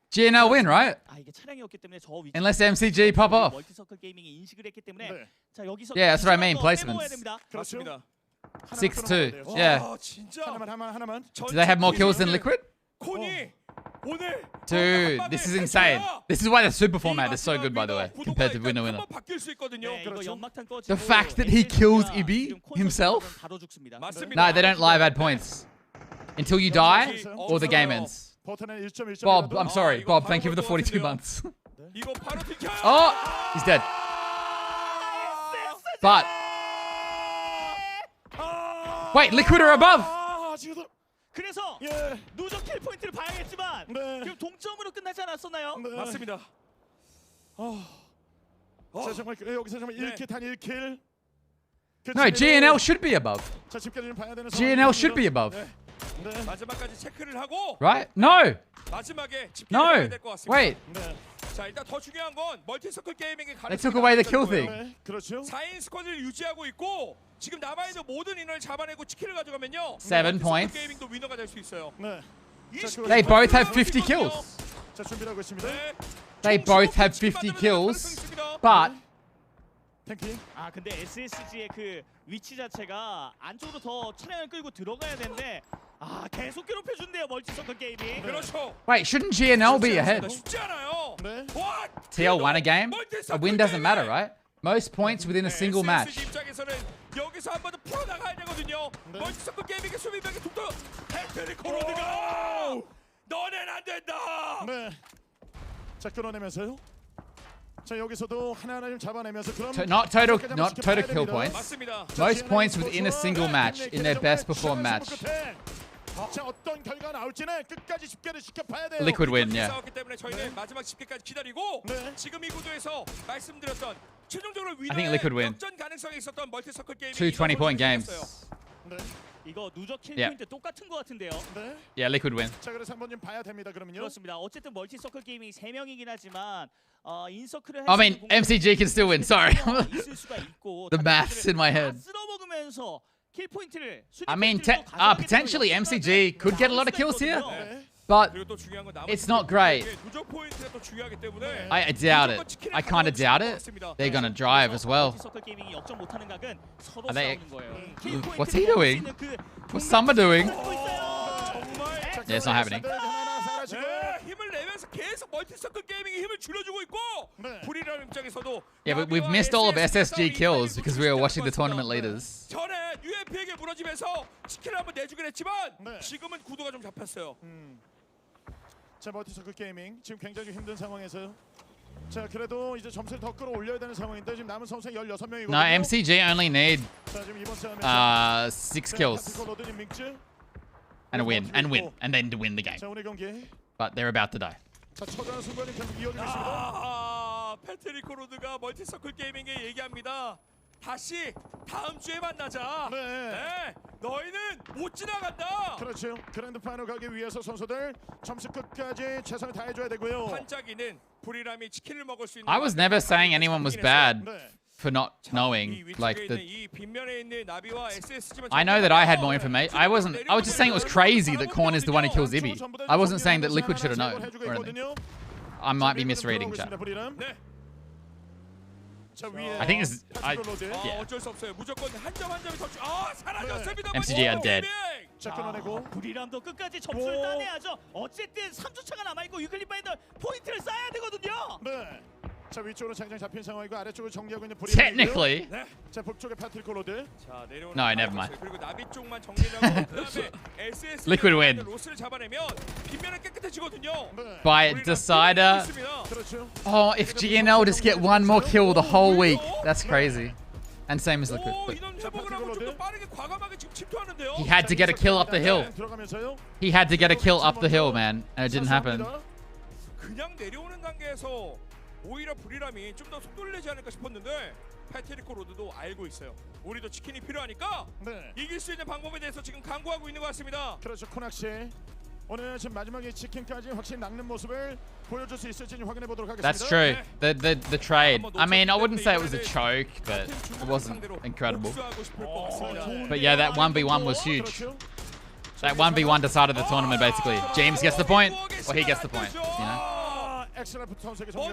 GNL win, right? 아, 이게 차량이었기 때문에 저 위치. Unless MCG pop off. 멀티서클 게이밍이 인식을 했기 때문에 네. 자, 여기서 Yeah, that's what I mean, 기존한 거 placements. 빼먹어야 됩니다. 그렇습니다. 6-2. Yeah. 와, 진짜. 하나만. Do they have more kills than Liquid? 콘이 오늘 Dude, this is insane. This is why the super format is so good, by the way, compared to winner winner. 바뀔 수 있거든요. 네, 이거 연막탄 꺼지고 The fact that he kills SSG 가 Ibby 지금 콘 himself? 선수들은 바로 죽습니다. 맞습니다. No, they don't live add points until you die or the game ends. 버튼에 1.1점. Bob, I'm sorry. Bob, thank you for the 42 months. 이거 바로 튀겨. Oh, he's dead. But wait, Liquid are above. 그래서 누적 킬 포인트를 봐야겠지만 지금 동점으로 끝나지 않았었나요? 맞습니다. 자, 정말 여기서 정말 1킬 단 1킬. No, GNL should be above. 자, 집까지 좀 봐야 되는 GNL should be above. 네. 마지막까지 체크를 하고 Right? No. 마지막에 No. 집중해야 될 것 같습니다. Wait. 자, 일단 더 중요한 건 멀티서클 게이밍의 They took away the kill thing. 네, 그렇죠. 4인 스쿼드를 유지하고 있고 지금 남아있는 모든 인원을 잡아내고 치킨을 가져가면요. 7 points. 게이밍도 위너가 될 수 있어요. 네. They both have 50 kills. 자, 준비하고 있습니다. They both have 50 kills. But 탱킹. 아, 근데 SSG의 그 위치 자체가 안쪽으로 더 차량을 끌고 들어가야 되는데 계속 괴롭혀준대요, 멀티서클 게이밍. 그렇죠. wait, shouldn't GNL be ahead? 쉽지 않아요. 네. TL won a game. A win doesn't matter, right? Most points within a single match. 입장에서는 여기서 한 번 더 풀어 나가야 되거든요. 멀티서클 게이밍의 수비병이 독도 헨트리 코로드가 너넨 안 된다. 네. 자, 끌어내면서요. 자, 여기서도 하나하나 좀 잡아내면서 그럼 Not total kill points. 맞습니다. Most points within a single match in their best performed match. 자, 어떤 결과가 나올지는 끝까지 집계를 시켜봐야 돼요. Liquid win, yeah. 싸웠기 때문에 저희는 마지막 집계까지 기다리고 지금 이 구도에서 말씀드렸던 최종적으로 I think Liquid 위너의 win. 역전 가능성이 있었던 멀티서클 게이밍 2 20-point games. 네. 이거 누적 킬 Yeah. 포인트 똑같은 것 같은데요. 네. Yeah, Liquid win. 자, 그래서 한번 좀 봐야 됩니다. 그러면요. 그렇습니다. 어쨌든 멀티 서클 게이밍 3명이긴 하지만 인서클을 I mean, MCG can still win. Sorry. 있을 수가 있고 The maths in my head. 쓸어먹으면서 킬 포인트를 I mean, potentially MCG could get a lot of kills here, but it's not great. I doubt it. I kind of doubt it. They're gonna drive as well. Are they? What's he doing? What's Samba doing? Yeah, it's not happening. 힘을 내면서 계속 멀티서클 게이밍이 힘을 줄여주고 있고 불이라는 입장에서도 Yeah, but we've missed all of SSG kills because we were watching the tournament leaders. 전에 UMP에게 무너지면서 치킨을 한번 내주긴 했지만 지금은 구도가 좀 잡혔어요. 자, 멀티서클 게이밍 지금 굉장히 힘든 상황에서요. 자, 그래도 이제 점수를 더 끌어올려야 되는 상황인데 지금 남은 선수 16명이거든요. No, MCG only need 자, 지금 이번 싸움에서 6 kills and a win, and then to win the game. 자, 오늘 경기. But they're about to die. 자, 처절한 순간이 계속 이어지고 있습니다. 패트리코 로드가 멀티서클 게이밍에 얘기합니다. 다시 다음 주에 만나자. 네. 너희는 못 지나간다. 그렇죠. 그랜드 파이널 가기 위해서 선수들 점수 끝까지 최선을 다해줘야 되고요. 반짝이는 불이람이 치킨을 먹을 수 있는. I was never saying anyone was bad for not knowing, like the. I know that I had more information. I was just saying it was crazy that Korn is the one who kills Ibby. I wasn't saying that Liquid should have known or anything. I might be misreading, chat. I think it's. Yeah. MCG are dead. 불이람도 끝까지 점수를 따내야죠. 어쨌든 3주차가 남아있고 위클리 파이널 포인트를 쌓아야 되거든요. 네. 자, 위쪽으로 장장 잡힌 상황이고 아래쪽을 정리하고 있는 불이. Technically. 자, 북쪽에 패트리코 로드. No, never mind. 그리고 나비 쪽만 정리하고 그다음에 SS Liquid win. 로스를 잡아내면 뒷면은 깨끗해지거든요. By decider. 그렇죠. Oh, if GNL just get one more kill the whole week, that's crazy. And same as Liquid. But he had to get a kill up the hill. He had to get a kill up the hill, man, and it didn't happen. 그냥 내려오는 단계에서 오히려 불이람이 좀 더 속도를 내지 않을까 싶었는데 패트리코 로드도 알고 있어요. 우리도 치킨이 필요하니까 이길 수 있는 방법에 대해서 지금 강구하고 있는 것 같습니다. 그렇죠, 코낙 씨. 오늘 지금 마지막에 치킨까지 확실히 낚는 모습을 보여줄 수 있을지 확인해 보도록 하겠습니다. That's true. The trade. I mean, I wouldn't say it was a choke, but it wasn't incredible. But yeah, that 1v1 was huge. That 1v1 decided the tournament basically. James gets the point, or he gets the point. You know.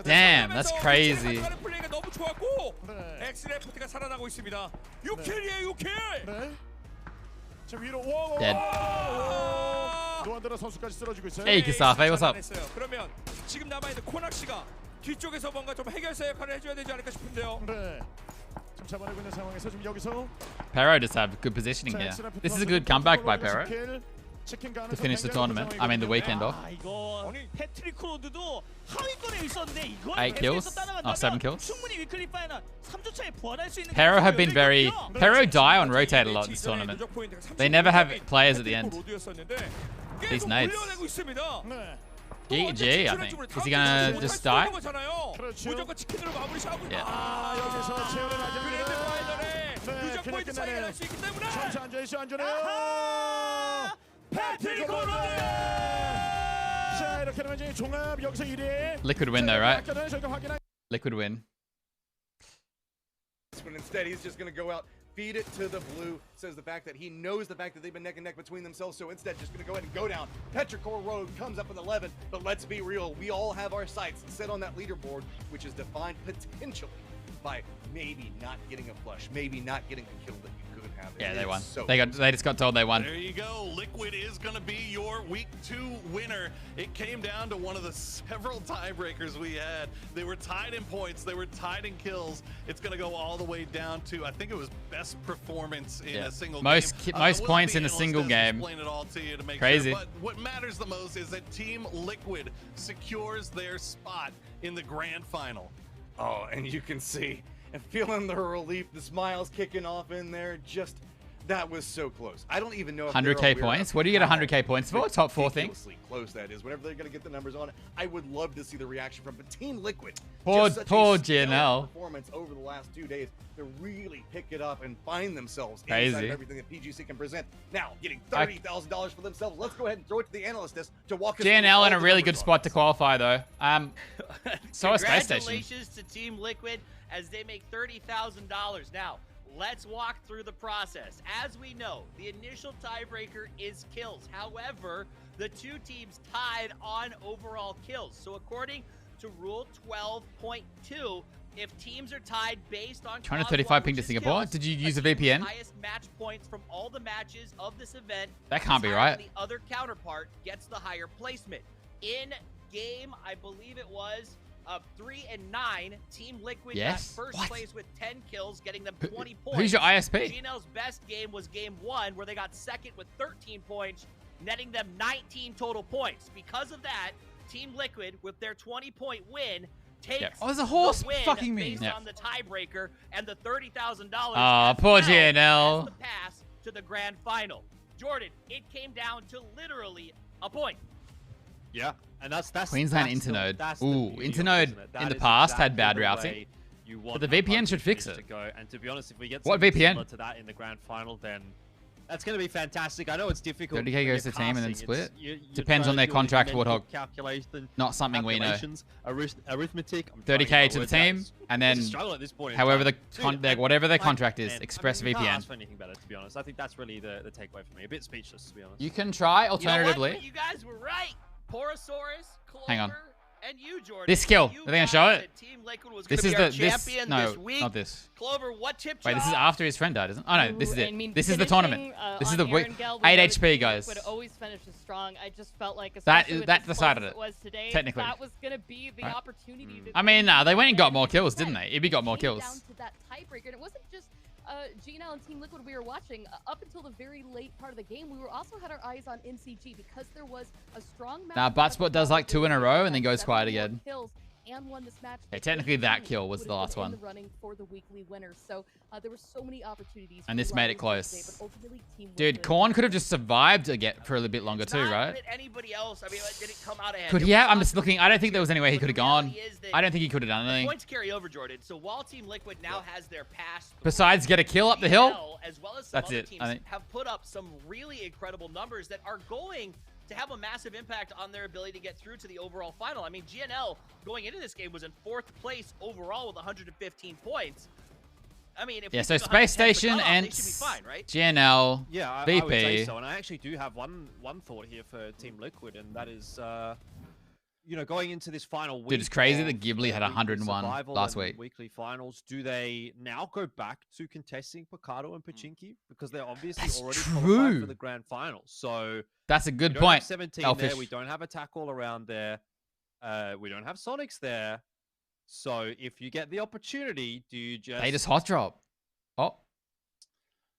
Damn, that's crazy. 엑스레프트가 살아나고 있습니다. 6킬이에요, 6킬. 저 위로 Dead. 노안드라 선수까지 쓰러지고 있어요. Hey, Kisafe, what's up? 그러면 지금 남아 있는 코낙 씨가 뒤쪽에서 뭔가 좀 해결사 역할을 해줘야 되지 않을까 싶은데요. 네. 지금 잡아내고 있는 상황에서 지금 여기서 Pero just have good positioning here. This is a good comeback by Pero to finish the tournament. I mean, the weekend off. 이거 패트리코 로드도 하위권에 있었는데 이거 8 kills? Oh, 7 kills? 충분히 위클리 파이널 3주차에 부활할 수 있는. Pero have been very. Pero die on rotate a lot this tournament. They never have players at the end. These nades. GG, I think. Is he gonna just die? Yeah. Liquid win though, right? Liquid win. But instead, he's just going to go out, feed it to the blue. Says the fact that he knows the fact that they've been neck and neck between themselves. So instead, just going to go ahead and go down. Petrichor Road comes up with 11. But let's be real. We all have our sights set on that leaderboard, which is defined potentially by maybe not getting a flush, maybe not getting a kill that you could have. Yeah, they won. They just got told they won. There you go. Liquid is going to be your week 2 winner. It came down to one of the several tiebreakers we had. They were tied in points. They were tied in kills. It's going to go all the way down to, I think it was best performance in a single game. Most points in a single game. Explain it all to you to make Crazy. Sure. But what matters the most is that Team Liquid secures their spot in the grand final. Oh, and you can see, and feeling the relief, the smiles kicking off in there, just That was so close. I don't even know if 100K points? What do you get 100K points for? Top 4 thing? Ridiculously close that is. Whenever they're going to get the numbers on it, I would love to see the reaction from Team Liquid. Poor Just such a GNL. performance over the last 2 days to really pick it up and find themselves Crazy. inside of everything that PGC can present. Now, getting $30,000 for themselves. Let's go ahead and throw it to the analyst desk to walk us through GNL all in a the really numbers good spot to qualify, though. So is Space Station. Congratulations to Team Liquid as they make $30,000. Now, let's walk through the process. As we know, the initial tiebreaker is kills. However, the two teams tied on overall kills. So according to Rule 12.2, if teams are tied based on 235 ping to Singapore. kills, Did you use a team's VPN? highest match points from all the matches of this event. That can't be is higher right. than the other counterpart gets the higher placement. In game, I believe it was 3 and 9. Team Liquid Yes? got first What? place with 10 kills, getting them 20 points. Who's your ISP? GNL's best game was game 1, where they got second with 13 points, netting them 19 total points. Because of that, Team Liquid, with their 20-point win, takes Yep. Oh, there's a horse the win fucking me. based Yep. on the tiebreaker and the $30,000 Aw, poor as GNL. the pass to the grand final. Jordan, it came down to literally a point. Yeah, and that's Queensland that's the- Internode. that's the Ooh, beauty of it, Internode isn't it? That in the is past had exactly bad the routing. way you But want the that VPN should rugby fix finish it. to go. And to be honest, if we get What something VPN? similar to that in the grand final, then that's going to be fantastic. I know it's difficult. 30K when goes you're to team and then casting. split? You're Depends trying on their to do all these contract, mental Warthog. calculation- Not something we know. calculations, arithmetic. I'm trying 30K get to the my words out. team, It's- and it's a then struggle at this point in however time. whatever their Like, contract is, man, Express I mean, you can't VPN. ask for anything better, to be honest. I think that's really the takeaway for me. A bit speechless, to be honest. You can try You know what? alternatively. You guys were right. Porosaurus, Clover, Hang on. and you, Jordan. This skill. You Are they gonna guys show it? said Team Liquid was This gonna is be our the this champion no, this week. not this. Clover, what tipped Wait, you this is off? after his friend died, isn't it? Oh no, this is I it. mean, This is the finishing, tournament. This is on the week. Erangel, we 8 know HP, guys. Liquid always finishes strong. I just felt like That especially with that as close decided as it. was today, Technically. that was gonna be the Right. opportunity. To I mean, nah, they went and got more kills, didn't they? Ibby got more came down kills. to that tiebreaker, and it wasn't just GNL and Team Liquid we were watching. Up until the very late part of the game, we were also had our eyes on NCG because there was a strong match. Now, Buttspot does like 2 in a row and then goes quiet 7 more again. kills and won this match. Okay, technically that kill was Would the have last been in one. the running for the weekly winners. So there were so many opportunities. And for this a lot made of it these close. today, but ultimately Team Dude, Liquid Korn could have just survived for a little bit longer too, Not right? that anybody else. I mean, it didn't come out ahead. Could It he was have? I'm just possible looking. I don't think there was any way he could have gone. reality is that I don't think he could have done the anything. points carry over, Jordan. So while Team Liquid now has their pass, Besides get a kill up the hill? GNL, as well as some That's other it, teams, I think. have put up some really incredible numbers that are going to have a massive impact on their ability to get through to the overall final. I mean, GNL going into this game was in 4th place overall with 115 points. I mean, if Yeah, we so took Space 110 Station for cutoff, and they should be fine, right? GNL, Yeah, I would say VP. so. And I actually do have one thought here for Team Liquid, and that is, you know, going into this final week. Dude, it's crazy of that Ghibli had weekly 101 survival last and week. Weekly finals. Do they now go back to contesting Picardo and Pachinki because they're obviously That's already true. qualified for the grand final? So That's a good we don't have point. 17 Elfish. there. We don't have attack all around there. We don't have Sonics there. So if you get the opportunity, do you just They just hot drop. Oh,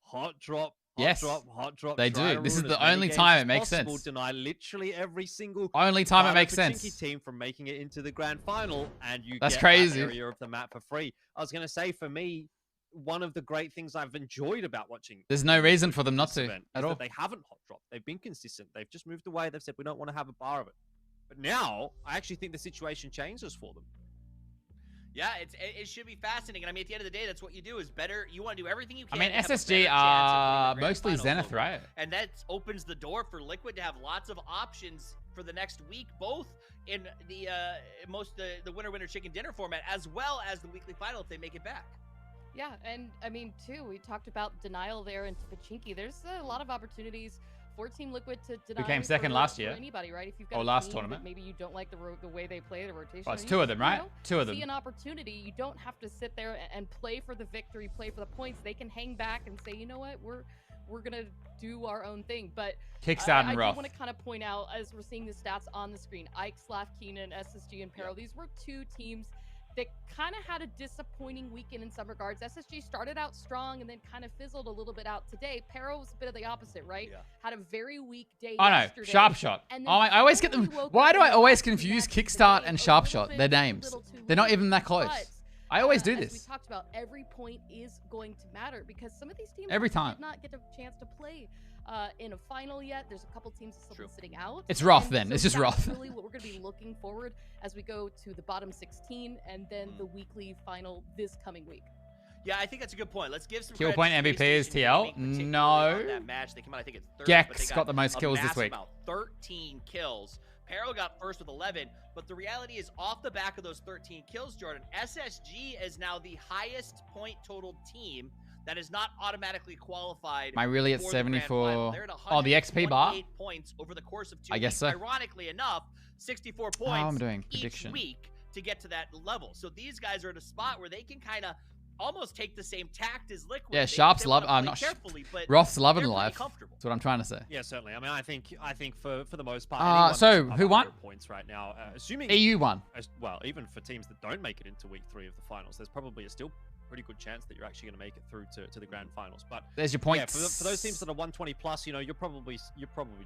hot drop? Yes, hot drop. they try do. to This is ruin the as many only games time as it makes possible, sense. Deny literally every single Only time it Picardo makes Pachinki sense. team from making it into the grand final, and you That's get crazy. that area of the map for free. I was gonna say, for me, one of the great things I've enjoyed about watching. There's no reason for them not this to event at is all. that they haven't hot dropped. They've been consistent. They've just moved away. They've said we don't want to have a bar of it. But now, I actually think the situation changes for them. Yeah, it should be fascinating. And I mean, at the end of the day, that's what you do is better. You want to do everything you I can. mean, to have a SSG better chance at are winning the grand mostly finals Zenith, over. right? And that opens the door for Liquid to have lots of options for the next week, both in the the winner chicken dinner format, as well as the weekly final if they make it back. Yeah, and I mean, too, we talked about denial there into Pachinki. There's a lot of opportunities for Team Liquid to deny. came second for, last for year. anybody, right? If you've got Or a last team tournament. that maybe you don't like the way they play, the rotation. Well, it's or two you of them, just, right? Two of them. See an opportunity. You don't have to sit there and play for the victory, play for the points. They can hang back and say, you know what, we're gonna do our own thing. But Kickstart and I rough. do want to kind of point out, as we're seeing the stats on the screen, Ike, Slav, Keenan, SSG, and Pero. These were two teams that kind of had a disappointing weekend in some regards. SSG started out strong and then kind of fizzled a little bit out today. Pero was a bit of the opposite, right? Yeah. Had a very weak day Oh no, yesterday. Sharp Shot. And Oh, then I always get them. totally woke Why up do in I the always last confuse match of the Kickstart day and a Sharp little Shot? bit- Their names. little too They're not late. even that close. But I always do As this. we talked about, every point is going to matter because some of these teams Every time. did not get a chance to play in a final yet. There's a couple teams still been sitting out. It's rough And then. so It's just that's rough. really what we're going to be looking forward as we go to the bottom 16 and then the weekly final this coming week. Yeah, I think that's a good point. Let's give some Kill credit point to MVP is Space Station TL? Gaming, particularly No. on that match. They came out, I think, at third, Gex but they got the most a kills this massive week. amount, 13 kills. Peril got first with 11, but the reality is off the back of those 13 kills, Jordan, SSG is now the highest point total team that is not automatically qualified. Am I really at for the grand 74? final. They're at Oh, the XP bar? 128 points over the course of 2 I guess weeks. so. Ironically enough, 64 points I'm doing each prediction. week to get to that level. So these guys are at a spot where they can kind of almost take the same tact as Liquid. Yeah, They- Sharp's they love. wanna play Not carefully, but Roth's loving they're the pretty life. comfortable. That's what I'm trying to say. Yeah, certainly. I mean, I think for the most part, So, anyone that's above who won? 100 points right now, assuming EU won. Well, even for teams that don't make it into week 3 of the finals, there's probably a still pretty good chance that you're actually going to make it through to the grand finals. But There's your yeah, points. for those teams that are 120 plus, you know, you're probably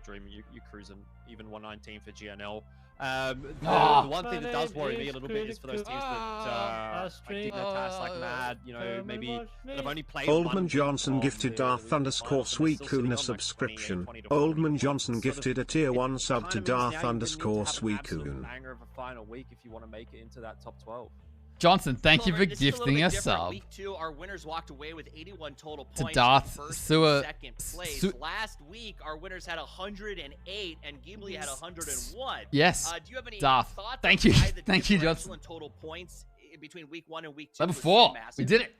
dreaming. You're cruising even 119 for GNL. The one thing that does worry me a little bit is for those teams that are taking their tasks like mad, you know, maybe that have only played Oldman one Johnson from gifted the Darth _ Suicune a subscription. Oldman Johnson gifted a tier 1 sub to Darth _ Suicune. banger of a final week if you want to make it into that top 12. Johnson, thank you for This is a little gifting bit a different. sub. Week 2, our winners walked away with 81 total To points. Darth in first Sewer- and second place. Last week, our winners had 108, and Ghibli had 101. Yes. Do you have any Darth. thoughts Thank on you. why the Thank you, differential Johnson. in total points between week 1 and week 2 Level was 4. so massive? We did it.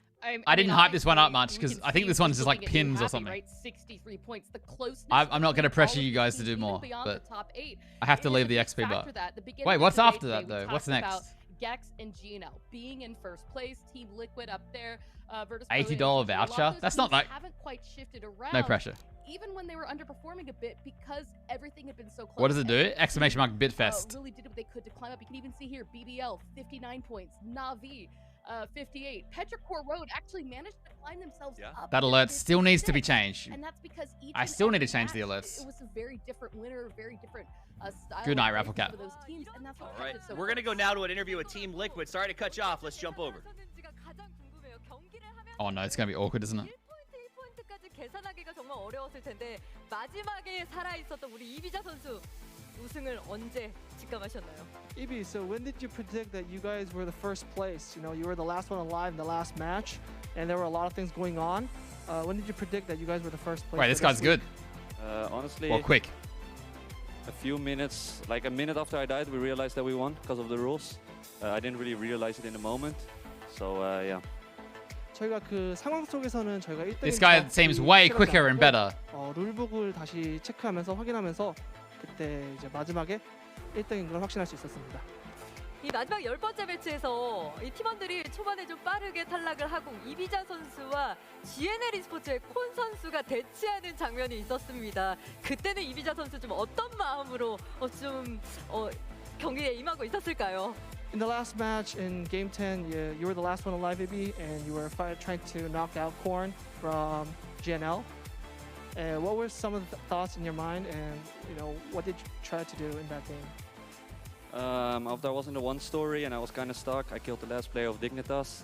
I didn't hype this one up much we because can I think see this one's who's just like looking at you pins or happy, something. Right? 63 points. The closeness I'm not going to between pressure all you of guys these to do teams, even more, beyond but the top 8. I have to It is leave a the big XP bar. factor that. The beginning Wait, of what's the after day that today, we though? What's talked next? about Gex and GNL being in first place, Team Liquid up there, Virtus Pro $80 and a lot voucher? of those That's not teams like haven't quite shifted around. no pressure. Even when they were underperforming a bit because everything had been so close. What does it do? Every Exclamation mark team, Bitfest. really did what they could to climb up. You can even see here BBL 59 points, Na'Vi 58. Petrichor Road actually managed to climb themselves up. That to alert still needs to be 56. changed. And that's because each I and still need every to change the match, alerts. It was a very different winner, very different style. Good night, of Raffle play Cap. for those teams, and that's what All right, kept it so we're going to go now to an interview with Team Liquid. Sorry to cut you off. Let's jump over. Oh no, it's going to be awkward, isn't it? 까지 계산하기가 정말 어려웠을 텐데 마지막에 살아 있었던 우리 이비자 선수 우승을 언제 직감하셨나요? Ibi, so when did you predict that you guys were the first place? You know, you were the last one alive in the last match, and there were a lot of things going on. When did you predict that you guys were the first place? Wait, this guy's good. Honestly, Well, quick. a few minutes, like a minute after I died, we realized that we won because of the rules. I didn't really realize it in the moment. So, yeah. 저희가 그 상황 속에서는 저희가 1등인 This guy seems way quicker and better. 룰북을 다시 체크하면서 확인하면서 그때 이제 마지막에 1등인 걸 확신할 수 있었습니다. 이 마지막 10번째 매치에서 이 팀원들이 초반에 좀 빠르게 탈락을 하고 이비자 선수와 GNL e스포츠의 콘 선수가 대치하는 장면이 있었습니다. 그때는 이비자 선수 좀 어떤 마음으로 경기에 임하고 있었을까요? In the last match in Game 10, you were the last one alive, Ibi, and you were trying to knock out Korn from GNL. What were some of the thoughts in your mind, and you know what did you try to do in that game? After I was in the one story and I was kind of stuck, I killed the last player of Dignitas.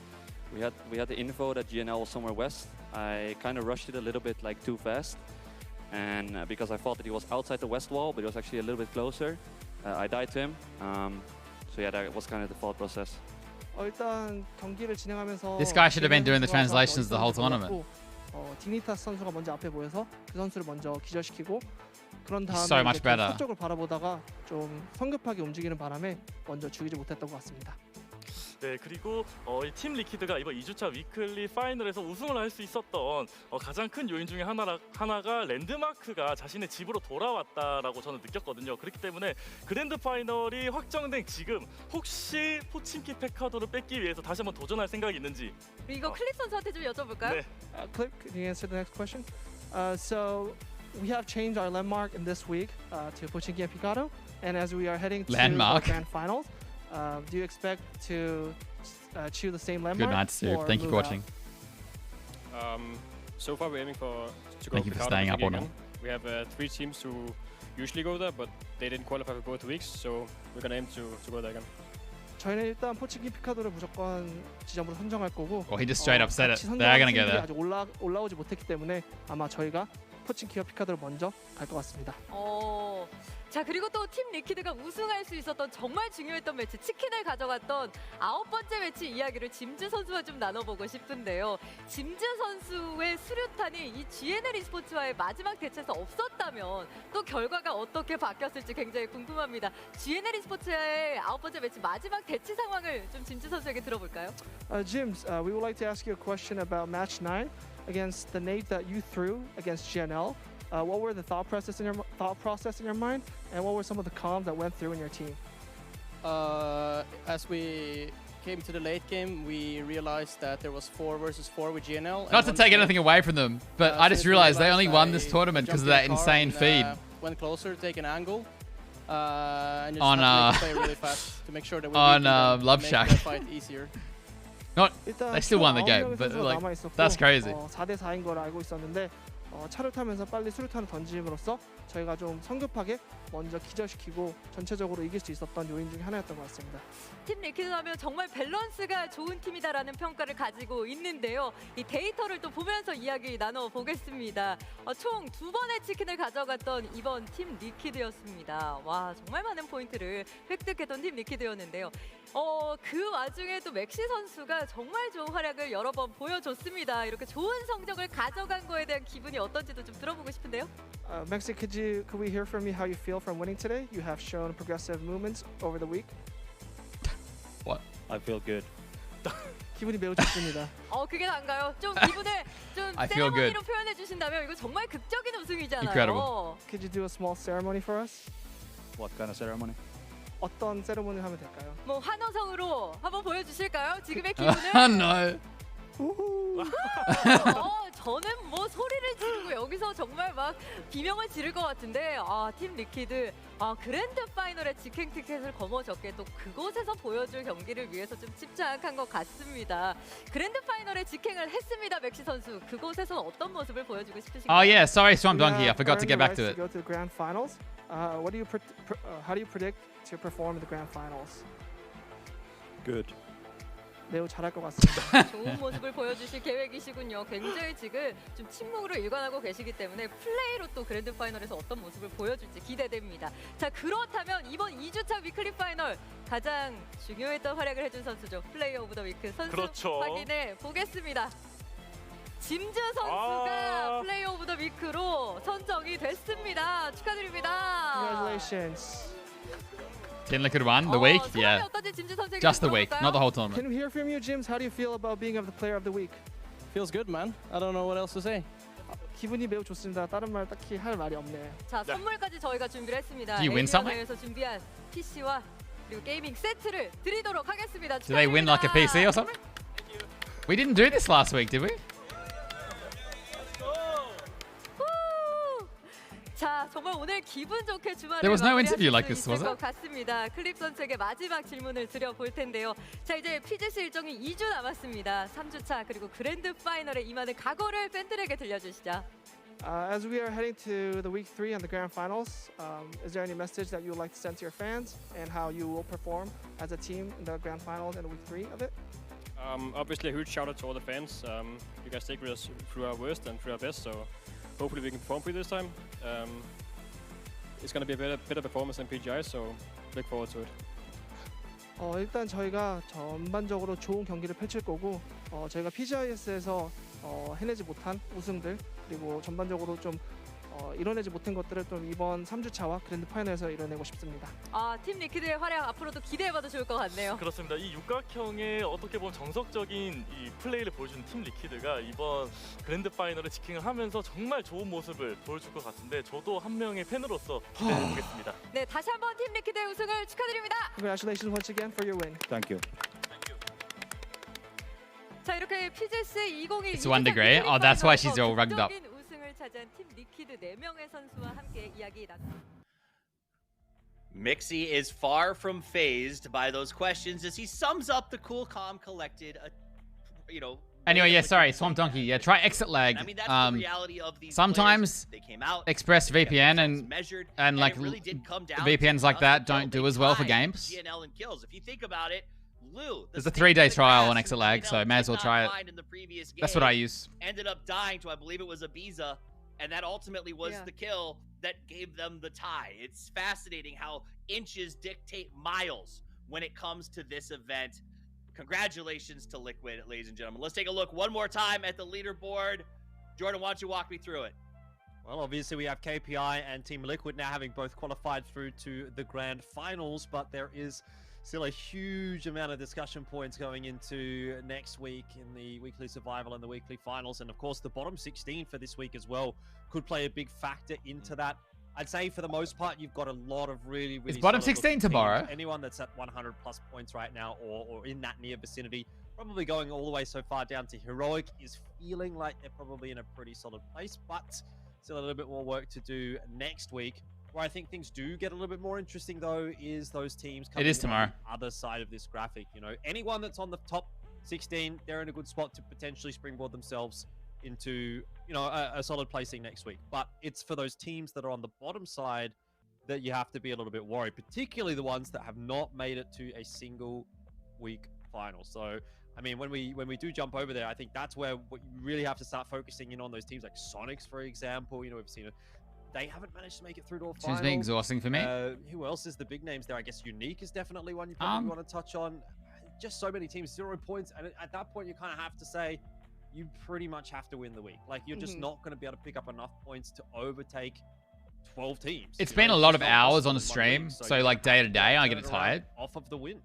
We had the info that GNL was somewhere west. I kind of rushed it a little bit like too fast, and because I thought that he was outside the west wall, but he was actually a little bit closer. I died to him. So yeah, that was kind of the thought process. 일단 경기를 진행하면서 This guy should have been doing the translations the whole tournament. 디니타스 선수가 먼저 앞에 보여서 그 선수를 먼저 기절시키고 그런 다음에 So much better. 서쪽을 바라보다가 좀 성급하게 움직이는 바람에 먼저 죽이지 못했던 것 같습니다. 네, 그리고 이 팀 리퀴드가 이번 2주차 위클리 파이널에서 우승을 할 수 있었던 가장 큰 요인 중에 하나가 랜드마크가 자신의 집으로 돌아왔다라고 저는 느꼈거든요. 그렇기 때문에 그랜드 파이널이 확정된 지금 혹시 포친키 페카도를 뺏기 위해서 다시 한번 도전할 생각이 있는지. 이거 클립 선수한테 좀 여쭤볼까요? 네. Clip, can you answer the next question? So we have changed our landmark in this week to Pochinki and Picado, and as we are heading to Landmark. the grand finals, do you expect to choose the same landmark? Good night, Steve. or Thank you for move watching. So far, we're aiming to go Thank you for Picado staying up again. on it. We have 3 teams who usually go there, but they didn't qualify for both weeks, so we're gonna aim to go there again. 저희는 일단 포치기 피카도를 무조건 지점으로 선정할 거고. Well, he just straight up said it. 같이 They are 선정한 gonna go 팀들이 there. 아직 올라오지 못했기 때문에 아마 저희가 포치기와 피카도를 먼저 갈 것 같습니다. 자 그리고 또 팀 리퀴드가 우승할 수 있었던 정말 중요했던 매치 치킨을 가져갔던 9번째 매치 이야기를 짐즈 선수와 좀 나눠보고 싶은데요. 짐즈 선수의 수류탄이 이 GNL e스포츠와의 마지막 대체에서 없었다면 또 결과가 어떻게 바뀌었을지 굉장히 궁금합니다. GNL e스포츠의 9번째 매치 마지막 대치 상황을 좀 짐즈 선수에게 들어볼까요? Jims, we would like to ask you a question about match 9 against the nade that you threw against GNL. What were the thought process in your mind, and what were some of the comms that went through in your team? As we came to the late game, we realized that there was 4 versus 4 with GNL. Not to take anything away from them, but I just realized they only won this tournament because of that insane feed. Went closer to take an angle. And On, just play really fast to make sure that we on Love make Shack. the fight easier. Not, they still won the game, but like, that's crazy. 4대 4인 걸 알고 있었는데 차를 타면서 빨리 수류탄을 던짐으로써 저희가 좀 성급하게 먼저 기절시키고 전체적으로 이길 수 있었던 요인 중에 하나였던 것 같습니다. 팀 리퀴드 하면 정말 밸런스가 좋은 팀이다라는 평가를 가지고 있는데요. 이 데이터를 또 보면서 이야기 나눠보겠습니다. 총 2번의 치킨을 가져갔던 이번 팀 리퀴드였습니다. 와 정말 많은 포인트를 획득했던 팀 리퀴드였는데요. 그 와중에 또 맥시 선수가 정말 좋은 활약을 여러 번 보여줬습니다. 이렇게 좋은 성적을 가져간 거에 대한 기분이 어떤지도 좀 들어보고 싶은데요. Maxi, could we hear from you how you feel from winning today? You have shown progressive movements over the week. What? I feel good. 기분이 매우 좋습니다. 그게 난가요? 좀 기분을 좀 I feel good. 세레머니로 표현해 주신다면 이거 정말 극적인 우승이잖아요. Incredible. Could you do a small ceremony for us? What kind of ceremony? 어떤 세레모니를 하면 될까요? 뭐 환호성으로 한번 보여주실까요? 지금의 기분을. No. 저는 뭐 소리를 지르고 여기서 정말 막 비명을 지를 것 같은데 팀 리퀴드 그랜드 파이널의 직행 티켓을 거머쥐었기에 또 그곳에서 보여줄 경기를 위해서 좀 집착한 것 같습니다. 그랜드 파이널에 직행을 했습니다, 맥시 선수. 그곳에서 어떤 모습을 보여주고 싶으신가요? Oh yeah, sorry, Swamp Donkey. I forgot to get back to it. Go to the grand finals. What do you how do you predict to perform in the grand finals? Good. 매우 잘할 것 같습니다. 좋은 모습을 보여주실 계획이시군요. 굉장히 지금 좀 침묵으로 일관하고 계시기 때문에 플레이로 또 그랜드 파이널에서 어떤 모습을 보여줄지 기대됩니다. 자 그렇다면 이번 2주차 위클리 파이널 가장 중요했던 활약을 해준 선수죠. 플레이 오브 더 위크 선수 그렇죠. 확인해 보겠습니다. 짐즈 선수가 플레이 오브 더 위크로 선정이 됐습니다. 축하드립니다. Congratulations. Team Liquid won the week? Yeah. 어떤지 짐즈 선수에게 Just the week, not the whole tournament. Can we hear from you, Jims? How do you feel about being the player of the week? Feels good, man. I don't know what else to say. 기분이 매우 좋습니다. 다른 말 딱히 할 말이 없네요. 자 선물까지 저희가 준비를 했습니다. Do you win something? 에서 준비한 PC와 그리고 게이밍 세트를 드리도록 하겠습니다. Did they win like a PC or something? We didn't do this last week, did we? 자 정말 오늘 기분 좋게 주말을 There was no 마무리할 interview like 수 this, 있을 was 것 it? 같습니다. 클립 선수에게 마지막 질문을 드려볼 텐데요. 자 이제 PGC 일정이 2주 남았습니다. 3주차 그리고 그랜드 파이널에 임하는 각오를 팬들에게 들려주시죠. As we are heading to the week 3 and the grand finals, is there any message that you would like to send to your fans and how you will perform as a team in the grand finals and week 3 of it? Obviously, a huge shout out to all the fans. You guys take us through our worst and through our best, so hopefully we can perform for you this time. It's going to be a better performance than PGI, so look forward to it. 일단 저희가 전반적으로 좋은 경기를 펼칠 거고 저희가 PGIS에서 해내지 못한 우승들 그리고 전반적으로 좀 이뤄내지 못한 것들을 좀 이번 3주차와 그랜드 파이널에서 이뤄내고 싶습니다. 팀 리퀴드의 활약 앞으로도 기대해봐도 좋을 것 같네요. 그렇습니다. 이 육각형의 어떻게 보면 정석적인 이 플레이를 보여준 팀 리퀴드가 이번 그랜드 파이널에 직행을 하면서 정말 좋은 모습을 보여줄 것 같은데 저도 한 명의 팬으로서 기대해 보겠습니다. 네, 다시 한번 팀 리퀴드의 우승을 축하드립니다. Congratulations once again for your win. Thank you. 자 이렇게 PGC 2021 It's 1 degree. Oh, that's why she's all rugged up. 우승을 차지한 팀 리퀴드 4명의 선수와 함께 이야기 나눕니다. Mixie is far from phased by those questions as he sums up the cool, calm, collected, Anyway, yeah, sorry, Swamp Donkey. Yeah, try exit lag. I mean, that's the reality of these sometimes players. They came out, Express they kept VPN themselves measured, and like it really did come down VPNs to like just that the kill. don't do They as well for tied games. GNL and kills. If you think about it, Lou, There's a 3-day trial on exit lag, so may as well try it. That's what I use. Ended up dying to, I believe it was Ibiza, and that ultimately was the kill that gave them the tie. It's fascinating how inches dictate miles when it comes to this event. Congratulations to Liquid, ladies and gentlemen. Let's take a look one more time at the leaderboard. Jordan, why don't you walk me through it? Well, obviously we have KPI and Team Liquid now having both qualified through to the grand finals, but there is still a huge amount of discussion points going into next week in the weekly survival and the weekly finals. And of course, the bottom 16 for this week as well could play a big factor into that. I'd say for the most part, you've got a lot of really It's bottom 16 tomorrow. Teams. Anyone that's at 100 plus points right now or in that near vicinity, probably going all the way so far down to Heroic, is feeling like they're probably in a pretty solid place, but still a little bit more work to do next week. Where I think things do get a little bit more interesting, though, is those teams coming tomorrow. on the other side of this graphic. You know, anyone that's on the top 16, they're in a good spot to potentially springboard themselves into, you know, a solid placing next week. But it's for those teams that are on the bottom side that you have to be a little bit worried, particularly the ones that have not made it to a single week final. So, I mean, when we do jump over there, I think that's where what you really have to start focusing in on those teams like Sonics, for example. You know, we've seen they haven't managed to make it through to a final. Seems been exhausting for me. Who else is the big names there? I guess Unique is definitely one you probably want to touch on. Just so many teams, 0 points, and at that point you kind of have to say you pretty much have to win the week. Like, you're just not going to be able to pick up enough points to overtake 12 teams. It's been a lot of hours on a stream, so like day to day, I get tired. Off of the win.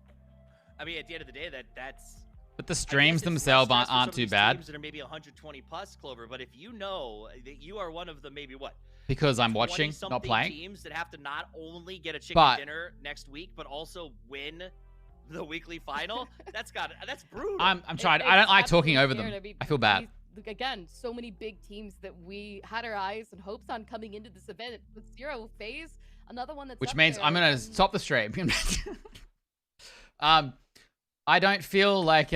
I mean, at the end of the day, that's. But the streams themselves aren't too bad. Teams that are maybe 120 plus, Clover. But if you know that you are one of the maybe what? Because I'm watching, not playing. Teams that have to not only get a chicken dinner next week, but also win the weekly final. that's brutal. I'm trying. I don't like talking over them. I feel bad. Again, so many big teams that we had our eyes and hopes on coming into this event. With Zero FaZe, another one that's which means I'm gonna stop the stream. I don't feel like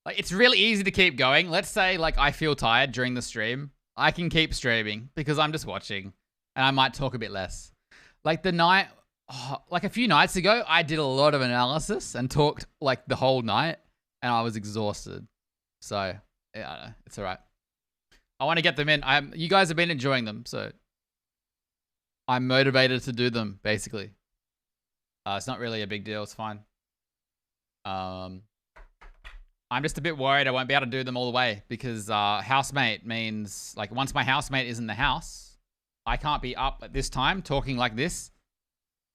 it's really easy to keep going. Let's say like I feel tired during the stream. I can keep streaming because I'm just watching and I might talk a bit less. Like like a few nights ago, I did a lot of analysis and talked like the whole night and I was exhausted. So, yeah, I don't know. It's all right. I want to get them in. You guys have been enjoying them, so I'm motivated to do them, basically. It's not really a big deal. It's fine. I'm just a bit worried I won't be able to do them all the way because housemate means, like, once my housemate is in the house, I can't be up at this time talking like this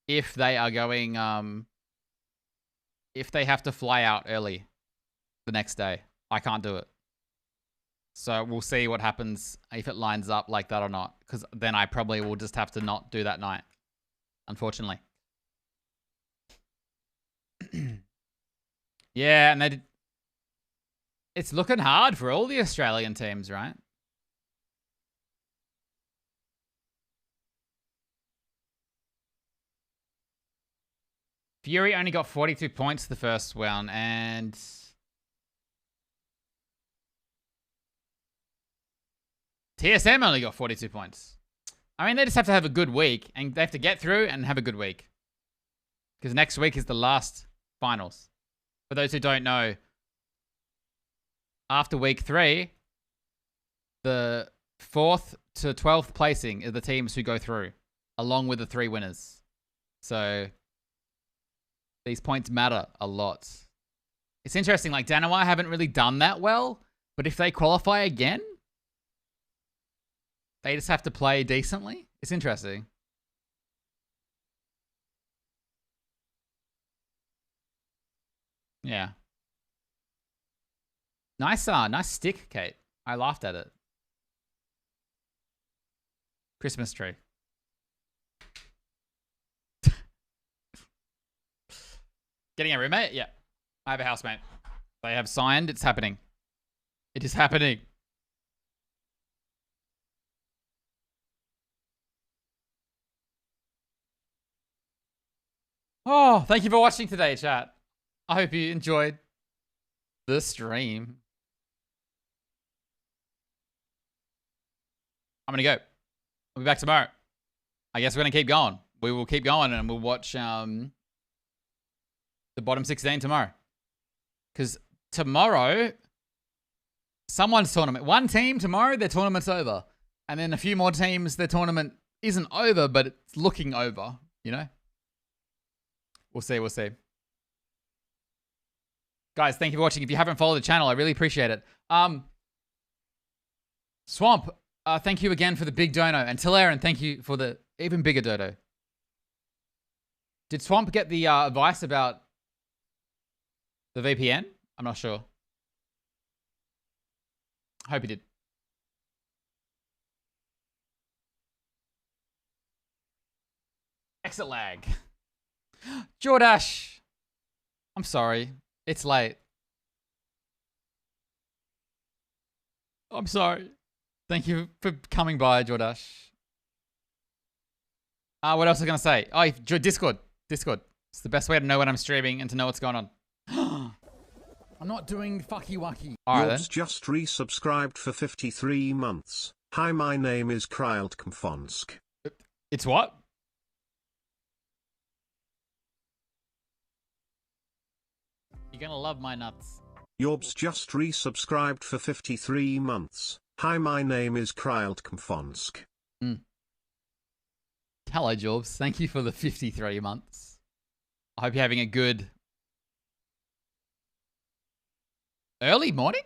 if they are going, if they have to fly out early the next day. I can't do it. So we'll see what happens if it lines up like that or not, because then I probably will just have to not do that night, unfortunately. Yeah, and it's looking hard for all the Australian teams, right? Fury only got 42 points the first round, and TSM only got 42 points. I mean, they just have to have a good week, and they have to get through and have a good week. Because next week is the last finals. For those who don't know, after week 3, the 4th to 12th placing are the teams who go through, along with the 3 winners. So these points matter a lot. It's interesting, like Danawa haven't really done that well, but if they qualify again, they just have to play decently. It's interesting. Yeah. Nice stick, Kate. I laughed at it. Christmas tree. Getting a roommate? Yeah. I have a housemate. They have signed. It's happening. It is happening. Oh, thank you for watching today, chat. I hope you enjoyed the stream. I'm gonna go. I'll be back tomorrow. I guess we're gonna keep going. We will keep going and we'll watch the bottom 16 tomorrow. Because tomorrow, someone's tournament. One team tomorrow, their tournament's over. And then a few more teams, their tournament isn't over, but it's looking over, you know? We'll see, we'll see. Guys, thank you for watching. If you haven't followed the channel, I really appreciate it. Swamp, thank you again for the big dono. And Aaron, thank you for the even bigger dono. Did Swamp get the advice about the VPN? I'm not sure. Hope he did. Exit lag. Jordash. I'm sorry. It's late. I'm sorry. Thank you for coming by, Jordash. What else was I going to say? Oh, Discord. Discord. It's the best way to know when I'm streaming and to know what's going on. I'm not doing fucky wucky. Yours just resubscribed for 53 months. Hi, my name is Krylt Kamfonsk. It's what? You're gonna love my nuts. Yorbs just resubscribed for 53 months. Hi, my name is Krylt Kamfonsk. Hello, Jorbs. Thank you for the 53 months. I hope you're having a good early morning?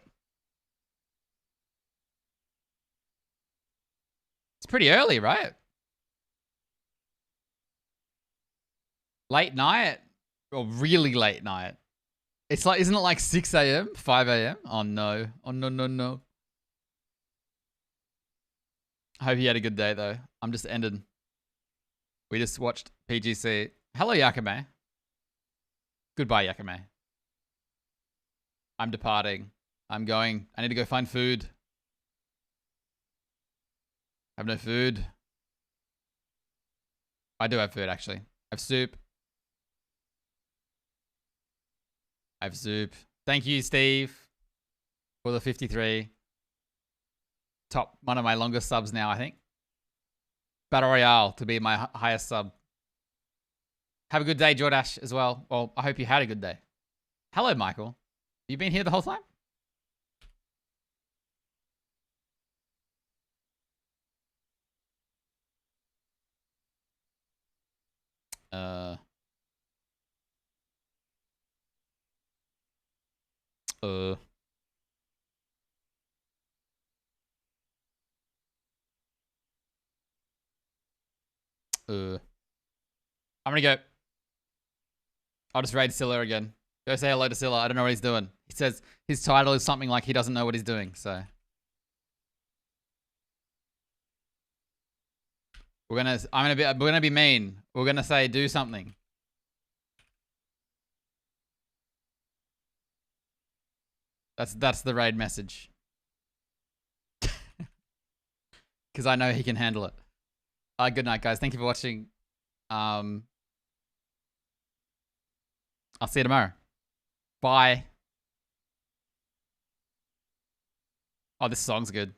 It's pretty early, right? Late night? Or really late night? It's like, isn't it like 6 a.m., 5 a.m.? Oh no. Oh no, no, no. I hope you had a good day though. I'm just ended. We just watched PGC. Hello, Yakame. Goodbye, Yakame. I'm departing. I'm going. I need to go find food. I have no food. I do have food, actually. I have soup. I have soup. Thank you, Steve, for the 53. Top, one of my longest subs now, I think. Battle Royale to be my highest sub. Have a good day, Jordash, as well. Well, I hope you had a good day. Hello, Michael. You been here the whole time? I'm gonna go. I'll just raid Scylla again. Go say hello to Scylla. I don't know what he's doing. He says his title is something like he doesn't know what he's doing, so. We're gonna be mean. We're gonna say do something. That's the raid message. Because I know he can handle it. Good night, guys. Thank you for watching. I'll see you tomorrow. Bye. Oh, this song's good.